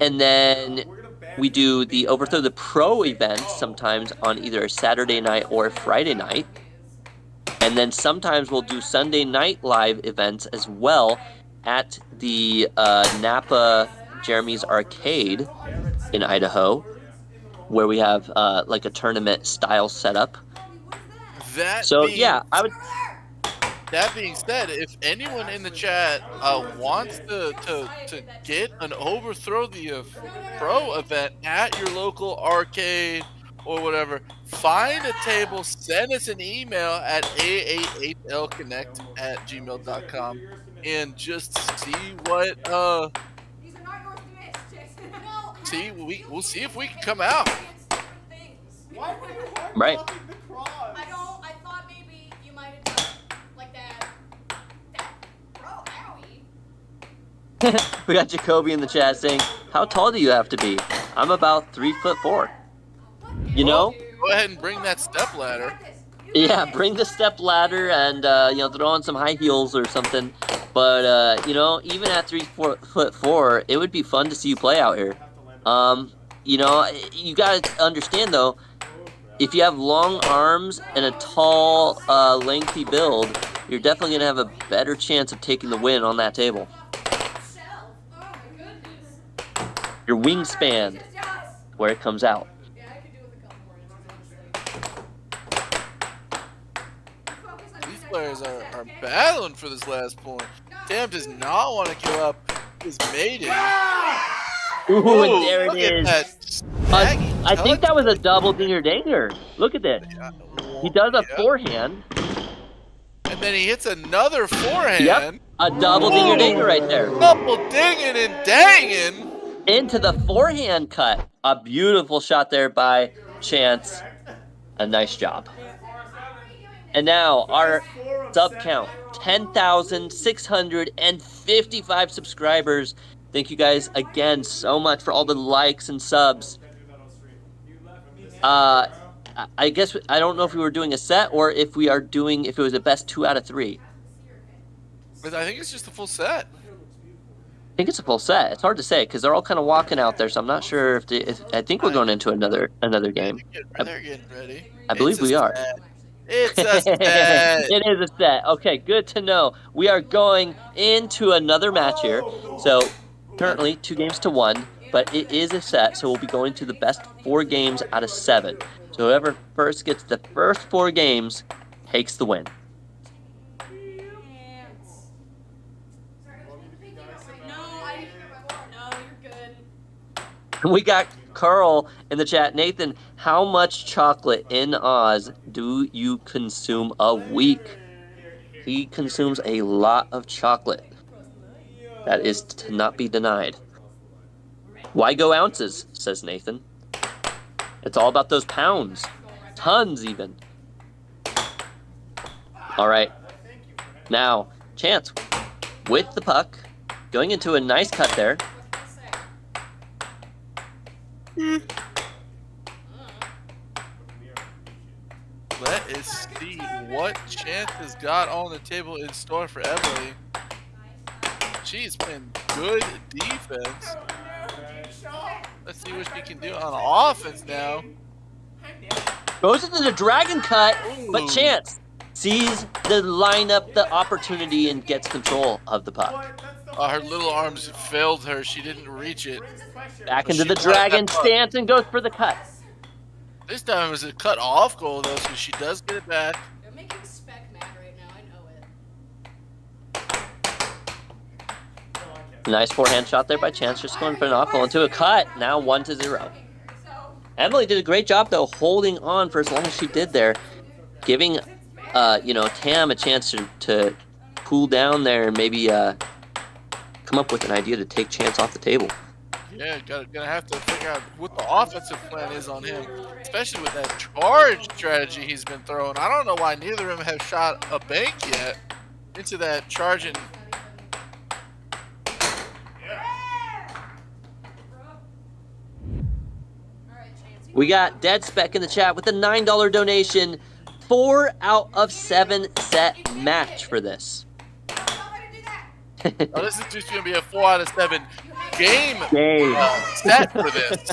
And then we do the Overthrow the Pro event sometimes on either a Saturday night or a Friday night. And then sometimes we'll do Sunday night live events as well at the Napa Jeremy's Arcade in Idaho, where we have like a tournament style setup. That being said, if anyone in the chat wants to get an Overthrow the Pro event at your local arcade or whatever, find a table, send us an email at aahlconnect@gmail.com and just see what we'll see if we can come out. Right. I thought maybe you might have done like that. Bro, owie. We got Jacoby in the chat saying, how tall do you have to be? I'm about 3'4". You know? Go ahead and bring that step ladder. Yeah, bring the step ladder and throw on some high heels or something. But even at 3'4", it would be fun to see you play out here. You gotta understand though, if you have long arms and a tall, lengthy build, you're definitely gonna have a better chance of taking the win on that table. Your wingspan, where it comes out. These players are battling for this last point. Tam does not want to give up his maiden. Ooh, and there it is. I think that was a double double dinger danger. Look at this. He does a forehand. And then he hits another forehand. Yep, a double dinger danger right there. Double dinging and danging. Into the forehand cut. A beautiful shot there by Chance. A nice job. And now our sub count, 10,655 subscribers. Thank you guys again so much for all the likes and subs. I guess I don't know if we were doing a set or if it was a best 2 out of 3. I think it's just a full set. I think it's a full set. It's hard to say because they're all kind of walking out there, so I'm not sure if I think we're going into another game. They're getting ready. I believe we are. It's a set. It is a set. Okay, good to know. We are going into another match here. So currently 2 games to 1, but it is a set, so we'll be going to the best 4 games out of 7. So whoever first gets the first 4 games takes the win. We got Carl in the chat. Nathan, how much chocolate in Oz do you consume a week? He consumes a lot of chocolate. That is to not be denied. Why go ounces, says Nathan. It's all about those pounds. Tons, even. All right. Now, Chance with the puck. Going into a nice cut there. Let us see what Chance has got on the table in store for Emily. She's playing good defense. Let's see what she can do on offense now. Goes into the dragon cut, but Chance sees the lineup, the opportunity, and gets control of the puck. Her little arms failed her. She didn't reach it. Back into the dragon stance and goes for the cut. This time it was a cut off goal though, so she does get it back. They're making Spec mad right now. I know it. Nice forehand shot there by Chance, just going for an off goal into a cut. Now 1-0. Emily did a great job though, holding on for as long as she did there, giving Tam a chance to cool down there and maybe come up with an idea to take Chance off the table. Yeah, gonna have to figure out what the offensive plan is on him, especially with that charge strategy he's been throwing. I don't know why neither of them have shot a bank yet into that charging. We got Dead Spec in the chat with a $9 donation. 4 out of 7 set match for this. Oh, this is just gonna be a 4 out of 7 game. Set for this.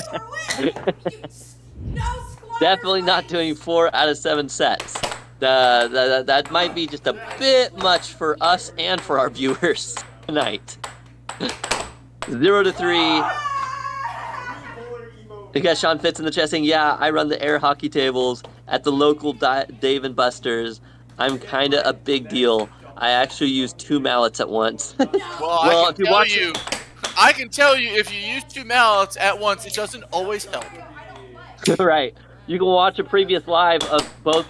Definitely not doing 4 out of 7 sets. That might be just a bit much for us and for our viewers tonight. 0 to 3. We got Sean Fitz in the chat saying, yeah, I run the air hockey tables at the local Dave and Buster's. I'm kind of a big deal. I actually use 2 mallets at once. Well, I can tell you if you use 2 mallets at once, it doesn't always help. Right. You can watch a previous live of both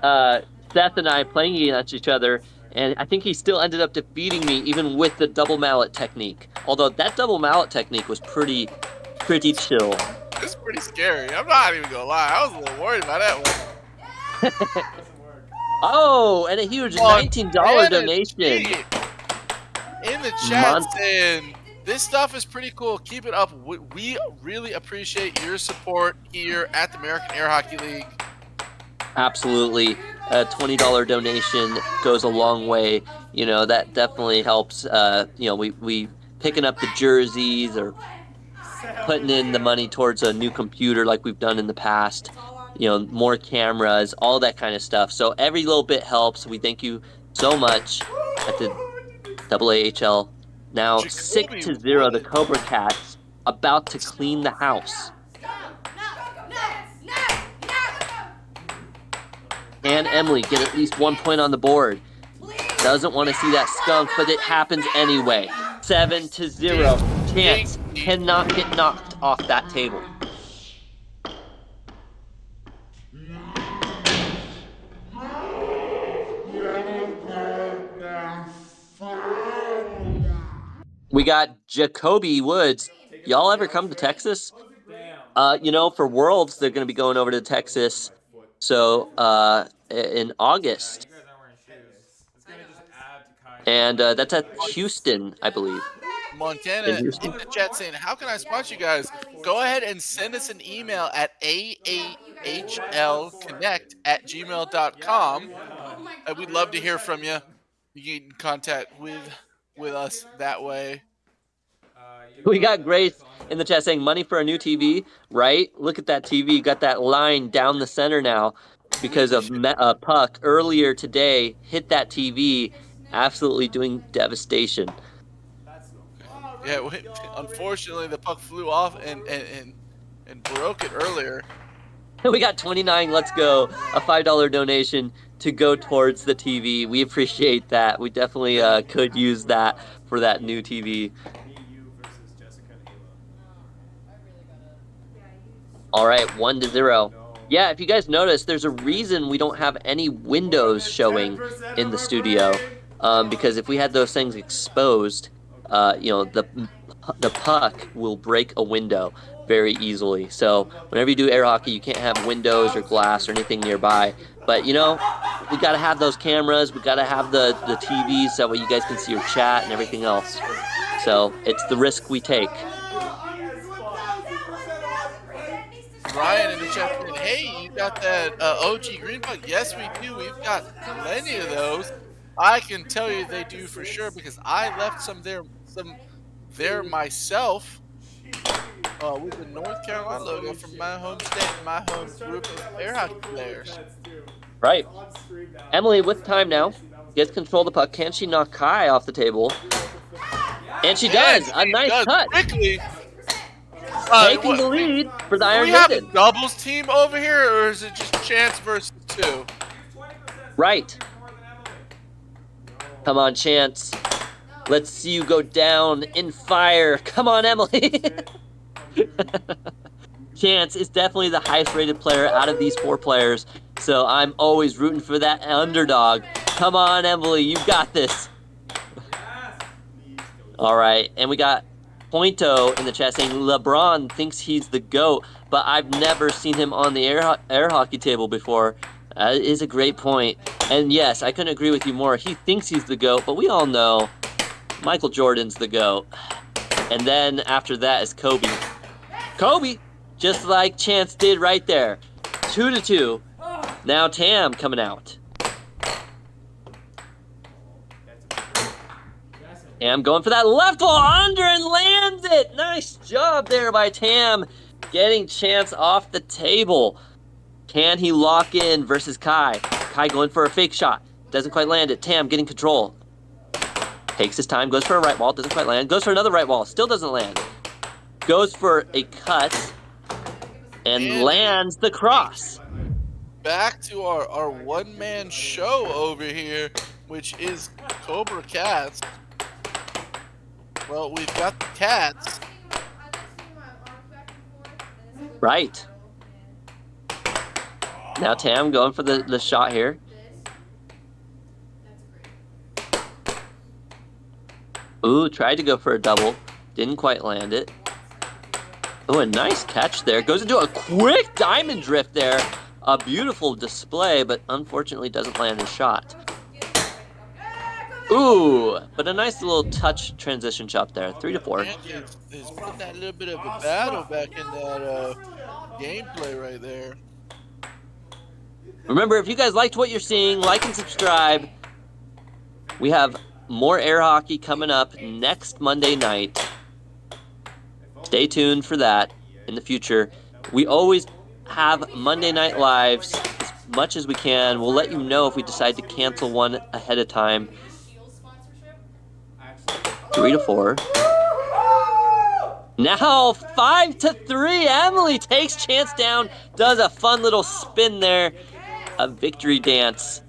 Seth and I playing against each other, and I think he still ended up defeating me even with the double mallet technique. Although that double mallet technique was pretty chill. It's pretty scary. I'm not even gonna lie. I was a little worried about that one. Oh, and a huge $19 donation. In the chat saying, this stuff is pretty cool. Keep it up. We really appreciate your support here at the American Air Hockey League. Absolutely. A $20 donation goes a long way. You know, that definitely helps. You know, we picking up the jerseys or putting in the money towards a new computer like we've done in the past. You know, more cameras, all that kind of stuff. So every little bit helps. We thank you so much at the AAHL. Now 6 to 0, the Cobra Cats about to clean the house. And Emily get at least 1 point on the board. Doesn't want to see that skunk, but it happens anyway. 7 to 0. Chance cannot get knocked off that table. We got Jacoby Woods. Y'all ever come to Texas? You know, for Worlds, they're going to be going over to Texas. So, in August. And that's at Houston, I believe. Montana in the chat saying, how can I sponsor you guys? Go ahead and send us an email at aahlconnect@gmail.com. And we'd love to hear from you. You get in contact with us that way. We got Grace in the chat saying, money for a new TV, right? Look at that TV. Got that line down the center now because of Puck earlier today. Hit that TV, absolutely doing devastation. Yeah, unfortunately, the puck flew off and broke it earlier. We got 29, let's go. A $5 donation to go towards the TV. We appreciate that. We definitely could use that for that new TV. All right, 1 to 0. Yeah, if you guys notice, there's a reason we don't have any windows showing in the studio. Because if we had those things exposed, you know, the puck will break a window very easily. So whenever you do air hockey, you can't have windows or glass or anything nearby. But, you know, we got to have those cameras. We got to have the TVs so that way you guys can see your chat and everything else. So it's the risk we take. Ryan in the chat saying, hey, you got that OG green puck? Yes, we do. We've got plenty of those. I can tell you they do for sure because I left some there myself with the North Carolina logo from my home state, my home group of air hockey players. Right. Emily with time now. Gets control of the puck. Can she knock Kai off the table? And she does. A nice cut. Quickly. Taking the lead for the Iron Do we have a Maiden. doubles team over here, or is it just Chance versus 2? Right. Come on, Chance. Let's see you go down in fire. Come on, Emily. Chance is definitely the highest rated player out of these 4 players. So I'm always rooting for that underdog. Come on, Emily. You got this. All right. And we got Pointo in the chat saying LeBron thinks he's the GOAT, but I've never seen him on the air hockey table before. That is a great point. And yes, I couldn't agree with you more. He thinks he's the GOAT, but we all know Michael Jordan's the GOAT. And then after that is Kobe. Kobe, just like Chance did right there. 2-2. Now Tam coming out. Tam going for that left wall under and lands it. Nice job there by Tam, getting Chance off the table. Can he lock in versus Kai? Kai going for a fake shot. Doesn't quite land it. Tam getting control. Takes his time, goes for a right wall, doesn't quite land. Goes for another right wall, still doesn't land. Goes for a cut and lands the cross. Back to our one-man show over here, which is Cobra Cats. Well, we've got the cats. Right. Now Tam going for the shot here. Ooh, tried to go for a double. Didn't quite land it. Oh, a nice catch there. Goes into a quick diamond drift there. A beautiful display, but unfortunately doesn't land his shot. Ooh, but a nice little touch transition shot there. 3-4. Is putting that little bit of a battle back in that gameplay right there. Remember, if you guys liked what you're seeing, like and subscribe. We have more air hockey coming up next Monday night. Stay tuned for that in the future. We always have Monday Night Lives as much as we can. We'll let you know if we decide to cancel one ahead of time. 3-4. Now 5-3. Emily takes Chance down. Does a fun little spin there. A victory dance.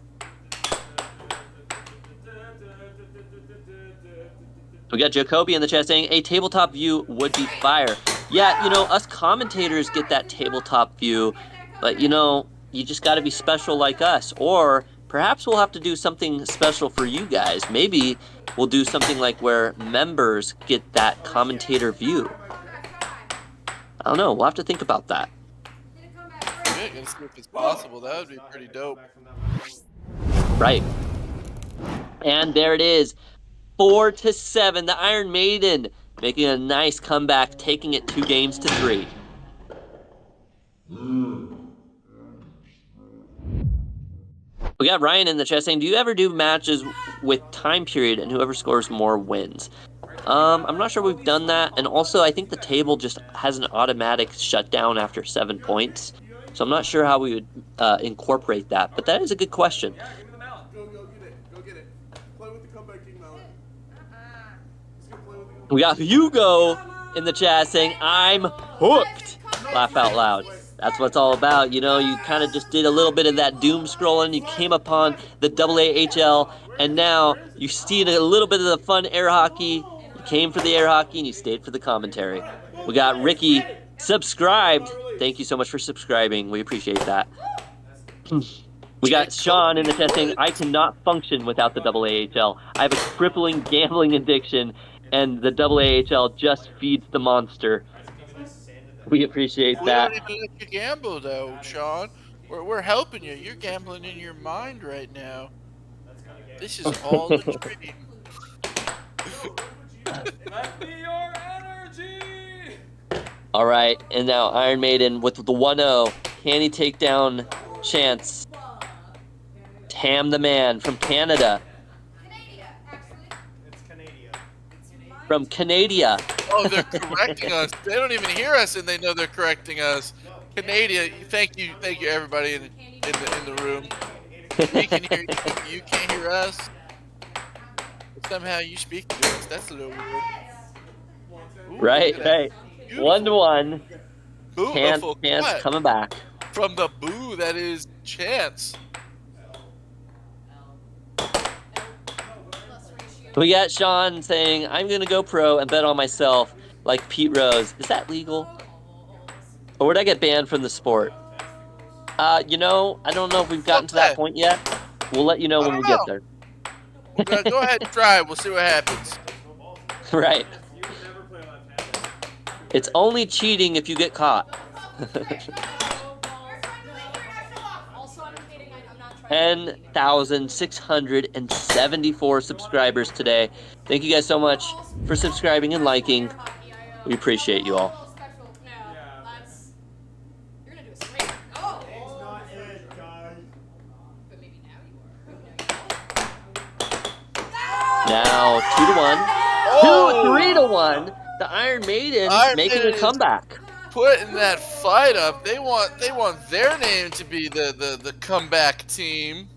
We got Jacoby in the chat saying a tabletop view would be fire. Yeah, you know, us commentators get that tabletop view, but you know, you just got to be special like us. Or perhaps we'll have to do something special for you guys. Maybe we'll do something like where members get that commentator view. I don't know. We'll have to think about that. Yeah, gonna see if it's possible. That would be pretty dope. Right. And there it is. 4-7. The Iron Maiden making a nice comeback, taking it 2-3. We got Ryan in the chat saying, do you ever do matches with time period and whoever scores more wins? I'm not sure we've done that. And also, I think the table just has an automatic shutdown after 7 points. So I'm not sure how we would incorporate that. But that is a good question. We got Hugo in the chat saying, I'm hooked. Laugh out loud. That's what it's all about. You know, you kind of just did a little bit of that doom scrolling. You came upon the AAHL, and now you see a little bit of the fun air hockey. You came for the air hockey, and you stayed for the commentary. We got Ricky subscribed. Thank you so much for subscribing. We appreciate that. We got Sean in the chat saying, I cannot function without the AAHL. I have a crippling gambling addiction, and the AAHL just feeds the monster. We appreciate that. We don't even let you gamble, though, Sean. We're helping you. You're gambling in your mind right now. This is all a dream. Let me your energy. All right, and now Iron Maiden with the 1-0. Can he take down Chance? Tam the man from Canada. From Canada. Oh, they're correcting us. They don't even hear us, and they know they're correcting us. Canada, thank you, everybody in the room. We can hear you. You can't hear us. But somehow you speak to us. That's a little weird. Ooh, Right. 1-1. Beautiful Chance cut coming back. from the boo that is Chance. We got Sean saying, I'm going to go pro and bet on myself like Pete Rose. Is that legal? Or would I get banned from the sport? You know, I don't know if we've gotten to that point yet. We'll let you know when we get there. Go ahead and try. We'll see what happens. Right. It's only cheating if you get caught. 10,674 subscribers today. Thank you guys so much for subscribing and liking. We appreciate you all. Now 2-1, 2-3-1. The Iron Maidens making a comeback. Putting that fight up. They want their name to be the comeback team.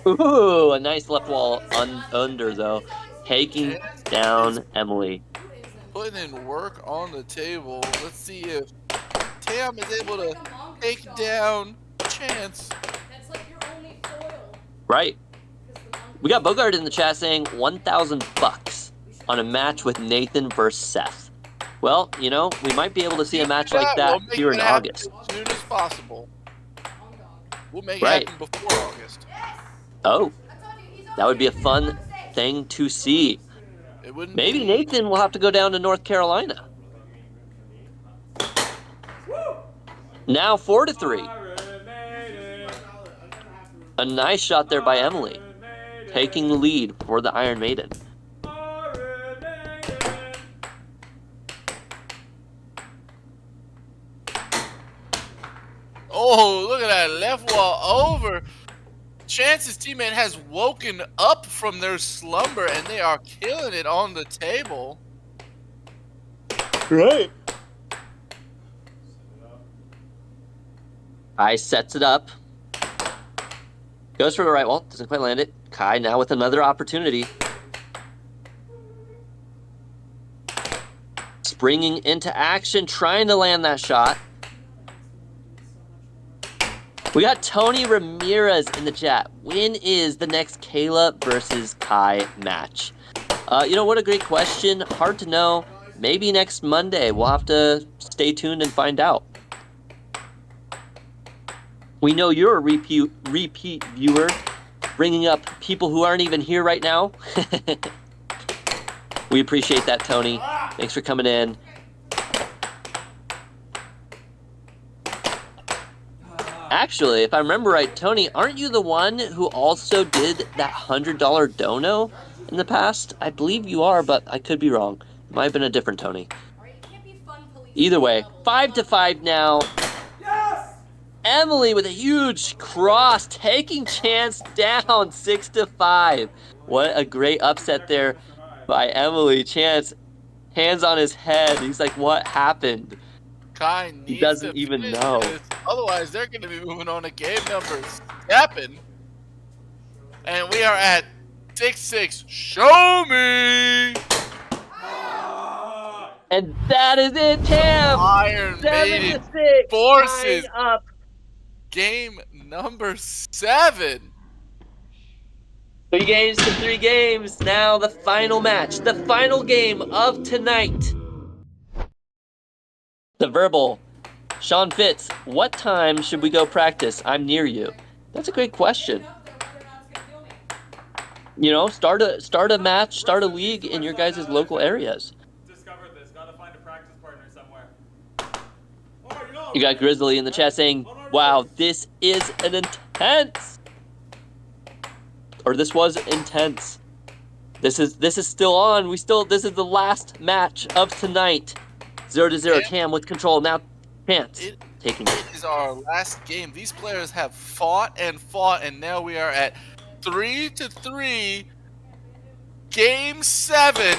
Ooh, a nice left wall under though, taking down Emily. Putting in work on the table. Let's see if Tam is able to take down Chance. Right. We got Bogart in the chat saying $1,000 on a match with Nathan versus Seth. Well, you know, we might be able to see a match like that here in August. As soon as possible. We'll make Right. it happen before August. Oh, that would be a fun thing to see. Maybe Nathan will have to go down to North Carolina. Now 4-3. A nice shot there by Emily, taking the lead for the Iron Maiden. Oh, look at that left wall over. Chance's teammate has woken up from their slumber and they are killing it on the table. Great. Kai sets it up. Goes for the right wall. Doesn't quite land it. Kai now with another opportunity. Springing into action, trying to land that shot. We got Tony Ramirez in the chat. When is the next Kayla versus Kai match? You know, what a great question. Hard to know. Maybe next Monday. We'll have to stay tuned and find out. We know you're a repeat viewer, bringing up people who aren't even here right now. We appreciate that, Tony. Thanks for coming in. Actually, if I remember right, Tony, aren't you the one who also did that $100 dono in the past? I believe you are, but I could be wrong. It might have been a different Tony. Either way, 5-5 now. Emily with a huge cross, taking Chance down 6-5. What a great upset there by Emily. Chance, hands on his head. He's like, what happened? Kai needs He doesn't to even finish know. this. Otherwise, they're going to be moving on to game number 7. And we are at 6-6. Show me! And that is it, Tam! Iron Maiden 7-6. forces tying up. game number 7. 3 games to 3 games. Now the final match. The final game of tonight. The verbal. Sean Fitz, what time should we go practice? I'm near you. That's a great question. You know, start a match, start a league in your guys' local areas. Discovered this. Gotta find a practice partner somewhere. You got Grizzly in the chat saying, wow, this is an intense. Or this was intense. This is still on. This is the last match of tonight. 0-0. Cam with control. Now Chance taking it. It is our last game. These players have fought, and now we are at 3-3. Game 7.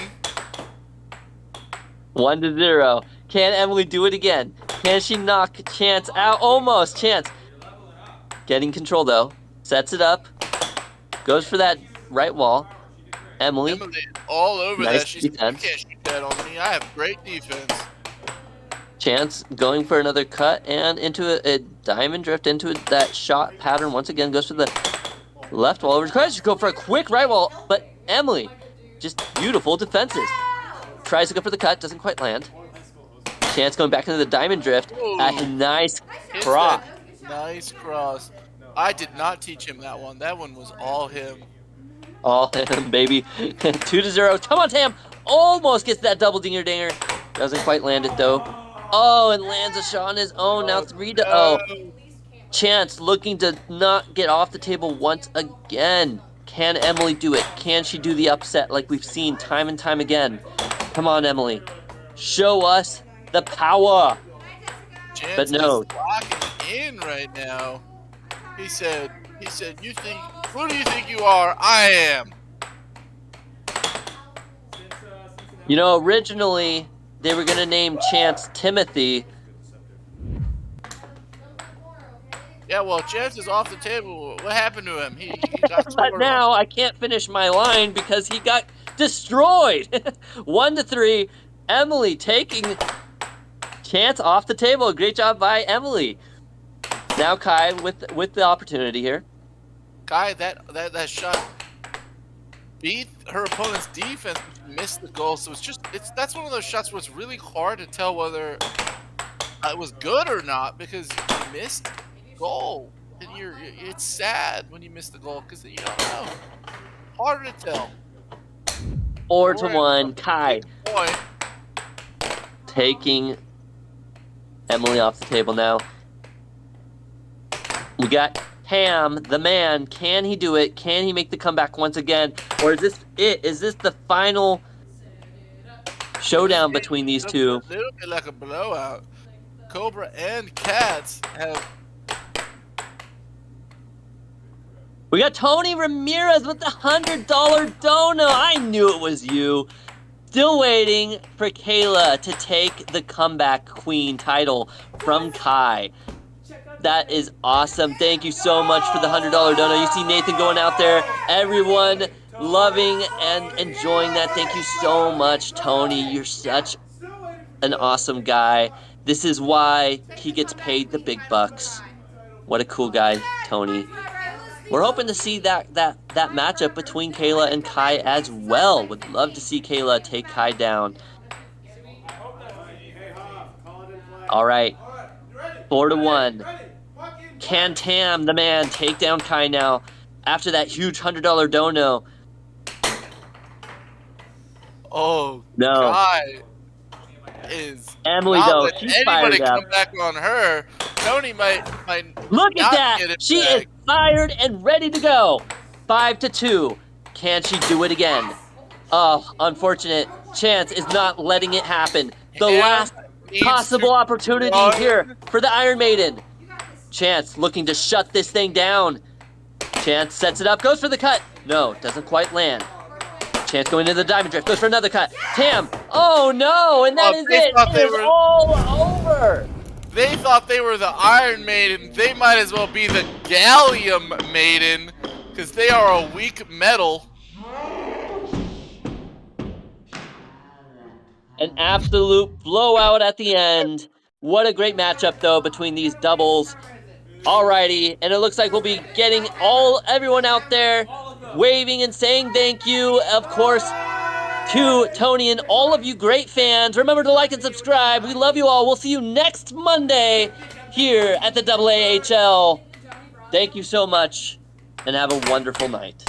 1-0. Can Emily do it again? Can she knock Chance out? Almost. Chance getting control though. Sets it up. Goes for that right wall. Emily Emily is all over nice that. She's like, you defense. can't shoot that on me. I have great defense. Chance going for another cut and into a diamond drift into that shot pattern. Once again goes for the left wall over. Tries to go for a quick right wall, but Emily just beautiful defenses. Tries to go for the cut, doesn't quite land. Chance going back into the diamond drift at a nice Hits cross. that nice cross. I did not teach him that one. That one was all him. All him, baby. 2-0. Come on, Tam. Almost gets that double dinger dinger. Doesn't quite land it though. Oh, and lands a shot on his own. Now 3-0. Chance looking to not get off the table once again. Can Emily do it? Can she do the upset like we've seen time and time again? Come on, Emily. Show us the power. Chance But no. is locking in right now. He said, you think, who do you think you are? I am. You know, originally they were gonna name Chance Timothy. Yeah, well, Chance is off the table. What happened to him? He got But now I can't finish my line because he got destroyed. 1-3. Emily taking Chance off the table. Great job by Emily. Now Kai with the opportunity here. Kai, that shot beat her opponent's defense, missed the goal. So that's one of those shots where it's really hard to tell whether it was good or not because you missed the goal, and it's sad when you miss the goal because you don't know. Harder to tell. 4-1. Kai taking Emily off the table now. We got Ham, the man. Can he do it? Can he make the comeback once again? Or is this it? Is this the final showdown between these two? A little bit like a blowout. Cobra and Cats have. We got Tony Ramirez with the $100 dono. I knew it was you. Still waiting for Kayla to take the comeback queen title from Kai. That is awesome. Thank you so much for the $100 dono. You see Nathan going out there. Everyone loving and enjoying that. Thank you so much, Tony. You're such an awesome guy. This is why he gets paid the big bucks. What a cool guy, Tony. We're hoping to see that matchup between Kayla and Kai as well. Would love to see Kayla take Kai down. All right, 4-1. Can Tam, the man, take down Kai now after that huge $100 dono? Oh, no. Kai is Emily not though. letting She's anybody fired up. come back on her. Tony might Look at not that! get it She back. is fired and ready to go. 5-2. Can she do it again? Oh, unfortunate. Chance is not letting it happen. The last possible opportunity here for the Iron Maiden. Chance looking to shut this thing down. Chance sets it up, goes for the cut. No, doesn't quite land. Chance going into the diamond drift, goes for another cut. Tam, oh no, and that is it. It is all over. They thought they were the Iron Maiden. They might as well be the Gallium Maiden, because they are a weak metal. An absolute blowout at the end. What a great matchup, though, between these doubles. Alrighty, and it looks like we'll be getting everyone out there waving and saying thank you, of course, to Tony and all of you great fans. Remember to like and subscribe. We love you all. We'll see you next Monday here at the AAHL. Thank you so much, and have a wonderful night.